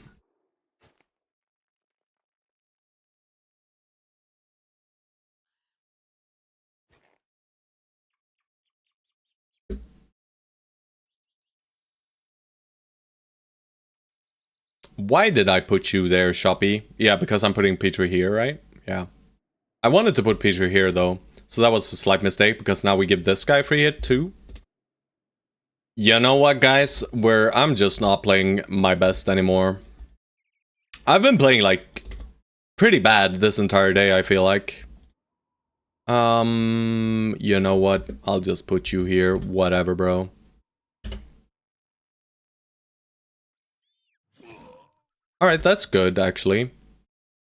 Why did I put you there, Shoppy? Yeah, because I'm putting Petrie here, right? Yeah. I wanted to put Petrie here, though. So that was a slight mistake, because now we give this guy free hit, too. You know what, guys? I'm just not playing my best anymore. I've been playing, like, pretty bad this entire day, I feel like. You know what? I'll just put you here. Whatever, bro. Alright, that's good, actually.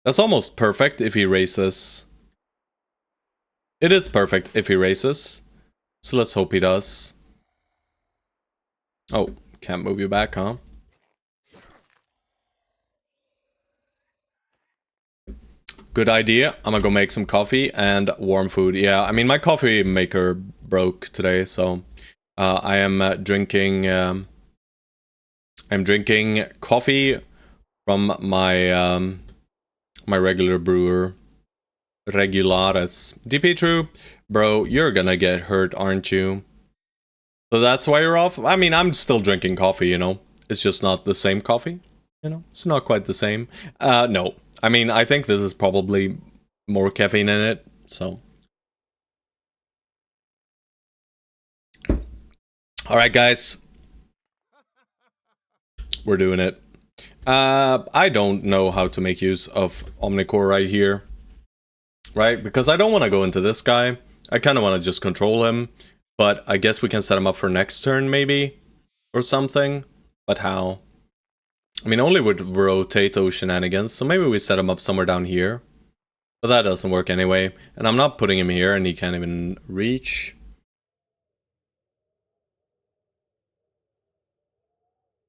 That's almost perfect if he races. It is perfect if he races. So let's hope he does. Oh, can't move you back, huh? Good idea. I'm gonna go make some coffee and warm food. Yeah, I mean, my coffee maker broke today, so I am drinking... I'm drinking coffee from my my regular brewer, Regulares. DP True, bro, you're gonna get hurt, aren't you? So that's why you're off? I mean, I'm still drinking coffee, you know? It's just not the same coffee, you know? It's not quite the same. No. I mean, I think this is probably more caffeine in it, so... Alright, guys. We're doing it. I don't know how to make use of Omnicore right here. Right? Because I don't want to go into this guy. I kind of want to just control him. But I guess we can set him up for next turn, maybe? Or something. But how? I mean, only with rotato shenanigans. So maybe we set him up somewhere down here. But that doesn't work anyway. And I'm not putting him here, and he can't even reach.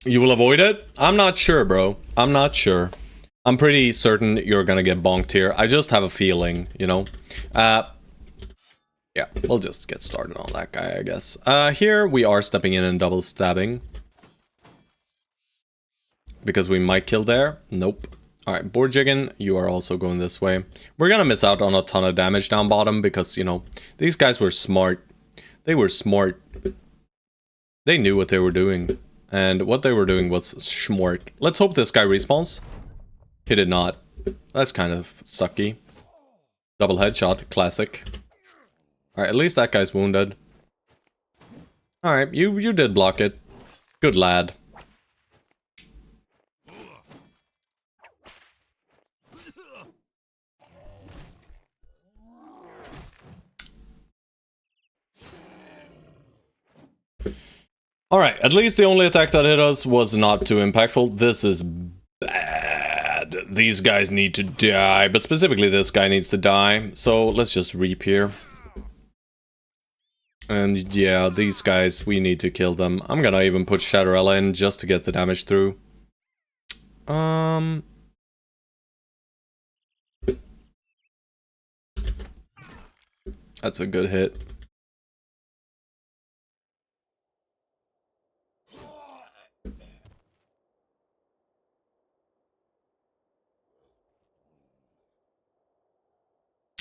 You will avoid it? I'm not sure, bro. I'm not sure. I'm pretty certain you're gonna get bonked here. I just have a feeling, you know? Yeah, we'll just get started on that guy, I guess. Here we are stepping in and double stabbing. Because we might kill there. Nope. Alright, board jigging, you are also going this way. We're gonna miss out on a ton of damage down bottom because, you know, these guys were smart. They were smart. They knew what they were doing. And what they were doing was smart. Let's hope this guy respawns. He did not. That's kind of sucky. Double headshot, classic. Alright, at least that guy's wounded. Alright, you did block it. Good lad. Alright, at least the only attack that hit us was not too impactful. This is bad. These guys need to die, but specifically this guy needs to die. So let's just reap here. And yeah, these guys, we need to kill them. I'm gonna even put Shatterella in just to get the damage through. That's a good hit.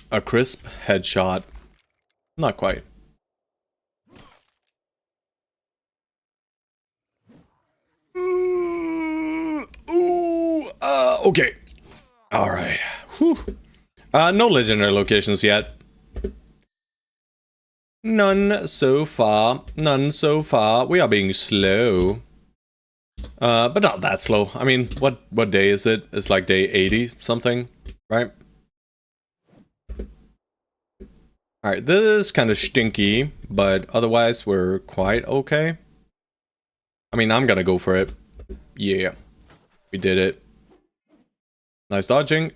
A crisp headshot. Not quite. Okay. Alright. No legendary locations yet. None so far. None so far. We are being slow. But not that slow. I mean, what day is it? It's like day 80 something, right? Alright, this is kind of stinky, but otherwise we're quite okay. I mean, I'm gonna go for it. Yeah. We did it. Nice dodging.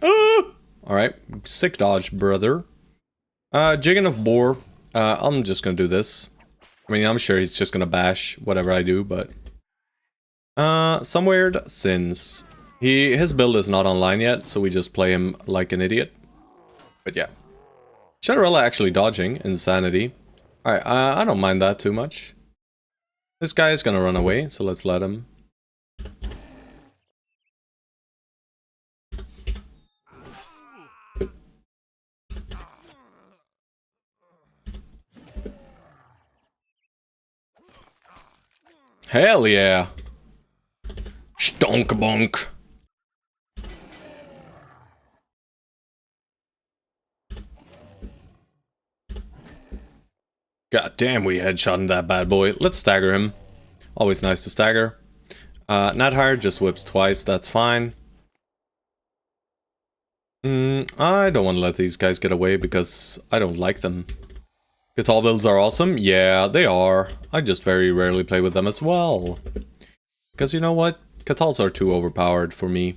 Alright, sick dodge, brother. Jigging of Boar. I'm just gonna do this. I mean, I'm sure he's just gonna bash whatever I do, but... some weird sins. His build is not online yet, so we just play him like an idiot. But yeah. Shatterella actually dodging. Insanity. Alright, I don't mind that too much. This guy is gonna run away, so let's let him. Hell yeah! Stonk-bonk! God damn, we headshotted that bad boy. Let's stagger him. Always nice to stagger. Not hard, just whips twice, that's fine. I don't want to let these guys get away because I don't like them. Catal builds are awesome? Yeah, they are. I just very rarely play with them as well. Because you know what? Catals are too overpowered for me.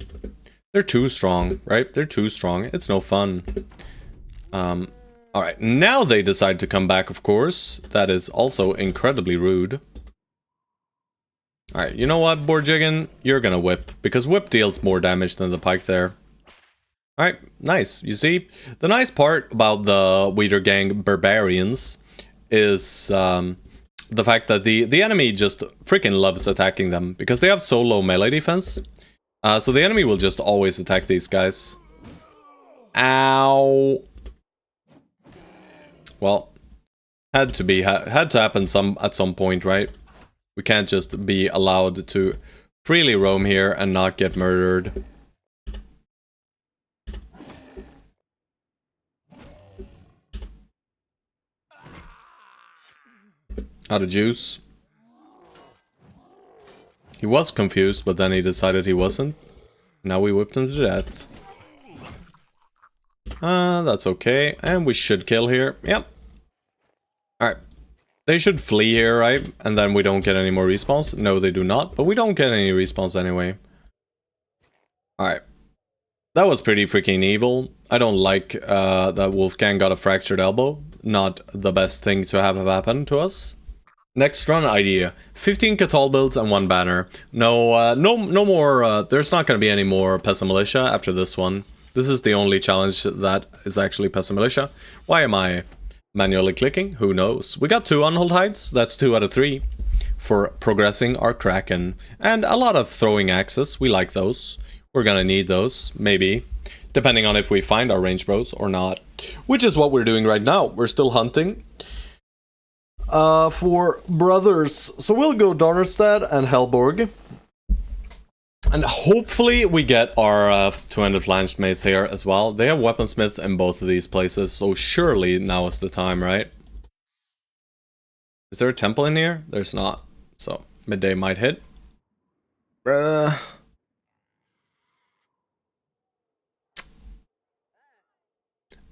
They're too strong, right? They're too strong. It's no fun. Alright, now they decide to come back, of course. That is also incredibly rude. Alright, you know what, Borjigan? You're gonna whip, because whip deals more damage than the pike there. Alright, nice. You see, the nice part about the Weeder Gang Barbarians is the fact that the enemy just freaking loves attacking them, because they have so low melee defense. So the enemy will just always attack these guys. Ow. Well, had to happen at some point, right? We can't just be allowed to freely roam here and not get murdered. Out of juice. He was confused, but then he decided he wasn't. Now we whipped him to death. That's okay. And we should kill here. Yep. Alright. They should flee here, right? And then we don't get any more respawns. No, they do not. But we don't get any respawns anyway. Alright. That was pretty freaking evil. I don't like that Wolfgang got a fractured elbow. Not the best thing to have happen to us. Next run idea. 15 Catal builds and 1 banner. No more, there's not going to be any more Peasant Militia after this one. This is the only challenge that is actually Peasant Militia. Why am I manually clicking? Who knows? We got 2 Unhold Hides. That's 2 out of 3 for progressing our Kraken. And a lot of throwing axes. We like those. We're going to need those, maybe. Depending on if we find our range bros or not. Which is what we're doing right now. We're still hunting. for brothers. So we'll go Donnerstad and Helborg. And hopefully we get our two-handed flanged mace here as well. They have weaponsmith in both of these places, so surely now is the time, right? Is there a temple in here? There's not. So midday might hit.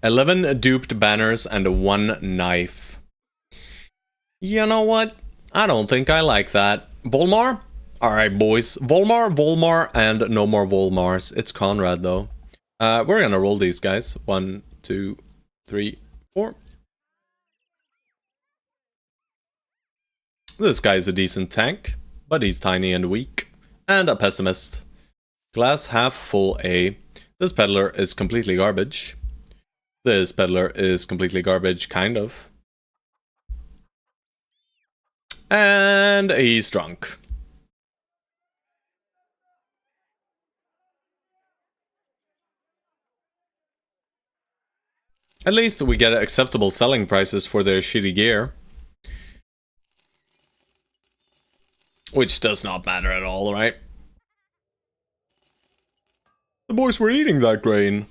11 duped banners and 1 knife. You know what? I don't think I like that. Volmar? Alright, boys. Volmar, and no more Volmars. It's Conrad, though. We're gonna roll these guys. 1, 2, 3, 4. This guy's a decent tank, but he's tiny and weak. And a pessimist. Glass half full A. This peddler is completely garbage. This peddler is completely garbage, kind of. And he's drunk. At least we get acceptable selling prices for their shitty gear. Which does not matter at all, right? The boys were eating that grain.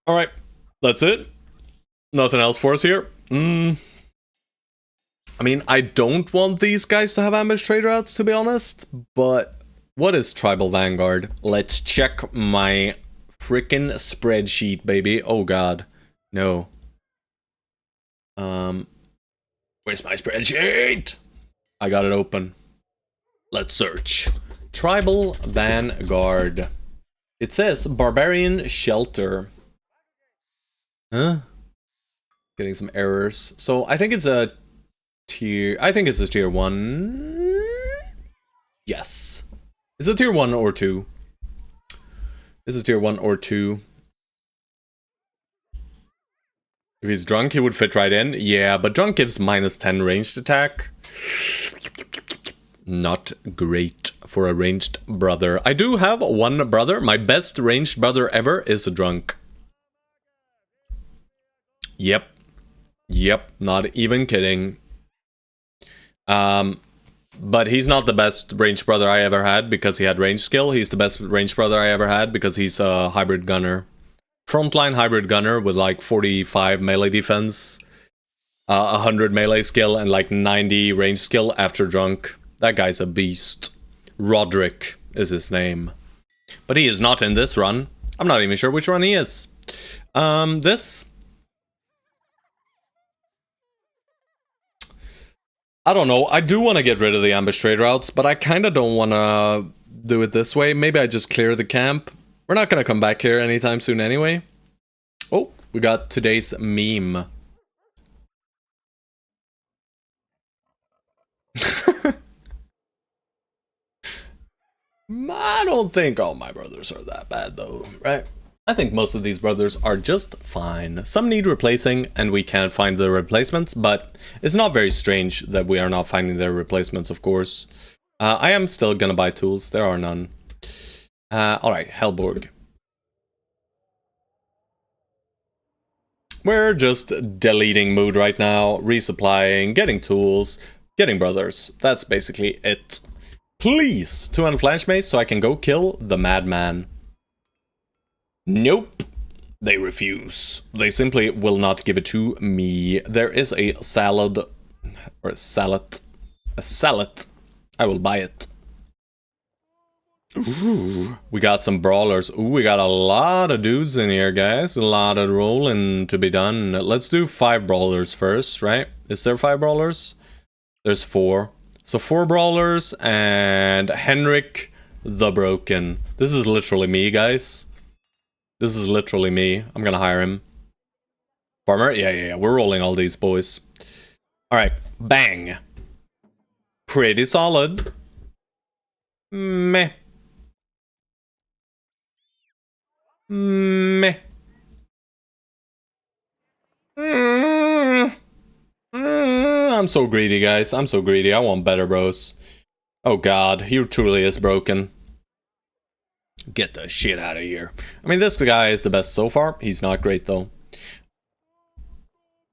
Alright, that's it. Nothing else for us here. I mean, I don't want these guys to have ambush trade routes, to be honest. But what is Tribal Vanguard? Let's check my freaking spreadsheet, baby. Oh god. No. Where's my spreadsheet? I got it open. Let's search. Tribal Vanguard. It says Barbarian Shelter. Huh? Getting some errors. So I think it's a tier... I think it's a tier 1. Yes. It's a tier 1 or 2. This is tier 1 or 2. If he's drunk, he would fit right in. Yeah, but drunk gives minus 10 ranged attack. Not great for a ranged brother. I do have one brother. My best ranged brother ever is a drunk. Yep. Yep, not even kidding. But he's not the best ranged brother I ever had because he had range skill. He's the best ranged brother I ever had because he's a hybrid gunner. Frontline hybrid gunner with like 45 melee defense, 100 melee skill, and like 90 range skill after drunk. That guy's a beast. Roderick is his name. But he is not in this run. I'm not even sure which run he is. This... I don't know. I do want to get rid of the ambush trade routes, but I kind of don't want to do it this way. Maybe I just clear the camp. We're not going to come back here anytime soon anyway. Oh, we got today's meme. I don't think all my brothers are that bad though, right? I think most of these brothers are just fine. Some need replacing and we can't find the replacements, but it's not very strange that we are not finding their replacements, of course. I am still gonna buy tools. There are none. Alright, Helborg. We're just deleting mood right now, resupplying, getting tools, getting brothers. That's basically it. Please, 200 flash mace so I can go kill the madman. Nope. They refuse. They simply will not give it to me. There is a salad. Or a salad. A salad. I will buy it. Ooh, we got some brawlers. Ooh, we got a lot of dudes in here, guys. A lot of rolling to be done. Let's do 5 brawlers first, right? Is there 5 brawlers? There's 4. So 4 brawlers and Henrik the Broken. This is literally me, guys. This is literally me. I'm gonna hire him. Farmer? Yeah. We're rolling all these boys. Alright. Bang. Pretty solid. Meh. Meh. I'm so greedy, guys. I'm so greedy. I want better, bros. Oh god, he truly is broken. Get the shit out of here. I mean, this guy is the best so far. He's not great, though.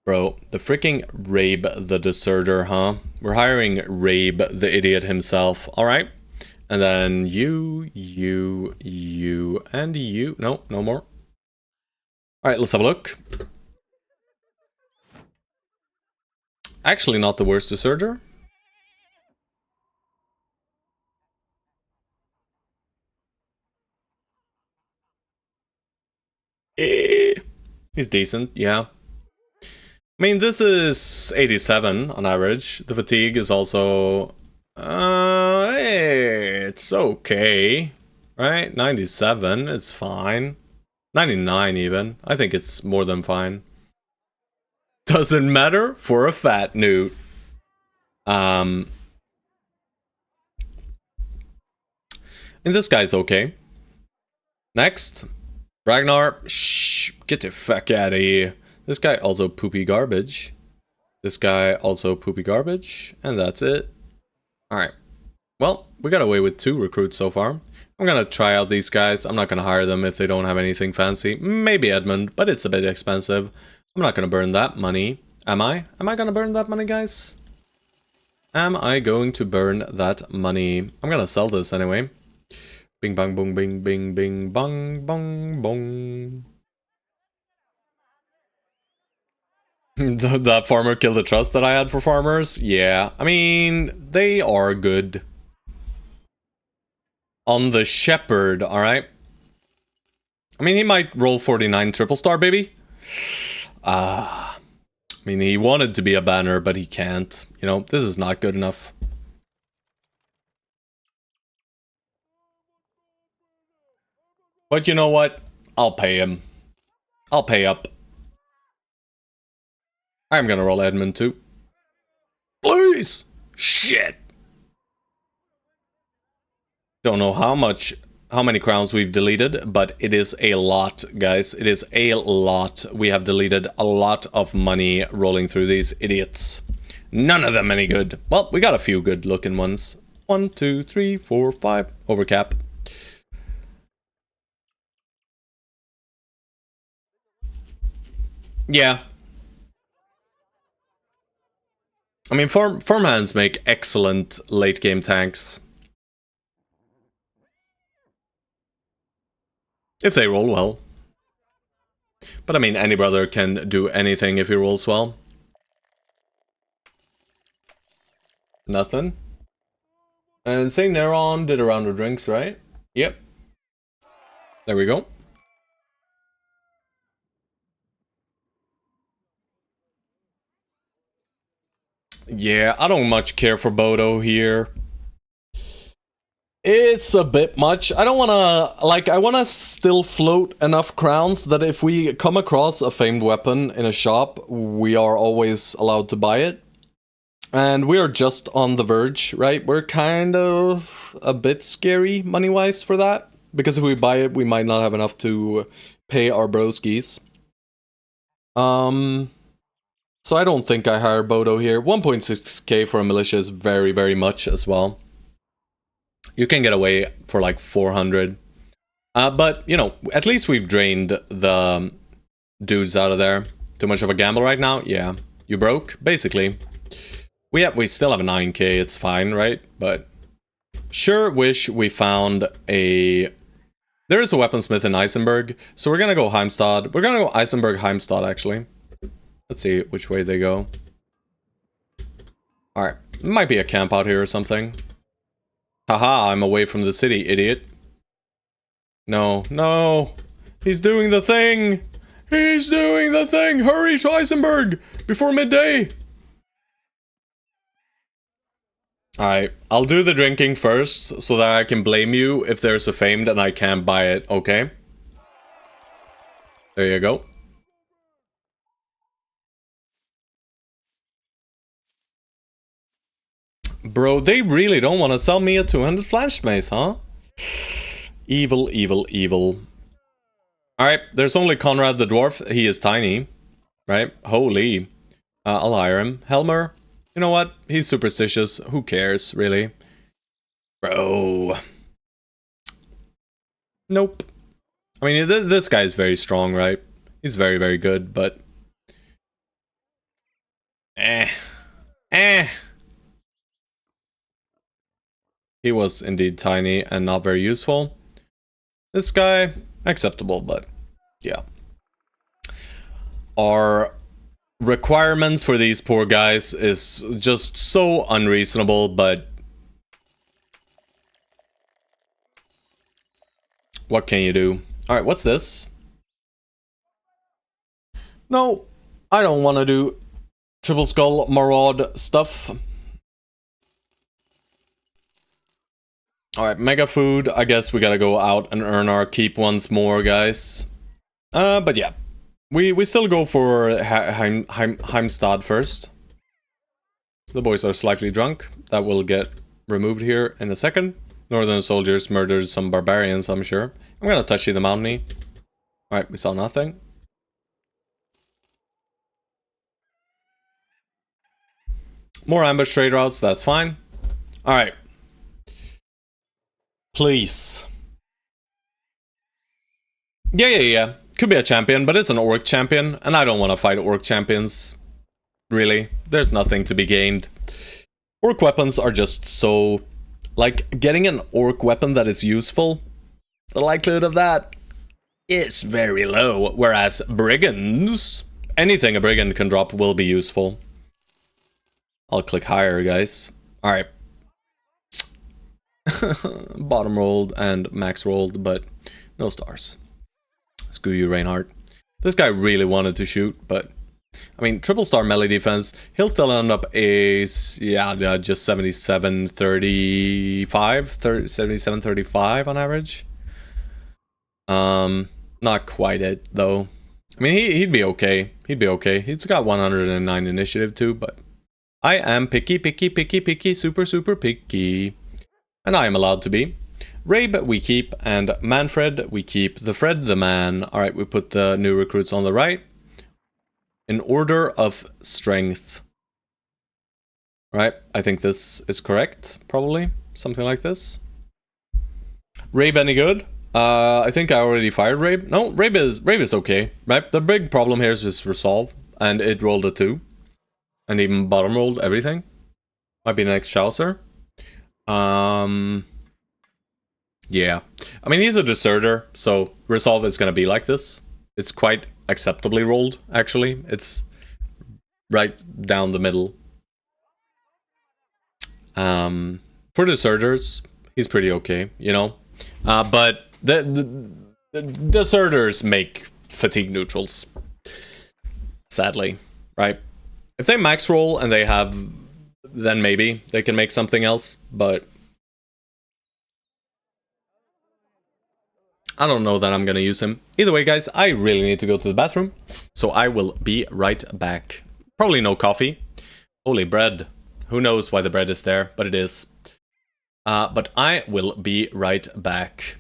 Bro, the freaking Rabe the Deserter, huh? We're hiring Rabe the idiot himself, alright? And then you, and you. No, no more. Alright, let's have a look. Actually not the worst Deserter. He's decent, yeah. I mean, this is 87 on average. The fatigue is also... it's okay. Right? 97, it's fine. 99 even. I think it's more than fine. Doesn't matter for a fat newt. And this guy's okay. Next. Ragnar. Shh. Get the fuck out of here. This guy also poopy garbage. This guy also poopy garbage. And that's it. Alright. Well, we got away with 2 recruits so far. I'm gonna try out these guys. I'm not gonna hire them if they don't have anything fancy. Maybe Edmund, but it's a bit expensive. I'm not gonna burn that money. Am I? Am I gonna burn that money, guys? Am I going to burn that money? I'm gonna sell this anyway. Bing bang boom bing bing bing bang bong bong. That farmer killed the trust that I had for farmers? Yeah, I mean, they are good. On the shepherd, alright? I mean, he might roll 49 triple star, baby. I mean, he wanted to be a banner, but he can't. You know, this is not good enough. But you know what? I'll pay him. I'll pay up. I'm gonna roll Edmund too. Please! Shit! Don't know how many crowns we've deleted, but it is a lot, guys. It is a lot. We have deleted a lot of money rolling through these idiots. None of them any good. Well, we got a few good looking ones. 1, 2, 3, 4, 5. Overcap. Yeah. I mean, farmhands make excellent late game tanks. If they roll well. But I mean, any brother can do anything if he rolls well. Nothing. And St. Neron did a round of drinks, right? Yep. There we go. Yeah, I don't much care for Bodo here. It's a bit much. I don't wanna, like, I wanna still float enough crowns that if we come across a famed weapon in a shop, we are always allowed to buy it. And we are just on the verge, right? We're kind of a bit scary money-wise for that. Because if we buy it, we might not have enough to pay our broskies. So I don't think I hire Bodo here. 1.6k for a militia is very, very much as well. You can get away for like 400. But, you know, at least we've drained the dudes out of there. Too much of a gamble right now? Yeah. You broke? Basically. We still have a 9k, it's fine, right? But sure wish we found a... There is a weaponsmith in Eisenberg, so we're gonna go Heimstad. We're gonna go Eisenberg, Heimstad, actually. Let's see which way they go. Alright, might be a camp out here or something. Haha, I'm away from the city, idiot. No, no! He's doing the thing! He's doing the thing! Hurry to Eisenberg! Before midday! Alright, I'll do the drinking first, so that I can blame you if there's a famed and I can't buy it, okay? There you go. Bro, they really don't want to sell me a 200 flash mace, huh? Evil, evil, evil. Alright, there's only Conrad the Dwarf. He is tiny. Right? Holy. I'll hire him. Helmer. You know what? He's superstitious. Who cares, really? Bro. Nope. I mean, this guy is very strong, right? He's very, very good, but... Eh. Eh. He was indeed tiny and not very useful. This guy, acceptable, but yeah. Our requirements for these poor guys is just so unreasonable, but what can you do? Alright, what's this? No, I don't want to do Triple Skull Maraud stuff. Alright, Mega Food. I guess we gotta go out and earn our keep once more, guys. But yeah. We still go for Heimstad first. The boys are slightly drunk. That will get removed here in a second. Northern soldiers murdered some barbarians, I'm sure. I'm gonna touch the mountain. Alright, we saw nothing. More ambush trade routes, that's fine. Alright. Please. Yeah. Could be a champion, but it's an orc champion, and I don't want to fight orc champions. Really. There's nothing to be gained. Orc weapons are just so... Like, getting an orc weapon that is useful, the likelihood of that is very low. Whereas brigands, anything a brigand can drop will be useful. I'll click higher, guys. Alright. Bottom rolled and max rolled, but no stars. Screw you, Reinhardt. This guy really wanted to shoot, but... I mean, triple star melee defense, he'll still end up just 77-35, 77-35 on average. Not quite it, though. I mean, he'd be okay. He'd be okay. He's got 109 initiative, too, but... I am picky, super picky. And I am allowed to be. Rabe we keep, and Manfred we keep. The Fred the man. Alright, we put the new recruits on the right. In order of strength. Right, I think this is correct, probably. Something like this. Rabe any good? I think I already fired Rabe. No, Rabe is okay, right? The big problem here is just resolve, and it rolled a 2. And even bottom rolled everything. Might be next Chaucer. Yeah. I mean, he's a deserter, so resolve is gonna be like this. It's quite acceptably rolled, actually. It's right down the middle. For deserters, he's pretty okay, you know? But the deserters make fatigue neutrals. Sadly, right? If they max roll and they have... then maybe they can make something else, but... I don't know that I'm gonna use him. Either way, guys, I really need to go to the bathroom, so I will be right back. Probably no coffee. Holy bread. Who knows why the bread is there, but it is. But I will be right back.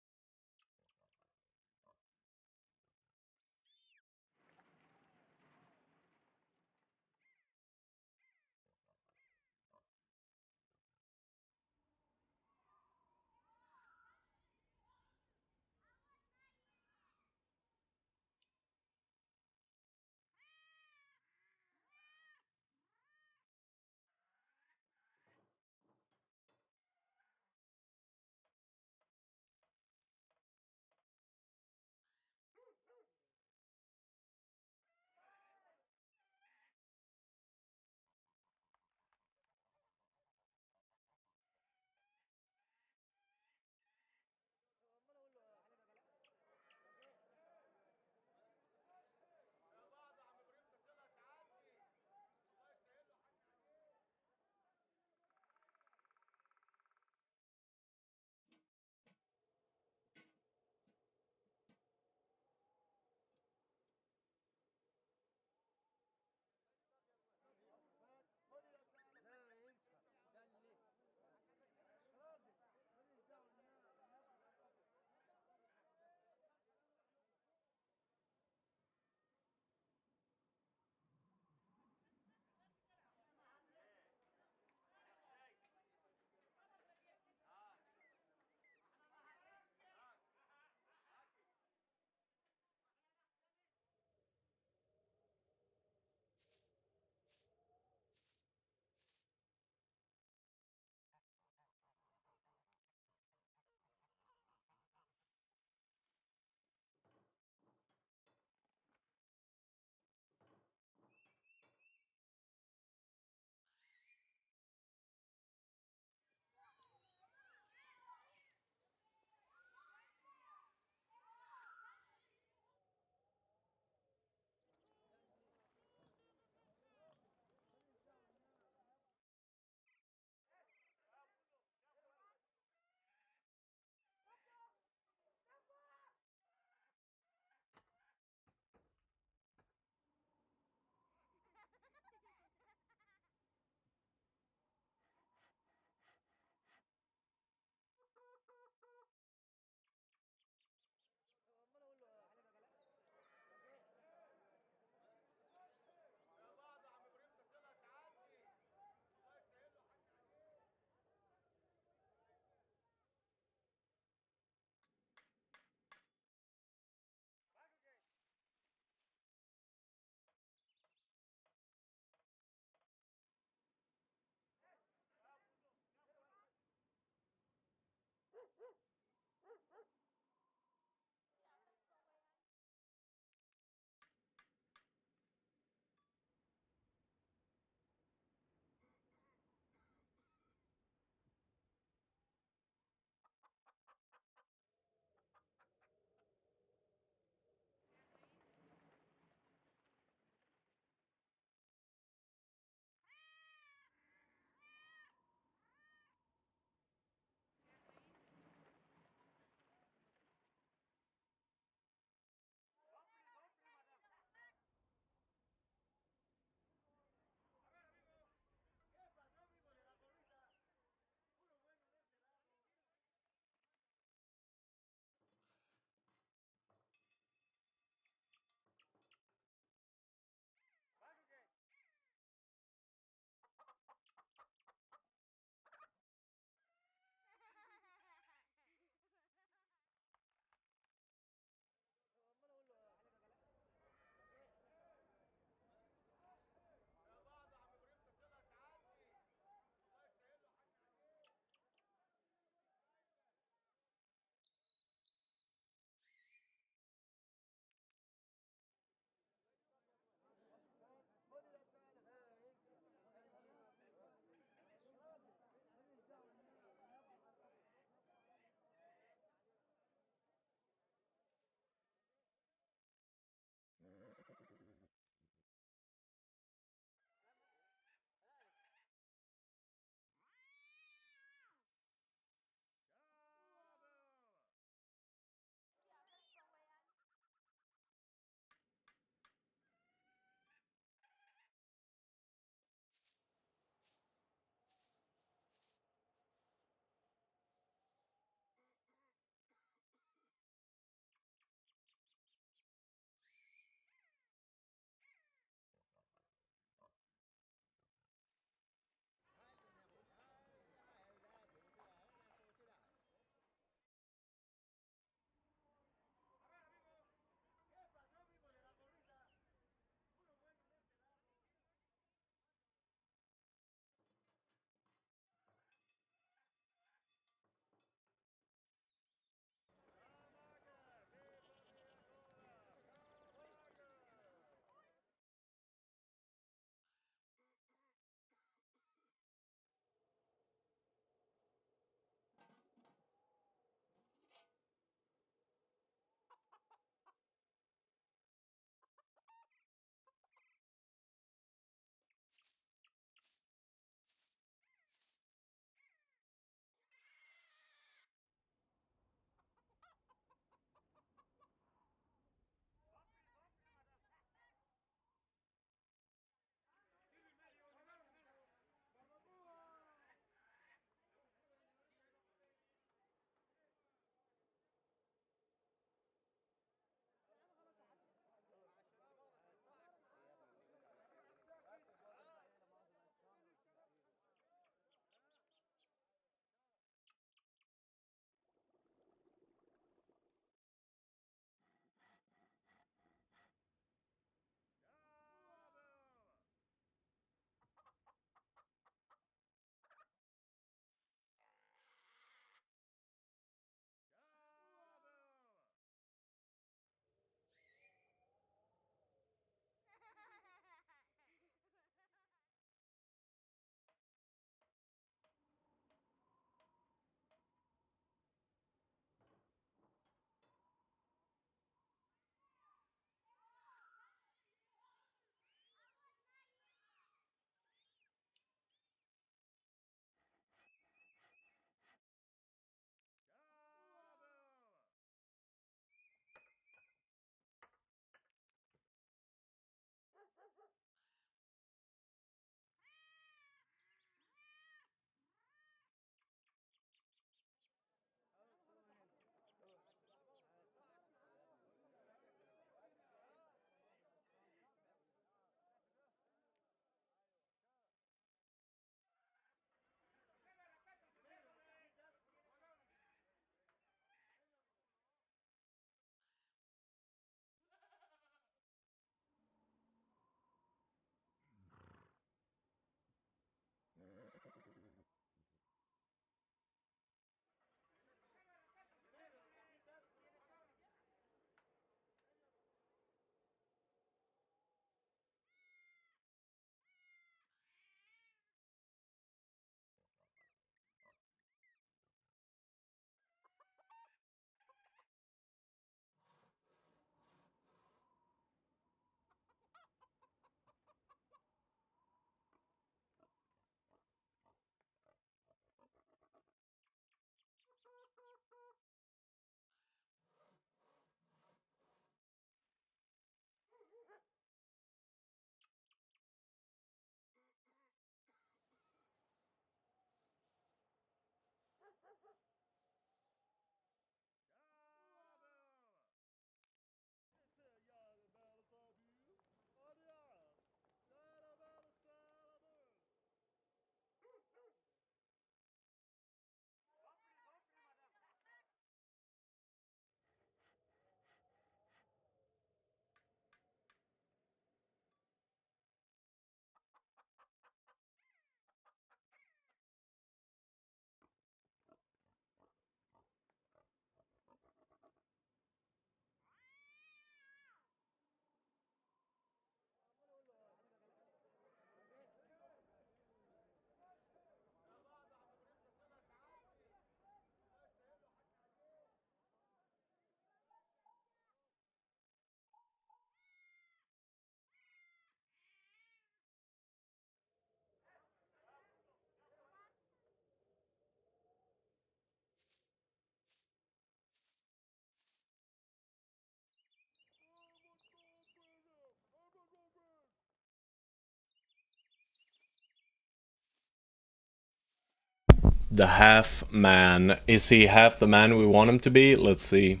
The half man. Is he half the man we want him to be? Let's see.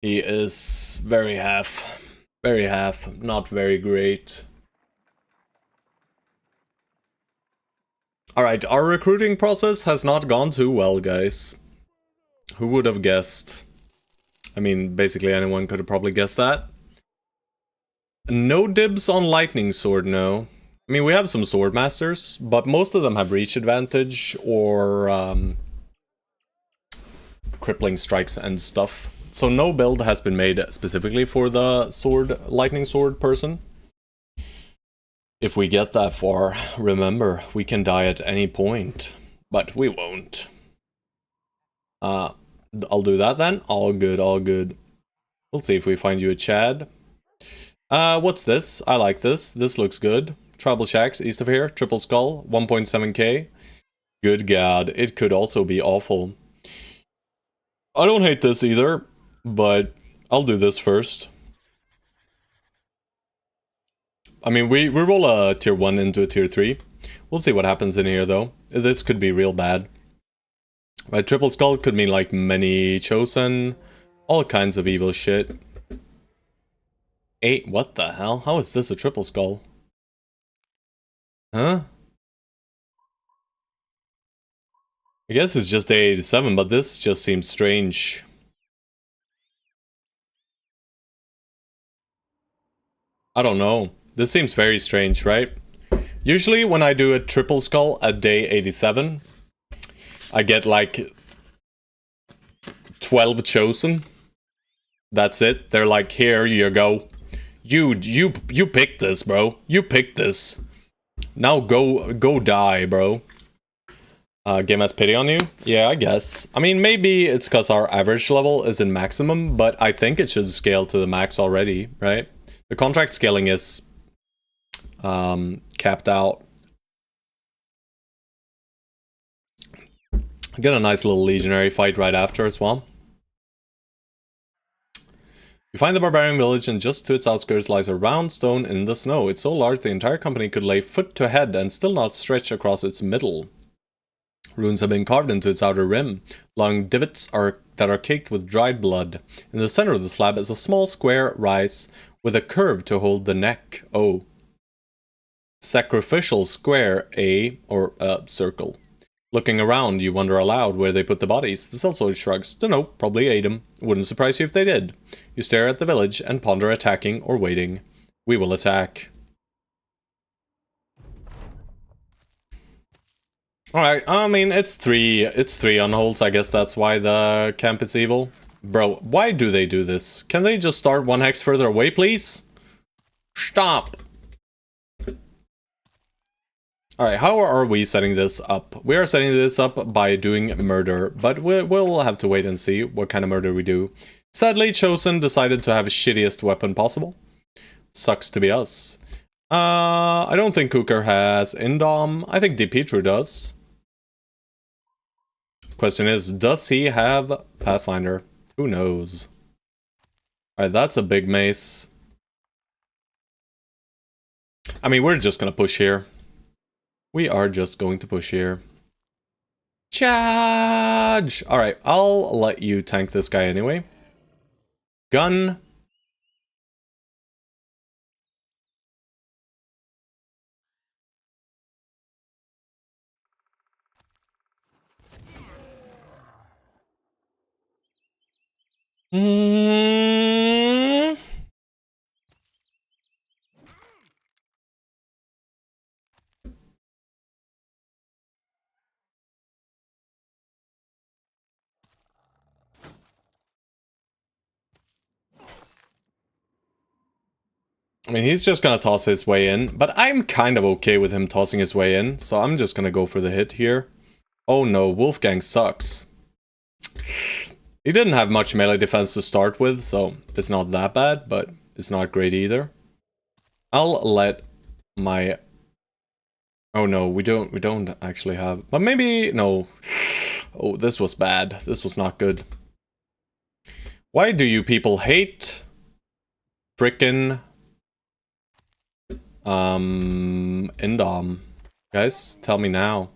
He is very half. Very half. Not very great. Alright, our recruiting process has not gone too well, guys. Who would have guessed? I mean, basically anyone could have probably guessed that. No dibs on lightning sword, no. I mean, we have some sword masters, but most of them have reach advantage or crippling strikes and stuff. So no build has been made specifically for the sword, lightning sword person. If we get that far, remember, we can die at any point, but we won't. I'll do that then. All good, all good. We'll see if we find you a Chad. What's this? I like this. This looks good. Tribal Shacks east of here. Triple Skull, 1.7k. Good God, it could also be awful. I don't hate this either, but I'll do this first. I mean, we roll a tier 1 into a tier 3. We'll see what happens in here, though. This could be real bad. Right, Triple Skull could mean, like, many chosen. All kinds of evil shit. 8, what the hell? How is this a Triple Skull? Huh? I guess it's just A87, but this just seems strange. I don't know. This seems very strange, right? Usually when I do a Triple Skull at day 87, I get like 12 chosen. That's it. They're like, here you go. You picked this, bro. You picked this. Now go die, bro. Game has pity on you? Yeah, I guess. I mean, maybe it's because our average level is in maximum, but I think it should scale to the max already, right? The contract scaling is capped out. Get a nice little legionary fight right after as well. You find the barbarian village, and just to its outskirts lies a round stone in the snow. It's so large the entire company could lay foot to head and still not stretch across its middle. Runes have been carved into its outer rim. Long divots that are caked with dried blood. In the center of the slab is a small square rise with a curve to hold the neck. O. Sacrificial square A, or circle. Looking around, you wonder aloud where they put the bodies. The sellsword shrugs. Dunno, probably ate 'em. Wouldn't surprise you if they did. You stare at the village and ponder attacking or waiting. We will attack. Alright, I mean, it's three unholds. I guess that's why the camp is evil. Bro, why do they do this? Can they just start one hex further away, please? Stop! Alright, how are we setting this up? We are setting this up by doing murder, but we'll have to wait and see what kind of murder we do. Sadly, Chosen decided to have the shittiest weapon possible. Sucks to be us. I don't think Cooker has Indom. I think DPetru does. Question is, does he have Pathfinder? Who knows? Alright, that's a big mace. I mean, we're just gonna push here. We are just going to push here. Charge! Alright, I'll let you tank this guy anyway. Gun. I mean, he's just gonna toss his way in, but I'm kind of okay with him tossing his way in, so I'm just gonna go for the hit here. Oh no, Wolfgang sucks. He didn't have much melee defense to start with, so it's not that bad, but it's not great either. I'll let my... Oh no, we don't actually have... But maybe... No. Oh, this was bad. This was not good. Why do you people hate... Frickin'... Indom. Guys, tell me now.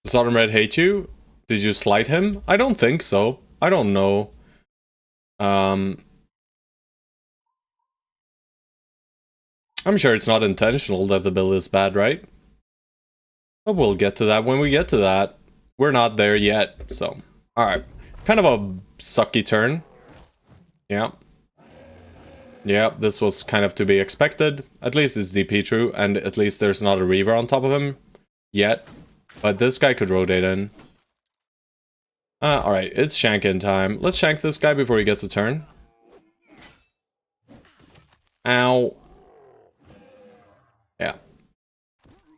Does Autumn Red hate you? Did you slight him? I don't think so. I don't know. I'm sure it's not intentional that the build is bad, right? But we'll get to that when we get to that. We're not there yet, so. Alright. Kind of a sucky turn. Yeah. Yeah, this was kind of to be expected. At least it's DP true, and at least there's not a Reaver on top of him yet. But this guy could rotate in. Alright, it's shank-in time. Let's shank this guy before he gets a turn. Ow. Yeah.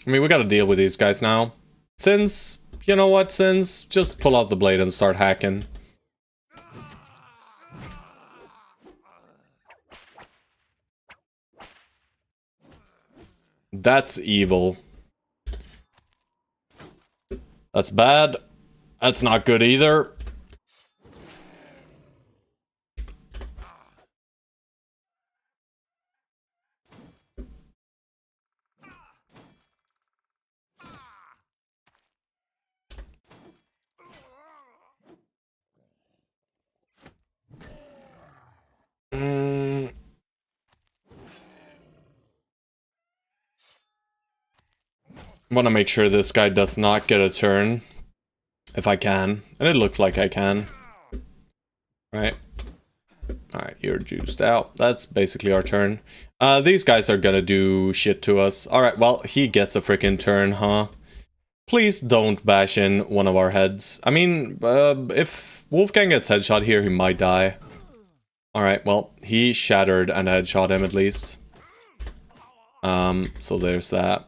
I mean, we gotta deal with these guys now. Sins, you know what, Sins? Just pull out the blade and start hacking. That's evil. That's bad. That's not good either. I want to make sure this guy does not get a turn. If I can. And it looks like I can. Right. Alright, you're juiced out. That's basically our turn. These guys are gonna do shit to us. Alright, well, he gets a freaking turn, huh? Please don't bash in one of our heads. I mean, if Wolfgang gets headshot here, he might die. Alright, well, he shattered and headshot him at least. So there's that.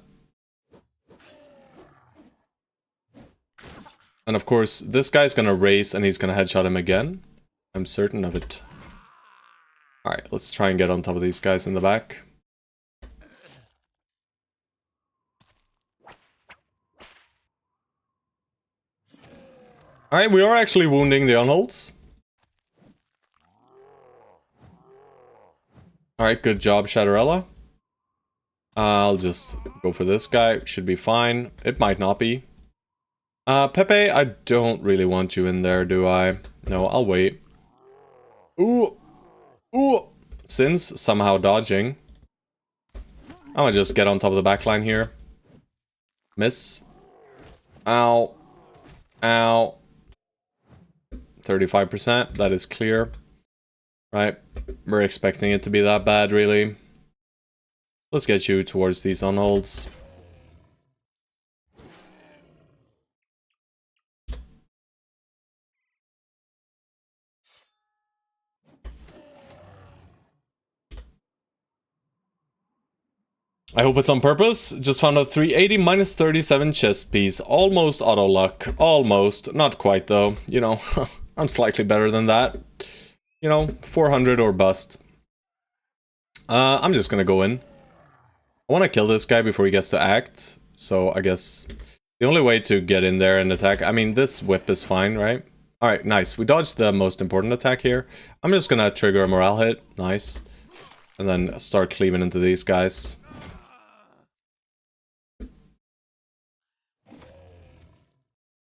And of course, this guy's gonna race and he's gonna headshot him again. I'm certain of it. Alright, let's try and get on top of these guys in the back. Alright, we are actually wounding the unholds. Alright, good job, Shatterella. I'll just go for this guy. Should be fine. It might not be. Pepe, I don't really want you in there, do I? No, I'll wait. Ooh! Ooh! Sins somehow dodging. I'm gonna just get on top of the backline here. Miss. Ow. Ow. 35%, that is clear. Right, we're expecting it to be that bad, really. Let's get you towards these unholds. I hope it's on purpose. Just found out 380 minus 37 chest piece. Almost auto luck. Almost. Not quite though. You know, I'm slightly better than that. You know, 400 or bust. I'm just gonna go in. I want to kill this guy before he gets to act. So I guess the only way to get in there and attack... I mean, this whip is fine, right? Alright, nice. We dodged the most important attack here. I'm just gonna trigger a morale hit. Nice. And then start cleaving into these guys.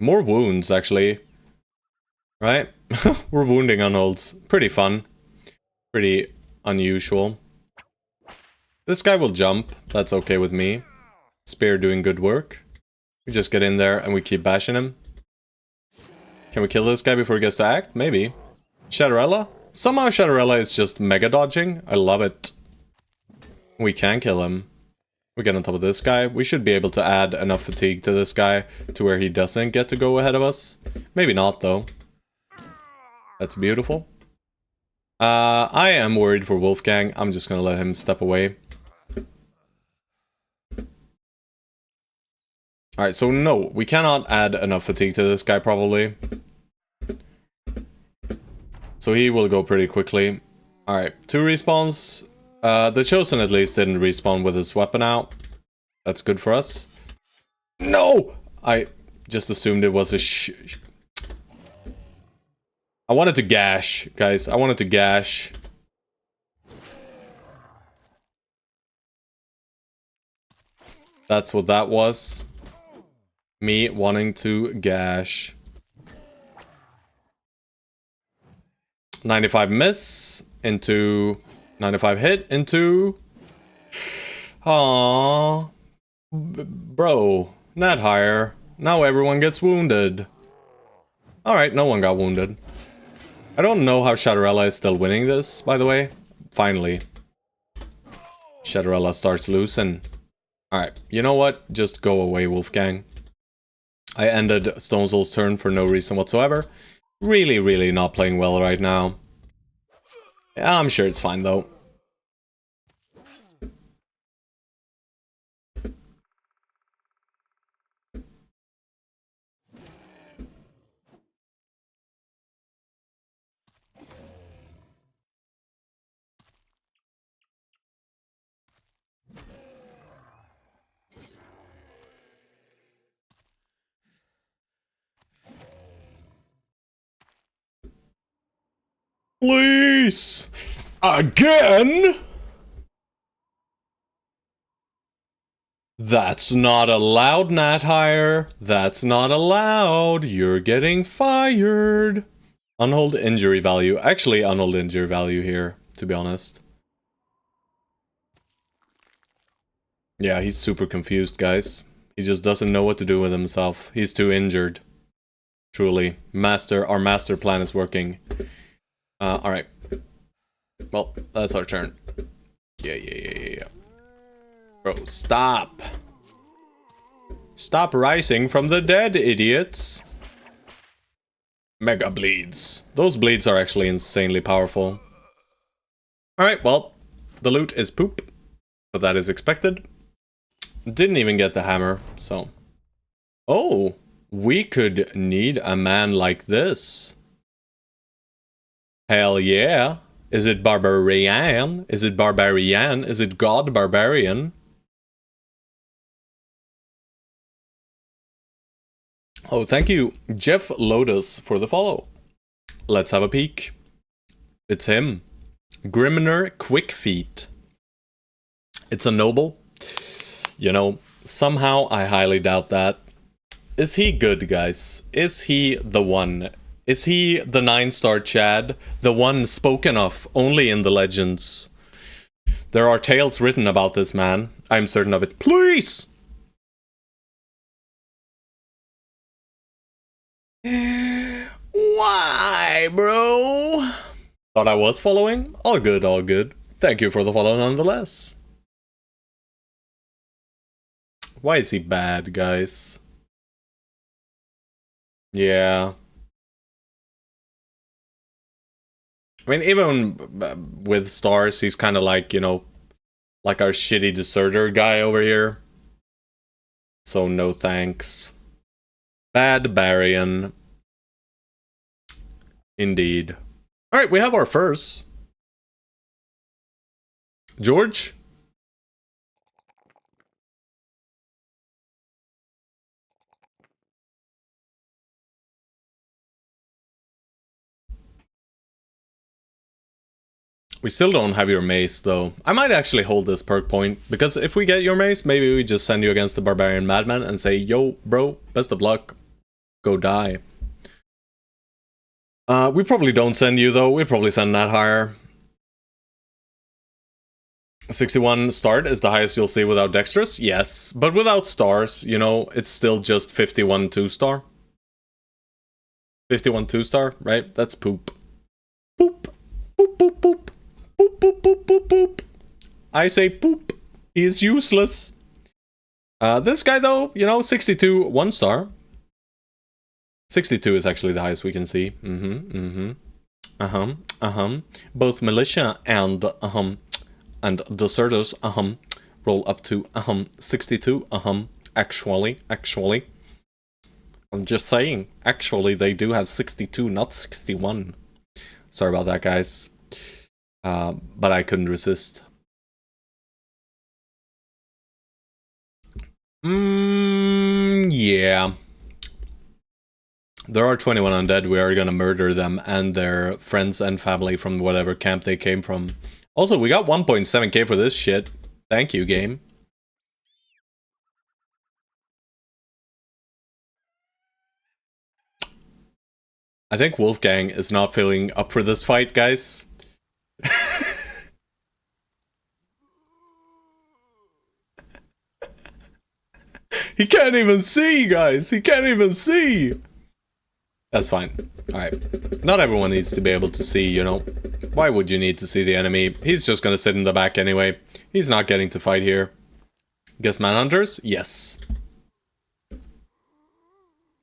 More wounds, actually. Right? We're wounding unholds. Pretty fun. Pretty unusual. This guy will jump. That's okay with me. Spear doing good work. We just get in there and we keep bashing him. Can we kill this guy before he gets to act? Maybe. Shatterella? Somehow Shatterella is just mega dodging. I love it. We can kill him. We get on top of this guy. We should be able to add enough fatigue to this guy to where he doesn't get to go ahead of us. Maybe not, though. That's beautiful. I am worried for Wolfgang. I'm just gonna let him step away. Alright, so no, we cannot add enough fatigue to this guy, probably. So he will go pretty quickly. Alright, 2 respawns. The Chosen at least didn't respawn with his weapon out. That's good for us. No! I just assumed it was a I wanted to gash, guys. I wanted to gash. That's what that was. me wanting to gash. 95 miss into 95 hit into. Aww. Bro, not higher. Now everyone gets wounded. Alright, no one got wounded. I don't know how Shadowrella is still winning this, by the way. Finally. Shadowrella starts losing. Alright, you know what? Just go away, Wolfgang. I ended Stone Soul's turn for no reason whatsoever. Really not playing well right now. Yeah, I'm sure it's fine though. Please! Again? That's not allowed, Nat Hire. That's not allowed. You're getting fired. Unhold injury value. Actually, unhold injury value here, to be honest. Yeah, he's super confused, guys. He just doesn't know what to do with himself. He's too injured. Truly. Our master plan is working. Alright. Well, that's our turn. Yeah. Bro, stop. Stop rising from the dead, idiots. Mega bleeds. Those bleeds are actually insanely powerful. Alright, well, the loot is poop. But that is expected. Didn't even get the hammer, so. Oh, we could need a man like this. Hell yeah. Is it barbarian? Is it barbarian? Is it god barbarian? Oh, thank you, Jeff Lotus, for the follow. Let's have a peek. It's him. Grimner Quickfeet. It's a noble. You know, somehow I highly doubt that. Is he good, guys? Is he the one? Is he the 9-star Chad? The one spoken of only in the legends? There are tales written about this man. I'm certain of it. Please! Why, bro? Thought I was following? All good, all good. Thank you for the follow nonetheless. Why is he bad, guys? Yeah. I mean, even with stars, he's kind of like, you know, like our shitty deserter guy over here. So no thanks. Bad Barian. Indeed. Alright, we have our first. George? We still don't have your mace, though. I might actually hold this perk point, because if we get your mace, maybe we just send you against the Barbarian Madman and say, yo, bro, best of luck. Go die. We probably don't send you, though. We probably send Nat higher. 61 start is the highest you'll see without Dexterous? Yes, but without stars, you know, it's still just 51 2-star. 51 2-star, right? That's poop. Poop. Boop, boop, boop. Boop, boop, boop, boop, boop. I say poop. He is useless. This guy, though, you know, 62 1-star. 62 is actually the highest we can see. Both Militia and Deserters, roll up to, 62, Actually. I'm just saying, actually, they do have 62, not 61. Sorry about that, guys. But I couldn't resist. Yeah. There are 21 undead. We are gonna murder them and their friends and family from whatever camp they came from. Also, we got 1.7k for this shit. Thank you, game. I think Wolfgang is not feeling up for this fight, guys. He can't even see, guys. He can't even see. That's fine. Alright. Not everyone needs to be able to see, you know. Why would you need to see the enemy? He's just gonna sit in the back anyway. He's not getting to fight here. Guess manhunters? Yes.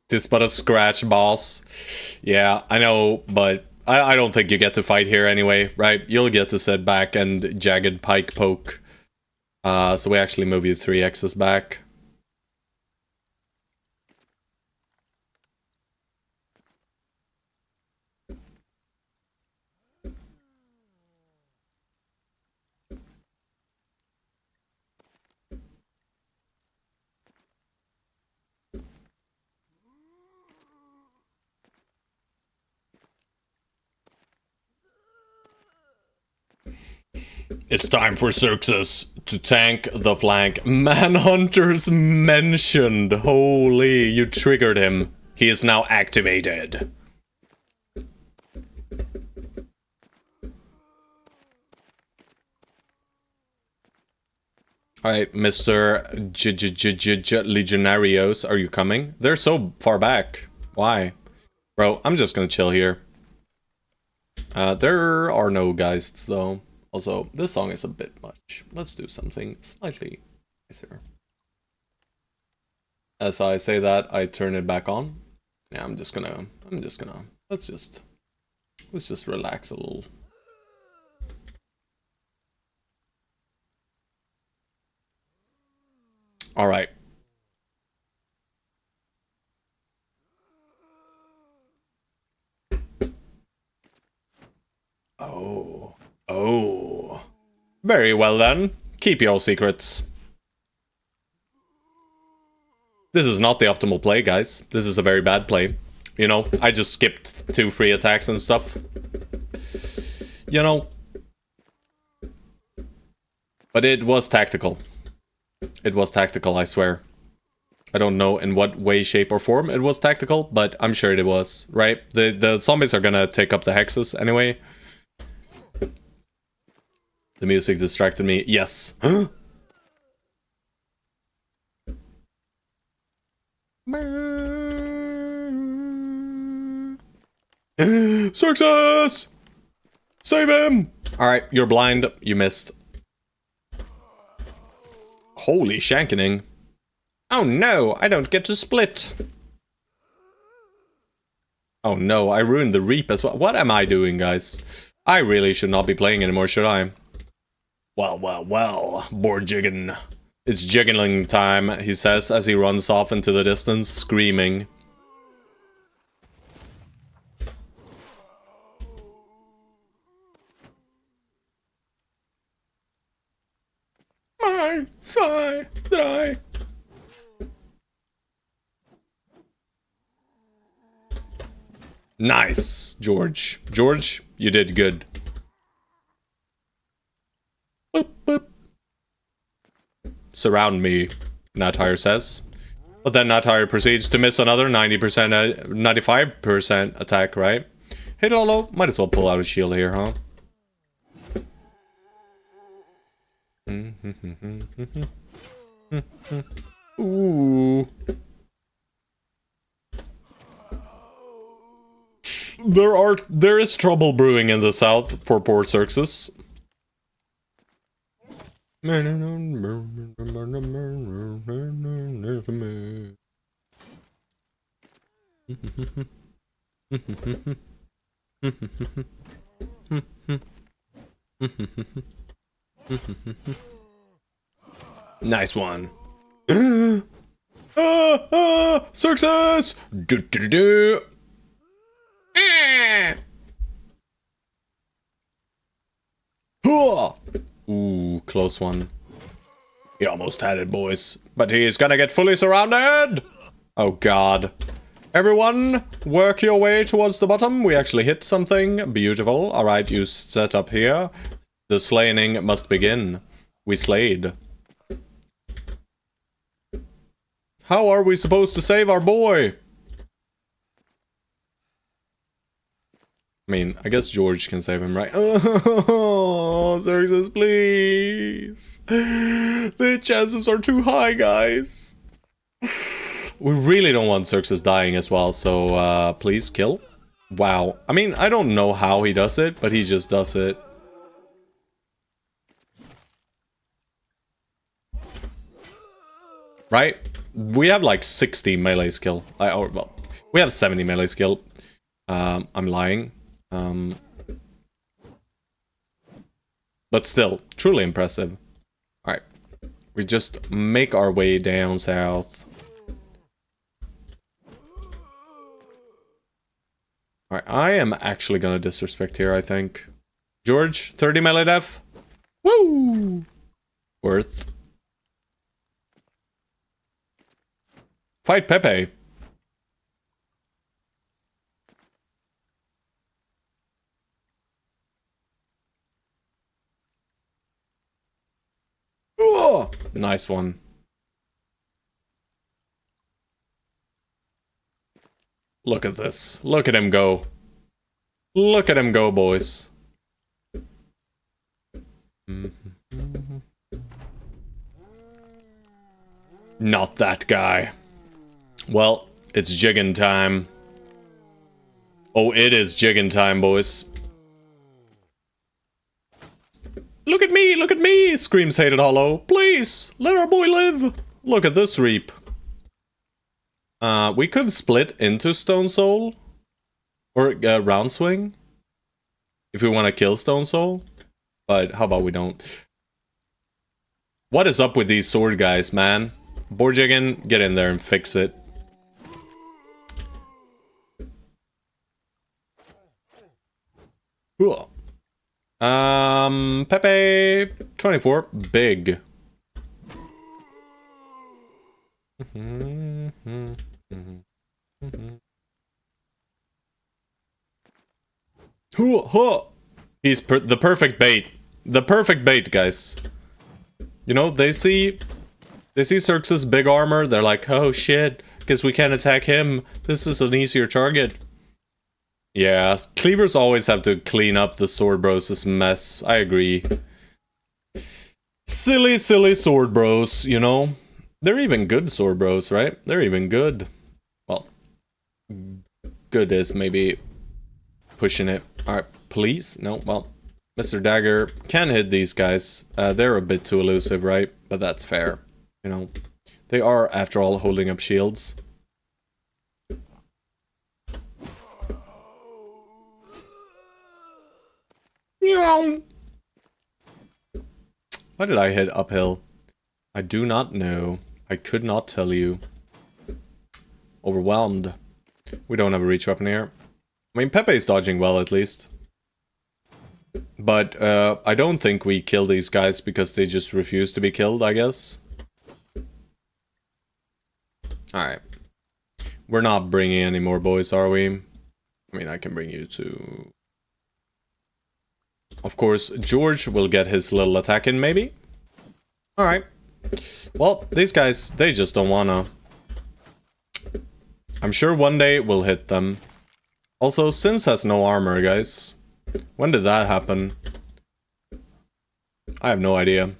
This but a scratch, boss. Yeah, I know, but I don't think you get to fight here anyway, right? You'll get to sit back and jagged pike poke. So we actually move you 3x's back. It's time for Xerxes to tank the flank. Manhunters mentioned. Holy, you triggered him. He is now activated. Alright, Mr. Legionarios, are you coming? They're so far back. Why? Bro, I'm just gonna chill here. There are no geists, though. Also, this song is a bit much. Let's do something slightly nicer. As I say that, I turn it back on. Yeah, let's just relax a little. All right. Oh. Very well then. Keep your secrets. This is not the optimal play, guys. This is a very bad play. You know, I just skipped 2 free attacks and stuff. You know. But it was tactical. It was tactical, I swear. I don't know in what way, shape, or form it was tactical, but I'm sure it was, right? The zombies are gonna take up the hexes anyway. The music distracted me. Yes. Success! Save him! Alright, you're blind. You missed. Holy shankening. Oh no, I don't get to split. Oh no, I ruined the reap as well. What am I doing, guys? I really should not be playing anymore, should I? Well, board jigging. It's jiggling time, he says as he runs off into the distance, screaming. My side, die. Nice, George. George, you did good. Boop, boop. Surround me, Natyre says. But then Natyre proceeds to miss another 90%, 95% attack, right? Hey Lolo, might as well pull out a shield here, huh? Ooh. There is trouble brewing in the south for poor Xerxes. Nice one. Success! Do do do. Ooh, close one. He almost had it, boys. But he's gonna get fully surrounded! Oh god. Everyone, work your way towards the bottom. We actually hit something. Beautiful. Alright, you set up here. The slaying must begin. We slayed. How are we supposed to save our boy? I mean, I guess George can save him, right? Oh, Xerxes, please. The chances are too high, guys. We really don't want Xerxes dying as well, so please kill. Wow. I mean, I don't know how he does it, but he just does it. Right? We have like 60 melee skill. Well, we have 70 melee skill. I'm lying. But still, truly impressive. Alright. We just make our way down south. Alright, I am actually gonna disrespect here, I think. George, 30 melee def. Woo! Worth. Fight Pepe. Ooh, nice one. Look at this. Look at him go. Look at him go, boys. Not that guy. Well, it's jigging time. Oh, it is jigging time, boys. Look at me, screams Hated Hollow. Please, let our boy live. Look at this reap. We could split into Stone Soul. Or Round Swing. If we want to kill Stone Soul. But how about we don't? What is up with these sword guys, man? Borjiggin, get in there and fix it. Cool. Pepe 24, big. He's the perfect bait. The perfect bait, guys. You know, they see Xerxes' big armor, they're like, oh shit, guess we can't attack him. This is an easier target. Yeah, cleavers always have to clean up the sword bros' mess. I agree. Silly, silly sword bros, you know? They're even good sword bros, right? They're even good. Well, good is maybe pushing it. Alright, please? No, well, Mr. Dagger can hit these guys. They're a bit too elusive, right? But that's fair. You know, they are, after all, holding up shields. Why did I hit uphill? I do not know. I could not tell you. Overwhelmed. We don't have a reach weapon here. I mean, Pepe's dodging well, at least. But I don't think we kill these guys because they just refuse to be killed, I guess. Alright. We're not bringing any more boys, are we? I mean, I can bring you to... Of course, George will get his little attack in, maybe? Alright. Well, these guys, they just don't wanna. I'm sure one day we'll hit them. Also, Sins has no armor, guys. When did that happen? I have no idea.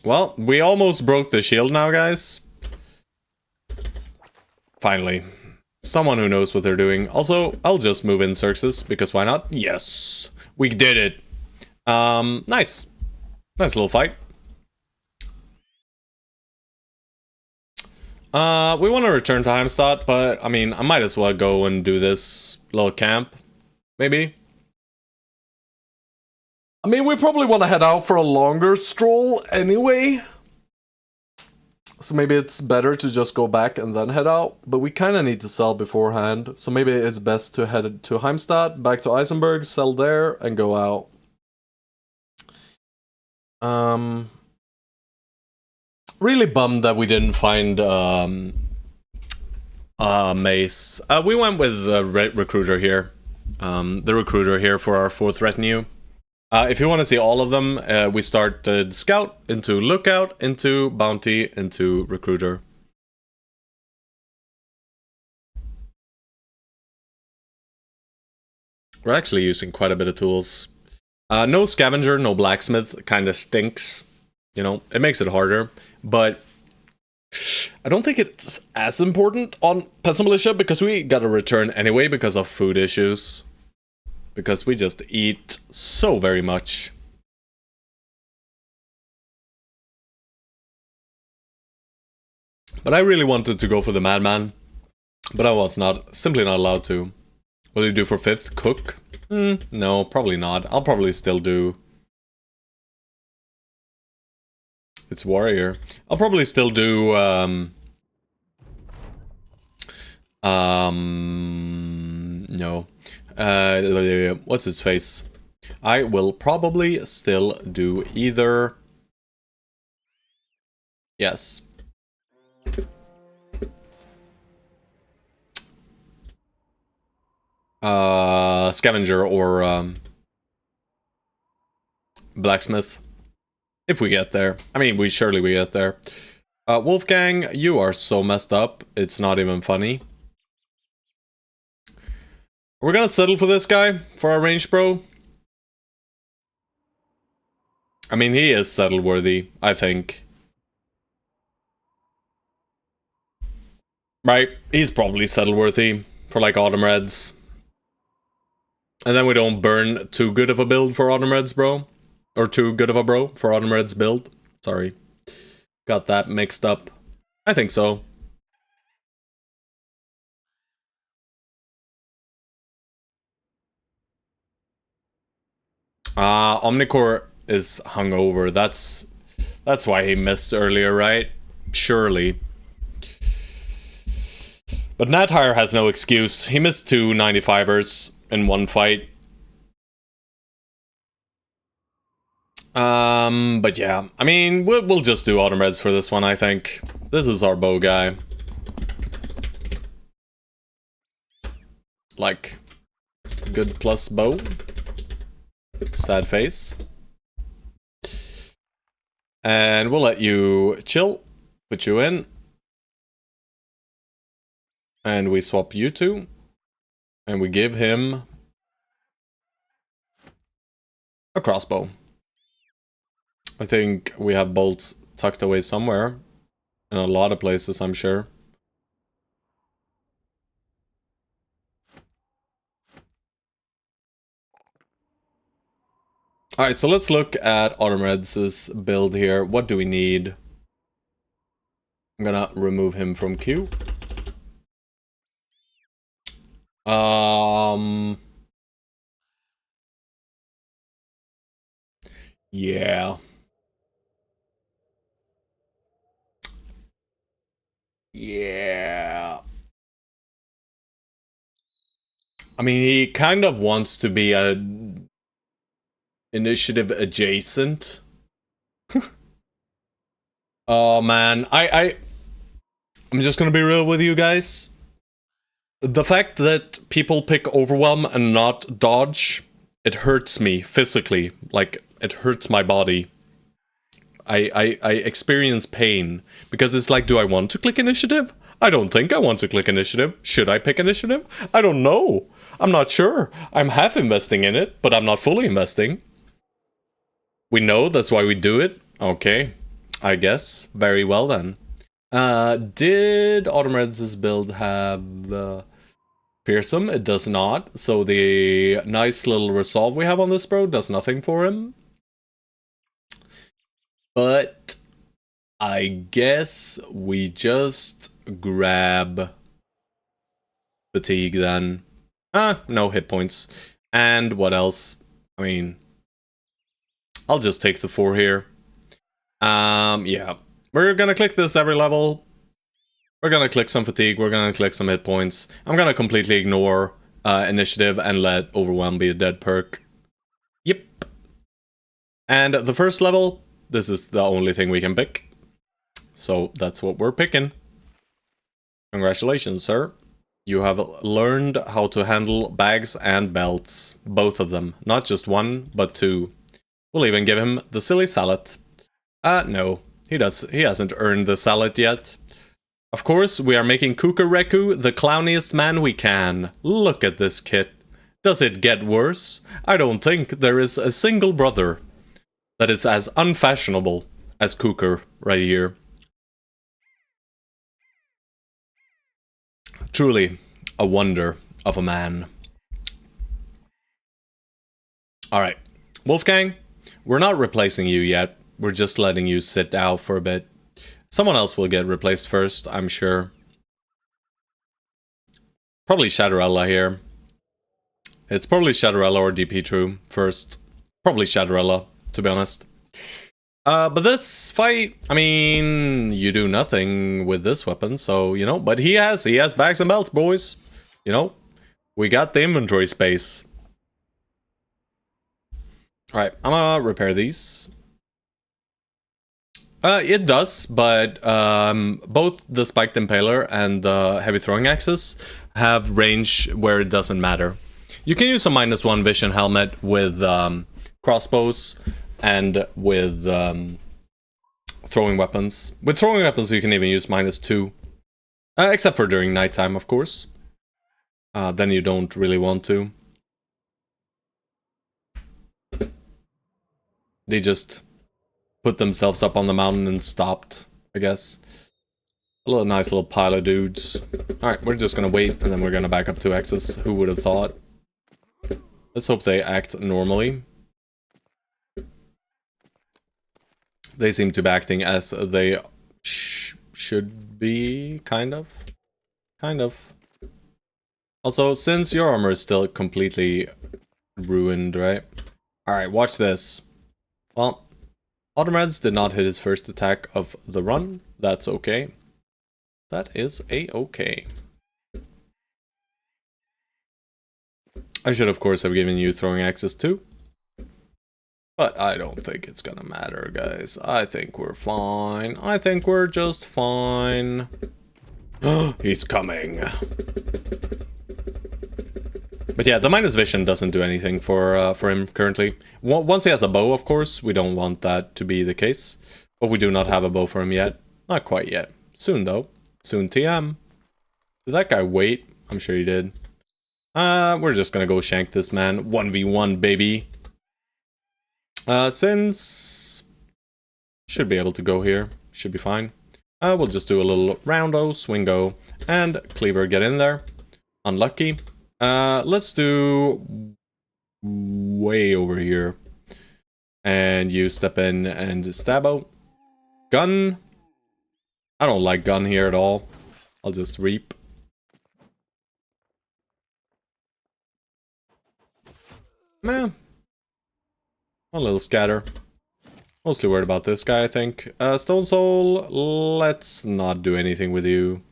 Well, we almost broke the shield now, guys. Finally. Someone who knows what they're doing. Also, I'll just move in Xerxes, because why not? Yes! We did it! Nice. Nice little fight. We want to return to Heimstadt, but, I mean, I might as well go and do this little camp. Maybe. I mean, we probably want to head out for a longer stroll anyway. So maybe it's better to just go back and then head out. But we kind of need to sell beforehand. So maybe it's best to head to Heimstadt, back to Eisenberg, sell there, and go out. Really bummed that we didn't find Mace. We went with the recruiter here. The recruiter here for our 4th retinue. If you want to see all of them, we start Scout, into Lookout, into Bounty, into Recruiter. We're actually using quite a bit of tools. No scavenger, no blacksmith, kind of stinks. You know, it makes it harder, but I don't think it's as important on Peasant Militia because we gotta return anyway because of food issues. Because we just eat so very much. But I really wanted to go for the Madman, but I was simply not allowed to. What do you do for 5th? Cook? No, probably not. I'll probably still do... It's Warrior. I'll probably still do, no. What's his face? I will probably still do either... Yes. Scavenger or, blacksmith. If we get there. I mean, surely we get there. Wolfgang, you are so messed up. It's not even funny. We're gonna settle for this guy, for our range bro. I mean, he is settle worthy, I think. Right, he's probably settle worthy for like Autumn Reds. And then we don't burn too good of a build for Autumn Reds, bro. Or too good of a bro for Autumn Red's build. Sorry. Got that mixed up. I think so. Omnicore is hungover. That's why he missed earlier, right? Surely. But Nathire has no excuse. He missed 2 95ers in one fight. But yeah, I mean, we'll just do Autumn Reds for this one, I think. This is our bow guy. Like, good plus bow. Sad face. And we'll let you chill. Put you in. And we swap you two. And we give him a crossbow. I think we have bolts tucked away somewhere. In a lot of places, I'm sure. Alright, so let's look at Autumn Red's build here. What do we need? I'm gonna remove him from queue. Yeah. Yeah. I mean, he kind of wants to be a initiative adjacent. Oh man, I'm just gonna be real with you guys. The fact that people pick overwhelm and not dodge, it hurts me physically. Like, it hurts my body. I experience pain because it's like, do I want to click initiative? I don't think I want to click initiative. Should I pick initiative? I don't know. I'm not sure. I'm half investing in it, but I'm not fully investing. We know that's why we do it. Okay, I guess. Very well then. Did Autumn Red's build have Fearsome? It does not. So the nice little resolve we have on this bro does nothing for him. But I guess we just grab fatigue then. No hit points. And what else? I mean, I'll just take the 4 here. Yeah. We're gonna click this every level. We're gonna click some fatigue, we're gonna click some hit points. I'm gonna completely ignore initiative and let overwhelm be a dead perk. Yep. And the first level, this is the only thing we can pick. So that's what we're picking. Congratulations, sir. You have learned how to handle bags and belts. Both of them. Not just one, but 2. We'll even give him the silly salad. No. He hasn't earned the salad yet. Of course, we are making Kukareku the clowniest man we can. Look at this kit. Does it get worse? I don't think there is a single brother that is as unfashionable as Cooker right here. Truly a wonder of a man. Alright, Wolfgang, we're not replacing you yet. We're just letting you sit out for a bit. Someone else will get replaced first, I'm sure. Probably Shadowrella here. It's probably Shadowrella or DP first. Probably Shadowrella, to be honest. But this fight, I mean, you do nothing with this weapon, so, you know, but he has bags and belts, boys. You know, we got the inventory space. Alright, I'm gonna repair these. It does, but both the Spiked Impaler and the Heavy Throwing Axes have range where it doesn't matter. You can use a -1 vision helmet with crossbows and with throwing weapons. With throwing weapons, you can even use -2. Except for during nighttime, of course. Then you don't really want to. They just put themselves up on the mountain and stopped, I guess. A little nice little pile of dudes. Alright, we're just gonna wait, and then we're gonna back up 2X's. Who would have thought? Let's hope they act normally. They seem to be acting as they should be, kind of. Kind of. Also, since your armor is still completely ruined, right? Alright, watch this. Well, Automeds did not hit his first attack of the run. That's okay. That is a-okay. I should, of course, have given you throwing axes too. But I don't think it's gonna matter, guys. I think we're fine. I think we're just fine. He's coming. But yeah, the minus vision doesn't do anything for him currently. Once he has a bow, of course, we don't want that to be the case. But we do not have a bow for him yet. Not quite yet. Soon, though. Soon TM. Did that guy wait? I'm sure he did. We're just gonna go shank this man. 1v1, baby. Since... should be able to go here. Should be fine. We'll just do a little roundo, swingo, and cleaver get in there. Unlucky. Let's do way over here. And you step in and stab out. Gun. I don't like gun here at all. I'll just reap. Meh. A little scatter. Mostly worried about this guy, I think. Stone Soul, let's not do anything with you.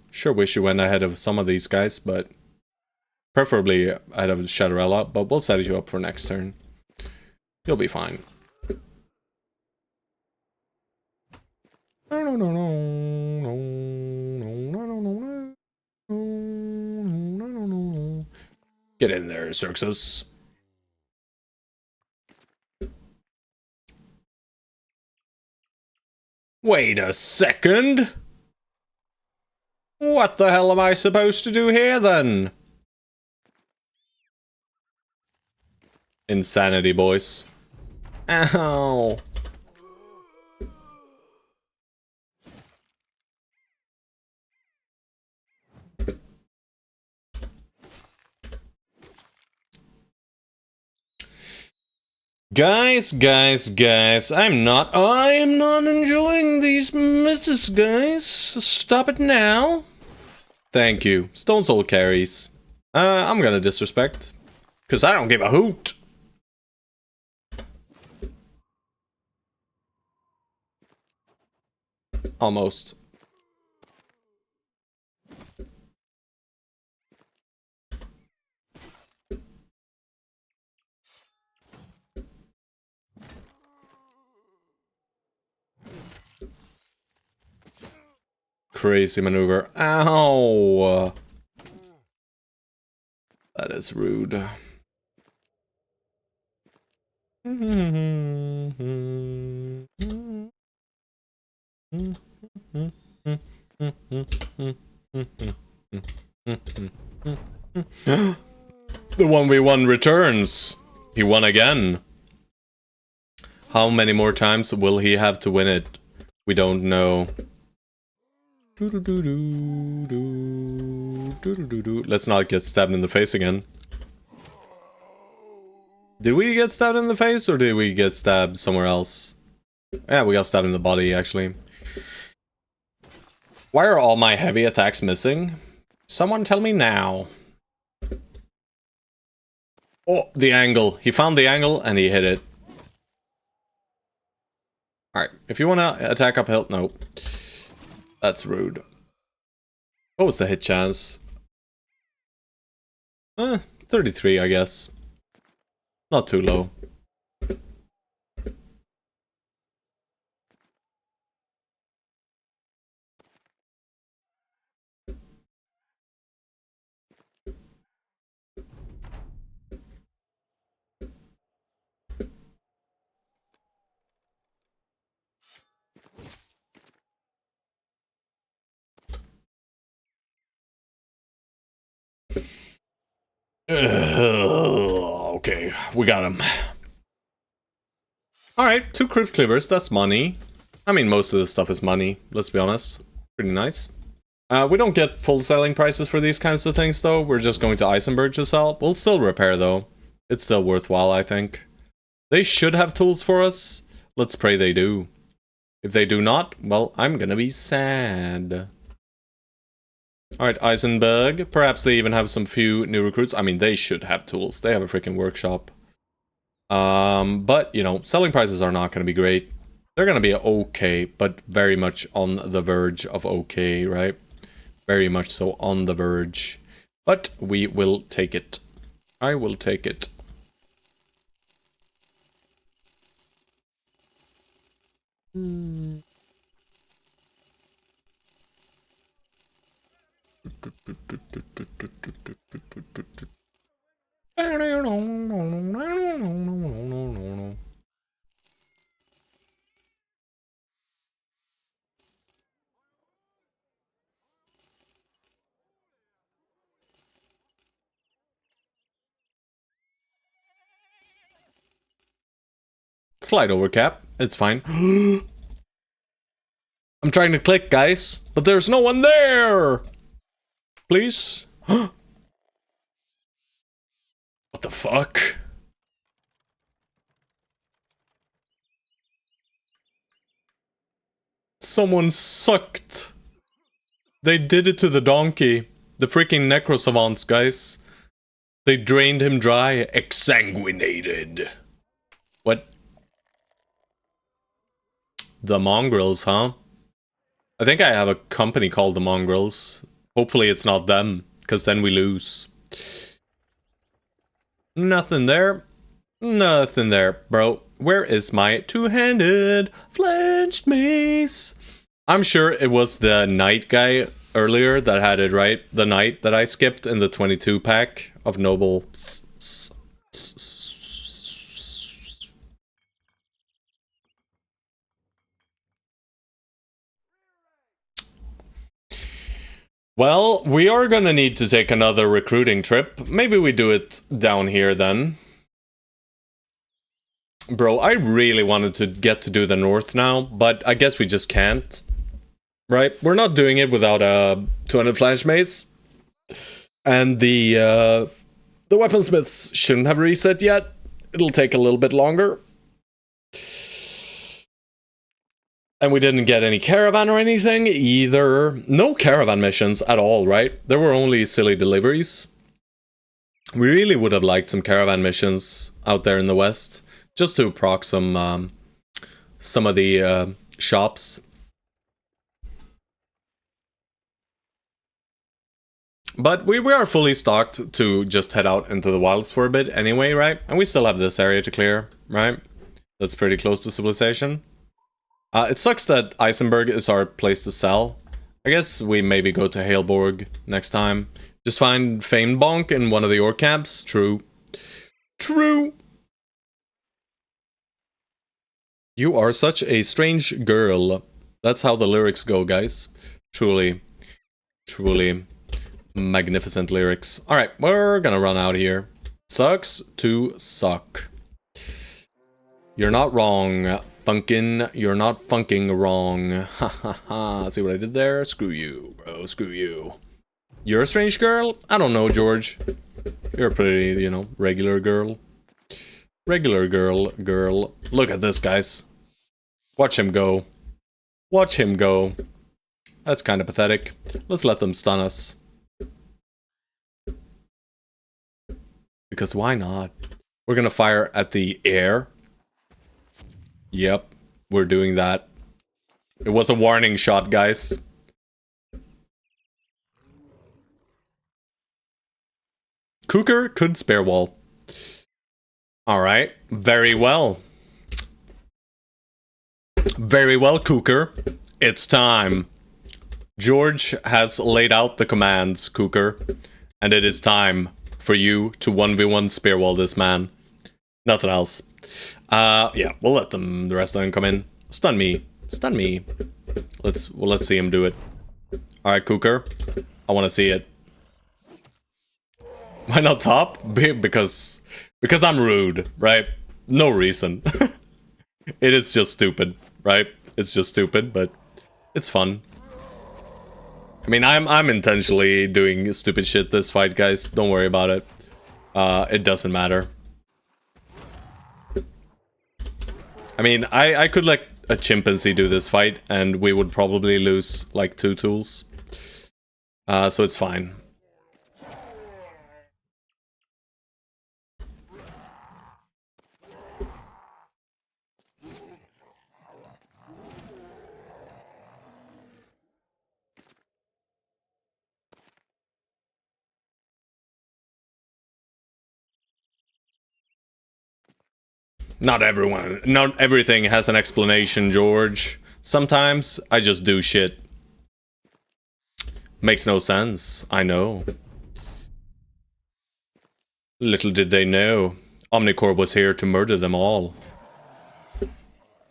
Sure wish you went ahead of some of these guys, but preferably ahead of Shadowrella, but we'll set you up for next turn. You'll be fine. Get in there, Xerxes. Wait a second! What the hell am I supposed to do here, then? Insanity, boys. Ow. Guys, I am not enjoying these misses, guys. Stop it now. Thank you. Stone Soul carries. I'm gonna disrespect. Because I don't give a hoot. Almost. Crazy maneuver. Ow! That is rude. The 1v1 returns. He won again. How many more times will he have to win it? We don't know. Let's not get stabbed in the face again. Did we get stabbed in the face or did we get stabbed somewhere else? Yeah, we got stabbed in the body actually. Why are all my heavy attacks missing? Someone tell me now. Oh, the angle. He found the angle and he hit it. Alright, if you want to attack uphill... No. That's rude. What was the hit chance? 33, I guess. Not too low. Okay, we got him. Alright, 2 crypt cleavers, that's money. I mean, most of this stuff is money, let's be honest. Pretty nice. We don't get full selling prices for these kinds of things, though. We're just going to Eisenberg to sell. We'll still repair, though. It's still worthwhile, I think. They should have tools for us. Let's pray they do. If they do not, well, I'm gonna be sad. Alright, Eisenberg. Perhaps they even have some few new recruits. I mean, they should have tools. They have a freaking workshop. But, you know, selling prices are not going to be great. They're going to be okay, but very much on the verge of okay, right? Very much so on the verge. But we will take it. I will take it. Slide over, Cap. It's fine. I'm trying to click, guys, but there's no one there! Please? What the fuck? Someone sucked. They did it to the donkey. The freaking necrosavants, guys. They drained him dry. Exsanguinated. What? The mongrels, huh? I think I have a company called the Mongrels. Hopefully it's not them, because then we lose. Nothing there. Nothing there, bro. Where is my two-handed flanched mace? I'm sure it was the knight guy earlier that had it, right? The knight that I skipped in the 22 pack of noble. Well, we are gonna need to take another recruiting trip. Maybe we do it down here then. Bro, I really wanted to get to do the north now, but I guess we just can't. Right? We're not doing it without a 200 flash mace. And the weaponsmiths shouldn't have reset yet. It'll take a little bit longer. And we didn't get any caravan or anything either. No caravan missions at all, right? There were only silly deliveries. We really would have liked some caravan missions out there in the west. Just to proc some of the shops. But we are fully stocked to just head out into the wilds for a bit anyway, right? And we still have this area to clear, right? That's pretty close to civilization. It sucks that Eisenberg is our place to sell. I guess we maybe go to Haleborg next time. Just find Famed Bonk in one of the orc camps. True. True! You are such a strange girl. That's how the lyrics go, guys. Truly. Truly. Magnificent lyrics. Alright, we're gonna run out here. Sucks to suck. You're not wrong, Funkin'. You're not funking wrong. Ha ha ha. See what I did there? Screw you, bro. Screw you. You're a strange girl? I don't know, George. You're a pretty, you know, regular girl. Regular girl. Look at this, guys. Watch him go. Watch him go. That's kind of pathetic. Let's let them stun us. Because why not? We're gonna fire at the air. Yep, we're doing that. It was a warning shot, guys. Cooker could spare wall. Alright, very well. Very well, Cooker. It's time. George has laid out the commands, Cooker. And it is time for you to 1v1 spear wall this man. Nothing else. Yeah, we'll let them, the rest of them come in. Stun me. Stun me. Let's see him do it. Alright, Cooker. I want to see it. Why not top? Because I'm rude, right? No reason. It is just stupid, right? It's just stupid, but it's fun. I mean, I'm intentionally doing stupid shit this fight, guys. Don't worry about it. It doesn't matter. I mean, I could let a chimpanzee do this fight, and we would probably lose, like, 2 tools. So it's fine. Not everything has an explanation, George. Sometimes I just do shit. Makes no sense, I know. Little did they know, Omnicorp was here to murder them all.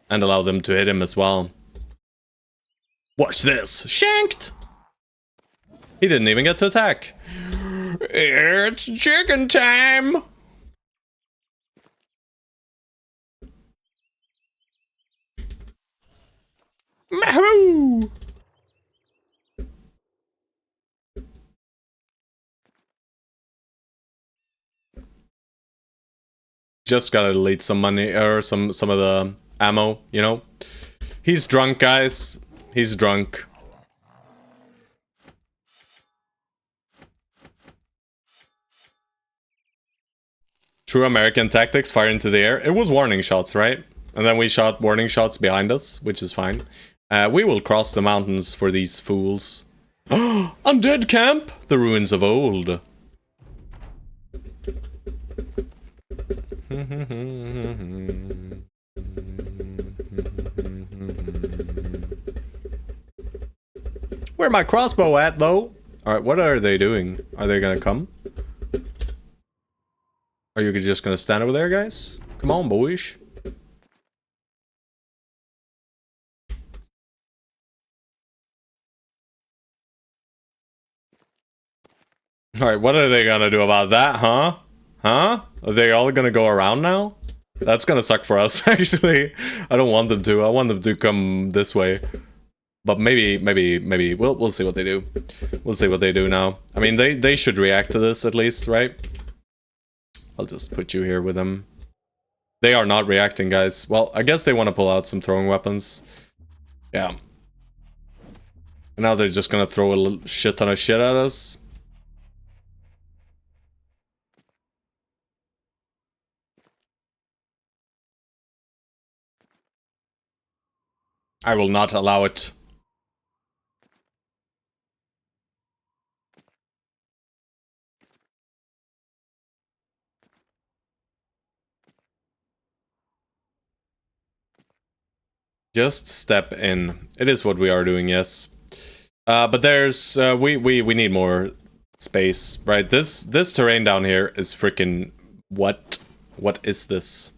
And allow them to hit him as well. Watch this! Shanked! He didn't even get to attack. It's chicken time! Mahoo! Just gotta delete some money or some of the ammo, you know? He's drunk, guys. He's drunk. True American tactics, fire into the air. It was warning shots, right? And then we shot warning shots behind us, which is fine. We will cross the mountains for these fools. Undead camp! The ruins of old. Where my crossbow at, though? Alright, what are they doing? Are they gonna come? Are you just gonna stand over there, guys? Come on, boys. Alright, what are they gonna do about that, huh? Huh? Are they all gonna go around now? That's gonna suck for us, actually. I don't want them to. I want them to come this way. But maybe we'll see what they do. We'll see what they do now. I mean, they should react to this at least, right? I'll just put you here with them. They are not reacting, guys. Well, I guess they want to pull out some throwing weapons. Yeah. And now they're just gonna throw a little shit ton of shit at us. I will not allow it. Just step in. It is what we are doing, yes. But there's we need more space, right? This terrain down here is freaking what? What is this?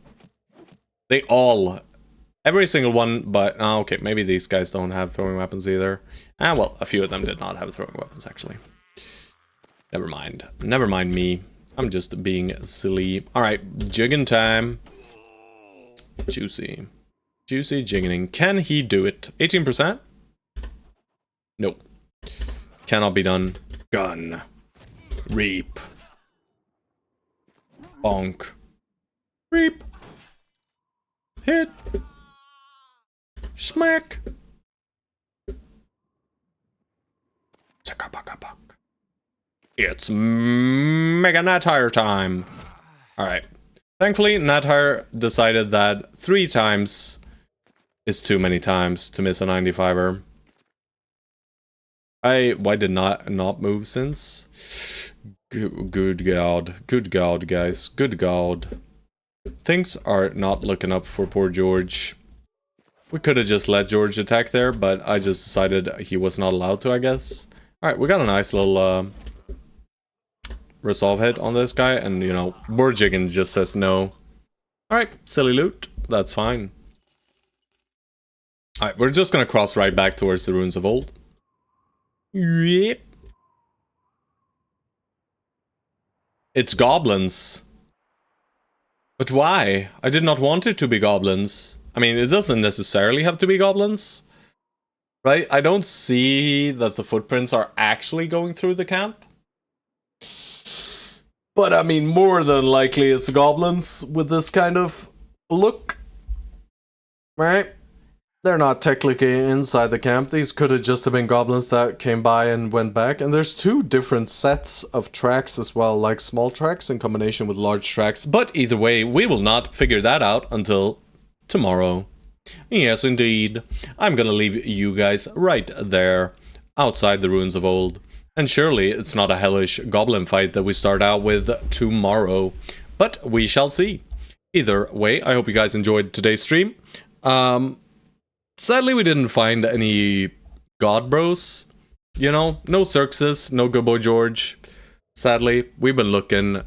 They all, every single one, but okay, maybe these guys don't have throwing weapons either. Ah, well, a few of them did not have throwing weapons actually. Never mind. Never mind me. I'm just being silly. Alright, jigging time. Juicy. Juicy jigging. Can he do it? 18%? Nope. Cannot be done. Gun. Reap. Bonk. Reap. Hit. Smack. It's Mega Nathire time. Alright. Thankfully, Nathire decided that 3 times is too many times to miss a 95er. Why did not move since? Good God, guys. Good God. Things are not looking up for poor George. We could have just let George attack there, but I just decided he was not allowed to, I guess. Alright, we got a nice little resolve hit on this guy, and, you know, Borjigan just says no. Alright, silly loot. That's fine. Alright, we're just gonna cross right back towards the Ruins of Old. Yep. It's goblins. But why? I did not want it to be goblins. I mean, it doesn't necessarily have to be goblins. Right? I don't see that the footprints are actually going through the camp. But I mean, more than likely it's goblins with this kind of look. Right? They're not technically inside the camp. These could have just been goblins that came by and went back. And there's 2 different sets of tracks as well, like small tracks in combination with large tracks. But either way, we will not figure that out until tomorrow. Yes, indeed. I'm gonna leave you guys right there, outside the Ruins of Old. And surely it's not a hellish goblin fight that we start out with tomorrow. But we shall see. Either way, I hope you guys enjoyed today's stream. Sadly, we didn't find any God Bros. You know, no Xerxes, no Good Boy George. Sadly, we've been looking.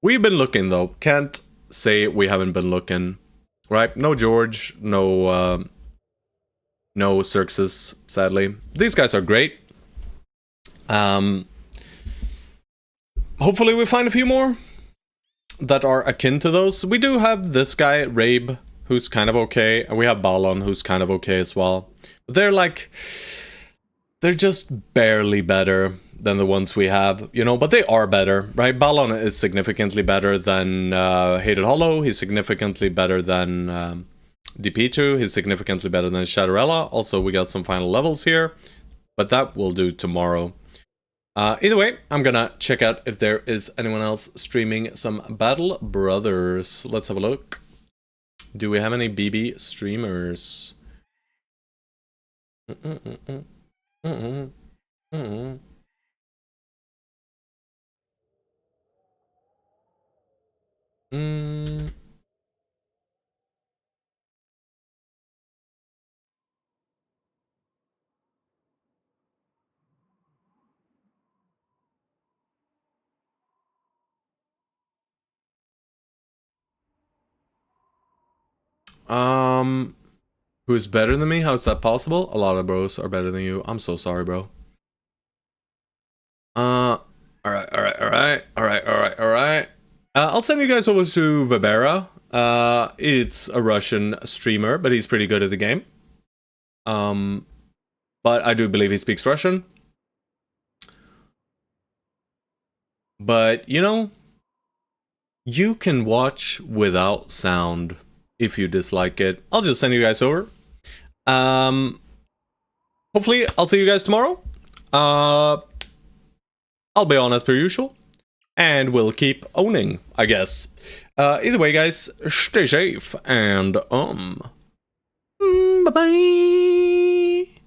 We've been looking, though. Can't say we haven't been looking. Right? No George, no Xerxes, sadly. These guys are great. Hopefully we find a few more that are akin to those. We do have this guy, Rabe, who's kind of okay, and we have Balon, who's kind of okay as well. But they're just barely better than the ones we have, you know, but they are better, right? Balon is significantly better than Hated Hollow, he's significantly better than DP2, he's significantly better than Shadowrella. Also, we got some final levels here, but that will do tomorrow. Either way, I'm gonna check out if there is anyone else streaming some Battle Brothers. Let's have a look. Do we have any BB streamers? Who's better than me? How's that possible? A lot of bros are better than you. I'm so sorry, bro. Alright. I'll send you guys over to Vibera. It's a Russian streamer, but he's pretty good at the game. But I do believe he speaks Russian. But, you know, you can watch without sound if you dislike it. I'll just send you guys over. Hopefully, I'll see you guys tomorrow. I'll be on as per usual. And we'll keep owning, I guess. Either way, guys, stay safe and bye-bye.